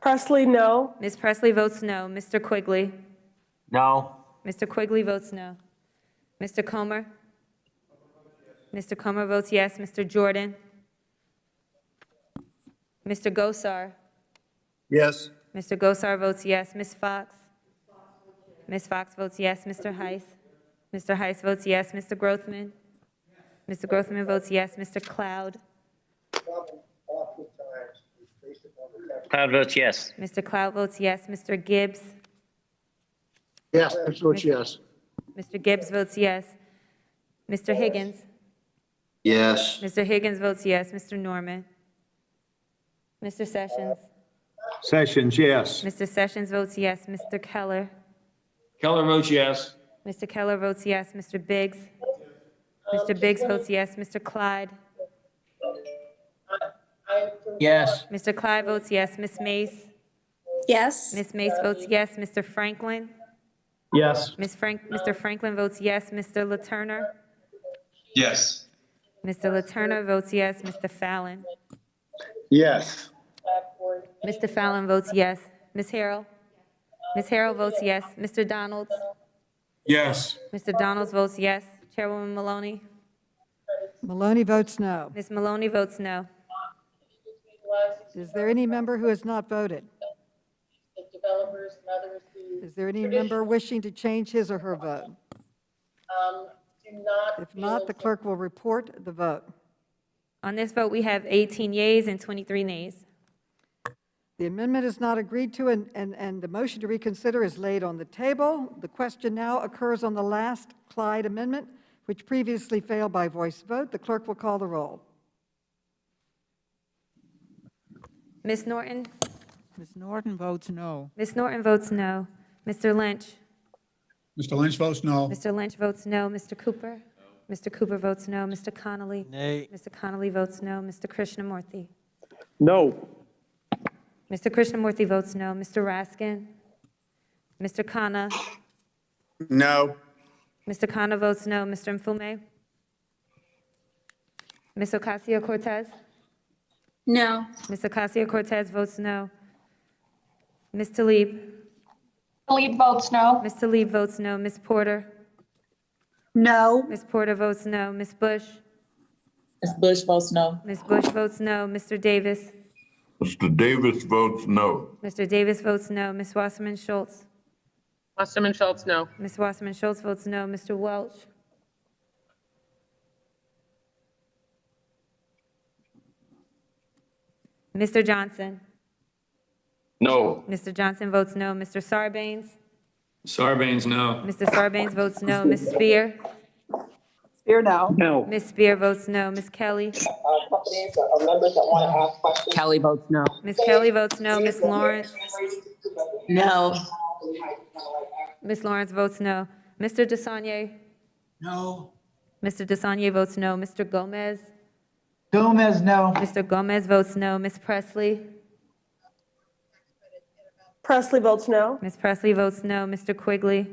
Presley, no. Ms. Presley votes no. Mr. Quigley? No. Mr. Quigley votes no. Mr. Comer? Mr. Comer votes yes. Mr. Jordan? Mr. Gosar? Yes. Mr. Gosar votes yes. Ms. Fox? Ms. Fox votes yes. Mr. Heiss? Mr. Heiss votes yes. Mr. Grothman? Mr. Grothman votes yes. Mr. Cloud? Cloud votes yes. Mr. Cloud votes yes. Mr. Gibbs? Yes, I vote yes. Mr. Gibbs votes yes. Mr. Higgins? Yes. Mr. Higgins votes yes. Mr. Norman? Mr. Sessions? Sessions, yes. Mr. Sessions votes yes. Mr. Keller? Keller votes yes. Mr. Keller votes yes. Mr. Biggs? Mr. Biggs votes yes. Mr. Clyde? Yes. Mr. Clyde votes yes. Ms. Mace? Yes. Ms. Mace votes yes. Mr. Franklin? Yes. Mr. Franklin votes yes. Mr. Laturner? Yes. Mr. Laturner votes yes. Mr. Fallon? Yes. Mr. Fallon votes yes. Ms. Harrell? Ms. Harrell votes yes. Mr. Donalds? Yes. Mr. Donalds votes yes. Chairwoman Maloney? Maloney votes no. Ms. Maloney votes no. Is there any member who has not voted? Is there any member wishing to change his or her vote? If not, the clerk will report the vote. On this vote, we have 18 yeas and 23 nays. The amendment is not agreed to, and the motion to reconsider is laid on the table. The question now occurs on the last Clyde amendment, which previously failed by voice vote. The clerk will call the roll. Ms. Norton? Ms. Norton votes no. Ms. Norton votes no. Mr. Lynch? Mr. Lynch votes no. Mr. Lynch votes no. Mr. Cooper? Mr. Cooper votes no. Mr. Connolly? Nay. Mr. Connolly votes no. Mr. Krishnamurthy? No. Mr. Krishnamurthy votes no. Mr. Raskin? Mr. Khanna? No. Mr. Khanna votes no. Mr. Mfume? Ms. Ocasio-Cortez? No. Ms. Ocasio-Cortez votes no. Ms. Tlaib? Tlaib votes no. Ms. Tlaib votes no. Ms. Porter? No. Ms. Porter votes no. Ms. Bush? Ms. Bush votes no. Ms. Bush votes no. Mr. Davis? Mr. Davis votes no. Mr. Davis votes no. Ms. Wasserman Schultz? Wasserman Schultz, no. Ms. Wasserman Schultz votes no. Mr. Welch? Mr. Johnson? No. Mr. Johnson votes no. Mr. Sarbanes? Sarbanes, no. Mr. Sarbanes votes no. Ms. Spear? Spear, no. No. Ms. Spear votes no. Ms. Kelly? Kelly votes no. Ms. Kelly votes no. Ms. Lawrence? No. Ms. Lawrence votes no. Mr. DeSaulnier? No. Mr. DeSaulnier votes no. Mr. Gomez? Gomez, no. Mr. Gomez votes no. Ms. Presley? Presley votes no. Ms. Presley votes no. Mr. Quigley?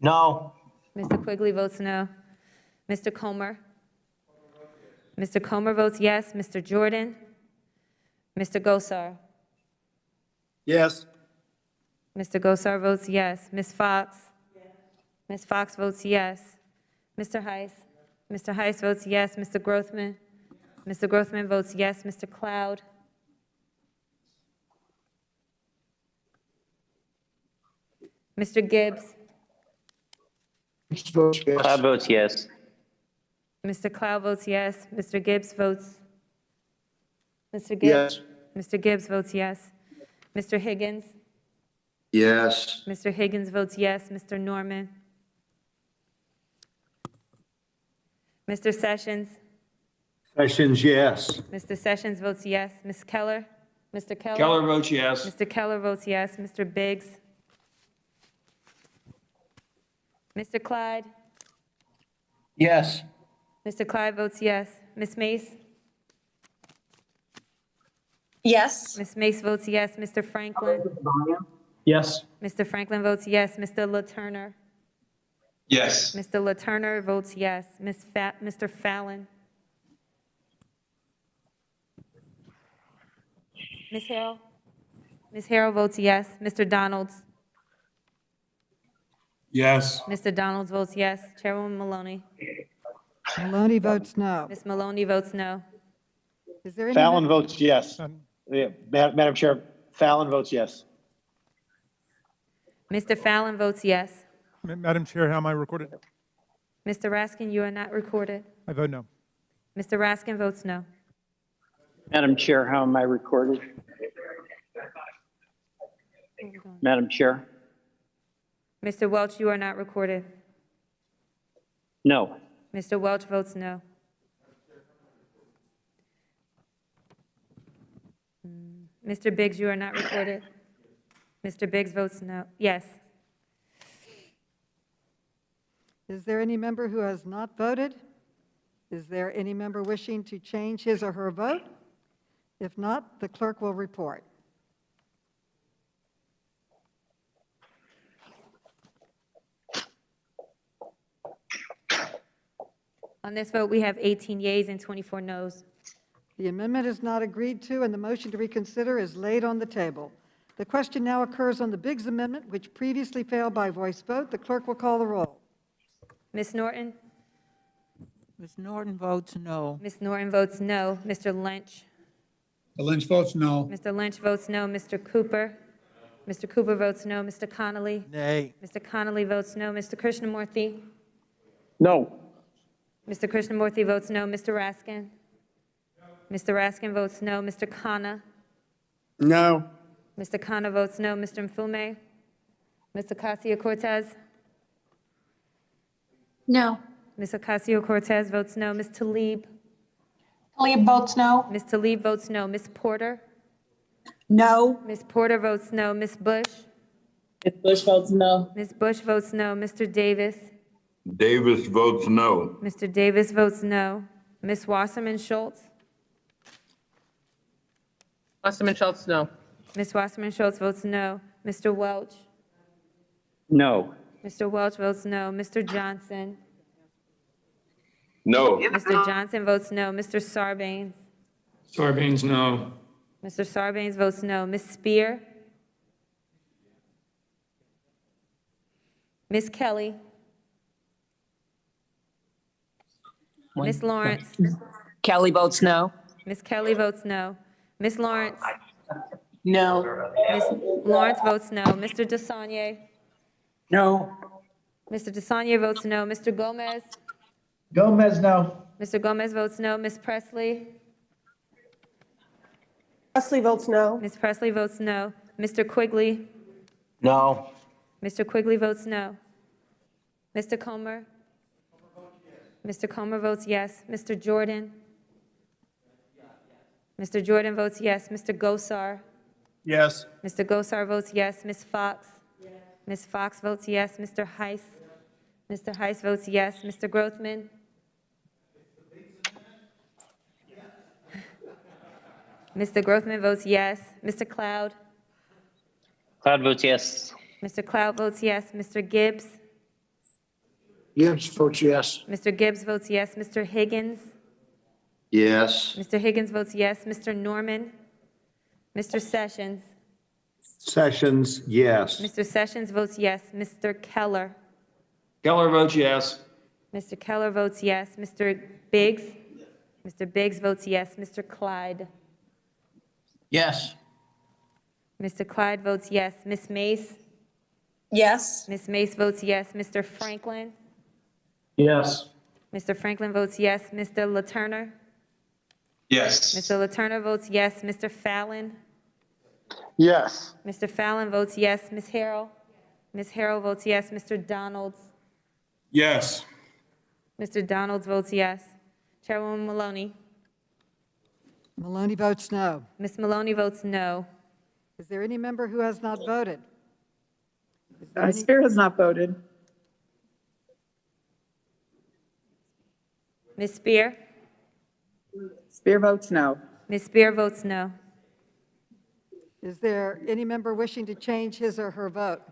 No. Mr. Quigley votes no. Mr. Comer? Mr. Comer votes yes. Mr. Jordan? Mr. Gosar? Yes. Mr. Gosar votes yes. Ms. Fox? Ms. Fox votes yes. Mr. Heiss? Mr. Heiss votes yes. Mr. Grothman? Mr. Grothman votes yes. Mr. Cloud? Mr. Gibbs? Cloud votes yes. Mr. Cloud votes yes. Mr. Gibbs votes? Mr. Gibbs? Yes. Mr. Gibbs votes yes. Mr. Higgins? Yes. Mr. Higgins votes yes. Mr. Norman? Mr. Sessions? Sessions, yes. Mr. Sessions votes yes. Ms. Keller? Mr. Keller? Keller votes yes. Mr. Keller votes yes. Mr. Biggs? Mr. Clyde? Yes. Mr. Clyde votes yes. Ms. Mace? Yes. Ms. Mace votes yes. Mr. Franklin? Yes. Mr. Franklin votes yes. Mr. Laturner? Yes. Mr. Laturner votes yes. Mr. Fallon? Ms. Harrell? Ms. Harrell votes yes. Mr. Donalds? Yes. Mr. Donalds votes yes. Chairwoman Maloney? Maloney votes no. Ms. Maloney votes no. Is there any? Fallon votes yes. Yeah, Madam Chair, Fallon votes yes. Mr. Fallon votes yes. Madam Chair, how am I recorded? Mr. Raskin, you are not recorded. I vote no. Mr. Raskin votes no. Madam Chair, how am I recorded? Madam Chair? Mr. Welch, you are not recorded. No. Mr. Welch votes no. Mr. Biggs, you are not recorded. Mr. Biggs votes no. Yes. Is there any member who has not voted? Is there any member wishing to change his or her vote? If not, the clerk will report. On this vote, we have 18 yeas and 24 noes. The amendment is not agreed to, and the motion to reconsider is laid on the table. The question now occurs on the Biggs Amendment, which previously failed by voice vote. The clerk will call the roll. Ms. Norton? Ms. Norton votes no. Ms. Norton votes no. Mr. Lynch? The Lynch votes no. Mr. Lynch votes no. Mr. Cooper? Mr. Cooper votes no. Mr. Connolly? Nay. Mr. Connolly votes no. Mr. Krishnamurthy? No. Mr. Krishnamurthy votes no. Mr. Raskin? Mr. Raskin votes no. Mr. Khanna? No. Mr. Khanna votes no. Mr. Mfume? Ms. Ocasio-Cortez? No. Ms. Ocasio-Cortez votes no. Ms. Tlaib? Tlaib votes no. Ms. Tlaib votes no. Ms. Porter? No. Ms. Porter votes no. Ms. Bush? Ms. Bush votes no. Ms. Bush votes no. Mr. Davis? Davis votes no. Mr. Davis votes no. Ms. Wasserman Schultz? Wasserman Schultz, no. Ms. Wasserman Schultz votes no. Mr. Welch? No. Mr. Welch votes no. Mr. Johnson? No. Mr. Johnson votes no. Mr. Sarbanes? Sarbanes, no. Mr. Sarbanes votes no. Ms. Spear? Ms. Kelly? Ms. Lawrence? Kelly votes no. Ms. Kelly votes no. Ms. Lawrence? No. Ms. Lawrence votes no. Mr. DeSaulnier? No. Mr. DeSaulnier votes no. Mr. Gomez? Gomez, no. Mr. Gomez votes no. Ms. Presley? Presley votes no. Ms. Presley votes no. Mr. Quigley? No. Mr. Quigley votes no. Mr. Comer? Mr. Comer votes yes. Mr. Jordan? Mr. Jordan votes yes. Mr. Gosar? Yes. Mr. Gosar votes yes. Ms. Fox? Ms. Fox votes yes. Mr. Heiss? Mr. Heiss votes yes. Mr. Grothman? Mr. Grothman votes yes. Mr. Cloud? Cloud votes yes. Mr. Cloud votes yes. Mr. Gibbs? Gibbs votes yes. Mr. Gibbs votes yes. Mr. Higgins? Yes. Mr. Higgins votes yes. Mr. Norman? Mr. Sessions? Sessions, yes. Mr. Sessions votes yes. Mr. Keller? Keller votes yes. Mr. Keller votes yes. Mr. Biggs? Mr. Biggs votes yes. Mr. Clyde? Yes. Mr. Clyde votes yes. Ms. Mace? Yes. Ms. Mace votes yes. Mr. Franklin? Yes. Mr. Franklin votes yes. Mr. LaTurner? Yes. Mr. LaTurner votes yes. Mr. Fallon? Yes. Mr. Fallon votes yes. Ms. Harrell? Ms. Harrell votes yes. Mr. Donalds? Yes. Mr. Donalds votes yes. Chairwoman Maloney? Maloney votes no. Ms. Maloney votes no. Is there any member who has not voted? Is there any- Spear has not voted. Ms. Spear? Spear votes no. Ms. Spear votes no. Is there any member wishing to change his or her vote?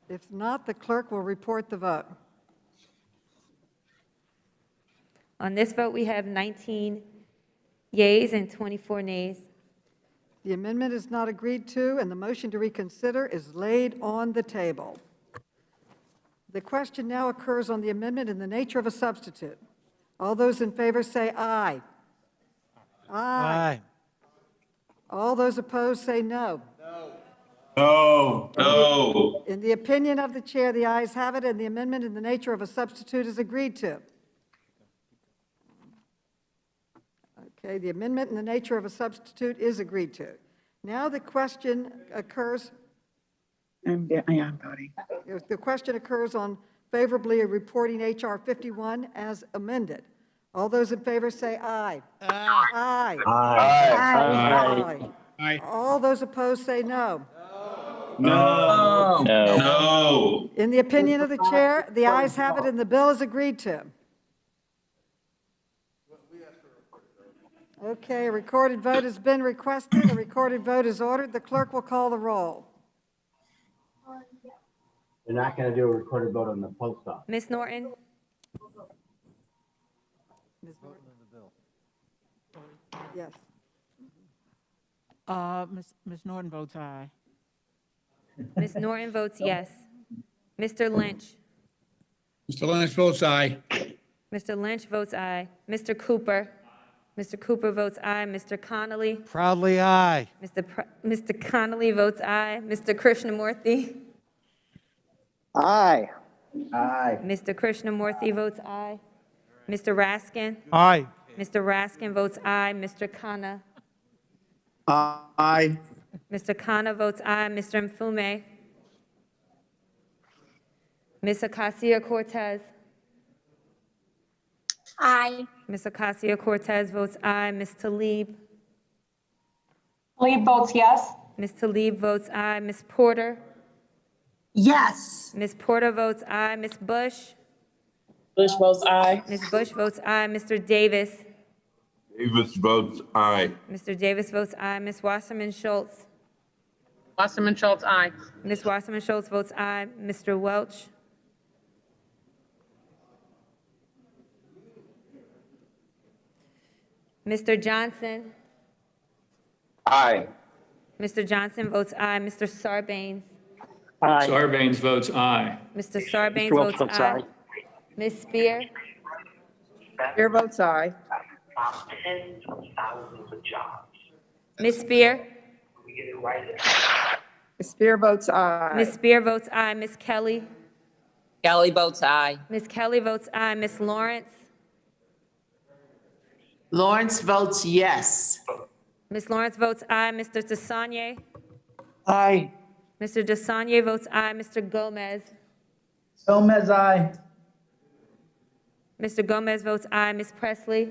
If not, the clerk will report the vote. On this vote, we have 19 yeas and 24 nays. The amendment is not agreed to, and the motion to reconsider is laid on the table. The question now occurs on the amendment in the nature of a substitute. All those in favor say aye. Aye. All those opposed say no. No. No. In the opinion of the chair, the ayes have it, and the amendment in the nature of a substitute is agreed to. Okay, the amendment in the nature of a substitute is agreed to. Now the question occurs. I'm voting. The question occurs on favorably reporting H.R. 51 as amended. All those in favor say aye. Aye. Aye. Aye. Aye. All those opposed say no. No. No. In the opinion of the chair, the ayes have it, and the bill is agreed to. Okay, a recorded vote has been requested. A recorded vote is ordered. The clerk will call the roll. They're not going to do a recorded vote on the post office. Ms. Norton? Yes. Ms. Norton votes aye. Ms. Norton votes yes. Mr. Lynch? Mr. Lynch votes aye. Mr. Lynch votes aye. Mr. Cooper? Mr. Cooper votes aye. Mr. Connolly? Proudly aye. Mr. Connolly votes aye. Mr. Krishnamurthy? Aye. Aye. Mr. Krishnamurthy votes aye. Mr. Raskin? Aye. Mr. Raskin votes aye. Mr. Khanna? Aye. Mr. Khanna votes aye. Mr. Mfume? Ms. Ocasio-Cortez? Aye. Ms. Ocasio-Cortez votes aye. Ms. Tlaib? Tlaib votes yes. Ms. Tlaib votes aye. Ms. Porter? Yes. Ms. Porter votes aye. Ms. Bush? Bush votes aye. Ms. Bush votes aye. Mr. Davis? Davis votes aye. Mr. Davis votes aye. Ms. Wasserman Schultz? Wasserman Schultz, aye. Ms. Wasserman Schultz votes aye. Mr. Welch? Mr. Johnson? Aye. Mr. Johnson votes aye. Mr. Sarbanes? Aye. Sarbanes votes aye. Mr. Sarbanes Mr. Welch votes votes aye. aye. Ms. Spear? Spear votes aye. Ms. Spear? Spear votes aye. Ms. Spear votes aye. Ms. Kelly? Kelly votes aye. Ms. Kelly votes aye. Ms. Lawrence? Lawrence votes yes. Ms. Lawrence votes aye. Mr. Desanye? Aye. Mr. Desanye votes aye. Mr. Gomez? Gomez, aye. Mr. Gomez votes aye. Ms. Presley?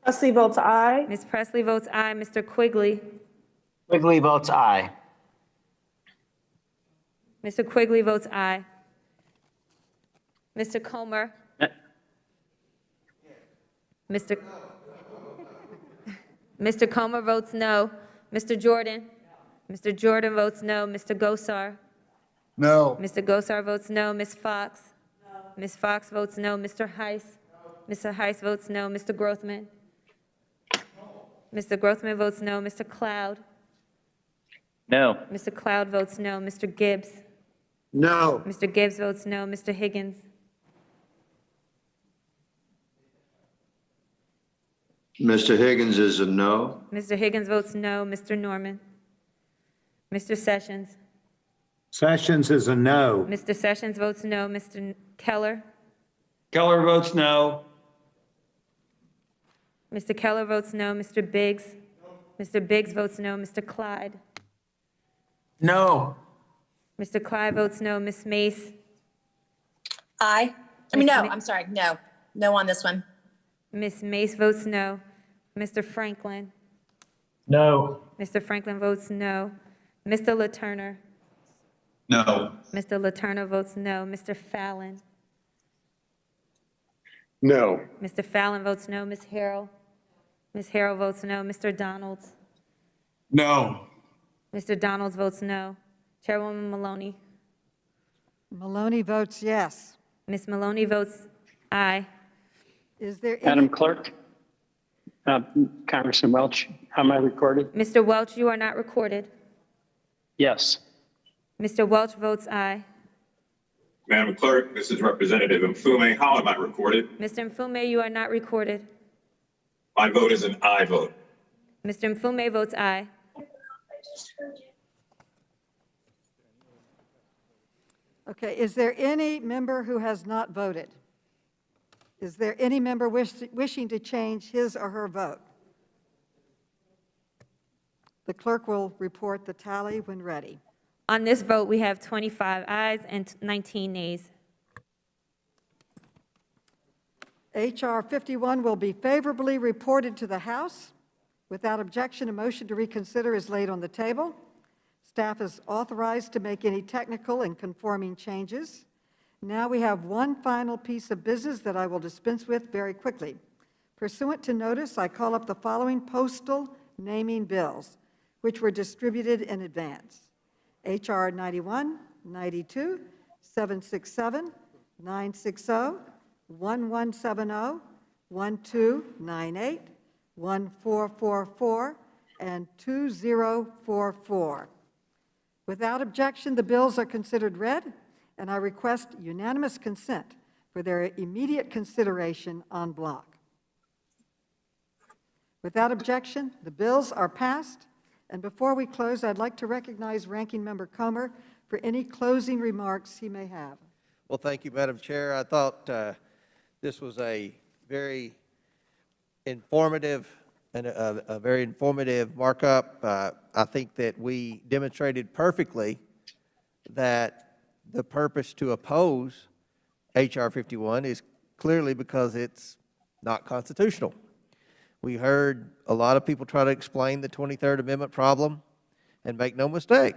Presley votes aye. Ms. Presley votes aye. Mr. Quigley? Quigley votes aye. Mr. Quigley votes aye. Mr. Comer? Mr. Comer votes no. Mr. Jordan? Mr. Jordan votes no. Mr. Gosar? No. Mr. Gosar votes no. Ms. Fox? Ms. Fox votes no. Mr. Heiss? Mr. Heiss votes no. Mr. Grothman? Mr. Grothman votes no. Mr. Cloud? No. Mr. Cloud votes no. Mr. Gibbs? No. Mr. Gibbs votes no. Mr. Higgins? Mr. Higgins is a no. Mr. Higgins votes no. Mr. Norman? Mr. Sessions? Sessions is a no. Mr. Sessions votes no. Mr. Keller? Keller votes no. Mr. Keller votes no. Mr. Biggs? Mr. Biggs votes no. Mr. Clyde? No. Mr. Clyde votes no. Ms. Mace? Aye. No, I'm sorry, no. No on this one. Ms. Mace votes no. Mr. Franklin? No. Mr. Franklin votes no. Mr. LaTurner? No. Mr. LaTurner votes no. Mr. Fallon? No. Mr. Fallon votes no. Ms. Harrell? Ms. Harrell votes no. Mr. Donalds? No. Mr. Donalds votes no. Chairwoman Maloney? Maloney votes yes. Ms. Maloney votes aye. Is there any? Madam Clerk, Congressman Welch, am I recorded? Mr. Welch, you are not recorded. Yes. Mr. Welch votes aye. Madam Clerk, this is Representative Mfume. How am I recorded? Mr. Mfume, you are not recorded. My vote is an aye vote. Mr. Mfume votes aye. Okay, is there any member who has not voted? Is there any member wishing to change his or her vote? The clerk will report the tally when ready. On this vote, we have 25 ayes and 19 nays. H.R. 51 will be favorably reported to the House. Without objection, a motion to reconsider is laid on the table. Staff is authorized to make any technical and conforming changes. Now we have one final piece of business that I will dispense with very quickly. Pursuant to notice, I call up the following postal naming bills, which were distributed in advance. H.R. 91, 92, 767, 960, 1170, 1298, 1444, and 2044. Without objection, the bills are considered read, and I request unanimous consent for their immediate consideration en bloc. Without objection, the bills are passed, and before we close, I'd like to recognize Ranking Member Comer for any closing remarks he may have. Well, thank you, Madam Chair. I thought this was a very informative and a very informative markup. I think that we demonstrated perfectly that the purpose to oppose H.R. 51 is clearly because it's not constitutional. We heard a lot of people try to explain the 23rd Amendment problem, and make no mistake,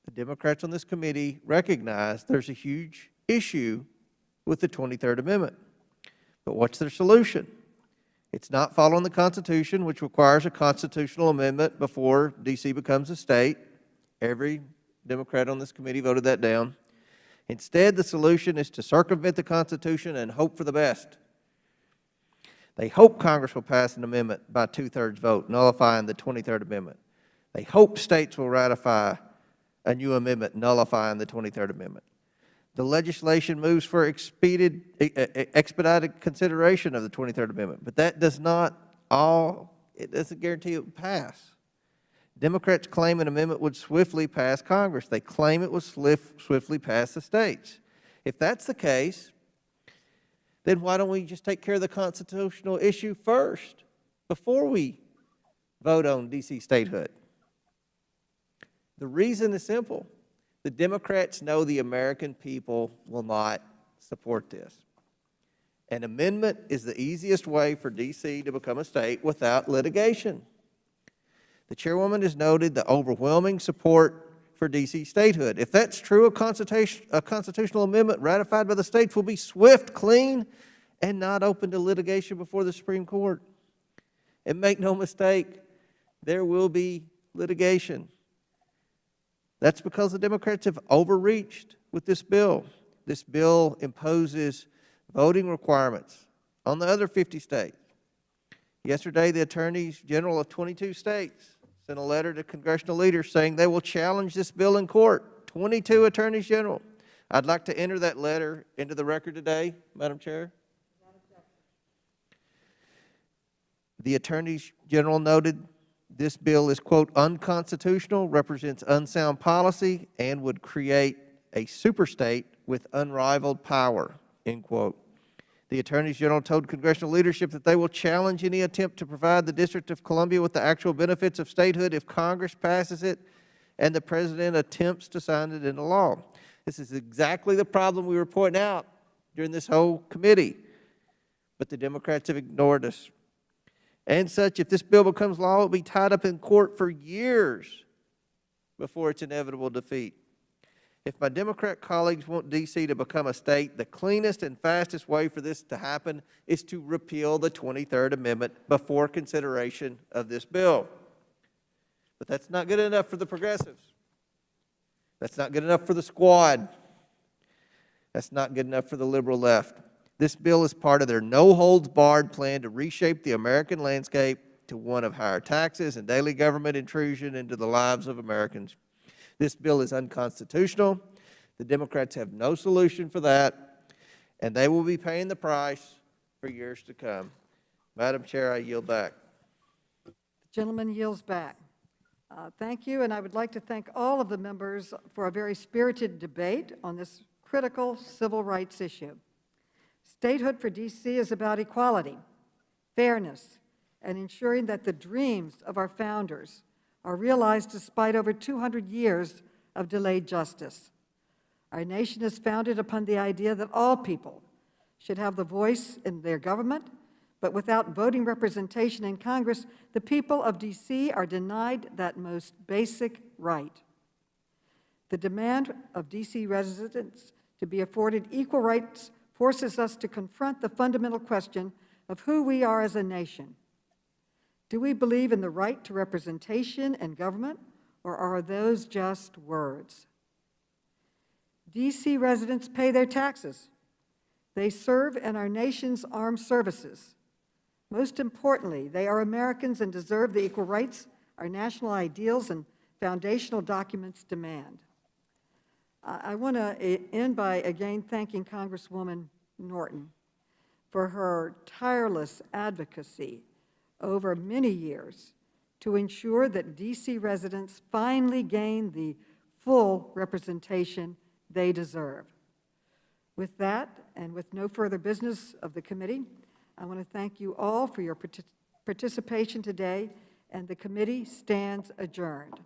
the Democrats on this committee recognize there's a huge issue with the 23rd Amendment. But what's their solution? It's not following the Constitution, which requires a constitutional amendment before D.C. becomes a state. Every Democrat on this committee voted that down. Instead, the solution is to circumvent the Constitution and hope for the best. They hope Congress will pass an amendment by two-thirds vote, nullifying the 23rd Amendment. They hope states will ratify a new amendment nullifying the 23rd Amendment. The legislation moves for expedited consideration of the 23rd Amendment, but that does not it doesn't guarantee it will pass. Democrats claim an amendment would swiftly pass Congress. They claim it would swiftly pass the states. If that's the case, then why don't we just take care of the constitutional issue first before we vote on D.C. statehood? The reason is simple. The Democrats know the American people will not support this. An amendment is the easiest way for D.C. to become a state without litigation. The chairwoman has noted the overwhelming support for D.C. statehood. If that's true, a constitutional amendment ratified by the states will be swift, clean, and not open to litigation before the Supreme Court. And make no mistake, there will be litigation. That's because the Democrats have overreached with this bill. This bill imposes voting requirements on the other 50 states. Yesterday, the attorneys general of 22 states sent a letter to congressional leaders saying they will challenge this bill in court. 22 attorneys general. I'd like to enter that letter into the record today, Madam Chair. The attorneys general noted this bill is, quote, unconstitutional, represents unsound policy, and would create a superstate with unrivaled power, end quote. The attorneys general told congressional leadership that they will challenge any attempt to provide the District of Columbia with the actual benefits of statehood if Congress passes it and the President attempts to sign it into law. This is exactly the problem we were pointing out during this whole committee, but the Democrats have ignored us. And such, if this bill becomes law, it will be tied up in court for years before its inevitable defeat. If my Democrat colleagues want D.C. to become a state, the cleanest and fastest way for this to happen is to repeal the 23rd Amendment before consideration of this bill. But that's not good enough for the progressives. That's not good enough for the squad. That's not good enough for the liberal left. This bill is part of their no-holds-barred plan to reshape the American landscape to one of higher taxes and daily government intrusion into the lives of Americans. This bill is unconstitutional. The Democrats have no solution for that, and they will be paying the price for years to come. Madam Chair, I yield back. Gentleman yields back. Thank you, and I would like to thank all of the members for a very spirited debate on this critical civil rights issue. Statehood for D.C. is about equality, fairness, and ensuring that the dreams of our founders are realized despite over 200 years of delayed justice. Our nation is founded upon the idea that all people should have the voice in their government, but without voting representation in Congress, the people of D.C. are denied that most basic right. The demand of D.C. residents to be afforded equal rights forces us to confront the fundamental question of who we are as a nation. Do we believe in the right to representation and government, or are those just words? D.C. residents pay their taxes. They serve in our nation's armed services. Most importantly, they are Americans and deserve the equal rights our national ideals and foundational documents demand. I want to end by again thanking Congresswoman Norton for her tireless advocacy over many years to ensure that D.C. residents finally gain the full representation they deserve. With that, and with no further business of the committee, I want to thank you all for your participation today, and the committee stands adjourned.